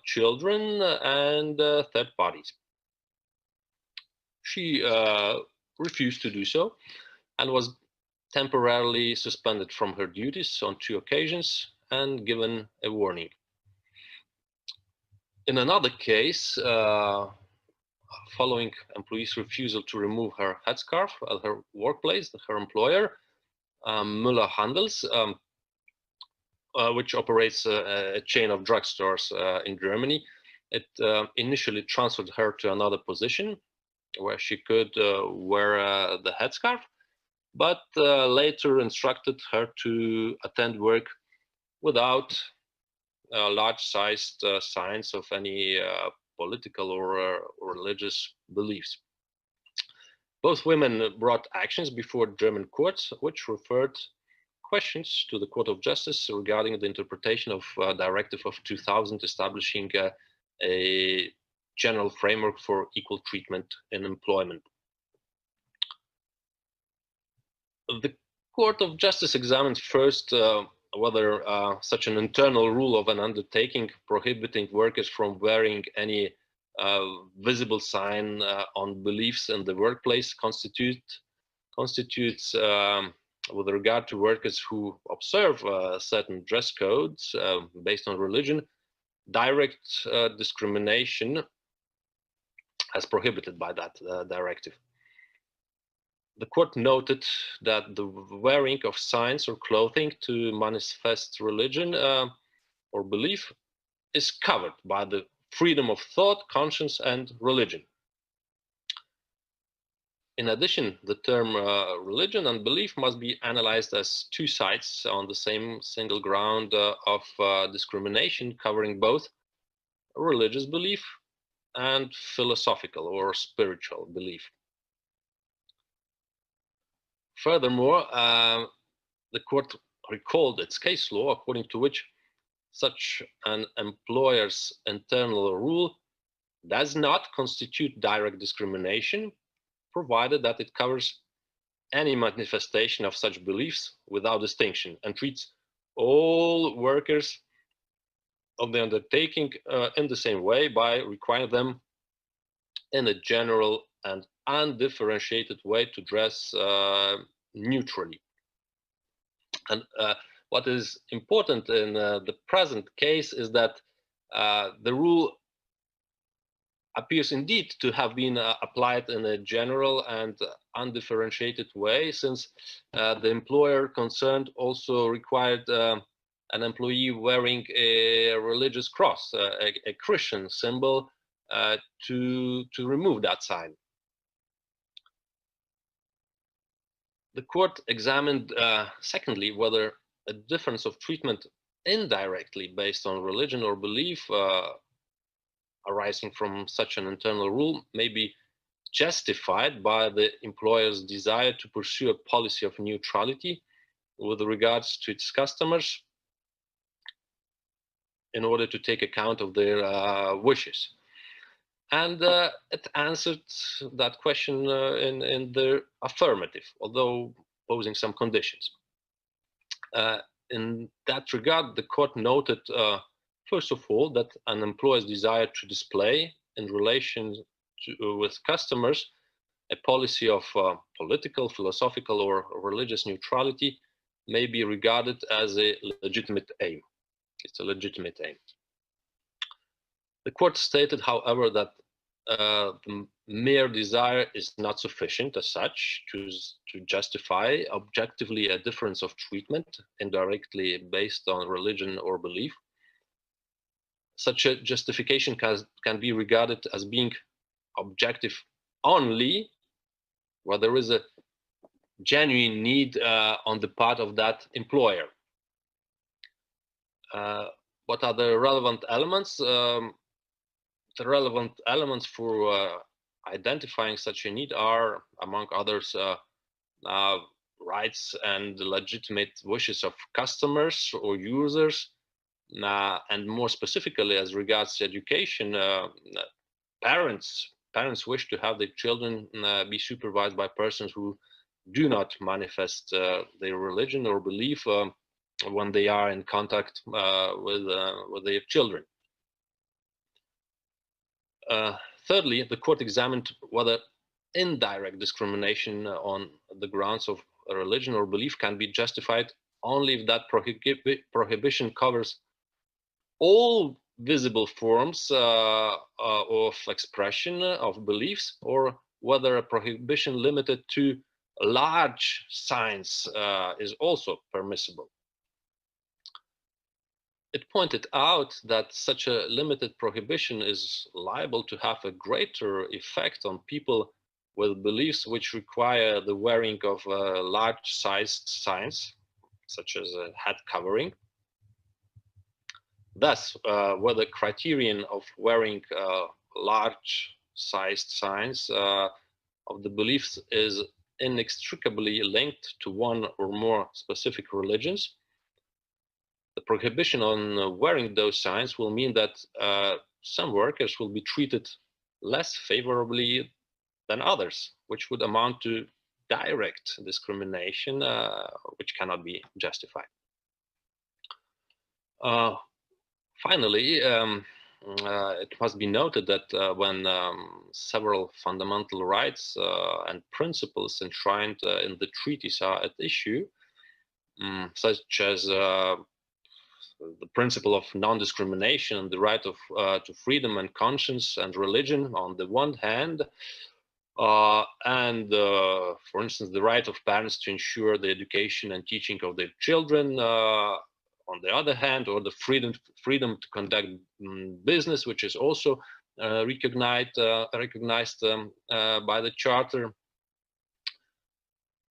children, and third parties. She refused to do so and was temporarily suspended from her duties on 2 occasions and given a warning. In another case, following employee's refusal to remove her headscarf at her workplace, her employer, Müller Handels, which operates a chain of drugstores in Germany, it initially transferred her to another position where she could wear the headscarf, but later instructed her to attend work without large-sized signs of any political or religious beliefs. Both women brought actions before German courts, which referred questions to the Court of Justice regarding the interpretation of Directive of 2000 establishing a general framework for equal treatment in employment. The Court of Justice examined first whether such an internal rule of an undertaking prohibiting workers from wearing any visible sign on beliefs in the workplace constitutes, with regard to workers who observe certain dress codes based on religion, direct discrimination as prohibited by that directive. The court noted that the wearing of signs or clothing to manifest religion or belief is covered by the freedom of thought, conscience, and religion. In addition, the term religion and belief must be analyzed as two sides on the same single ground of discrimination, covering both religious belief and philosophical or spiritual belief. Furthermore, the court recalled its case law, according to which such an employer's internal rule does not constitute direct discrimination, provided that it covers any manifestation of such beliefs without distinction and treats all workers of the undertaking in the same way by requiring them in a general and undifferentiated way to dress neutrally. And what is important in the present case is that the rule appears indeed to have been applied in a general and undifferentiated way, since the employer concerned also required an employee wearing a religious cross, a Christian symbol, to remove that sign. The court examined, secondly, whether a difference of treatment indirectly based on religion or belief arising from such an internal rule may be justified by the employer's desire to pursue a policy of neutrality with regards to its customers in order to take account of their wishes. And it answered that question in the affirmative, although posing some conditions. In that regard, the court noted, first of all, that an employer's desire to display in relation with customers a policy of political, philosophical, or religious neutrality may be regarded as a legitimate aim. It's a legitimate aim. The court stated, however, that the mere desire is not sufficient as such to justify objectively a difference of treatment indirectly based on religion or belief. Such a justification can be regarded as being objective only where there is a genuine need on the part of that employer. What are the relevant elements? The relevant elements for identifying such a need are, among others, rights and legitimate wishes of customers or users, and more specifically as regards education, parents wish to have their children be supervised by persons who do not manifest their religion or belief when they are in contact with their children. Thirdly, the court examined whether indirect discrimination on the grounds of religion or belief can be justified only if that prohibition covers all visible forms of expression of beliefs, or whether a prohibition limited to large signs is also permissible. It pointed out that such a limited prohibition is liable to have a greater effect on people with beliefs which require the wearing of large-sized signs, such as a head covering. Thus, where the criterion of wearing large-sized signs of the beliefs is inextricably linked to one or more specific religions, the prohibition on wearing those signs will mean that some workers will be treated less favorably than others, which would amount to direct discrimination, which cannot be justified. Finally, it must be noted that when several fundamental rights and principles enshrined in the treaties are at issue, such as the principle of non-discrimination and the right to freedom and conscience and religion on the one hand, and for instance, the right of parents to ensure the education and teaching of their children on the other hand, or the freedom to conduct business, which is also recognized by the Charter.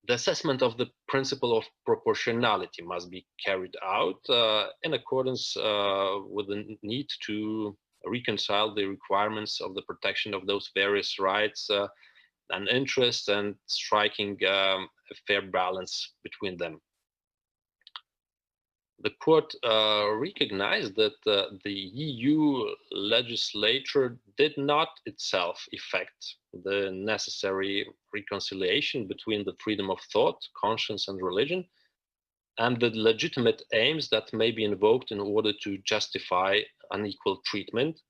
The assessment of the principle of proportionality must be carried out in accordance with the need to reconcile the requirements of the protection of those various rights and interests, and striking a fair balance between them. The court recognized that the EU legislature did not itself effect the necessary reconciliation between the freedom of thought, conscience, and religion, and the legitimate aims that may be invoked in order to justify unequal treatment,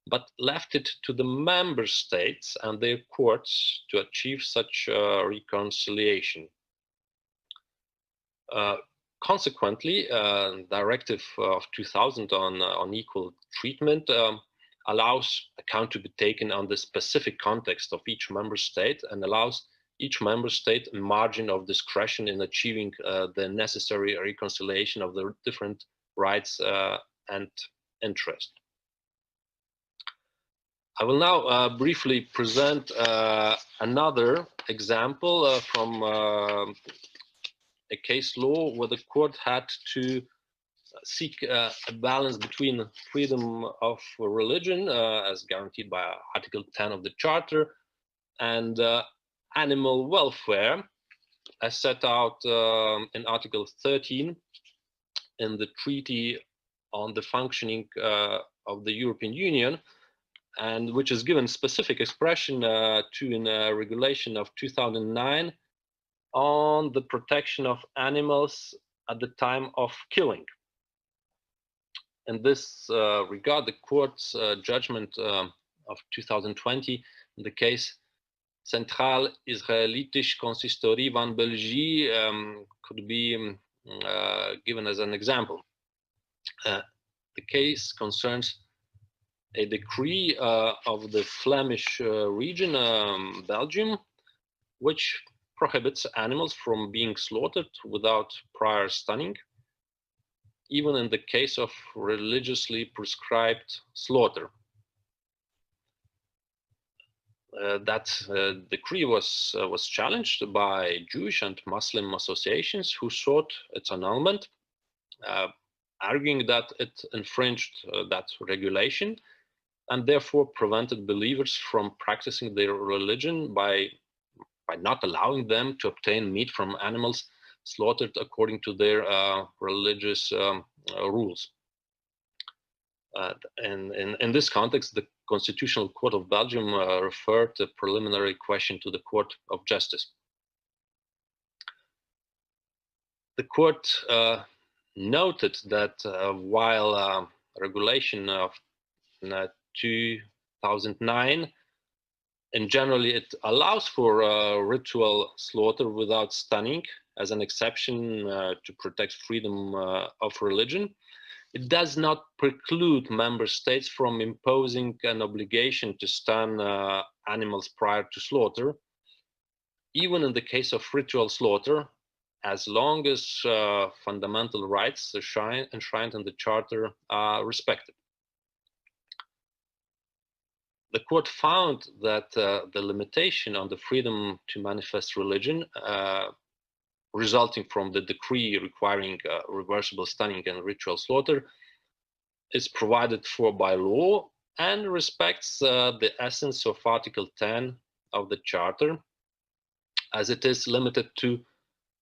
but left it to the member states and their courts to achieve such reconciliation. Consequently, Directive of 2000 on equal treatment allows account to be taken on the specific context of each member state, and allows each member state a margin of discretion in achieving the necessary reconciliation of the different rights and interests. I will now briefly present another example from a case law where the court had to seek a balance between freedom of religion as guaranteed by Article 10 of the Charter and animal welfare, as set out in Article 13 in the Treaty on the Functioning of the European Union, and which is given specific expression to in a regulation of 2009 on the protection of animals at the time of killing. In this regard, the court's judgment of 2020 in the case Centrale Israelitische Consistorie van België could be given as an example. The case concerns a decree of the Flemish region, Belgium, which prohibits animals from being slaughtered without prior stunning, even in the case of religiously prescribed slaughter. That decree was challenged by Jewish and Muslim associations who sought its annulment, arguing that it infringed that regulation and therefore prevented believers from practicing their religion by not allowing them to obtain meat from animals slaughtered according to their religious rules. And in this context, the Constitutional Court of Belgium referred the preliminary question to the Court of Justice. The court noted that while regulation of 2009, and generally it allows for ritual slaughter without stunning as an exception to protect freedom of religion, it does not preclude member states from imposing an obligation to stun animals prior to slaughter, even in the case of ritual slaughter, as long as fundamental rights enshrined in the Charter are respected. The court found that the limitation on the freedom to manifest religion resulting from the decree requiring reversible stunning and ritual slaughter is provided for by law and respects the essence of Article 10 of the Charter, as it is limited to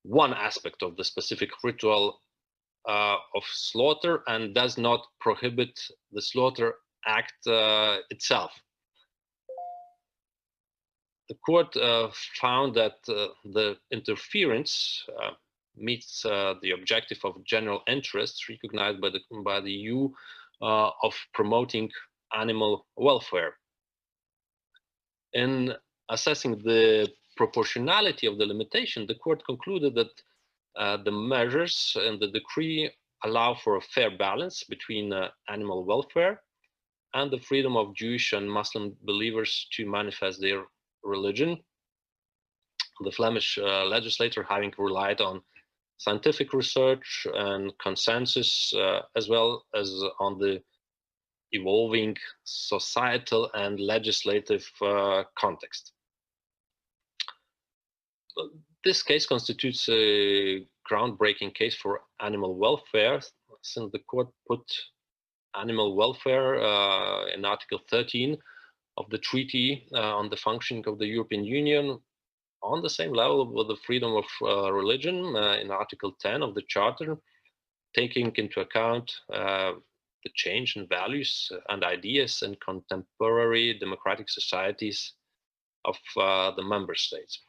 one aspect of the specific ritual of slaughter and does not prohibit the slaughter act itself. The court found that the interference meets the objective of general interest recognized by the EU of promoting animal welfare. In assessing the proportionality of the limitation, the court concluded that the measures in the decree allow for a fair balance between animal welfare and the freedom of Jewish and Muslim believers to manifest their religion. The Flemish legislator, having relied on scientific research and consensus, as well as on the evolving societal and legislative context. This case constitutes a groundbreaking case for animal welfare, since the court put animal welfare in Article 13 of the Treaty on the Functioning of the European Union on the same level with the freedom of religion in Article 10 of the Charter, taking into account the change in values and ideas in contemporary democratic societies of the member states.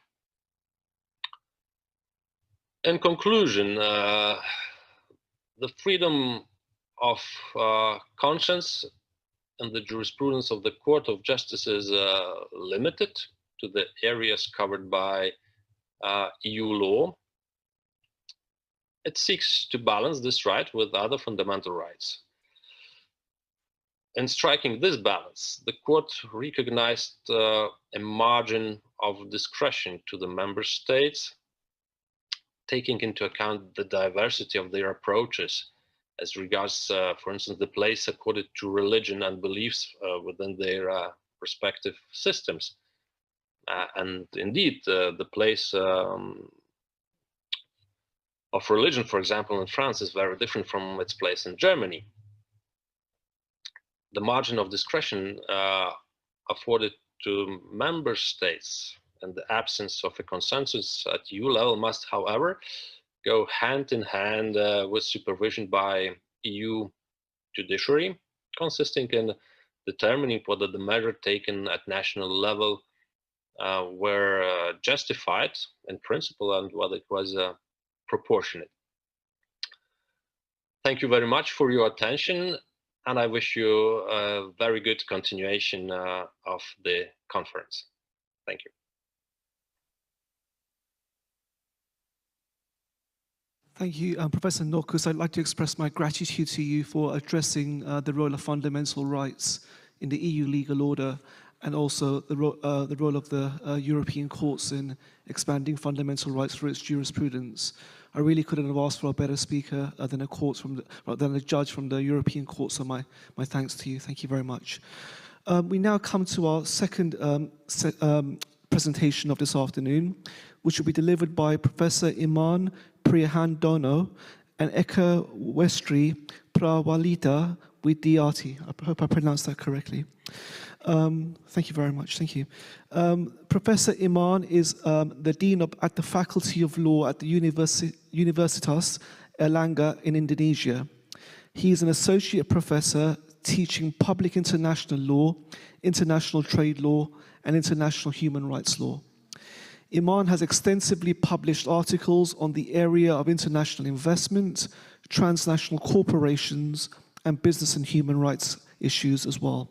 In conclusion, the freedom of conscience and the jurisprudence of the Court of Justice is limited to the areas covered by EU law. It seeks to balance this right with other fundamental rights. In striking this balance, the court recognized a margin of discretion to the member states, taking into account the diversity of their approaches as regards, for instance, the place accorded to religion and beliefs within their respective systems. And indeed, the place of religion, for example, in France is very different from its place in Germany. The margin of discretion afforded to member states and the absence of a consensus at EU level must, however, go hand in hand with supervision by EU judiciary, consisting in determining whether the measure taken at national level were justified in principle and whether it was proportionate. Thank you very much for your attention, and I wish you a very good continuation of the conference. Thank you. Thank you, Professor Norkus. I'd like to express my gratitude to you for addressing the role of fundamental rights in the EU legal order, and also the role of the European courts in expanding fundamental rights for its jurisprudence. I really couldn't have asked for a better speaker than a judge from the European Court, so my thanks to you. Thank you very much. We now come to our second presentation of this afternoon, which will be delivered by Professor Iman Priyahandono and Ekawestri Prawalita Widyarthi. I hope I pronounced that correctly. Thank you very much. Thank you. Professor Iman is the Dean at the Faculty of Law at the Universitas Erlangga in Indonesia. He is an associate professor teaching public international law, international trade law, and international human rights law. Iman has extensively published articles on the area of international investment, transnational corporations, and business and human rights issues as well.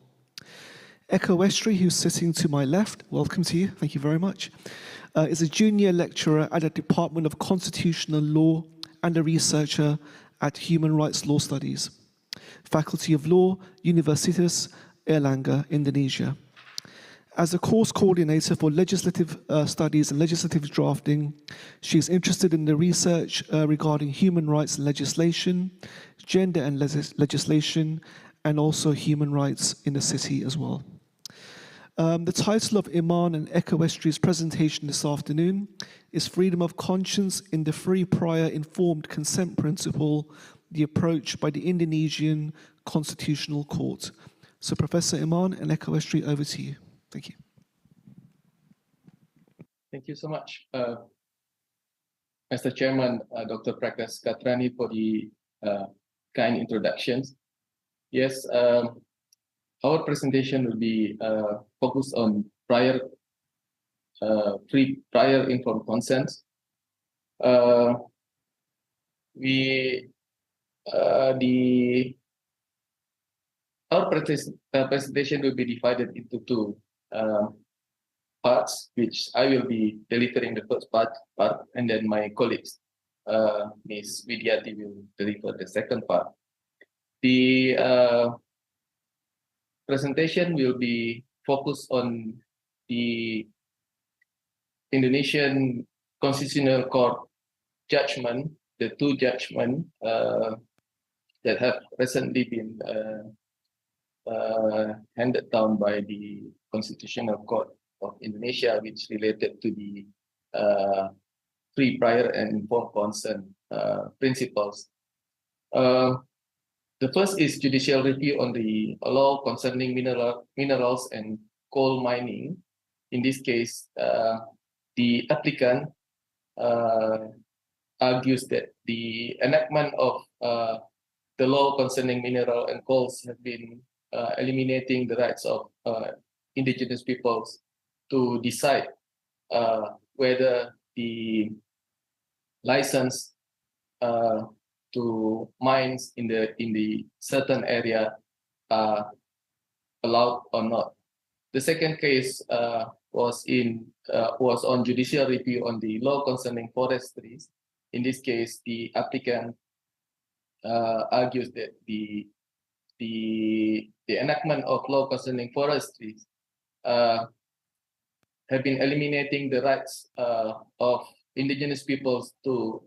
Ekawestri, who's sitting to my left, welcome to you, thank you very much, is a junior lecturer at the Department of Constitutional Law and a researcher at Human Rights Law Studies, Faculty of Law, Universitas Erlangga, Indonesia. As a course coordinator for legislative studies and legislative drafting, she is interested in the research regarding human rights and legislation, gender and legislation, and also human rights in the city as well. The title of Iman and Ekawestri's presentation this afternoon is Freedom of Conscience in the Free Prior Informed Consent Principle, the approach by the Indonesian Constitutional Court. So Professor Iman and Ekawestri, over to you. Thank you. Thank you so much, Mr. Chairman, Dr. Prakas Katrani, for the kind introductions. Yes, our presentation will be focused on prior informed consent. Our presentation will be divided into two parts, which I will be delivering the first part, and then my colleagues, Ms. Widyarthi, will deliver the second part. The presentation will be focused on the Indonesian Constitutional Court judgment, the two judgments that have recently been handed down by the Constitutional Court of Indonesia, which related to the free, prior, and informed consent principles. The first is judicial review on the law concerning minerals and coal mining. In this case, the applicant argues that the enactment of the law concerning mineral and coals have been eliminating the rights of indigenous peoples to decide whether the license to mines in the certain area are allowed or not. The second case was on judicial review on the law concerning forestries. In this case, the applicant argues that the enactment of law concerning forestries have been eliminating the rights of indigenous peoples to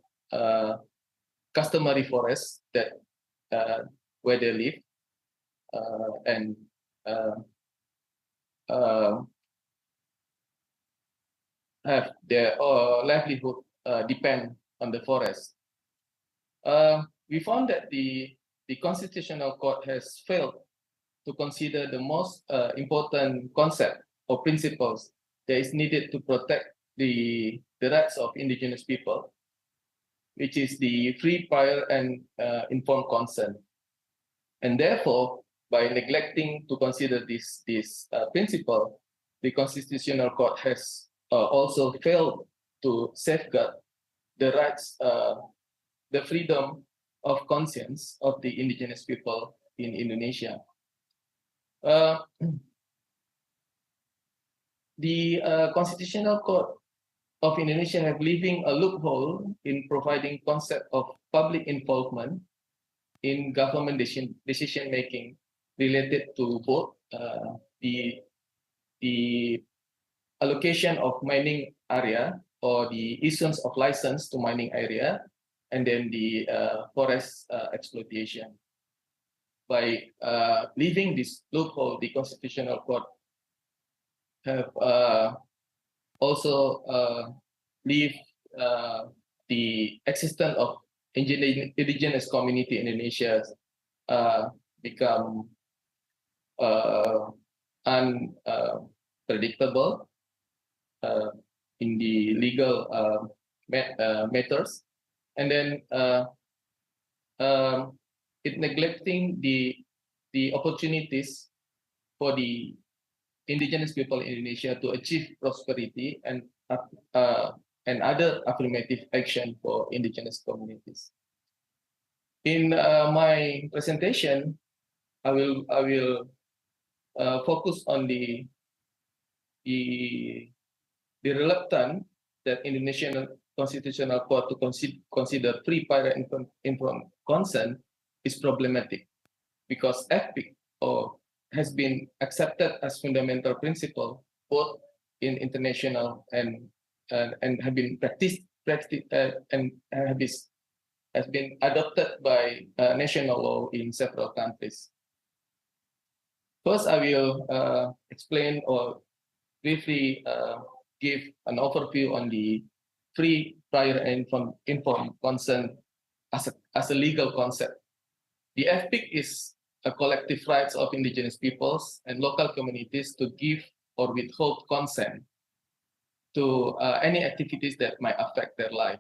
customary forests that where they live and have their livelihood depend on the forest. We found that the Constitutional Court has failed to consider the most important concept or principles that is needed to protect the rights of indigenous people, which is the free, prior, and informed consent. And therefore, by neglecting to consider this principle, the Constitutional Court has also failed to safeguard the rights, the freedom of conscience of the indigenous people in Indonesia. The Constitutional Court of Indonesia have leaving a loophole in providing concept of public involvement in government decision making related to both the allocation of mining area or the issuance of license to mining area, and then the forest exploitation. By leaving this loophole, the Constitutional Court have also leave the existence of indigenous community in Indonesia become unpredictable in the legal matters, and then it neglecting the opportunities for the indigenous people in Indonesia to achieve prosperity and other affirmative action for indigenous communities. In my presentation, I will focus on the reluctance that Indonesian Constitutional Court to consider free, prior, and informed consent is problematic, because FPIC has been accepted as fundamental principle both in international and have been practiced and has been adopted by national law in several countries. First, I will explain or briefly give an overview on the free, prior, and informed consent as a legal concept. The FPIC is a collective rights of indigenous peoples and local communities to give or withhold consent to any activities that might affect their life.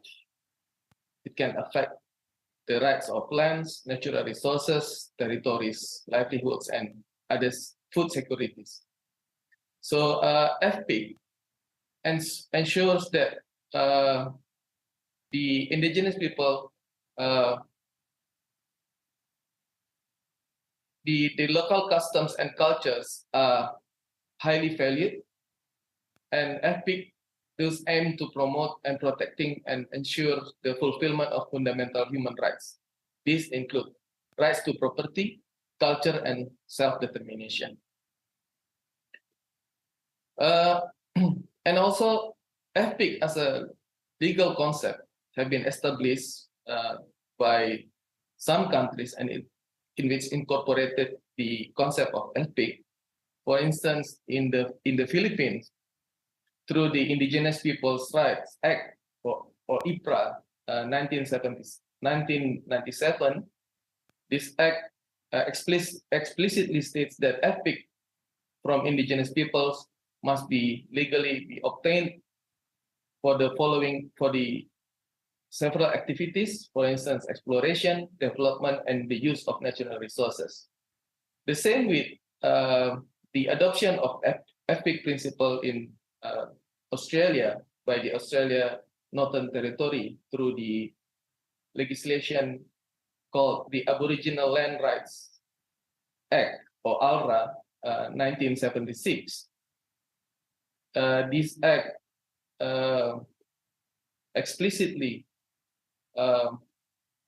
It can affect the rights of lands, natural resources, territories, livelihoods, and others, food securities. So FPIC ensures that the indigenous people, the local customs and cultures are highly valued, and FPIC does aim to promote and protecting and ensure the fulfillment of fundamental human rights. These include rights to property, culture, and self-determination. And also, FPIC as a legal concept have been established by some countries and in which incorporated the concept of FPIC. For instance, in the Philippines, through the Indigenous Peoples' Rights Act, or IPRA, 1997, this act explicitly states that FPIC from indigenous peoples must be legally obtained for the several activities, for instance, exploration, development, and the use of natural resources. The same with the adoption of FPIC principle in Australia by the Australia Northern Territory through the legislation called the Aboriginal Land Rights Act, or ALRA, 1976. This act explicitly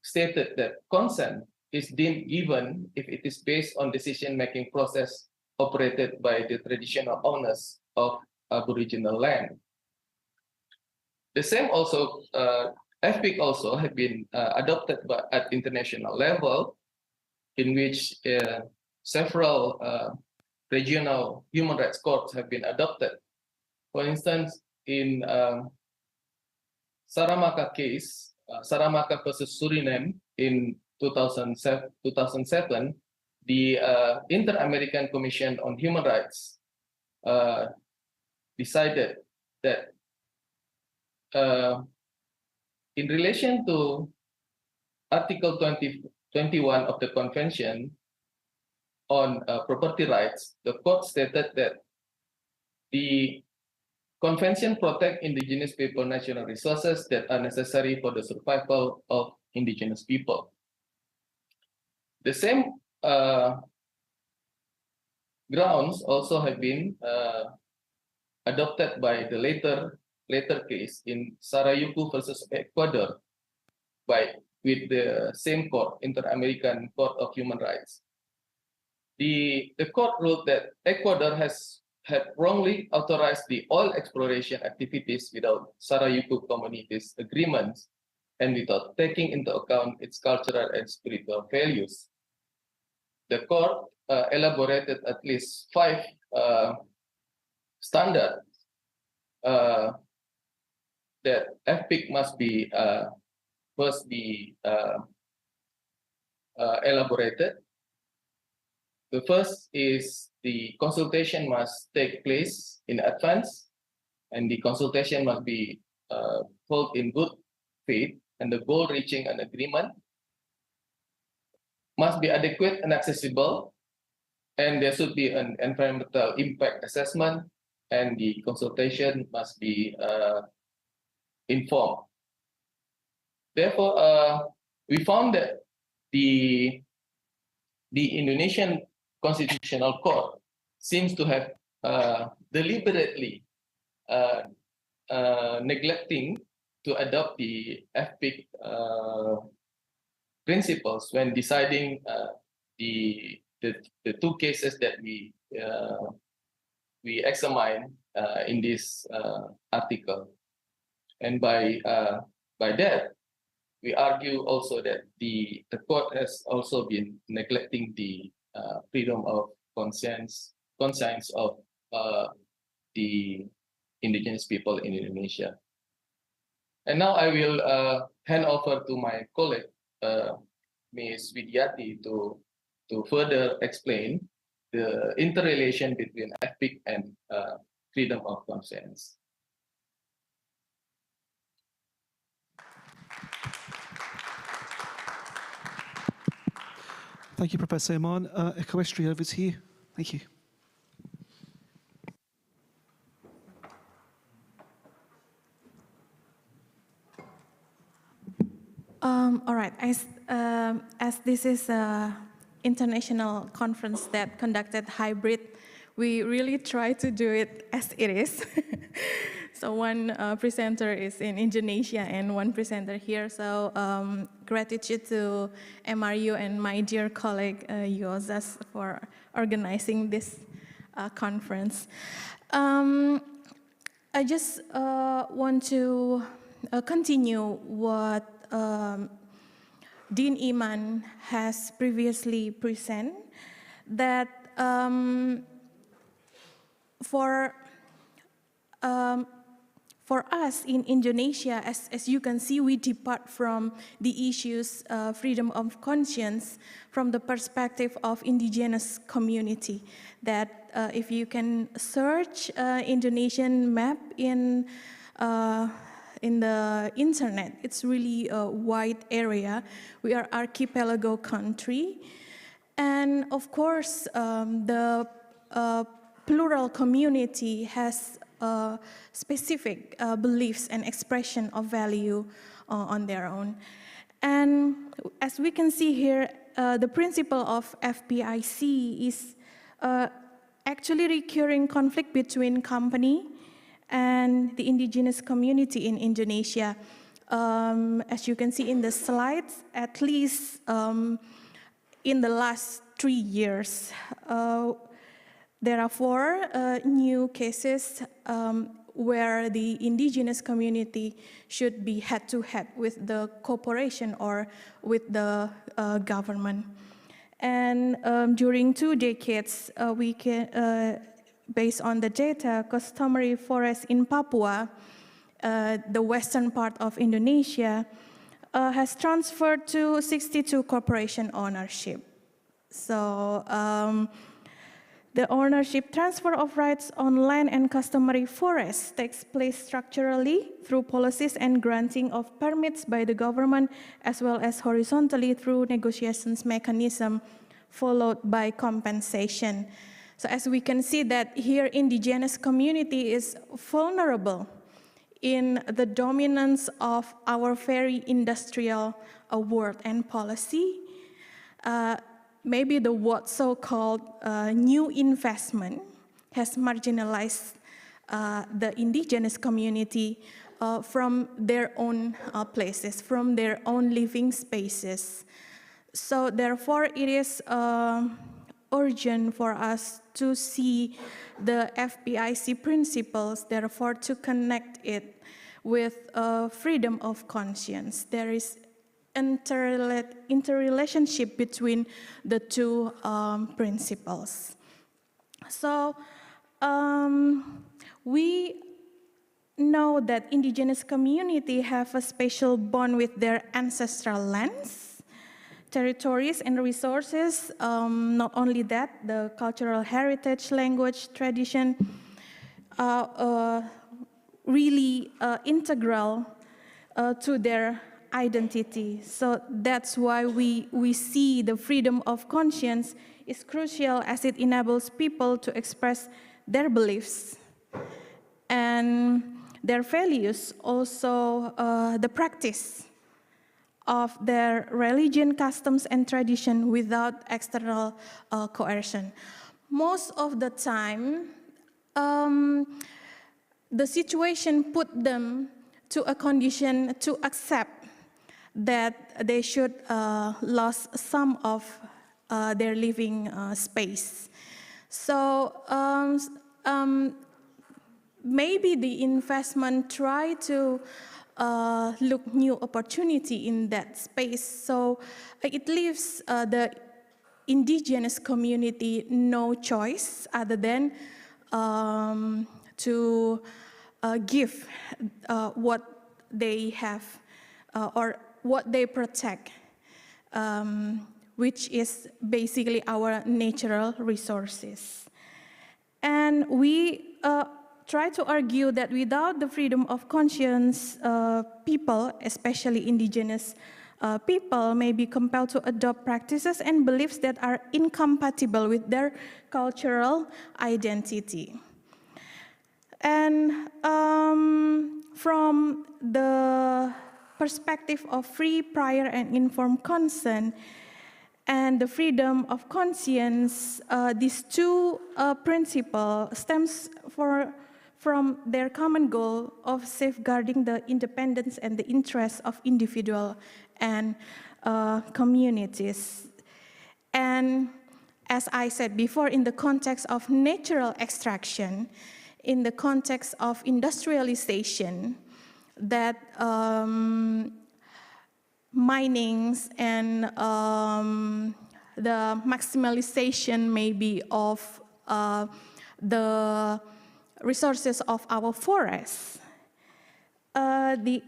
stated that consent is deemed given if it is based on decision-making process operated by the traditional owners of Aboriginal land. The same also, FPIC also have been adopted at international level, in which several regional human rights courts have been adopted. For instance, in Saramaka case, Saramaka versus Suriname in 2007, the Inter-American Commission on Human Rights decided that in relation to Article 21 of the Convention on Property Rights, the court stated that the Convention protects indigenous people natural resources that are necessary for the survival of indigenous people. The same grounds also have been adopted by the later case in Sarayuku versus Ecuador with the same court, Inter-American Court of Human Rights. The court ruled that Ecuador had wrongly authorized the oil exploration activities without Sarayuku community's agreements and without taking into account its cultural and spiritual values. The court elaborated at least 5 standards that FPIC must be first be elaborated. The first is the consultation must take place in advance, and the consultation must be held in good faith, and the goal reaching an agreement must be adequate and accessible, and there should be an environmental impact assessment, and the consultation must be informed. Therefore, we found that the Indonesian Constitutional Court seems to have deliberately neglecting to adopt the FPIC principles when deciding the 2 cases that we examine in this article, and by that we argue also that the court has also been neglecting the freedom of conscience of the indigenous people in Indonesia. And now I will hand over to my colleague, Ms. Widiati, to further explain the interrelation between FPIC and freedom of conscience. Thank you, Professor Iman. Equestri, over to you. Thank you. All right. As this is an international conference that conducted hybrid, we really try to do it as it is. So one presenter is in Indonesia and one presenter here. So gratitude to MRU and my dear colleague Yozas for organizing this conference. I just want to continue what Dean Iman has previously presented, that for us in Indonesia, as you can see, we depart from the issues freedom of conscience from the perspective of indigenous community. That if you can search Indonesian map in the internet, it's really a wide area. We are archipelago country, and of course, the plural community has specific beliefs and expression of value on their own. And as we can see here, the principle of FPIC is actually recurring conflict between company and the indigenous community in Indonesia. As you can see in the slides, at least in the last 3 years, there are 4 new cases where the indigenous community should be head-to-head with the corporation or with the government. And during 2 decades, we can, based on the data, customary forests in Papua, the western part of Indonesia, has transferred to 62 corporation ownership. So The ownership transfer of rights on land and customary forests takes place structurally through policies and granting of permits by the government, as well as horizontally through negotiations mechanism, followed by compensation. So as we can see that here, indigenous community is vulnerable in the dominance of our very industrial world and policy. Maybe the what so-called new investment has marginalized the indigenous community from their own places, from their own living spaces. So therefore, it is urgent for us to see the FPIC principles, therefore to connect it with freedom of conscience. There is interrelationship between the two principles. So we know that indigenous community have a special bond with their ancestral lands, territories, and resources. Not only that, the cultural heritage, language, tradition are really integral to their identity. So that's why we see the freedom of conscience is crucial, as it enables people to express their beliefs and their values, also the practice of their religion, customs, and tradition without external coercion. Most of the time, the situation put them to a condition to accept that they should lose some of their living space. So maybe the investment try to look new opportunity in that space. So it leaves the indigenous community no choice other than to give what they have or what they protect, which is basically our natural resources. And we try to argue that without the freedom of conscience, people, especially indigenous people, may be compelled to adopt practices and beliefs that are incompatible with their cultural identity. And from the perspective of free, prior, and informed consent and the freedom of conscience, these two principles stems from their common goal of safeguarding the independence and the interests of individuals and communities. And as I said before, in the context of natural extraction, in the context of industrialization, that minings and the maximalization maybe of the resources of our forests, the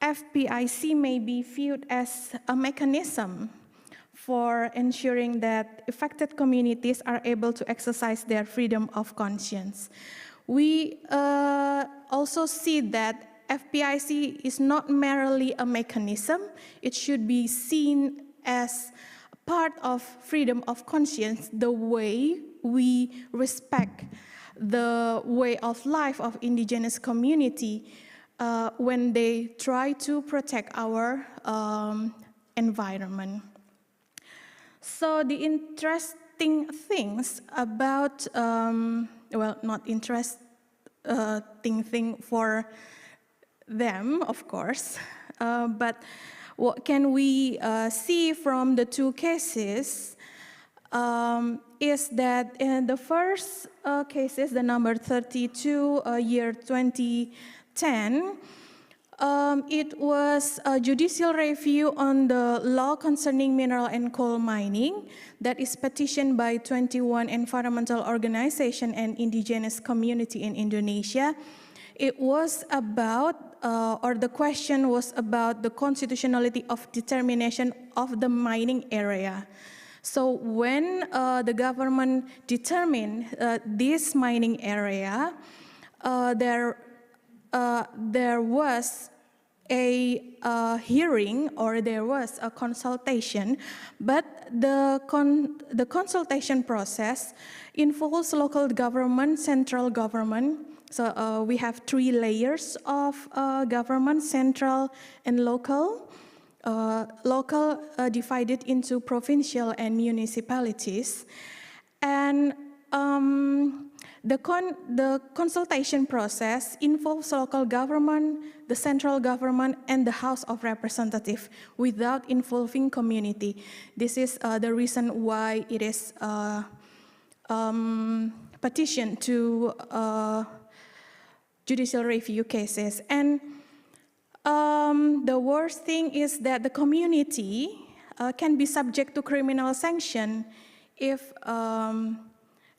FPIC may be viewed as a mechanism for ensuring that affected communities are able to exercise their freedom of conscience. We also see that FPIC is not merely a mechanism. It should be seen as part of freedom of conscience, the way we respect the way of life of indigenous community when they try to protect our environment. So the interesting things about, well, not interesting thing for them, of course, but what can we see from the two cases is that in the first cases, the number 32, year 2010, it was a judicial review on the law concerning mineral and coal mining that is petitioned by 21 environmental organizations and indigenous community in Indonesia. It was about, or the question was about the constitutionality of determination of the mining area. So when the government determined this mining area, there was a hearing, or there was a consultation, but the consultation process involves local government, central government. So we have 3 layers of government: central and local. Local divided into provincial and municipalities, and the consultation process involves local government, the central government, and the House of Representatives without involving community. This is the reason why it is petitioned to judicial review cases. And the worst thing is that the community can be subject to criminal sanction if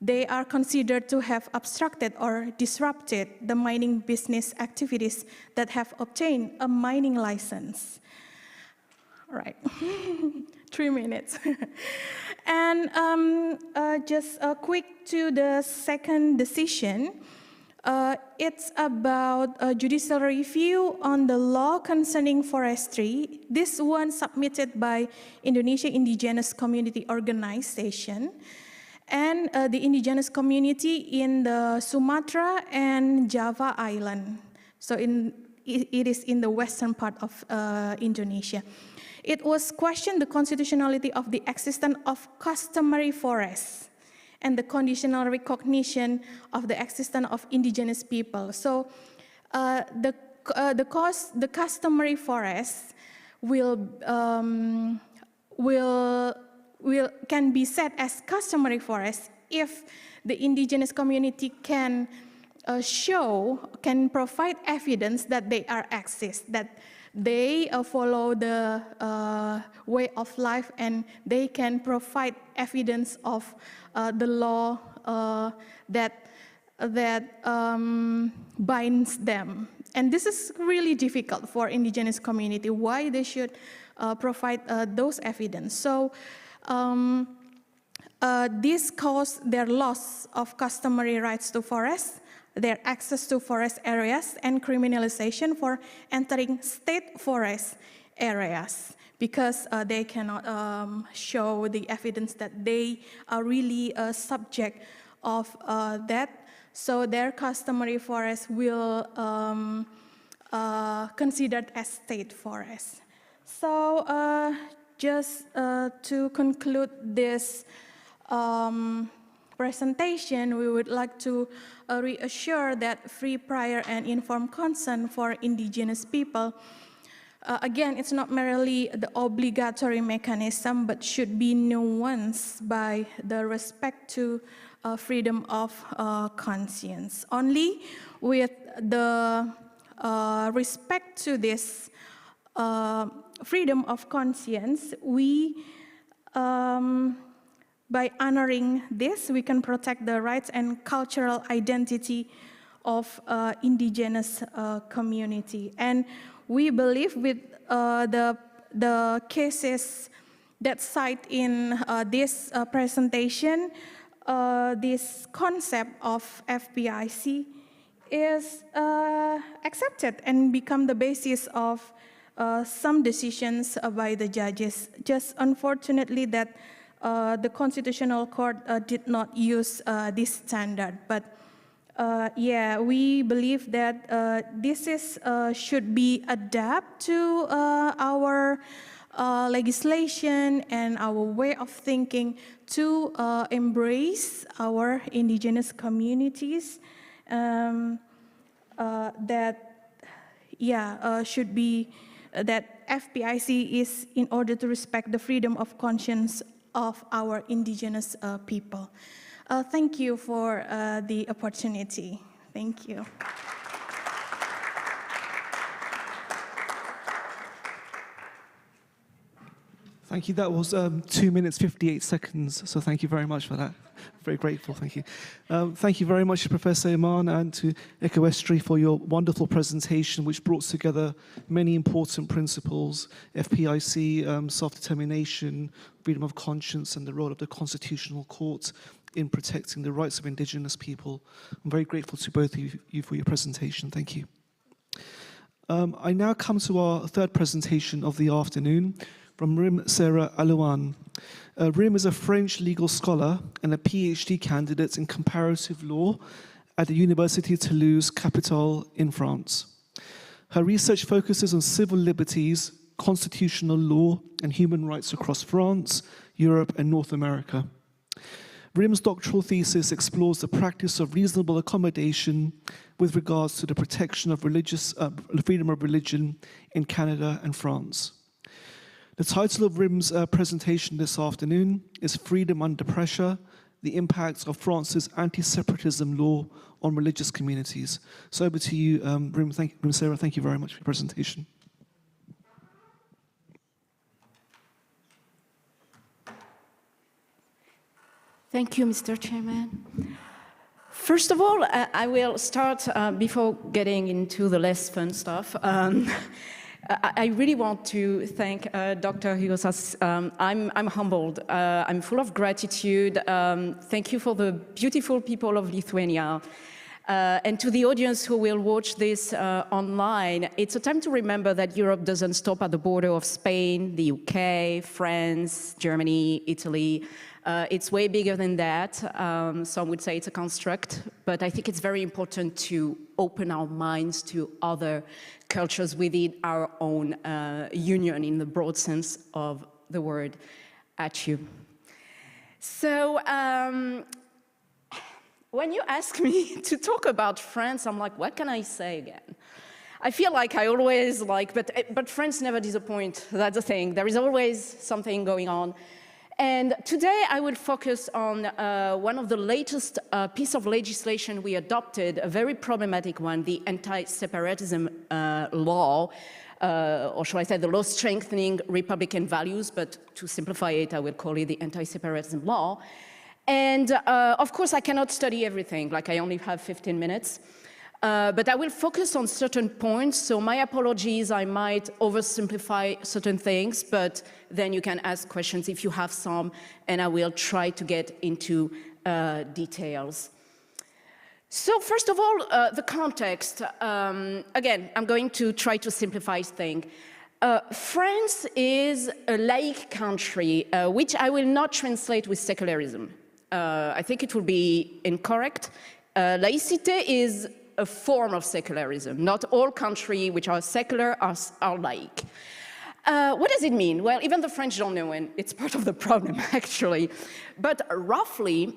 they are considered to have obstructed or disrupted the mining business activities that have obtained a mining license. All right, 3 minutes. And just quick to the second decision. It's about a judicial review on the law concerning forestry. This one submitted by Indonesia Indigenous Community Organization and the indigenous community in the Sumatra and Java Island. So it is in the western part of Indonesia. It was questioned the constitutionality of the existence of customary forests and the conditional recognition of the existence of indigenous people. So the customary forests can be set as customary forests if the indigenous community can provide evidence that they are exist, that they follow the way of life, and they can provide evidence of the law that binds them. And this is really difficult for indigenous community, why they should provide those evidence. So this caused their loss of customary rights to forests, their access to forest areas, and criminalization for entering state forest areas, because they cannot show the evidence that they are really subject of that. So their customary forests will considered as state forests. So just to conclude this presentation, we would like to reassure that free, prior, and informed consent for indigenous people, again, it's not merely the obligatory mechanism, but should be nuanced by the respect to freedom of conscience. Only with the respect to this freedom of conscience, we by honoring this, we can protect the rights and cultural identity of indigenous community. And we believe with the cases that cite in this presentation, this concept of FPIC is accepted and become the basis of some decisions by the judges. Just unfortunately that the Constitutional Court did not use this standard, but yeah, we believe that this is should be adapted to our legislation and our way of thinking to embrace our indigenous communities. That should be that FPIC is in order to respect the freedom of conscience of our indigenous people. Thank you for the opportunity. Thank you. Thank you. That was 2 minutes, 58 seconds. So thank you very much for that. Very grateful, thank you. Thank you very much to Professor Iman and to Ecoestri for your wonderful presentation, which brought together many important principles, FPIC, self-determination, freedom of conscience, and the role of the Constitutional Court in protecting the rights of indigenous people. I'm very grateful to both of you for your presentation. Thank you. I now come to our third presentation of the afternoon from Rim Sarah Alouane. Rim is a French legal scholar and a PhD candidate in comparative law at the University of Toulouse, Capitale in France. Her research focuses on civil liberties, constitutional law, and human rights across France, Europe, and North America. Rim's doctoral thesis explores the practice of reasonable accommodation with regards to the protection of freedom of religion in Canada and France. The title of Rim's presentation this afternoon is Freedom Under Pressure, the Impacts of France's Anti-Separatism Law on Religious Communities. So over to you, Rim Sarah, thank you very much for your presentation. Thank you, Mr. Chairman. First of all, I will start, before getting into the less fun stuff, I really want to thank Dr. Hugosas. I'm humbled. I'm full of gratitude. Thank you for the beautiful people of Lithuania. And to the audience who will watch this online, it's a time to remember that Europe doesn't stop at the border of Spain, the UK, France, Germany, Italy. It's way bigger than that. Some would say it's a construct, but I think it's very important to open our minds to other cultures within our own union in the broad sense of the word. Akyol. So when you ask me to talk about France, I'm like, what can I say again? I feel like I always but France never disappoints. That's the thing. There is always something going on. And today I will focus on one of the latest piece of legislation we adopted, a very problematic one, the anti-separatism law, or shall I say the law strengthening Republican values, but to simplify it, I will call it the anti-separatism law. And of course, I cannot study everything, like I only have 15 minutes. But I will focus on certain points, so my apologies, I might oversimplify certain things, but then you can ask questions if you have some, and I will try to get into details. So first of all, the context. Again, I'm going to try to simplify things. France is a laic country, which I will not translate with secularism. I think it will be incorrect. Laicite is a form of secularism. Not all countries which are secular are laic. What does it mean? Well, even the French don't know, and it's part of the problem, actually. But roughly,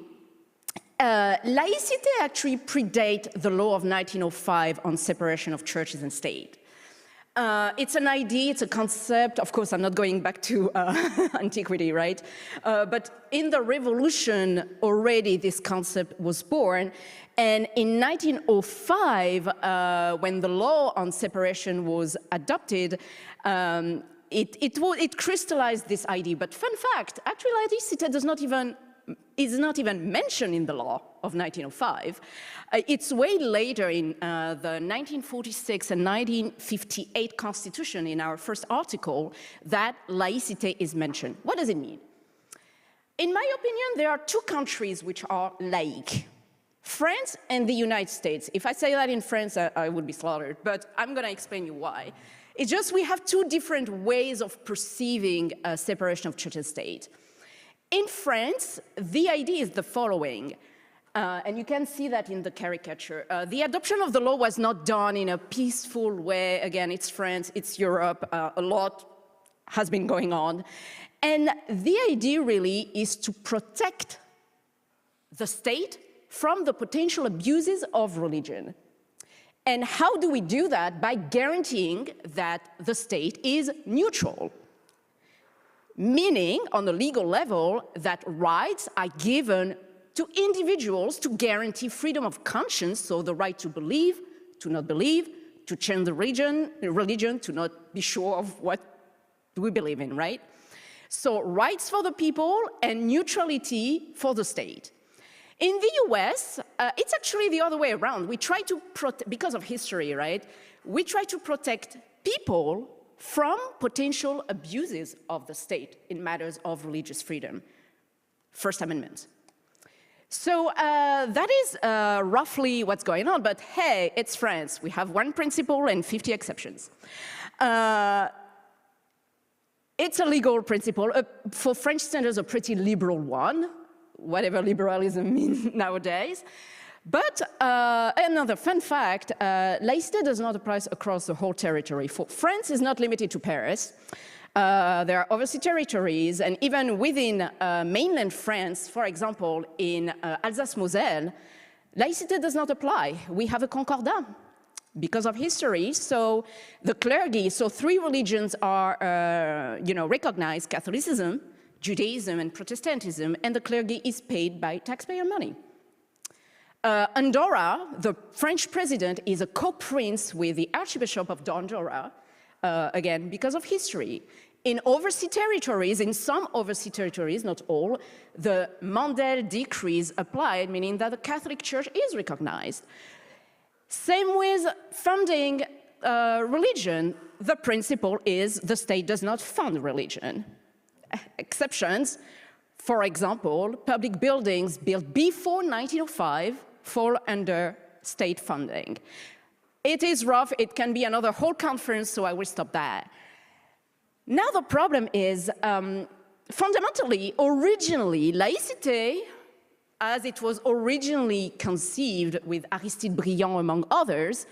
laicite actually predates the law of 1905 on separation of churches and state. It's an idea, it's a concept. Of course, I'm not going back to antiquity, right? But in the revolution, already this concept was born. And in 1905, when the law on separation was adopted, it crystallized this idea. But fun fact, actually, laicite is not even mentioned in the law of 1905. It's way later in the 1946 and 1958 Constitution, in our first article, that laicite is mentioned. What does it mean? In my opinion, there are two countries which are laic. France and the United States. If I say that in France, I would be slaughtered, but I'm going to explain you why. It's just we have two different ways of perceiving separation of church and state. In France, the idea is the following, and you can see that in the caricature. The adoption of the law was not done in a peaceful way. Again, it's France, it's Europe, a lot has been going on. And the idea really is to protect the state from the potential abuses of religion. And how do we do that? By guaranteeing that the state is neutral. Meaning, on a legal level, that rights are given to individuals to guarantee freedom of conscience, so the right to believe, to not believe, to change the religion, to not be sure of what we believe in, right? So rights for the people and neutrality for the state. In the US, it's actually the other way around. We try to protect, because of history, right? We try to protect people from potential abuses of the state in matters of religious freedom. First Amendment. So that is roughly what's going on, but hey, it's France. We have one principle and 50 exceptions. It's a legal principle, for French standards, a pretty liberal one, whatever liberalism means nowadays. But another fun fact, laïcité does not apply across the whole territory. For France is not limited to Paris. There are overseas territories, and even within mainland France, for example, in Alsace-Moselle, laïcité does not apply. We have a concordat because of history. So the clergy, so three religions are, recognized: Catholicism, Judaism, and Protestantism, and the clergy is paid by taxpayer money. Andorra, the French president, is a co-prince with the Archbishop of Andorra, again, because of history. In overseas territories, in some overseas territories, not all, the Mandel decrees applied, meaning that the Catholic Church is recognized. Same with funding religion. The principle is the state does not fund religion. Exceptions, for example, public buildings built before 1905 fall under state funding. It is rough, it can be another whole conference, so I will stop there. Now the problem is, fundamentally, originally, laïcité, as it was originally conceived with Aristide Briand among others,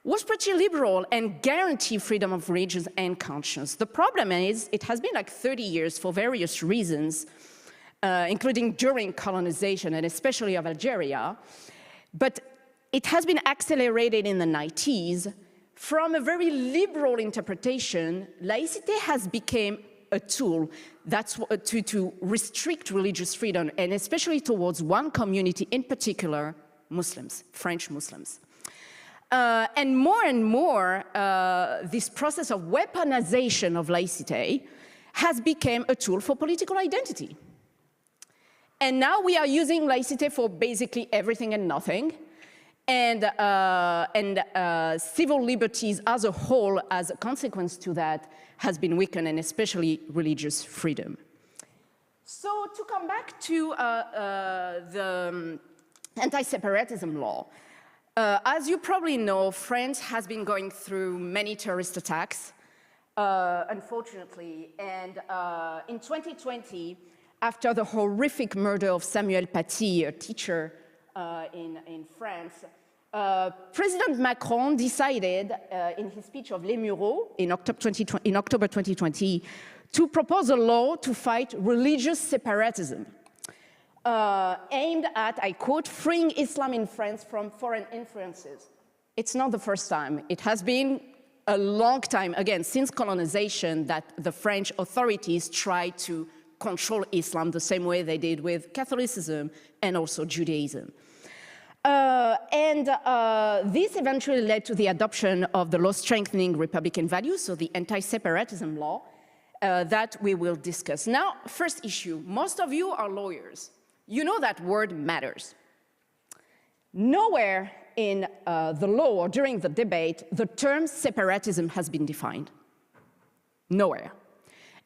was pretty liberal and guaranteed freedom of religion and conscience. The problem is, it has been like 30 years for various reasons, including during colonization and especially of Algeria, but it has been accelerated in the 90s. From a very liberal interpretation, laïcité has become a tool that's to restrict religious freedom, and especially towards one community in particular, Muslims, French Muslims. And more, this process of weaponization of laïcité has become a tool for political identity. And now we are using laïcité for basically everything and nothing. And civil liberties as a whole, as a consequence to that, has been weakened, and especially religious freedom. So to come back to the anti-separatism law, as you probably know, France has been going through many terrorist attacks, unfortunately. And in 2020, after the horrific murder of Samuel Paty, a teacher in France, President Macron decided in his speech of Les Mureaux in October 2020 to propose a law to fight religious separatism, aimed at, I quote, freeing Islam in France from foreign influences. It's not the first time. It has been a long time, again, since colonization, that the French authorities tried to control Islam the same way they did with Catholicism and also Judaism. This eventually led to the adoption of the law strengthening Republican values, so the anti-separatism law, that we will discuss. Now, first issue, most of you are lawyers. You know that word matters. Nowhere in the law or during the debate, the term separatism has been defined. Nowhere.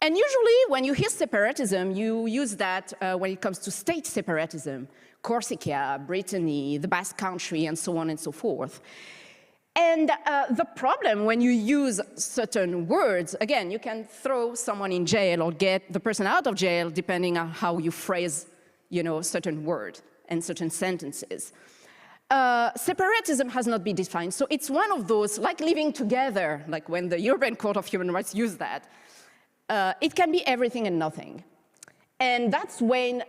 And usually when you hear separatism, you use that when it comes to state separatism, Corsica, Brittany, the Basque Country, and so on and so forth. And the problem when you use certain words, again, you can throw someone in jail or get the person out of jail depending on how you phrase, certain word and certain sentences. Separatism has not been defined, so it's one of those, like living together, like when the European Court of Human Rights used that. It can be everything and nothing. And that's when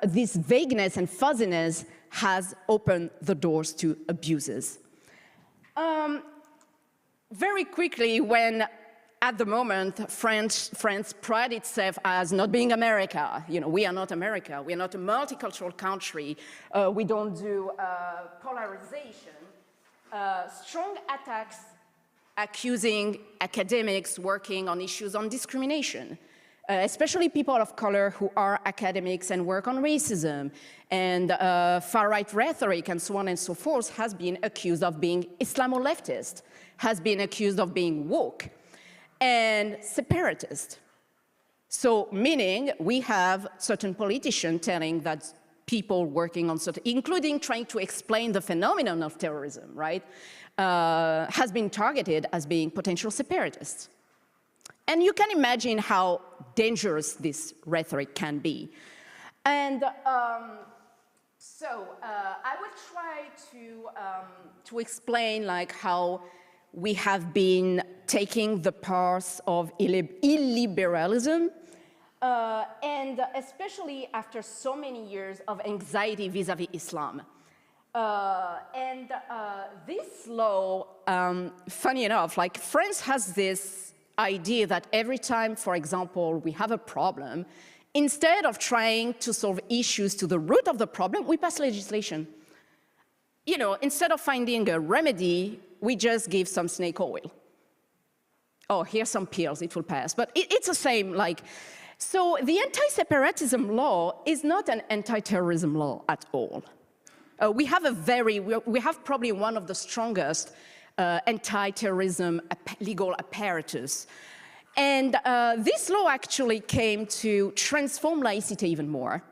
this vagueness and fuzziness has opened the doors to abuses. Very quickly, when at the moment France prides itself as not being America, we are not America, we are not a multicultural country, we don't do polarization, strong attacks accusing academics working on issues on discrimination, especially people of color who are academics and work on racism and far-right rhetoric and so on and so forth, has been accused of being Islamo-leftist, has been accused of being woke and separatist. So meaning we have certain politicians telling that people working on certain, including trying to explain the phenomenon of terrorism, right, has been targeted as being potential separatists. And you can imagine how dangerous this rhetoric can be. And so I will try to explain like how we have been taking the path of illiberalism, and especially after so many years of anxiety vis-à-vis Islam. This law, funny enough, like France has this idea that every time, for example, we have a problem, instead of trying to solve issues to the root of the problem, we pass legislation. You know, instead of finding a remedy, we just give some snake oil. Oh, here's some pills, it will pass. But it's the same, like, so the anti-separatism law is not an anti-terrorism law at all. We have probably one of the strongest anti-terrorism legal apparatus. And this law actually came to transform laïcité even more.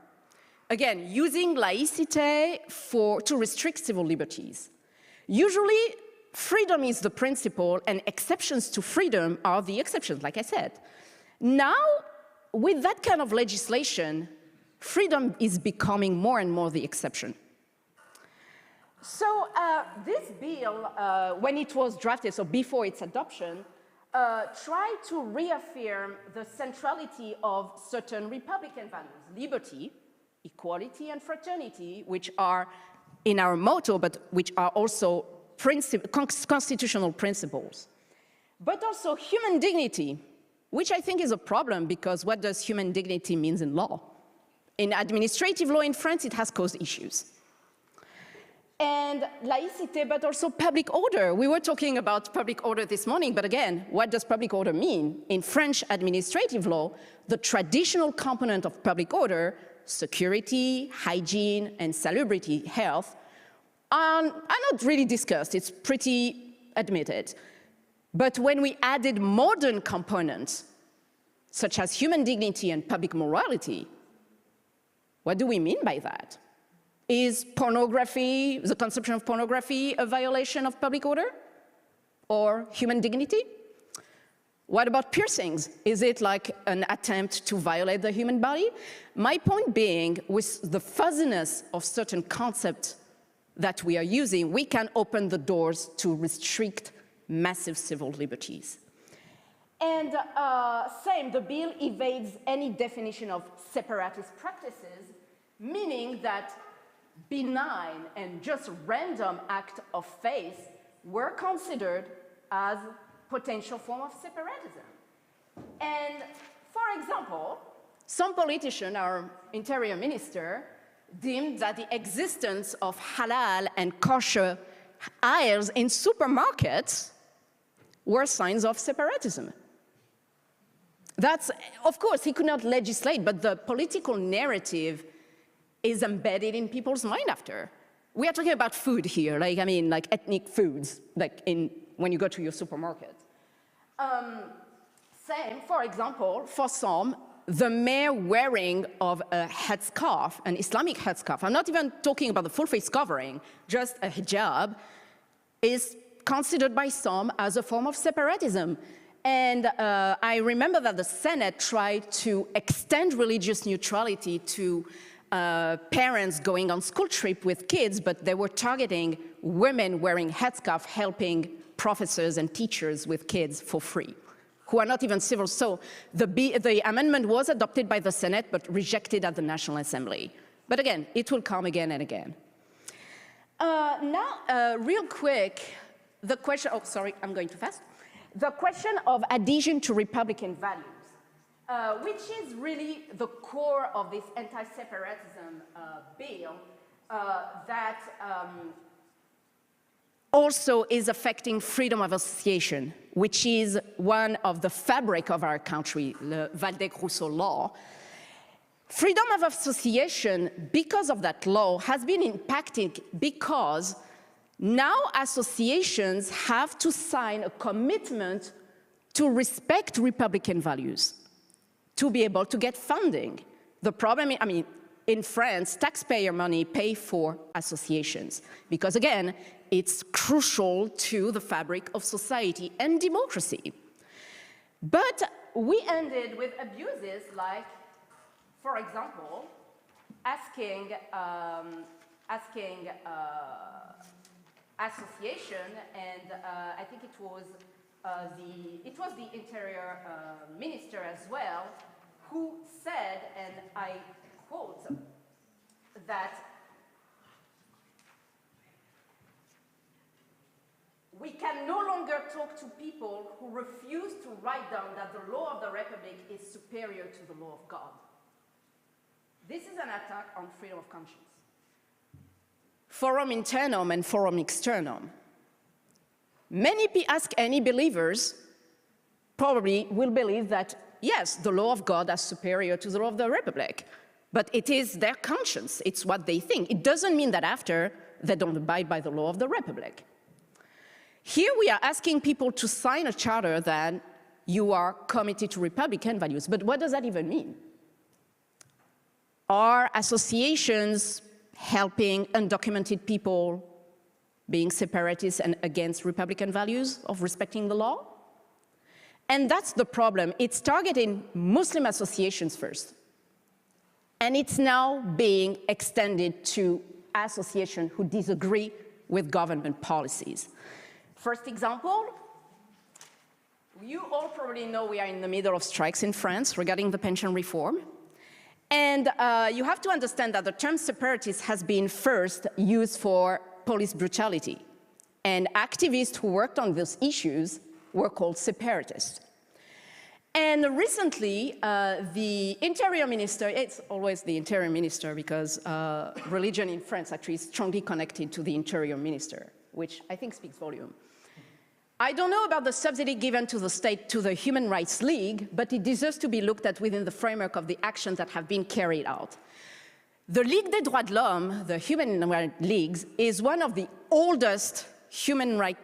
Again, using laïcité to restrict civil liberties. Usually, freedom is the principle and exceptions to freedom are the exceptions, like I said. Now, with that kind of legislation, freedom is becoming more and more the exception. So this bill, when it was drafted, so before its adoption, tried to reaffirm the centrality of certain Republican values, liberty, equality, and fraternity, which are in our motto, but which are also constitutional principles. But also human dignity, which I think is a problem, because what does human dignity mean in law? In administrative law in France, it has caused issues. And laïcité, but also public order. We were talking about public order this morning, but again, what does public order mean? In French administrative law, the traditional component of public order, security, hygiene, and salubrity, health, are not really discussed. It's pretty admitted. But when we added modern components, such as human dignity and public morality, what do we mean by that? Is pornography, the consumption of pornography, a violation of public order or human dignity? What about piercings? Is it like an attempt to violate the human body? My point being, with the fuzziness of certain concepts that we are using, we can open the doors to restrict massive civil liberties. And same, the bill evades any definition of separatist practices, meaning that benign and just random act of faith were considered as potential form of separatism. And for example, some politician, our interior minister, deemed that the existence of halal and kosher aisles in supermarkets were signs of separatism. That's, of course, he could not legislate, but the political narrative is embedded in people's mind after. We are talking about food here, like, I mean, like ethnic foods, like when you go to your supermarket. Same, for example, for some, the mere wearing of a headscarf, an Islamic headscarf, I'm not even talking about the full face covering, just a hijab, is considered by some as a form of separatism. And I remember that the Senate tried to extend religious neutrality to parents going on school trip with kids, but they were targeting women wearing headscarf, helping professors and teachers with kids for free, who are not even civil. So the amendment was adopted by the Senate, but rejected at the National Assembly. But again, it will come again and again. Now, real quick, the question, oh, sorry, I'm going too fast. The question of adhesion to Republican values. Which is really the core of this anti-separatism bill that also is affecting freedom of association, which is one of the fabric of our country, the Waldeck-Rousseau law. Freedom of association, because of that law, has been impacted because now associations have to sign a commitment to respect Republican values, to be able to get funding. The problem, I mean, in France, taxpayer money pay for associations because, again, it's crucial to the fabric of society and democracy. But we ended with abuses like, for example, asking association, and I think it was the Interior Minister as well, who said, and I quote, that we can no longer talk to people who refuse to write down that the law of the Republic is superior to the law of God. This is an attack on freedom of conscience. Forum internum and forum externum. Ask any believers, probably will believe that, yes, the law of God is superior to the law of the Republic, but it is their conscience, it's what they think. It doesn't mean that after they don't abide by the law of the Republic. Here we are asking people to sign a charter that you are committed to Republican values, but what does that even mean? Are associations helping undocumented people being separatists and against Republican values of respecting the law? And that's the problem. It's targeting Muslim associations first. And it's now being extended to associations who disagree with government policies. First example, you all probably know we are in the middle of strikes in France regarding the pension reform. And you have to understand that the term separatist has been first used for police brutality. And activists who worked on those issues were called separatists. And recently, the Interior Minister, it's always the Interior Minister because religion in France actually is strongly connected to the Interior Minister, which I think speaks volume. I don't know about the subsidy given to the state to the Human Rights League, but it deserves to be looked at within the framework of the actions that have been carried out. The Ligue des Droits de l'Homme, the Human Rights League, is one of the oldest human rights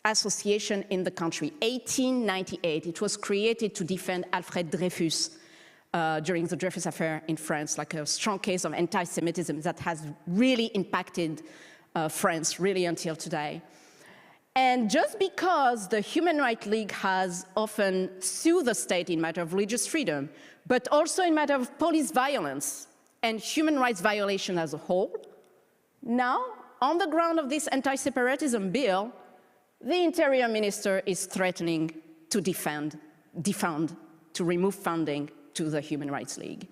association in the country, 1898. It was created to defend Alfred Dreyfus during the Dreyfus affair in France, like a strong case of anti-Semitism that has really impacted France really until today. And just because the Human Rights League has often sued the state in matter of religious freedom, but also in matter of police violence and human rights violation as a whole, now, on the ground of this anti-separatism bill, the Interior Minister is threatening to defund, to remove funding to the Human Rights League.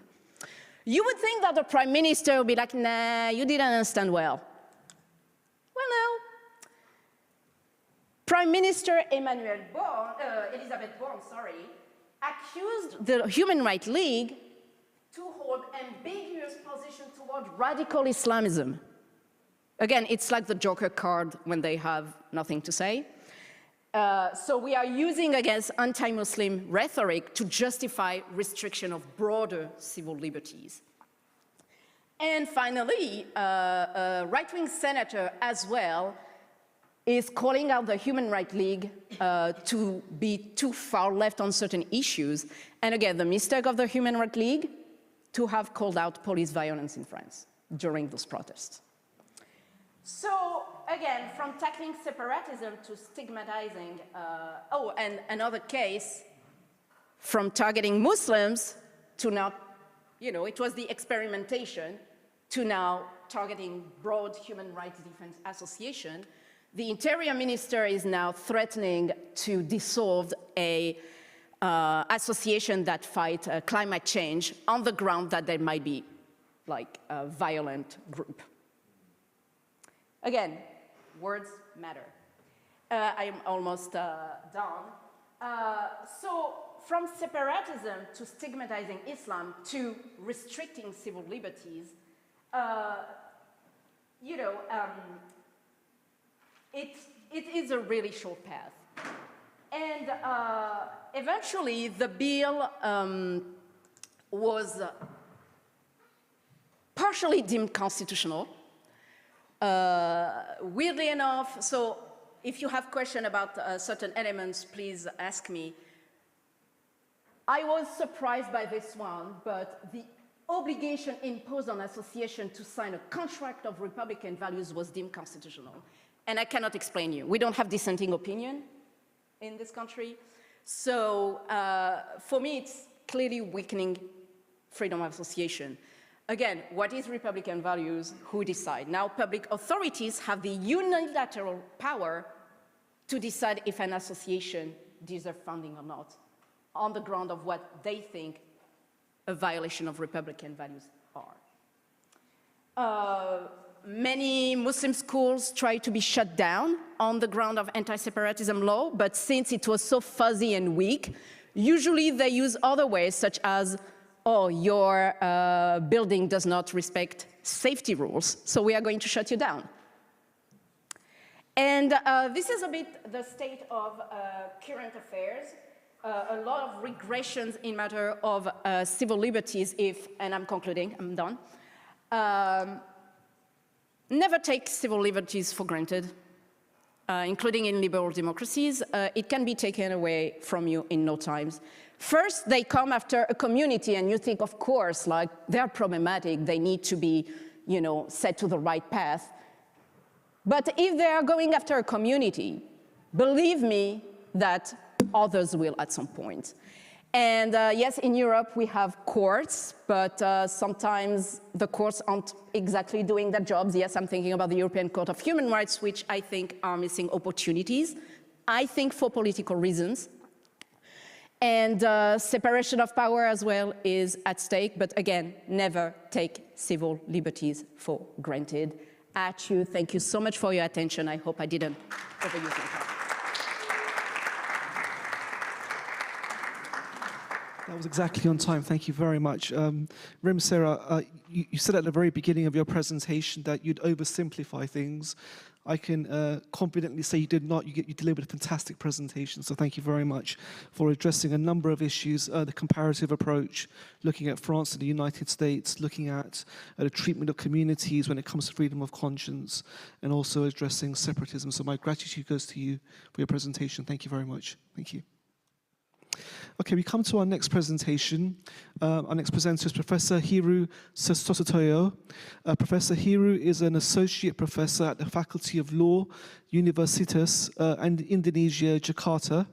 You would think that the Prime Minister would be like, nah, you didn't understand well. Well, no. Prime Minister Elizabeth Borne, accused the Human Rights League to hold ambiguous position toward radical Islamism. Again, it's like the Joker card when they have nothing to say. So we are using, against anti-Muslim rhetoric to justify restriction of broader civil liberties. And finally, a right-wing senator as well is calling out the Human Rights League to be too far left on certain issues. And again, the mistake of the Human Rights League to have called out police violence in France during those protests. So again, from tackling separatism to stigmatizing, and another case, from targeting Muslims to now, it was the experimentation, to now targeting broad human rights defense association. The Interior Minister is now threatening to dissolve a association that fight climate change on the ground that there might be like a violent group. Again, words matter. I am almost done. So from separatism to stigmatizing Islam to restricting civil liberties, it is a really short path. And eventually the bill was partially deemed constitutional. Weirdly enough, so if you have questions about certain elements, please ask me. I was surprised by this one, but the obligation imposed on association to sign a contract of Republican values was deemed constitutional. And I cannot explain you. We don't have dissenting opinion in this country. So for me, it's clearly weakening freedom of association. Again, what is Republican values? Who decide? Now, public authorities have the unilateral power to decide if an association deserves funding or not, on the ground of what they think a violation of Republican values are. Many Muslim schools try to be shut down on the ground of anti-separatism law, but since it was so fuzzy and weak, usually they use other ways, such as, oh, your building does not respect safety rules, so we are going to shut you down. And this is a bit the state of current affairs. A lot of regressions in matter of civil liberties if, and I'm concluding, I'm done. Never take civil liberties for granted, including in liberal democracies. It can be taken away from you in no time. First, they come after a community and you think, of course, like they're problematic, they need to be, you know, set to the right path. But if they are going after a community, believe me that others will at some point. And yes, in Europe we have courts, but sometimes the courts aren't exactly doing their jobs. Yes, I'm thinking about the European Court of Human Rights, which I think are missing opportunities, I think for political reasons. And separation of power as well is at stake, but again, never take civil liberties for granted. Akyol, thank you so much for your attention. I hope I didn't overuse my time. That was exactly on time. Thank you very much. Rimsera, you said at the very beginning of your presentation that you'd oversimplify things. I can confidently say you did not. You delivered a fantastic presentation, so thank you very much for addressing a number of issues, the comparative approach, looking at France and the United States, looking at the treatment of communities when it comes to freedom of conscience, and also addressing separatism. So my gratitude goes to you for your presentation. Thank you very much. Thank you. Okay, we come to our next presentation. Our next presenter is Professor Hiru Sosotoyo. Professor Hiru is an associate professor at the Faculty of Law, Universitas and Indonesia, Jakarta.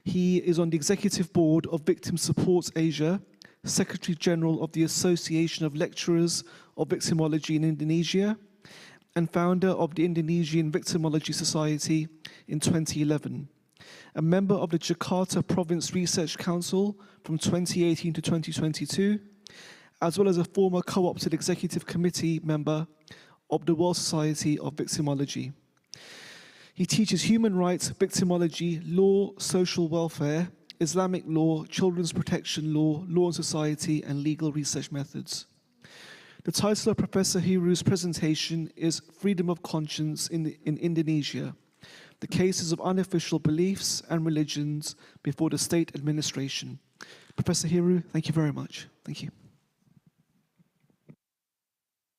He is on the executive board of Victim Support Asia, Secretary General of the Association of Lecturers of Victimology in Indonesia, and founder of the Indonesian Victimology Society in 2011. A member of the Jakarta Province Research Council from 2018 to 2022, as well as a former co-opted executive committee member of the World Society of Victimology. He teaches human rights, victimology, law, social welfare, Islamic law, children's protection law, law and society, and legal research methods. The title of Professor Hiru's presentation is Freedom of Conscience in Indonesia, the cases of unofficial beliefs and religions before the state administration. Professor Hiru, thank you very much. Thank you.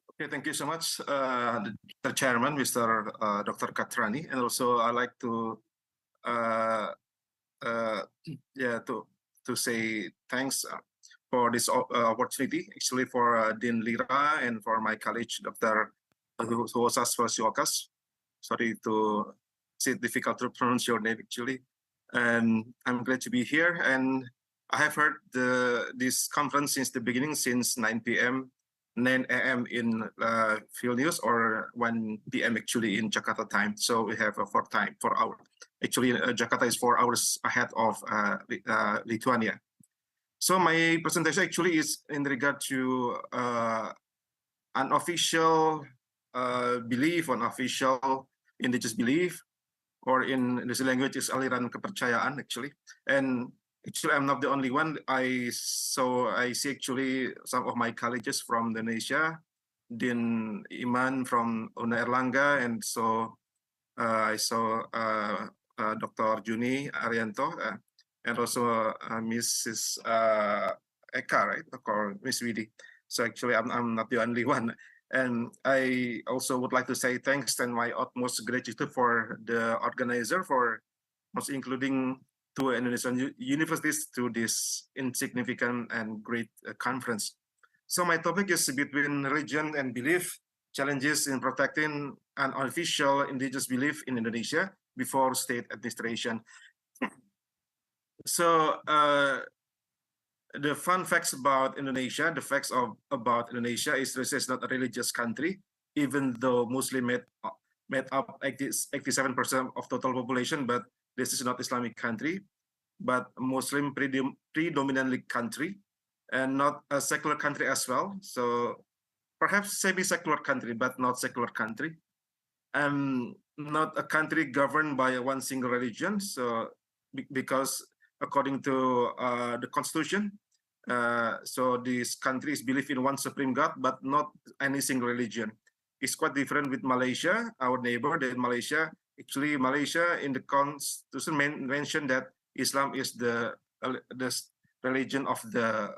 Okay, thank you so much, the Chairman, Mr. Dr. Katrani, and also I'd like to say thanks for this opportunity, actually for Dean Lira and for my colleague, Dr. Hosas Vasiokas. Sorry to it's difficult to pronounce your name actually, and I'm glad to be here. And I have heard this conference since the beginning, since 9 a.m. in Vilnius, or 1 p.m. actually in Jakarta time. So we have a 4 hours. Actually, Jakarta is 4 hours ahead of Lithuania. So my presentation actually is in regard to unofficial belief, unofficial indigenous belief, or in this language is aliran kepercayaan actually. And actually I'm not the only one. I see actually some of my colleagues from Indonesia, Dean Iman from Una Erlangga, and so I saw Dr. Juni Arianto and also Mrs. Eka, right, or Miss Widi. So actually, I'm not the only one. And I also would like to say thanks and my utmost gratitude for the organizer for also including two Indonesian universities to this insignificant and great conference. So my topic is between religion and belief, challenges in protecting an unofficial indigenous belief in Indonesia before state administration. So the fun facts about Indonesia, the facts about Indonesia is Indonesia is not a religious country, even though Muslim made up 87% of total population, but this is not Islamic country, but Muslim predominantly country, and not a secular country as well. So perhaps semi-secular country, but not secular country. And not a country governed by one single religion. So because according to the constitution, so this country is believed in one supreme God, but not any single religion. It's quite different with Malaysia, our neighbor. Then Malaysia, actually Malaysia in the constitution mentioned that Islam is the religion of the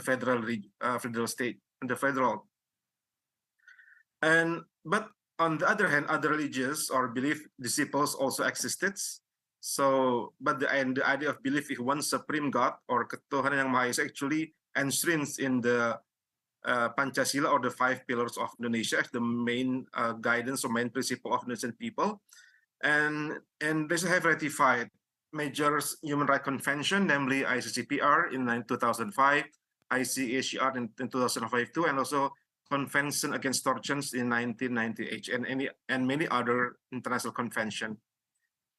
federal state, the federal. And but on the other hand, other religions or belief disciples also existed. So, but the idea of belief in one supreme God or Ketuhanan Yang Maha Esa actually enshrines in the Pancasila or the 5 pillars of Indonesia as the main guidance or main principle of Indonesian people. And they have ratified major human rights convention, namely ICCPR in 2005, ICHR in 2005 too, and also Convention Against Torture in 1998, and many other international conventions,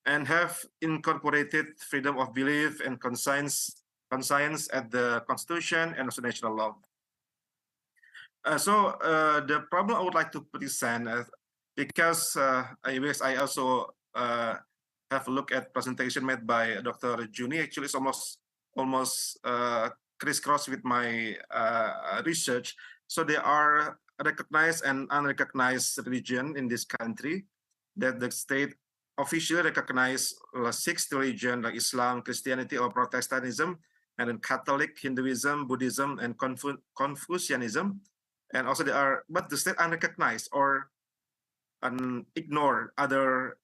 and have incorporated freedom of belief and conscience at the Constitution and also national law. So the problem I would like to present, because I also have a look at presentation made by Dr. Juni. Actually, it's almost crisscross with my research. So there are recognized and unrecognized religion in this country that the state officially recognized 6 religions like Islam, Christianity, or Protestantism, and then Catholic, Hinduism, Buddhism, and Confucianism. And also but the state unrecognized or ignore other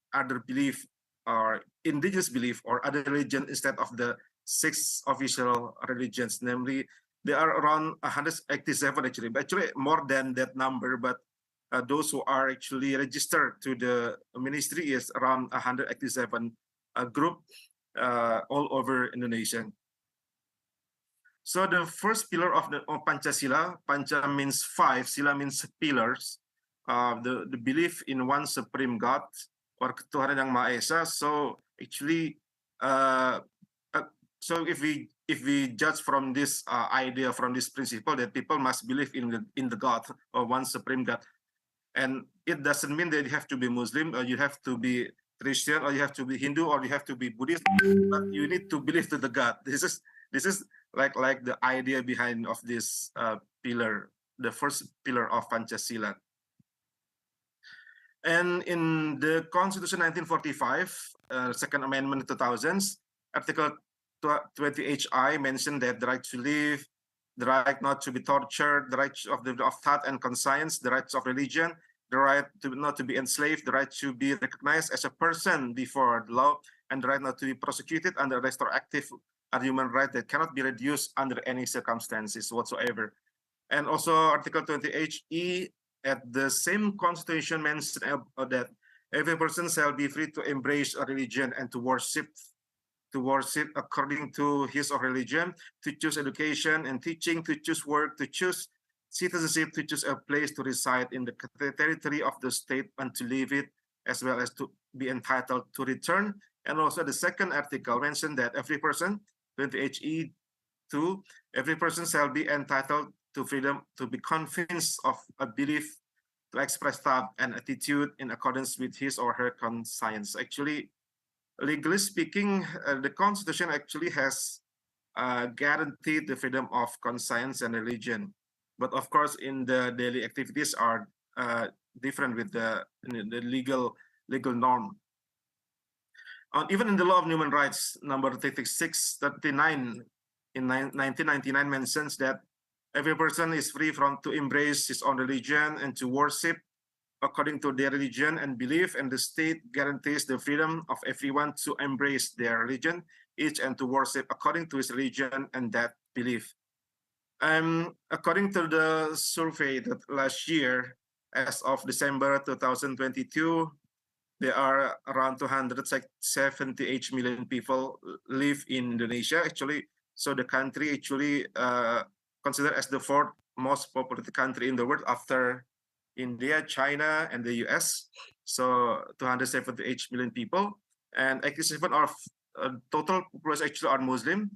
belief or indigenous belief or other religion instead of the 6 official religions, namely there are around 187 actually more than that number, but those who are actually registered to the ministry is around 187 group all over Indonesia. So the first pillar of Pancasila, Panca means 5, Sila means pillars, the belief in one supreme God or Ketuhanan Yang Maha Esa. So actually, so if we judge from this idea, from this principle that people must believe in the God or one supreme God, and it doesn't mean that you have to be Muslim or you have to be Christian or you have to be Hindu or you have to be Buddhist, but you need to believe to the God. This is like the idea behind of this pillar, the first pillar of Pancasila. And in the Constitution 1945, Second Amendment 2000s, Article 20HI mentioned that the right to live, the right not to be tortured, the right of thought and conscience, the rights of religion, the right not to be enslaved, the right to be recognized as a person before the law, and the right not to be prosecuted under retroactive human right that cannot be reduced under any circumstances whatsoever. And also Article 20HE at the same constitution mentioned that every person shall be free to embrace a religion and to worship according to his or her religion, to choose education and teaching, to choose work, to choose citizenship, to choose a place to reside in the territory of the state and to live it, as well as to be entitled to return. And also the second article mentioned that every person, 20HE2, every person shall be entitled to freedom to be convinced of a belief, to express thought and attitude in accordance with his or her conscience. Actually, legally speaking, the Constitution actually has guaranteed the freedom of conscience and religion. But of course, in the daily activities are different with the legal legal norm. Even in the law of human rights, number 3639 in 1999 mentions that every person is free to embrace his own religion and to worship according to their religion and belief, and the state guarantees the freedom of everyone to embrace their religion, each and to worship according to his religion and that belief. According to the survey that last year, as of December 2022, there are around 278 million people live in Indonesia, actually. So the country actually considered as the fourth most populated country in the world after India, China, and the US. So 278 million people, and 87% of total population actually are Muslim,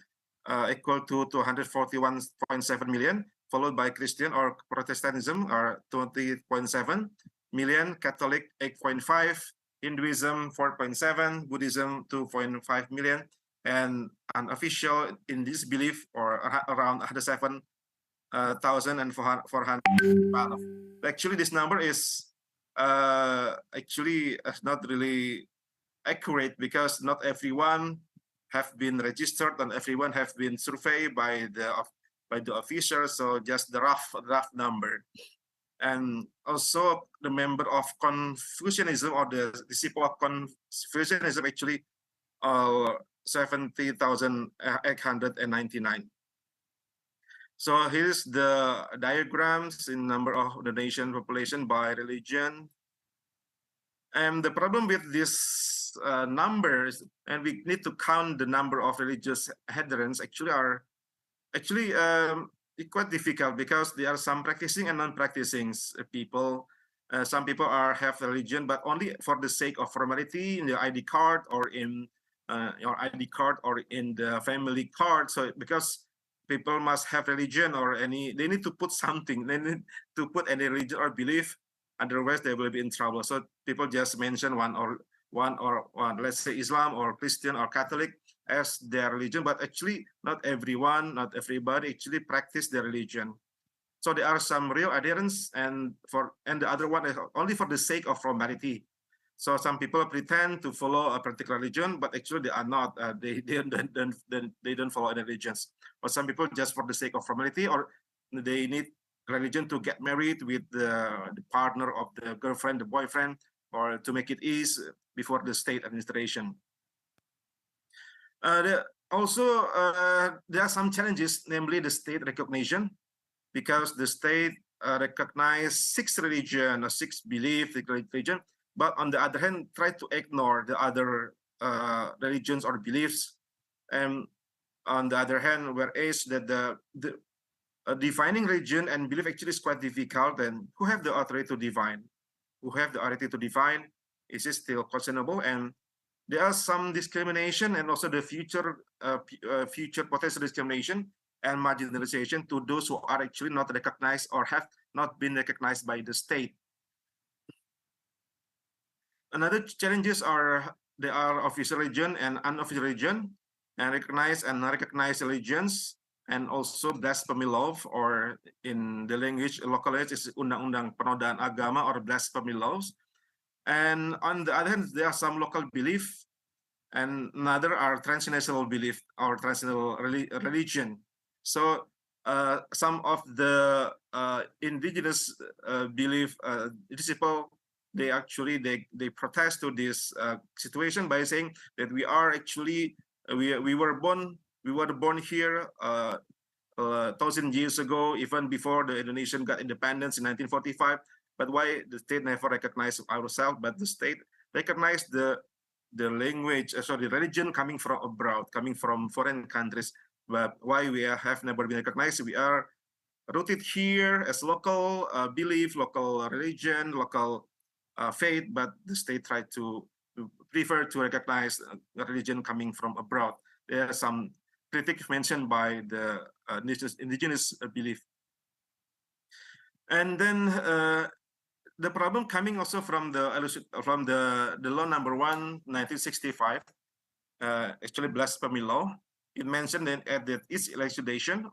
equal to 241.7 million, followed by Christian or Protestantism are 20.7 million, Catholic 8.5, Hinduism 4.7, Buddhism 2.5 million, and unofficial in this belief or around 107,400. Actually, this number is actually not really accurate because not everyone have been registered and everyone have been surveyed by the officers. So just the rough number. And also the member of Confucianism or the disciple of Confucianism actually 70,899. So here's the diagrams in number of the nation population by religion. And the problem with these numbers, and we need to count the number of religious adherents, are quite difficult because there are some practicing and non-practicing people. Some people have religion, but only for the sake of formality in the ID card or in your ID card or in the family card. So because people must have religion or they need to put something. They need to put any religion or belief, otherwise they will be in trouble. So people just mention one, let's say Islam or Christian or Catholic as their religion, but actually not everyone, not everybody actually practice their religion. So there are some real adherents, and the other one is only for the sake of formality. So some people pretend to follow a particular religion, but actually they are not. They don't follow any religions. Or some people just for the sake of formality, or they need religion to get married with the partner of the girlfriend, the boyfriend, or to make it easy before the state administration. There are some challenges, namely the state recognition, because the state recognize 6 religion or 6 belief religion, but on the other hand, try to ignore the other religions or beliefs. And on the other hand, whereas that the defining religion and belief actually is quite difficult, and who have the authority to define? Who have the authority to define? Is it still questionable? And there are some discrimination and also the future potential discrimination and marginalization to those who are actually not recognized or have not been recognized by the state. Another challenges are there are official religion and unofficial religion, and recognized and unrecognized religions, and also blasphemy law, or in the language local language is undang-undang penodaan agama or blasphemy laws. And on the other hand, there are some local belief, and another are transnational belief or transnational religion. So some of the indigenous belief disciple, they protest to this situation by saying that we are actually we were born here 1,000 years ago, even before the Indonesian got independence in 1945. But why the state never recognized ourselves, but the state recognized the language, the religion coming from abroad, coming from foreign countries. But why we have never been recognized? We are rooted here as local belief, local religion, local faith, but the state tried to prefer to recognize religion coming from abroad. There are some critics mentioned by the indigenous belief. And then the problem coming also from the law number 1, 1965, actually blasphemy law. It mentioned that at its elucidation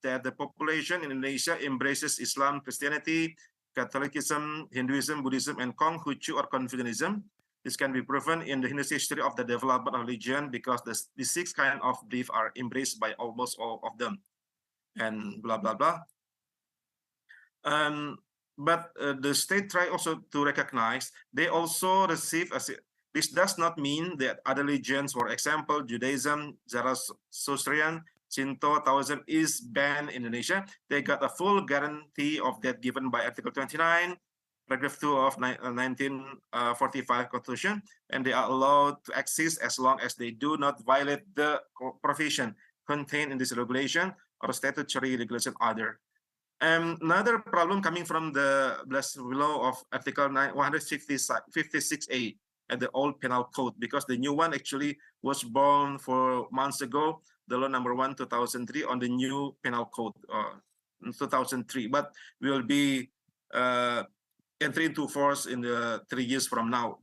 that the population in Indonesia embraces Islam, Christianity, Catholicism, Hinduism, Buddhism, and Konghucu or Confucianism. This can be proven in the history of the development of religion, because the 6 kinds of belief are embraced by almost all of them, and blah blah blah. But the state try also to recognize they also receive this does not mean that other religions, for example, Judaism, Zoroastrian, Shinto, Taoism is banned in Indonesia. They got a full guarantee of that given by Article 29, Paragraph 2 of 1945 Constitution, and they are allowed to exist as long as they do not violate the provision contained in this regulation or statutory regulation order. Another problem coming from the Blasphemy law of Article 156A at the old penal code, because the new one actually was born 4 months ago, the law number 1 2003 on the new penal code in 2003, but will be entry into force in the 3 years from now.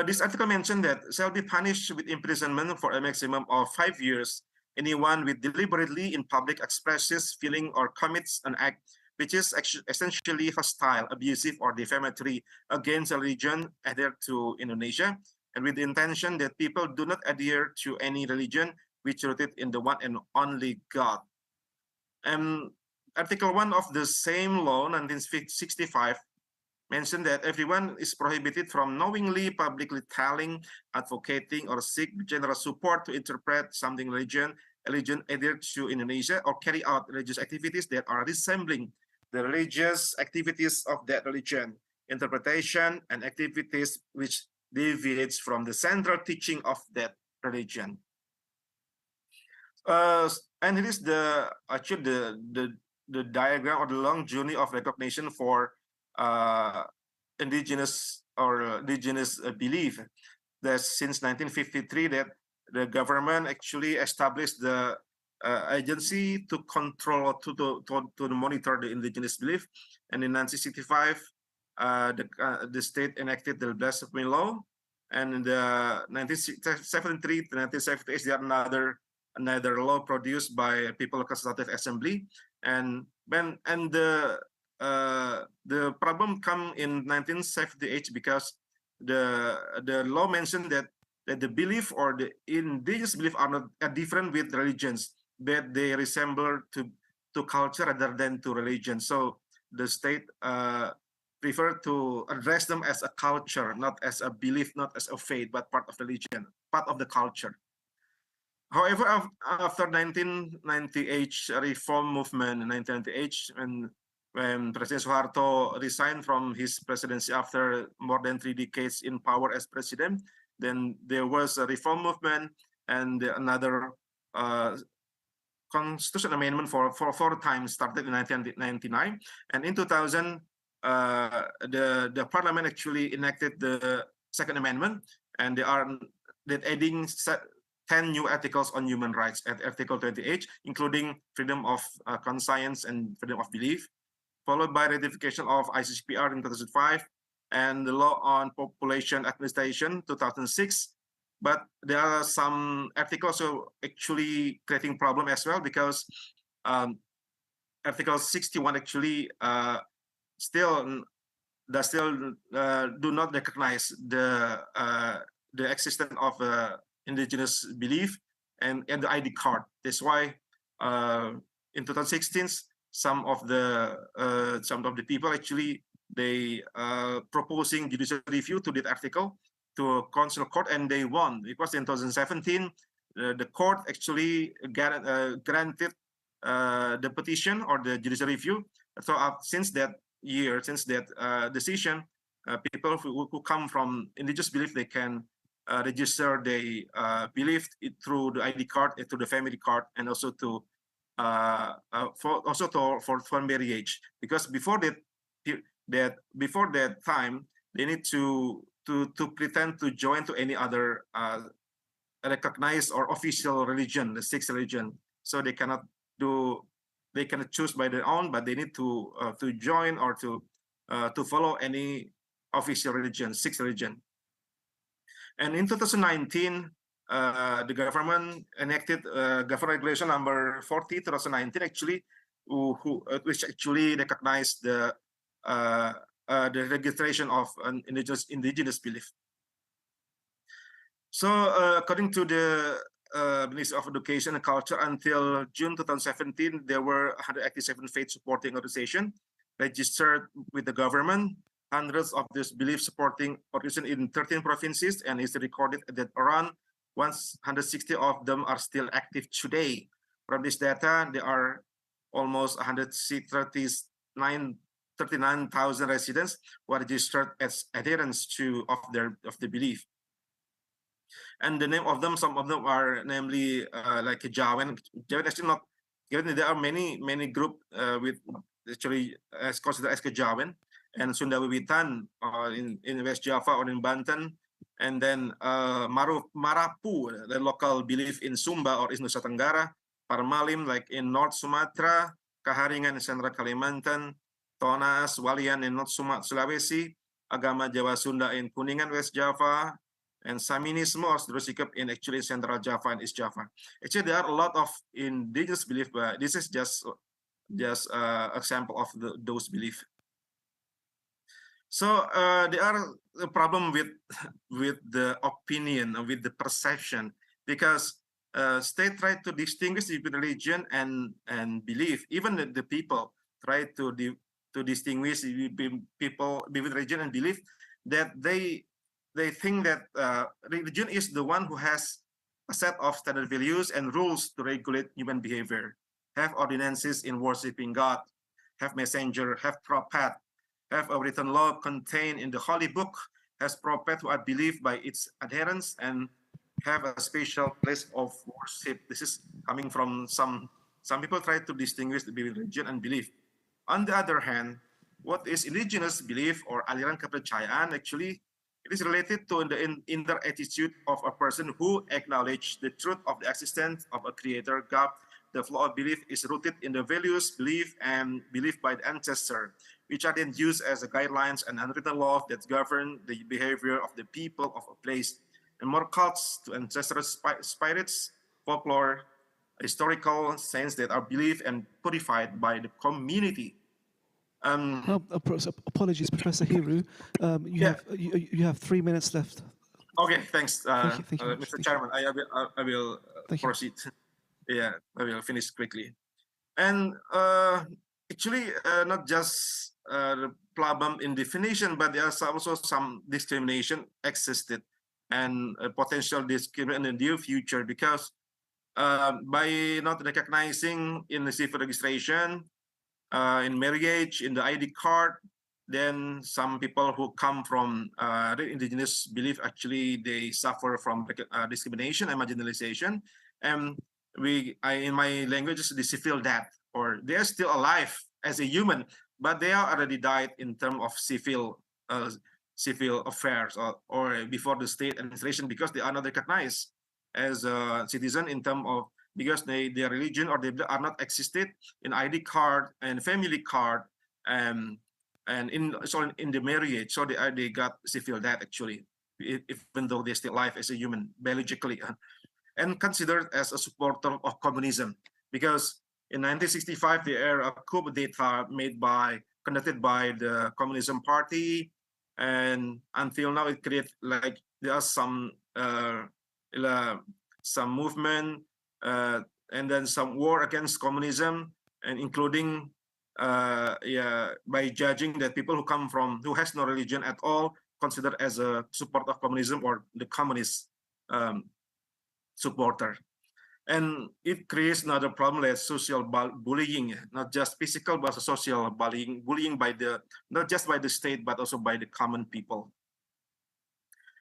This article mentioned that shall be punished with imprisonment for a maximum of 5 years anyone with deliberately in public expresses feeling or commits an act which is essentially hostile, abusive, or defamatory against a religion adhered to Indonesia, and with the intention that people do not adhere to any religion which rooted in the one and only God. Article 1 of the same law, 1965, mentioned that everyone is prohibited from knowingly, publicly telling, advocating, or seek general support to interpret something religion adhered to Indonesia, or carry out religious activities that are resembling the religious activities of that religion, interpretation, and activities which deviates from the central teaching of that religion. And it is actually the diagram or the long journey of recognition for indigenous belief. That since 1953 that the government actually established the agency to control, to monitor the indigenous belief, and in 1965 the state enacted the Blasphemy law, and in the 1973 to 1978 there another law produced by People's Consultative Assembly, and the problem come in 1978 because the law mentioned that the belief or the indigenous belief are different with religions, that they resemble to culture rather than to religion. So the state prefer to address them as a culture, not as a belief, not as a faith, but part of religion, part of the culture. However, after 1998 reform movement in 1998, when President Suharto resigned from his presidency after more than 3 decades in power as president, then there was a reform movement and another constitutional amendment for 4 times started in 1999, and in 2000 the parliament actually enacted the second amendment, and they are adding 10 new articles on human rights at Article 28, including freedom of conscience and freedom of belief, followed by ratification of ICCPR in 2005 and the law on population administration 2006. But there are some articles actually creating problem as well, because Article 61 actually still do not recognize the existence of indigenous belief and the ID card. That's why in 2016 some of the people actually they proposing judicial review to that article to constitutional court, and they won, because in 2017 the court actually granted the petition or the judicial review. So since that year, since that decision, people who come from indigenous belief, they can register their belief through the ID card, through the family card, and also to for marriage. Because before that time, they need to pretend to join to any other recognized or official religion, the sixth religion. So they cannot choose by their own, but they need to join or to follow any official religion, sixth religion. And in 2019, the government enacted government regulation number 40 2019 actually, which actually recognized the the registration of an indigenous belief. So according to the Ministry of Education and Culture, until June 2017, there were 187 faith-supporting organizations registered with the government. Hundreds of these belief-supporting organizations in 13 provinces, and it's recorded that around 160 of them are still active today. From this data, there are almost 39,000 residents who are registered as adherents of the belief. And the name of them, some of them are namely like Jawen. Jawen actually not. There are many group with actually as considered as Kejawen, and Sunda Wiwitan in West Java or in Banten, and then Marapu, the local belief in Sumba or in Nusa Tenggara, Parmalim like in North Sumatra, Kaharingan in Central Kalimantan, Tonas, Walian in North Sulawesi, Agama Jawa Sunda in Kuningan, West Java, and Saminismo or Sikap in actually Central Java and East Java. Actually, there are a lot of indigenous belief, but this is just example of those beliefs. So there are a problem with the opinion, with the perception, because state try to distinguish between religion and belief. Even the people try to distinguish people between religion and belief. That they think that religion is the one who has a set of standard values and rules to regulate human behavior, have ordinances in worshiping God, have messenger, have prophet, have a written law contained in the holy book, has prophet who are believed by its adherents, and have a special place of worship. This is coming from some people try to distinguish between religion and belief. On the other hand, what is indigenous belief or aliran kepercayaan actually it is related to the inner attitude of a person who acknowledges the truth of the existence of a creator, God. The flow of belief is rooted in the values, belief, and belief by the ancestor, which are then used as the guidelines and unwritten laws that govern the behavior of the people of a place. And more cults to ancestral spirits, folklore, historical saints that are believed and purified by the community. Apologies, Professor Hiru. You have 3 minutes left. Okay, thanks, thank you Mr. Chairman. I will proceed. Yeah, I will finish quickly. And actually, not just the problem in definition, but there are also some discrimination existed and potential discrimination in the near future because by not recognizing in the civil registration, in marriage, in the ID card, then some people who come from the indigenous belief actually they suffer from discrimination and marginalization. And in my language, is the civil death, or they are still alive as a human, but they are already died in terms of civil affairs or before the state administration because they are not recognized as a citizen in terms of because their religion or they are not existed in ID card and family card and in the marriage, so they got civil death actually, even though they're still alive as a human biologically, and considered as a supporter of communism because in 1965 there are a coup d'etat conducted by the Communism Party, and until now it creates like there are some movement and then some war against communism, and including by judging that people who has no religion at all considered as a support of communism or the communist supporter. And it creates another problem like social bullying, not just physical but social bullying by not just by the state but also by the common people.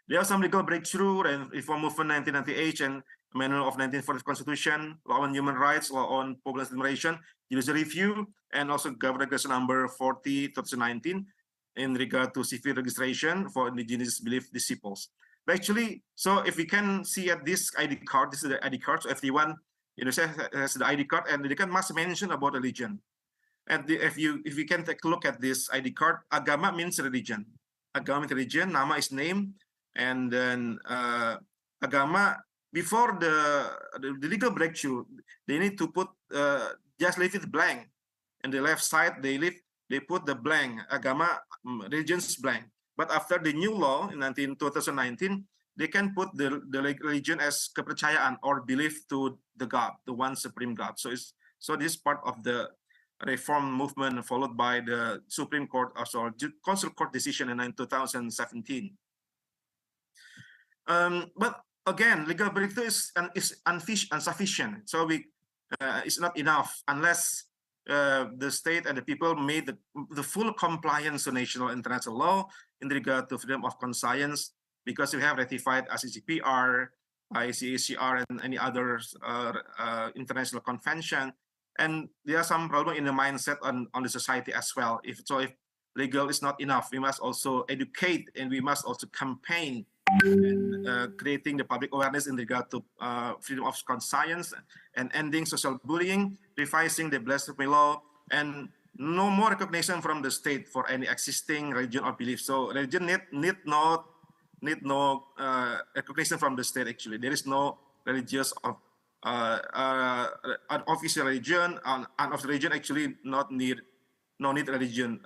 There are some legal breakthrough and reform movement 1998 and Manual of 1940 Constitution, Law on Human Rights, Law on Population Liberation, Judicial Review, and also Government Regulation number 40 2019 in regard to civil registration for indigenous belief disciples. But actually, so if we can see at this ID card, this is the ID card, so everyone has the ID card and they must mention about religion. And if we can take a look at this ID card, agama means religion. Agama means religion, nama is name, and then agama, before the legal breakthrough, they need to put just leave it blank. And the left side, they leave they put the blank, agama, religions blank. But after the new law in 2019, they can put the religion as kepercayaan or belief to the God, the one supreme God. So this is part of the reform movement followed by the Supreme Court, also Council Court decision in 2017. But again, legal breakthrough is insufficient. So it's not enough unless the state and the people made the full compliance to national international law in regard to freedom of conscience, because we have ratified ICCPR, ICACR, and any other international convention. And there are some problem in the mindset on the society as well. If legal is not enough, we must also educate and we must also campaign and creating the public awareness in regard to freedom of conscience and ending social bullying, revising the blasphemy law, and no more recognition from the state for any existing religion or belief. So religion need no recognition from the state. Actually, there is no religious or official religion. Unofficial religion actually no need religion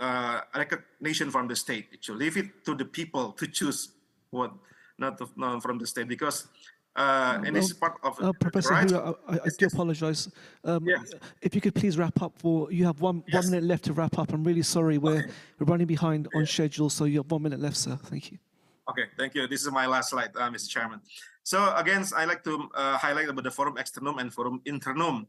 recognition from the state. Actually, leave it to the people to choose what, not from the state, because and this is part of Professor right. Kuru, I do apologize. Yes. If you could please wrap up, you have one minute left to wrap up. I'm really sorry, we're running behind on schedule, so you have 1 minute left, sir. Thank you. Okay, thank you. This is my last slide, Mr. Chairman. So again, I like to highlight about the forum externum and forum internum.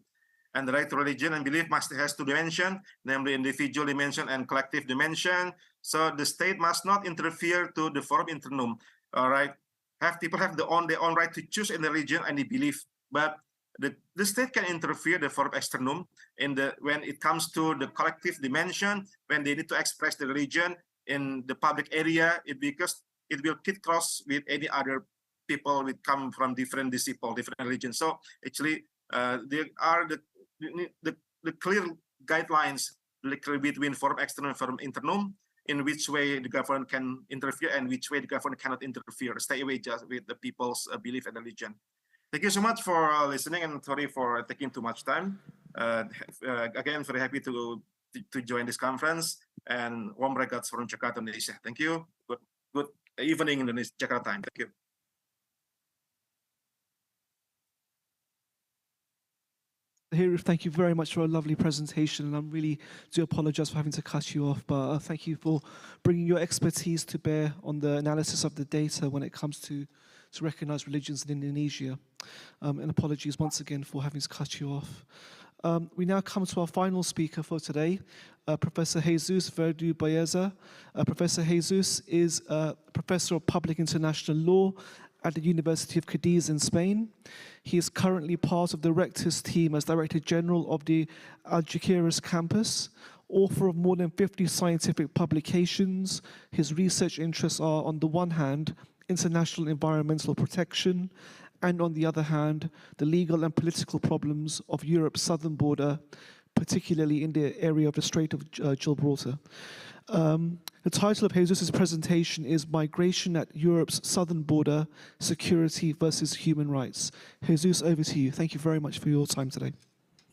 And the right to religion and belief has two dimensions, namely individual dimension and collective dimension. So the state must not interfere to the forum internum. All right, people have their own right to choose in the religion and the belief, but the state can interfere the forum externum when it comes to the collective dimension, when they need to express the religion in the public area, because it will get cross with any other people which come from different disciplines, different religions. So actually, there are the clear guidelines between forum externum and forum internum, in which way the government can interfere and which way the government cannot interfere. Stay away just with the people's belief and religion. Thank you so much for listening, and sorry for taking too much time. Again, very happy to join this conference, and warm regards from Jakarta, Indonesia. Thank you. Good evening, Indonesia, Jakarta time. Thank you. Thank you very much for a lovely presentation, and I really do apologize for having to cut you off, but thank you for bringing your expertise to bear on the analysis of the data when it comes to recognize religions in Indonesia. And apologies once again for having to cut you off. We now come to our final speaker for today, Professor Jesus Verdu Baeza. Professor Jesus is a Professor of Public International Law at the University of Cadiz in Spain. He is currently part of the Rector's team as Director General of the Algeciras campus, author of more than 50 scientific publications. His research interests are, on the one hand, international environmental protection, and on the other hand, the legal and political problems of Europe's southern border, particularly in the area of the Strait of Gibraltar. The title of Jesus' presentation is Migration at Europe's Southern Border, Security versus Human Rights. Jesus, over to you. Thank you very much for your time today.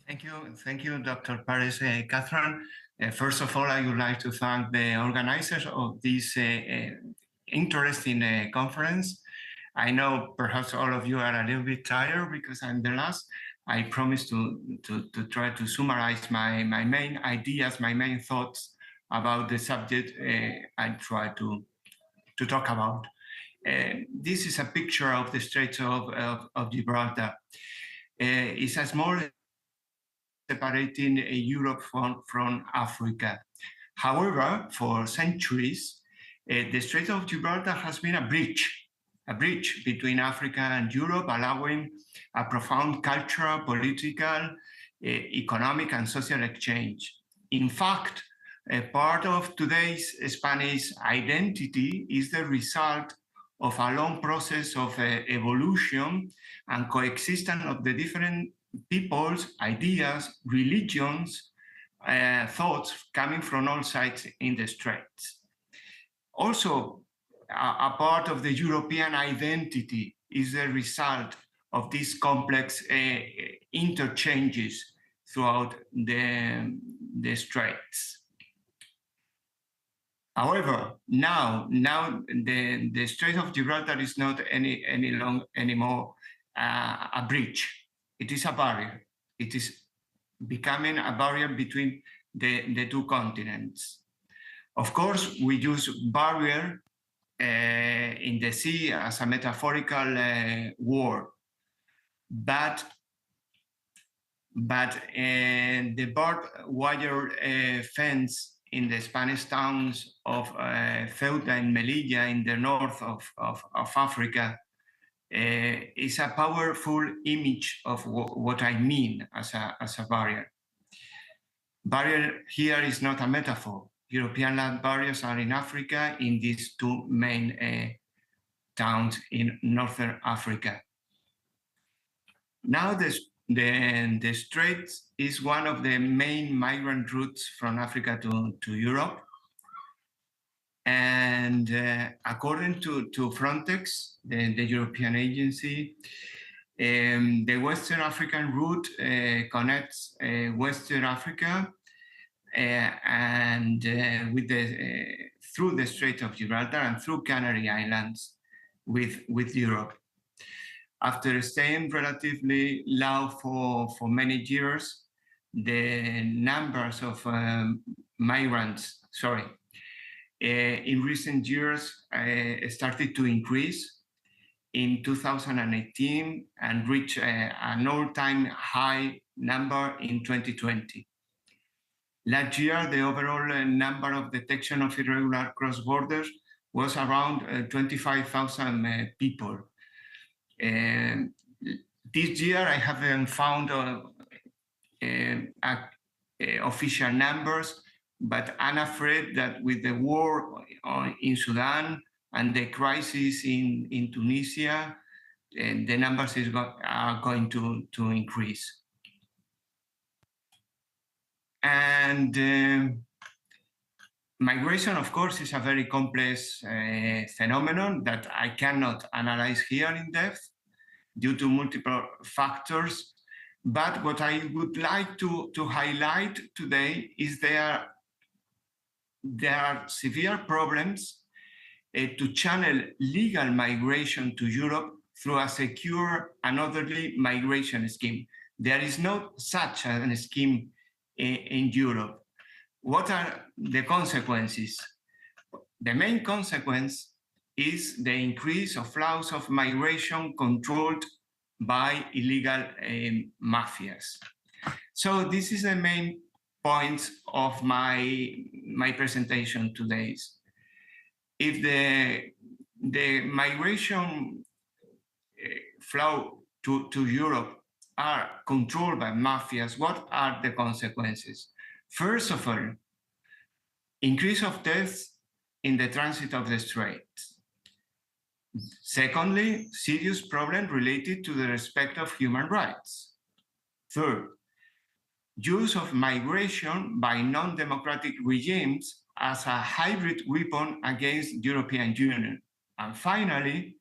Thank you, Dr. Paris Catherine. First of all, I would like to thank the organizers of this interesting conference. I know perhaps all of you are a little bit tired because I'm the last. I promise to try to summarize my main ideas, my main thoughts about the subject I try to talk about. This is a picture of the Strait of Gibraltar. It's a small separating Europe from Africa. However, for centuries, the Strait of Gibraltar has been a bridge between Africa and Europe, allowing a profound cultural, political, economic, and social exchange. In fact, a part of today's Spanish identity is the result of a long process of evolution and coexistence of the different peoples, ideas, religions, thoughts coming from all sides in the Straits. Also, a part of the European identity is the result of these complex interchanges throughout the Straits. However, now the Strait of Gibraltar is not anymore a bridge. It is a barrier. It is becoming a barrier between the two continents. Of course, we use barrier in the sea as a metaphorical word, but the barbed wire fence in the Spanish towns of Ceuta and Melilla in the north of Africa is a powerful image of what I mean as a barrier. Barrier here is not a metaphor. European land barriers are in Africa in these two main towns in Northern Africa. Now the Strait is one of the main migrant routes from Africa to Europe. And according to Frontex, the European agency, the Western African route connects Western Africa and through the Strait of Gibraltar and through Canary Islands with Europe. After staying relatively low for many years, the numbers of migrants, in recent years started to increase in 2018 and reach an all-time high number in 2020. Last year, the overall number of detection of irregular cross-borders was around 25,000 people. This year, I haven't found official numbers, but I'm afraid that with the war in Sudan and the crisis in Tunisia, the numbers are going to increase. And migration, of course, is a very complex phenomenon that I cannot analyze here in depth due to multiple factors. But what I would like to highlight today is there are severe problems to channel legal migration to Europe through a secure and orderly migration scheme. There is no such a scheme in Europe. What are the consequences? The main consequence is the increase of flows of migration controlled by illegal mafias. So this is the main point of my presentation today. If the migration flow to Europe are controlled by mafias, what are the consequences? First of all, increase of deaths in the transit of the strait. Secondly, serious problem related to the respect of human rights. Third, use of migration by non-democratic regimes as a hybrid weapon against the European Union. And finally,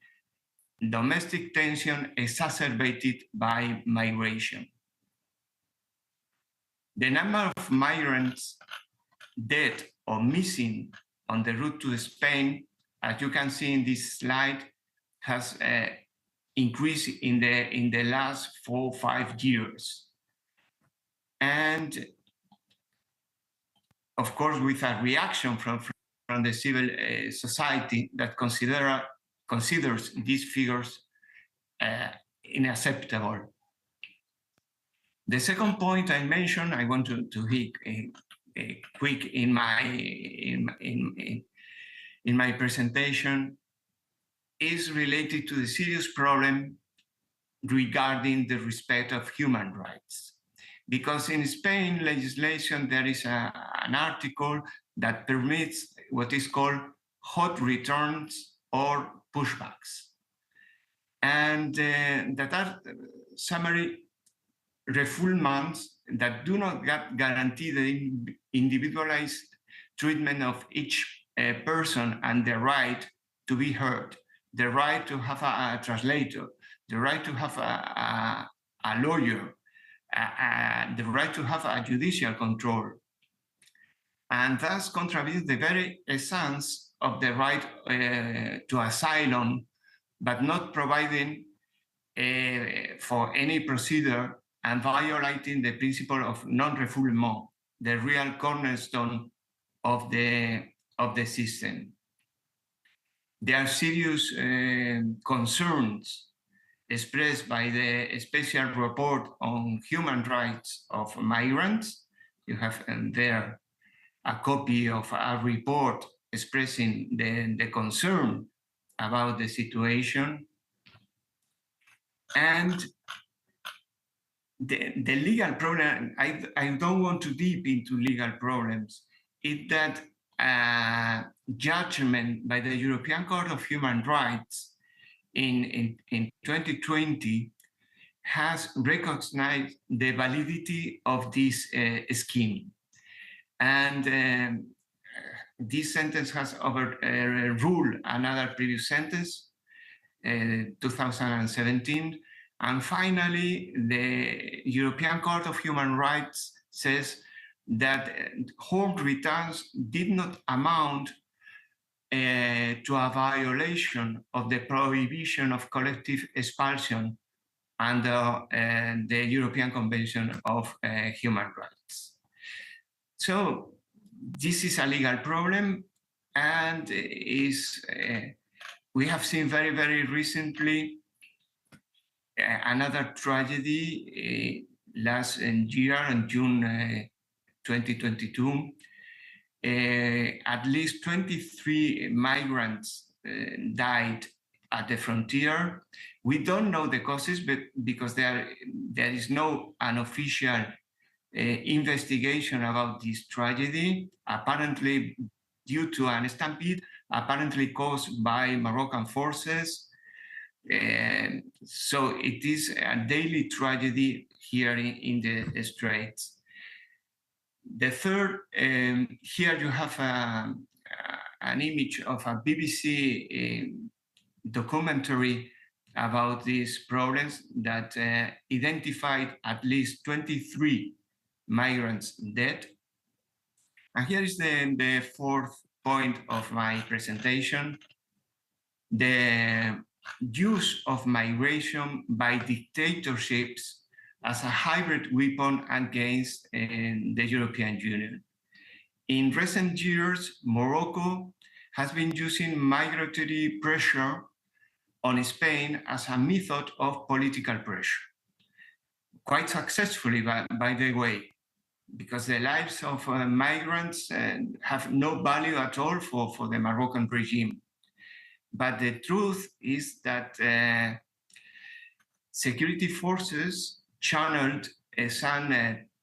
domestic tension exacerbated by migration. The number of migrants dead or missing on the route to Spain, as you can see in this slide, has increased in the last 4 or 5 years. And of course, with a reaction from the civil society that considers these figures unacceptable. The second point I mentioned, I want to hit quick in my presentation, is related to the serious problem regarding the respect of human rights. Because in Spain legislation, there is an article that permits what is called hot returns or pushbacks. And that are summary refoulements that do not guarantee the individualized treatment of each person and the right to be heard, the right to have a translator, the right to have a lawyer, the right to have a judicial control. and thus contravenes the very essence of the right to asylum, but not providing for any procedure and violating the principle of non-refoulement, the real cornerstone of the system. There are serious concerns expressed by the special report on human rights of migrants. You have there a copy of a report expressing the concern about the situation. And the legal problem, I don't want to deep into legal problems, is that judgment by the European Court of Human Rights in 2020 has recognized the validity of this scheme. And this sentence has overruled another previous sentence, 2017. And finally, the European Court of Human Rights says that home returns did not amount to a violation of the prohibition of collective expulsion under the European Convention of Human Rights. So this is a legal problem, and we have seen very, very recently another tragedy last year in June 2022. At least 23 migrants died at the frontier. We don't know the causes, but because there is no unofficial investigation about this tragedy, apparently due to an stampede, apparently caused by Moroccan forces. So it is a daily tragedy here in the Straits. The third, here you have an image of a BBC documentary about these problems that identified at least 23 migrants dead. And here is the fourth point of my presentation: the use of migration by dictatorships as a hybrid weapon against the European Union. In recent years, Morocco has been using migratory pressure on Spain as a method of political pressure. Quite successfully, by the way, because the lives of migrants have no value at all for the Moroccan regime. But the truth is that security forces channeled some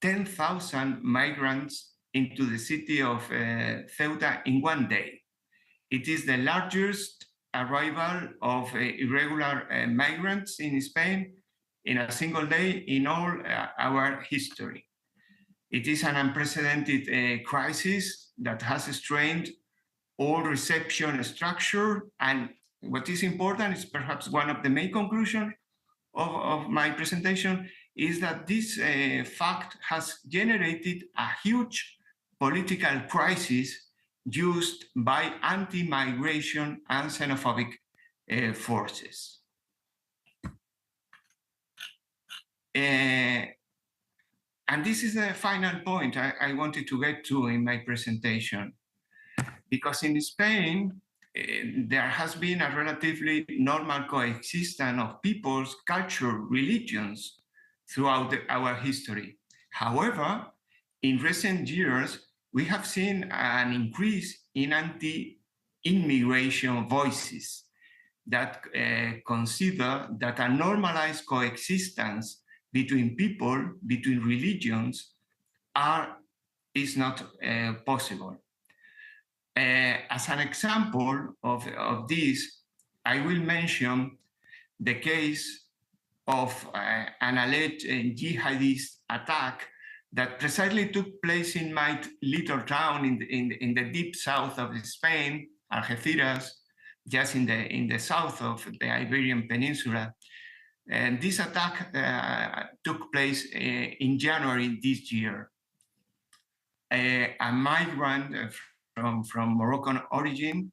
10,000 migrants into the city of Ceuta in one day. It is the largest arrival of irregular migrants in Spain in a single day in all our history. It is an unprecedented crisis that has strained all reception structure. And what is important is perhaps one of the main conclusions of my presentation is that this fact has generated a huge political crisis used by anti-migration and xenophobic forces. And this is the final point I wanted to get to in my presentation. Because in Spain, there has been a relatively normal coexistence of peoples, culture, religions throughout our history. However, in recent years, we have seen an increase in anti-immigration voices that consider that a normalized coexistence between people, between religions, is not possible. As an example of this, I will mention the case of an alleged jihadist attack that precisely took place in my little town in the deep south of Spain, Algeciras, just in the south of the Iberian Peninsula. And this attack took place in January this year. a migrant from Moroccan origin,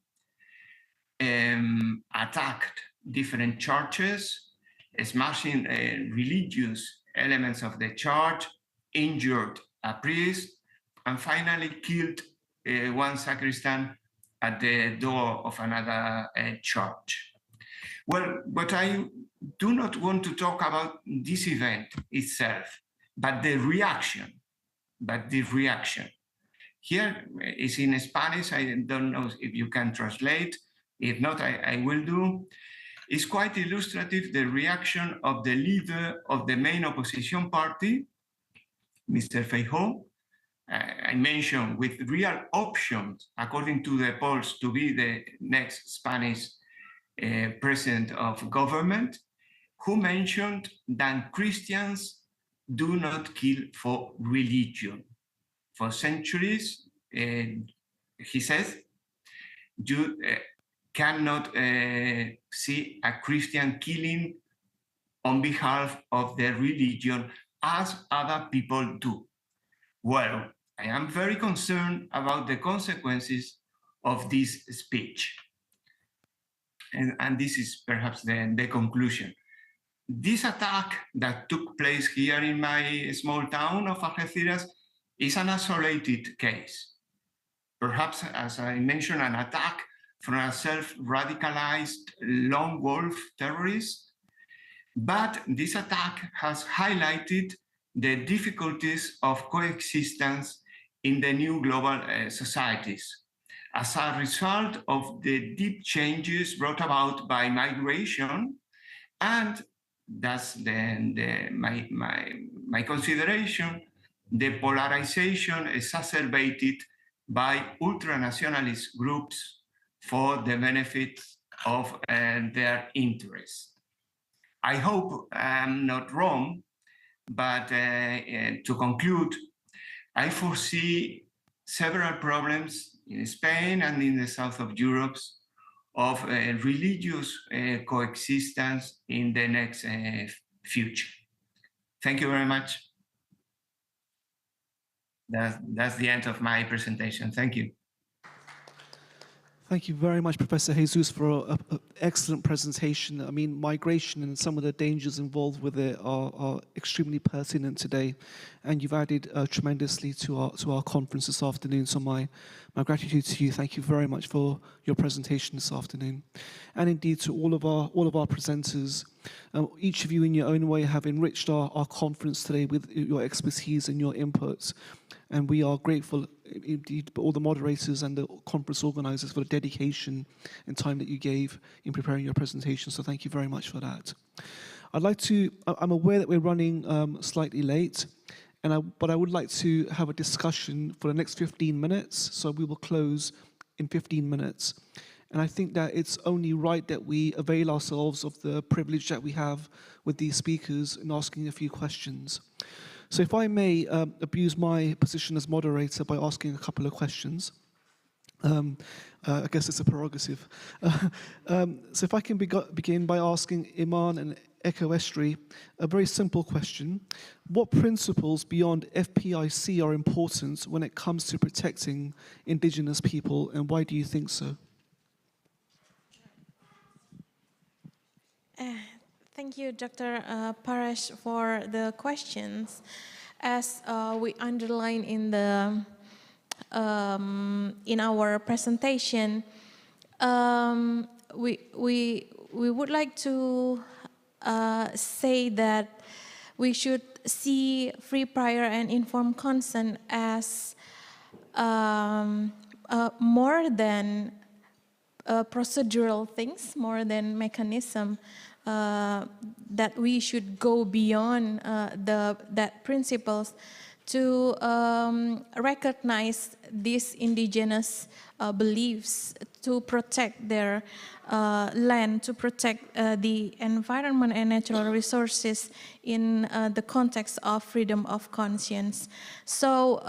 attacked different churches, smashing religious elements of the church, injured a priest, and finally killed one sacristan at the door of another church. Well, but I do not want to talk about this event itself, but the reaction. Here is in Spanish. I don't know if you can translate. If not, I will do. It's quite illustrative, the reaction of the leader of the main opposition party, Mr. Figel. I mentioned with real options, according to the polls, to be the next Spanish president of government, who mentioned that Christians do not kill for religion. For centuries, he says, you cannot see a Christian killing on behalf of their religion as other people do. Well, I am very concerned about the consequences of this speech. And this is perhaps the conclusion. This attack that took place here in my small town of Algeciras is an isolated case. Perhaps, as I mentioned, an attack from a self-radicalized lone wolf terrorist. But this attack has highlighted the difficulties of coexistence in the new global societies as a result of the deep changes brought about by migration, and that's my consideration, the polarization exacerbated by ultranationalist groups for the benefit of their interests. I hope I'm not wrong, but to conclude, I foresee several problems in Spain and in the south of Europe of religious coexistence in the next future. Thank you very much. That's the end of my presentation. Thank you. Thank you very much, Professor Jesus, for an excellent presentation. I mean, migration and some of the dangers involved with it are extremely pertinent today, and you've added tremendously to our conference this afternoon. So my gratitude to you. Thank you very much for your presentation this afternoon, and indeed to all of our presenters. Each of you, in your own way, have enriched our conference today with your expertise and your inputs, and we are grateful indeed all the moderators and the conference organizers for the dedication and time that you gave in preparing your presentation. So thank you very much for that. I'm aware that we're running slightly late, but I would like to have a discussion for the next 15 minutes. So we will close in 15 minutes. And I think that it's only right that we avail ourselves of the privilege that we have with these speakers in asking a few questions. So if I may abuse my position as moderator by asking a couple of questions, I guess it's a prerogative. So if I can begin by asking Iman and Echo-Estri a very simple question. What principles beyond FPIC are important when it comes to protecting indigenous people, and why do you think so? Thank you, Dr. Paresh, for the questions. As we underline in our presentation, we would like to say that we should see free, prior, and informed consent as more than procedural things, more than mechanism. That we should go beyond that principles to recognize these indigenous beliefs, to protect their land, to protect the environment and natural resources in the context of freedom of conscience. So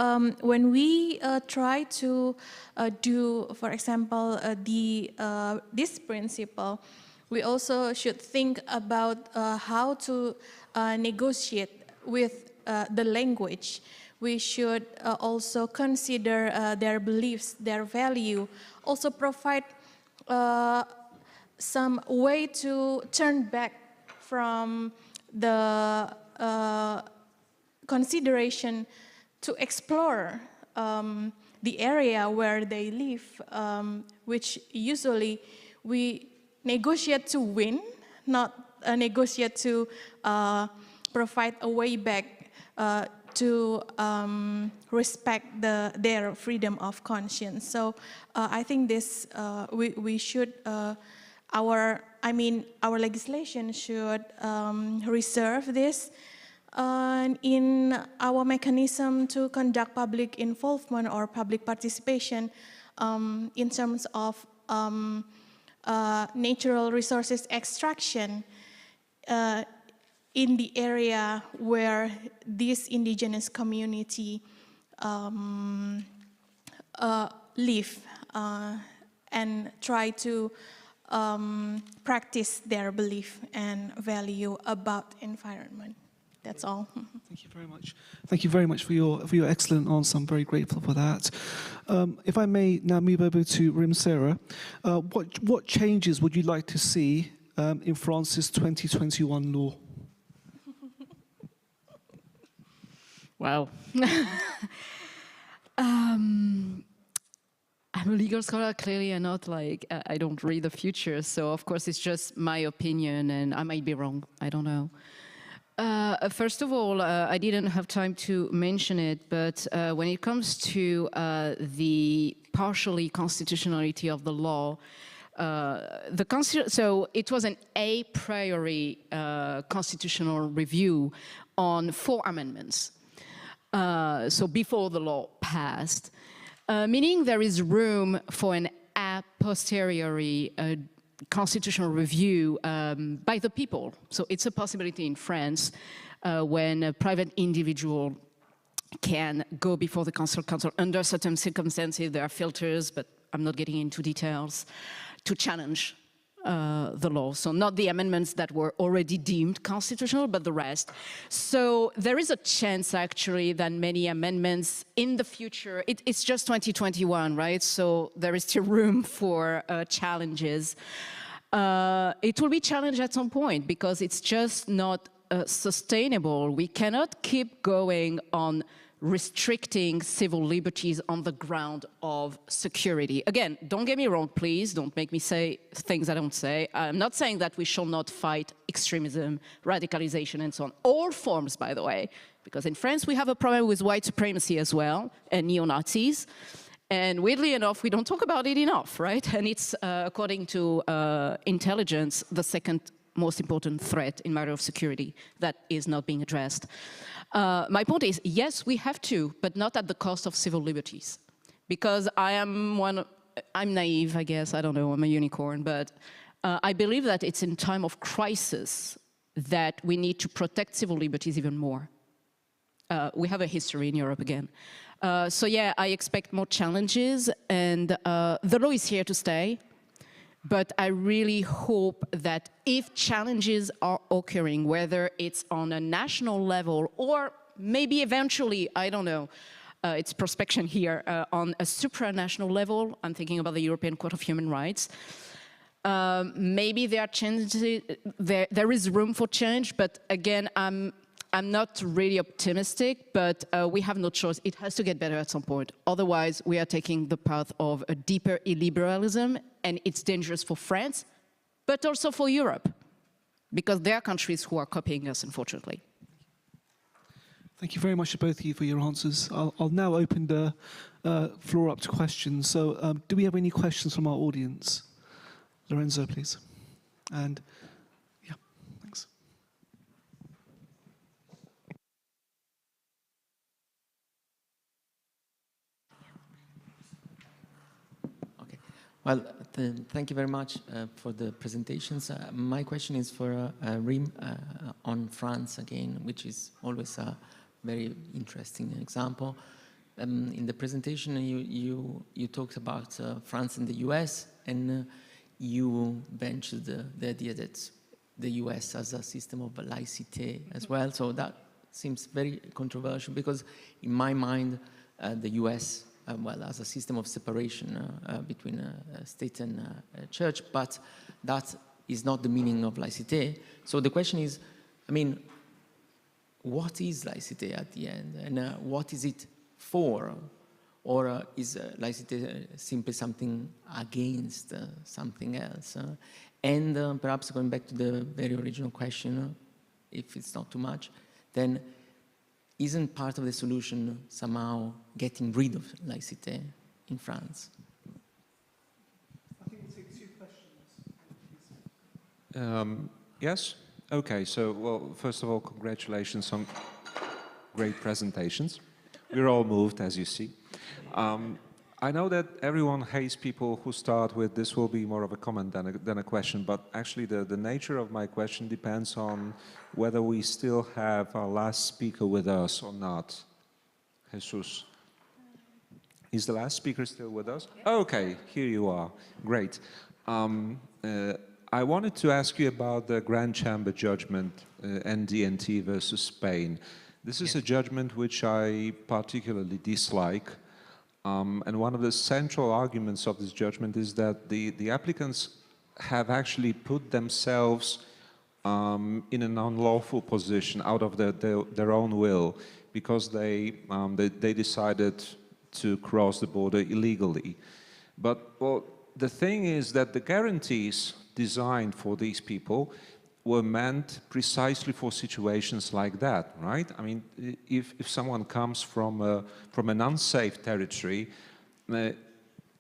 when we try to do, for example, this principle, we also should think about how to negotiate with the language. we should also consider their beliefs, their value, also provide some way to turn back from the consideration to explore the area where they live, which usually we negotiate to win, not negotiate to provide a way back to respect their freedom of conscience. So I think this we should our legislation should reserve this in our mechanism to conduct public involvement or public participation in terms of natural resources extraction in the area where this indigenous community live and try to practice their belief and value about environment. That's all. Thank you very much. Thank you very much for your excellent answer. I'm very grateful for that. If I may now move over to Rimsera, what changes would you like to see in France's 2021 law? Wow. I'm a legal scholar, clearly, and not like, I don't read the future. So, of course, it's just my opinion, and I might be wrong. I don't know. First of all, I didn't have time to mention it, but when it comes to the partially constitutionality of the law, so it was an a priori constitutional review on 4 amendments. So before the law passed, meaning there is room for an a posteriori constitutional review by the people. So it's a possibility in France when a private individual can go before the council under certain circumstances. There are filters, but I'm not getting into details, to challenge the law. So not the amendments that were already deemed constitutional, but the rest. So there is a chance, actually, that many amendments in the future, it's just 2021, right? So there is still room for challenges. It will be challenged at some point because it's just not sustainable. We cannot keep going on restricting civil liberties on the ground of security. Again, don't get me wrong, please. Don't make me say things I don't say. I'm not saying that we shall not fight extremism, radicalization, and so on. All forms, by the way, because in France we have a problem with white supremacy as well, and neo-Nazis. And weirdly enough, we don't talk about it enough, right? And it's, according to intelligence, the second most important threat in matter of security that is not being addressed. My point is, yes, we have to, but not at the cost of civil liberties. Because I'm naive, I guess, I don't know, I'm a unicorn, but I believe that it's in time of crisis that we need to protect civil liberties even more. We have a history in Europe again. So yeah, I expect more challenges, and the law is here to stay. But I really hope that if challenges are occurring, whether it's on a national level or maybe eventually, I don't know, it's prospection here, on a supranational level, I'm thinking about the European Court of Human Rights, maybe there are changes, there is room for change, but again, I'm not really optimistic, but we have no choice. It has to get better at some point. Otherwise, we are taking the path of a deeper illiberalism, and it's dangerous for France, but also for Europe, because there are countries who are copying us, unfortunately. Thank you very much to both of you for your answers. I'll now open the floor up to questions. So do we have any questions from our audience? Lorenzo, please. And yeah, thanks. Well, thank you very much for the presentations. My question is for Rim on France again, which is always a very interesting example. In the presentation, you talked about France and the US, and you ventured the idea that the US has a system of laïcité as well. So that seems very controversial because in my mind, the US, well, has a system of separation between state and church, but that is not the meaning of laïcité. So the question is, I mean, what is laïcité at the end, and what is it for? Or is laïcité simply something against something else? And perhaps going back to the very original question, if it's not too much, then isn't part of the solution somehow getting rid of laïcité in France? I think we'll take 2 questions. Yes? Okay, so, well, first of all, congratulations on great presentations. We're all moved, as you see. I know that everyone hates people who start with, this will be more of a comment than a question, but actually the nature of my question depends on whether we still have our last speaker with us or not. Jesus. Is the last speaker still with us? Okay, here you are. Great. I wanted to ask you about the Grand Chamber judgment, NDNT versus Spain. This is a judgment which I particularly dislike. And one of the central arguments of this judgment is that the applicants have actually put themselves in an unlawful position out of their own will because they decided to cross the border illegally. But well, the thing is that the guarantees designed for these people were meant precisely for situations like that, right? I mean, if someone comes from an unsafe territory,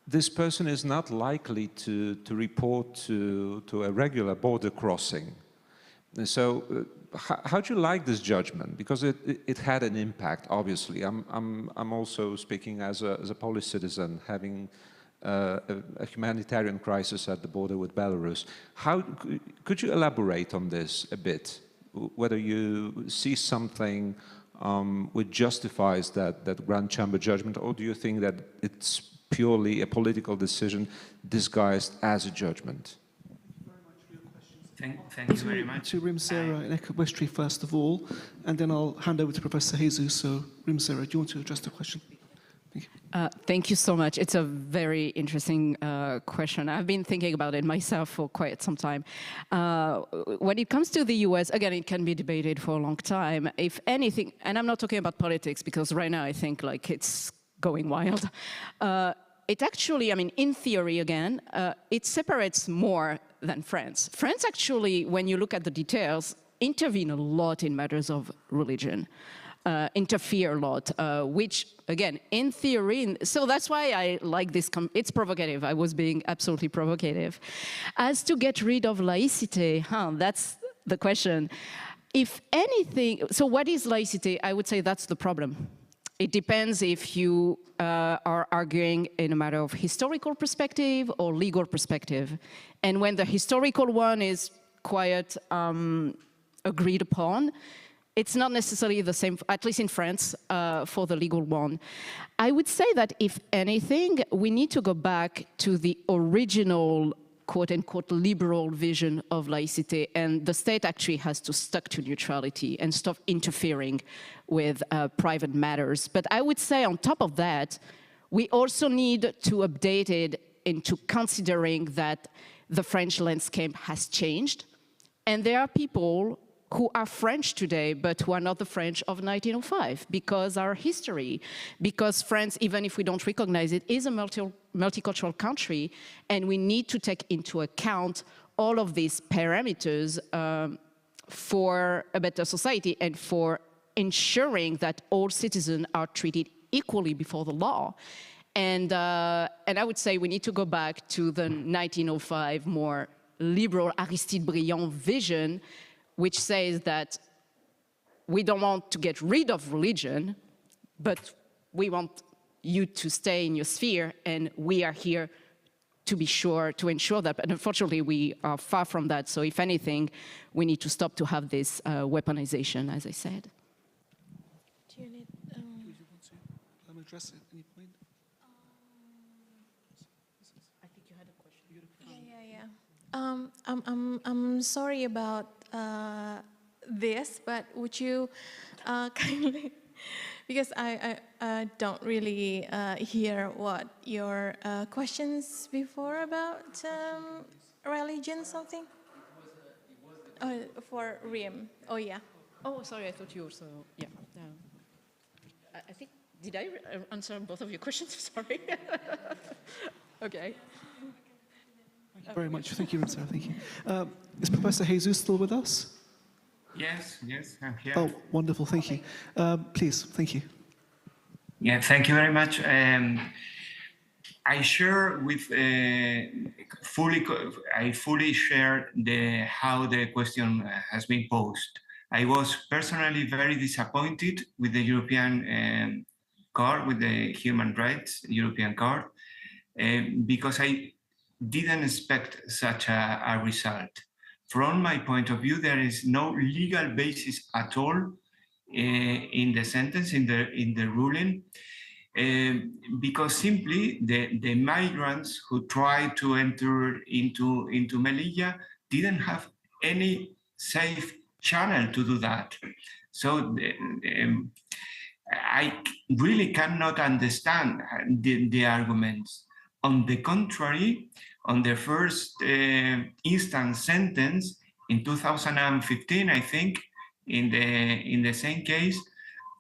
this person is not likely to report to a regular border crossing. And so, how do you like this judgment? Because it had an impact, obviously. I'm also speaking as a Polish citizen, having a humanitarian crisis at the border with Belarus. How could you elaborate on this a bit? Whether you see something which justifies that Grand Chamber judgment, or do you think that it's purely a political decision disguised as a judgment? Thank you very much. To Rimsera and Equestri first of all, and then I'll hand over to Professor Jesus. So, Rimsera, do you want to address the question? Thank you so much. It's a very interesting question. I've been thinking about it myself for quite some time. When it comes to the US, again, it can be debated for a long time. If anything, and I'm not talking about politics because right now I think like it's going wild. It actually, I mean, in theory again, it separates more than France. France actually, when you look at the details, intervene a lot in matters of religion. Interfere a lot, which again, in theory, so that's why I like this, it's provocative. I was being absolutely provocative. As to get rid of laïcité, that's the question. If anything, so what is laïcité? I would say that's the problem. It depends if you are arguing in a matter of historical perspective or legal perspective. And when the historical one is quite agreed upon, it's not necessarily the same, at least in France, for the legal one. I would say that if anything, we need to go back to the original quote-unquote liberal vision of laïcité, and the state actually has to stick to neutrality and stop interfering with private matters. But I would say on top of that, we also need to update it into considering that the French landscape has changed, and there are people who are French today, but who are not the French of 1905, because our history, because France, even if we don't recognize it, is a multicultural country, and we need to take into account all of these parameters for a better society and for ensuring that all citizens are treated equally before the law. And I would say we need to go back to the 1905 more liberal Aristide Briand vision, which says that we don't want to get rid of religion, but we want you to stay in your sphere, and we are here to be sure, to ensure that. But unfortunately, we are far from that. So if anything, we need to stop to have this weaponization, as I said. Do you need... Do you want to address it at any point? I think you had a question. Yeah. I'm sorry about this, but would you kindly, because I don't really hear what your questions before about religion, something? For Rim. Oh, yeah. Oh, sorry, I thought you also, yeah. I think, did I answer both of your questions? Sorry. Okay. Thank you very much. Thank you, Sarah. Thank you. Is Professor Jesus still with us? Yes, I'm here. Oh, wonderful. Thank you. Please, thank you. Yeah, thank you very much. I share with I fully share how the question has been posed. I was personally very disappointed with the European Court, with the Human Rights European Court, because I didn't expect such a result. From my point of view, there is no legal basis at all in the sentence, in the ruling, because simply the migrants who tried to enter into Melilla didn't have any safe channel to do that. So I really cannot understand the arguments. On the contrary, on the first instance sentence in 2015, I think, in the same case,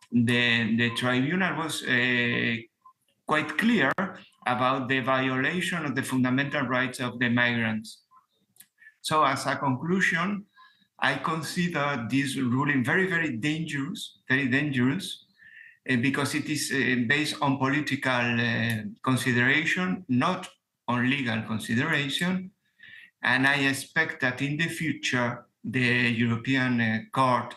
the tribunal was quite clear about the violation of the fundamental rights of the migrants. So as a conclusion, I consider this ruling very, very dangerous, because it is based on political consideration, not on legal consideration. And I expect that in the future, the European Court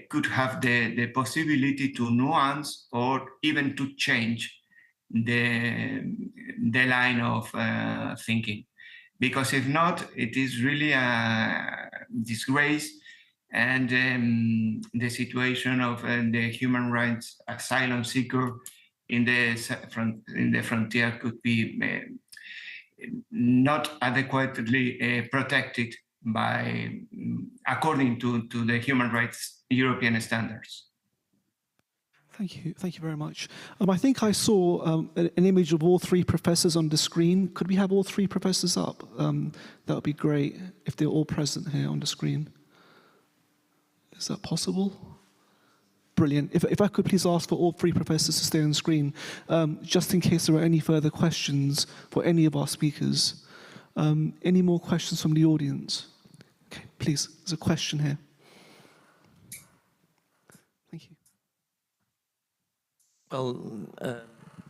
could have the possibility to nuance or even to change the line of thinking. Because if not, it is really a disgrace, and the situation of the human rights asylum seeker in the frontier could be not adequately protected by according to the human rights European standards. Thank you very much. I think I saw an image of all three professors on the screen. Could we have all three professors up? That would be great if they're all present here on the screen. Is that possible? Brilliant. If I could please ask for all three professors to stay on the screen, just in case there are any further questions for any of our speakers. Any more questions from the audience? Okay, please, there's a question here. Thank you.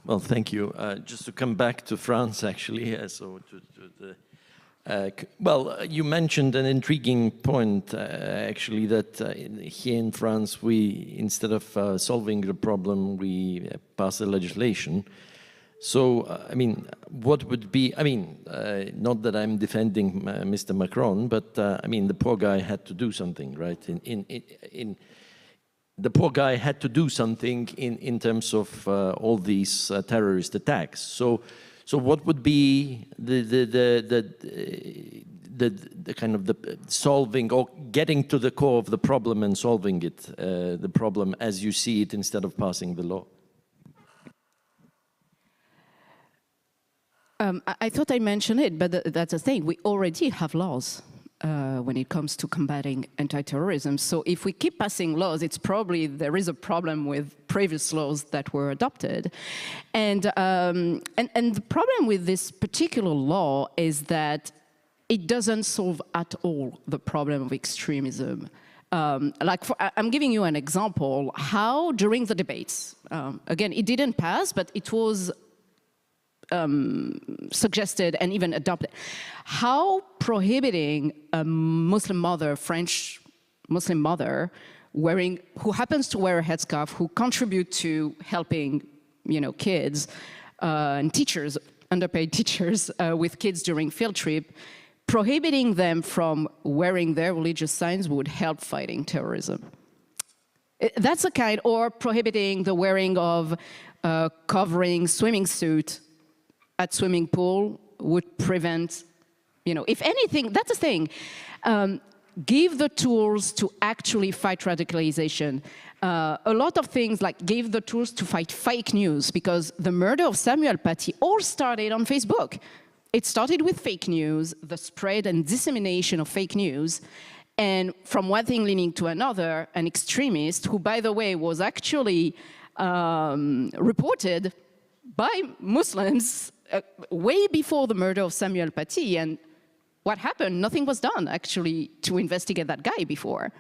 Well, thank you. Just to come back to France, actually, well, you mentioned an intriguing point, actually, that here in France, we, instead of solving the problem, we pass a legislation. So, I mean, what would be, I mean, not that I'm defending Mr. Macron, but I mean, the poor guy had to do something, right? The poor guy had to do something in terms of all these terrorist attacks. So what would be the kind of the solving or getting to the core of the problem and solving it, the problem as you see it, instead of passing the law? I thought I mentioned it, but that's the thing. We already have laws when it comes to combating anti-terrorism. So if we keep passing laws, it's probably there is a problem with previous laws that were adopted. And the problem with this particular law is that it doesn't solve at all the problem of extremism. I'm giving you an example, how during the debates, again, it didn't pass, but it was suggested and even adopted, how prohibiting a Muslim mother, French Muslim mother, who happens to wear a headscarf, who contribute to helping, kids and teachers, underpaid teachers with kids during field trip, prohibiting them from wearing their religious signs would help fighting terrorism. That's a kind, or prohibiting the wearing of covering swimming suit at swimming pool would prevent, if anything, that's the thing. give the tools to actually fight radicalization. A lot of things like give the tools to fight fake news, because the murder of Samuel Paty all started on Facebook. It started with fake news, the spread and dissemination of fake news, and from one thing leading to another, an extremist, who, by the way, was actually reported by Muslims way before the murder of Samuel Paty. And what happened? Nothing was done, actually, to investigate that guy before.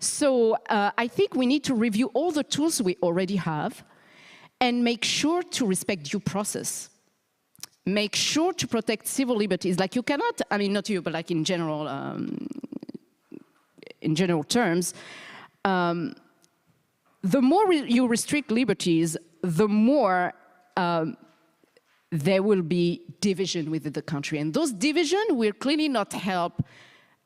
So I think we need to review all the tools we already have and make sure to respect due process. Make sure to protect civil liberties. Like you cannot, I mean, not you, but like in general terms, the more you restrict liberties, the more there will be division within the country. And those divisions will clearly not help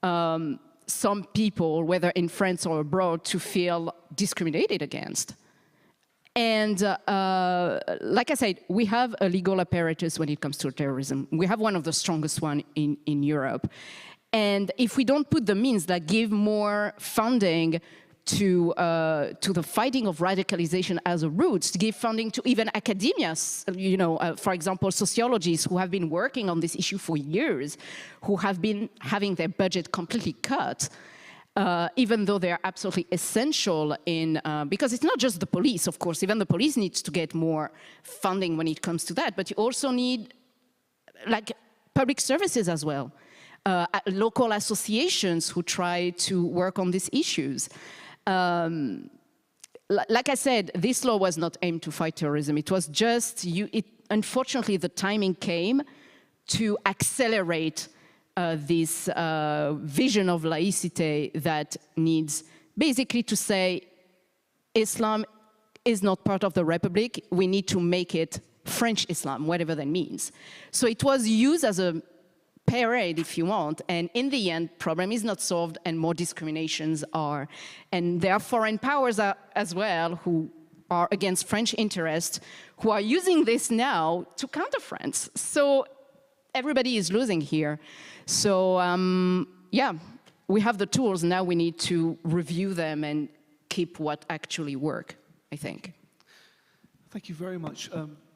some people, whether in France or abroad, to feel discriminated against. And like I said, we have a legal apparatus when it comes to terrorism. We have one of the strongest ones in Europe. And if we don't put the means that give more funding to the fighting of radicalization as a route, to give funding to even academia, you know, for example, sociologists who have been working on this issue for years, who have been having their budget completely cut, even though they're absolutely essential in, because it's not just the police, of course, even the police needs to get more funding when it comes to that, but you also need, like, public services as well. Local associations who try to work on these issues. Like I said, this law was not aimed to fight terrorism. It was just, unfortunately, the timing came to accelerate this vision of laicity that needs basically to say Islam is not part of the Republic. We need to make it French Islam, whatever that means. So it was used as a parade, if you want, and in the end, problem is not solved and more discriminations are. And there are foreign powers as well who are against French interests, who are using this now to counter France. So everybody is losing here. So yeah, we have the tools, now we need to review them and keep what actually work, I think. Thank you very much.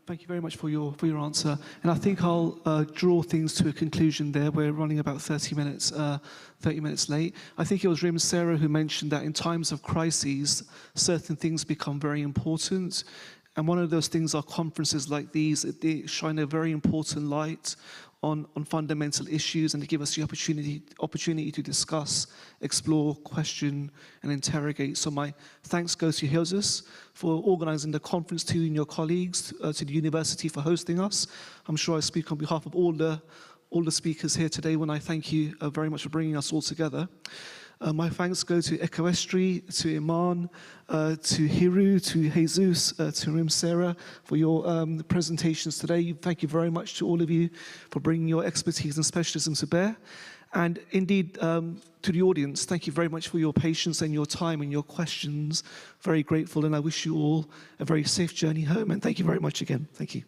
Thank you very much for your answer. And I think I'll draw things to a conclusion there. We're running about 30 minutes late. I think it was Sarah who mentioned that in times of crises, certain things become very important. And one of those things are conferences like these. They shine a very important light on fundamental issues and to give us the opportunity to discuss, explore, question, and interrogate. So my thanks goes to Hilsus for organizing the conference, to you and your colleagues, to the university for hosting us. I'm sure I speak on behalf of all the speakers here today when I thank you very much for bringing us all together. My thanks go to Ecoestri, to Iman, to Hiru, to Jesus, to Sarah for your presentations today. Thank you very much to all of you for bringing your expertise and specialism to bear. And indeed, to the audience, thank you very much for your patience and your time and your questions. Very grateful, and I wish you all a very safe journey home. And thank you very much again. Thank you.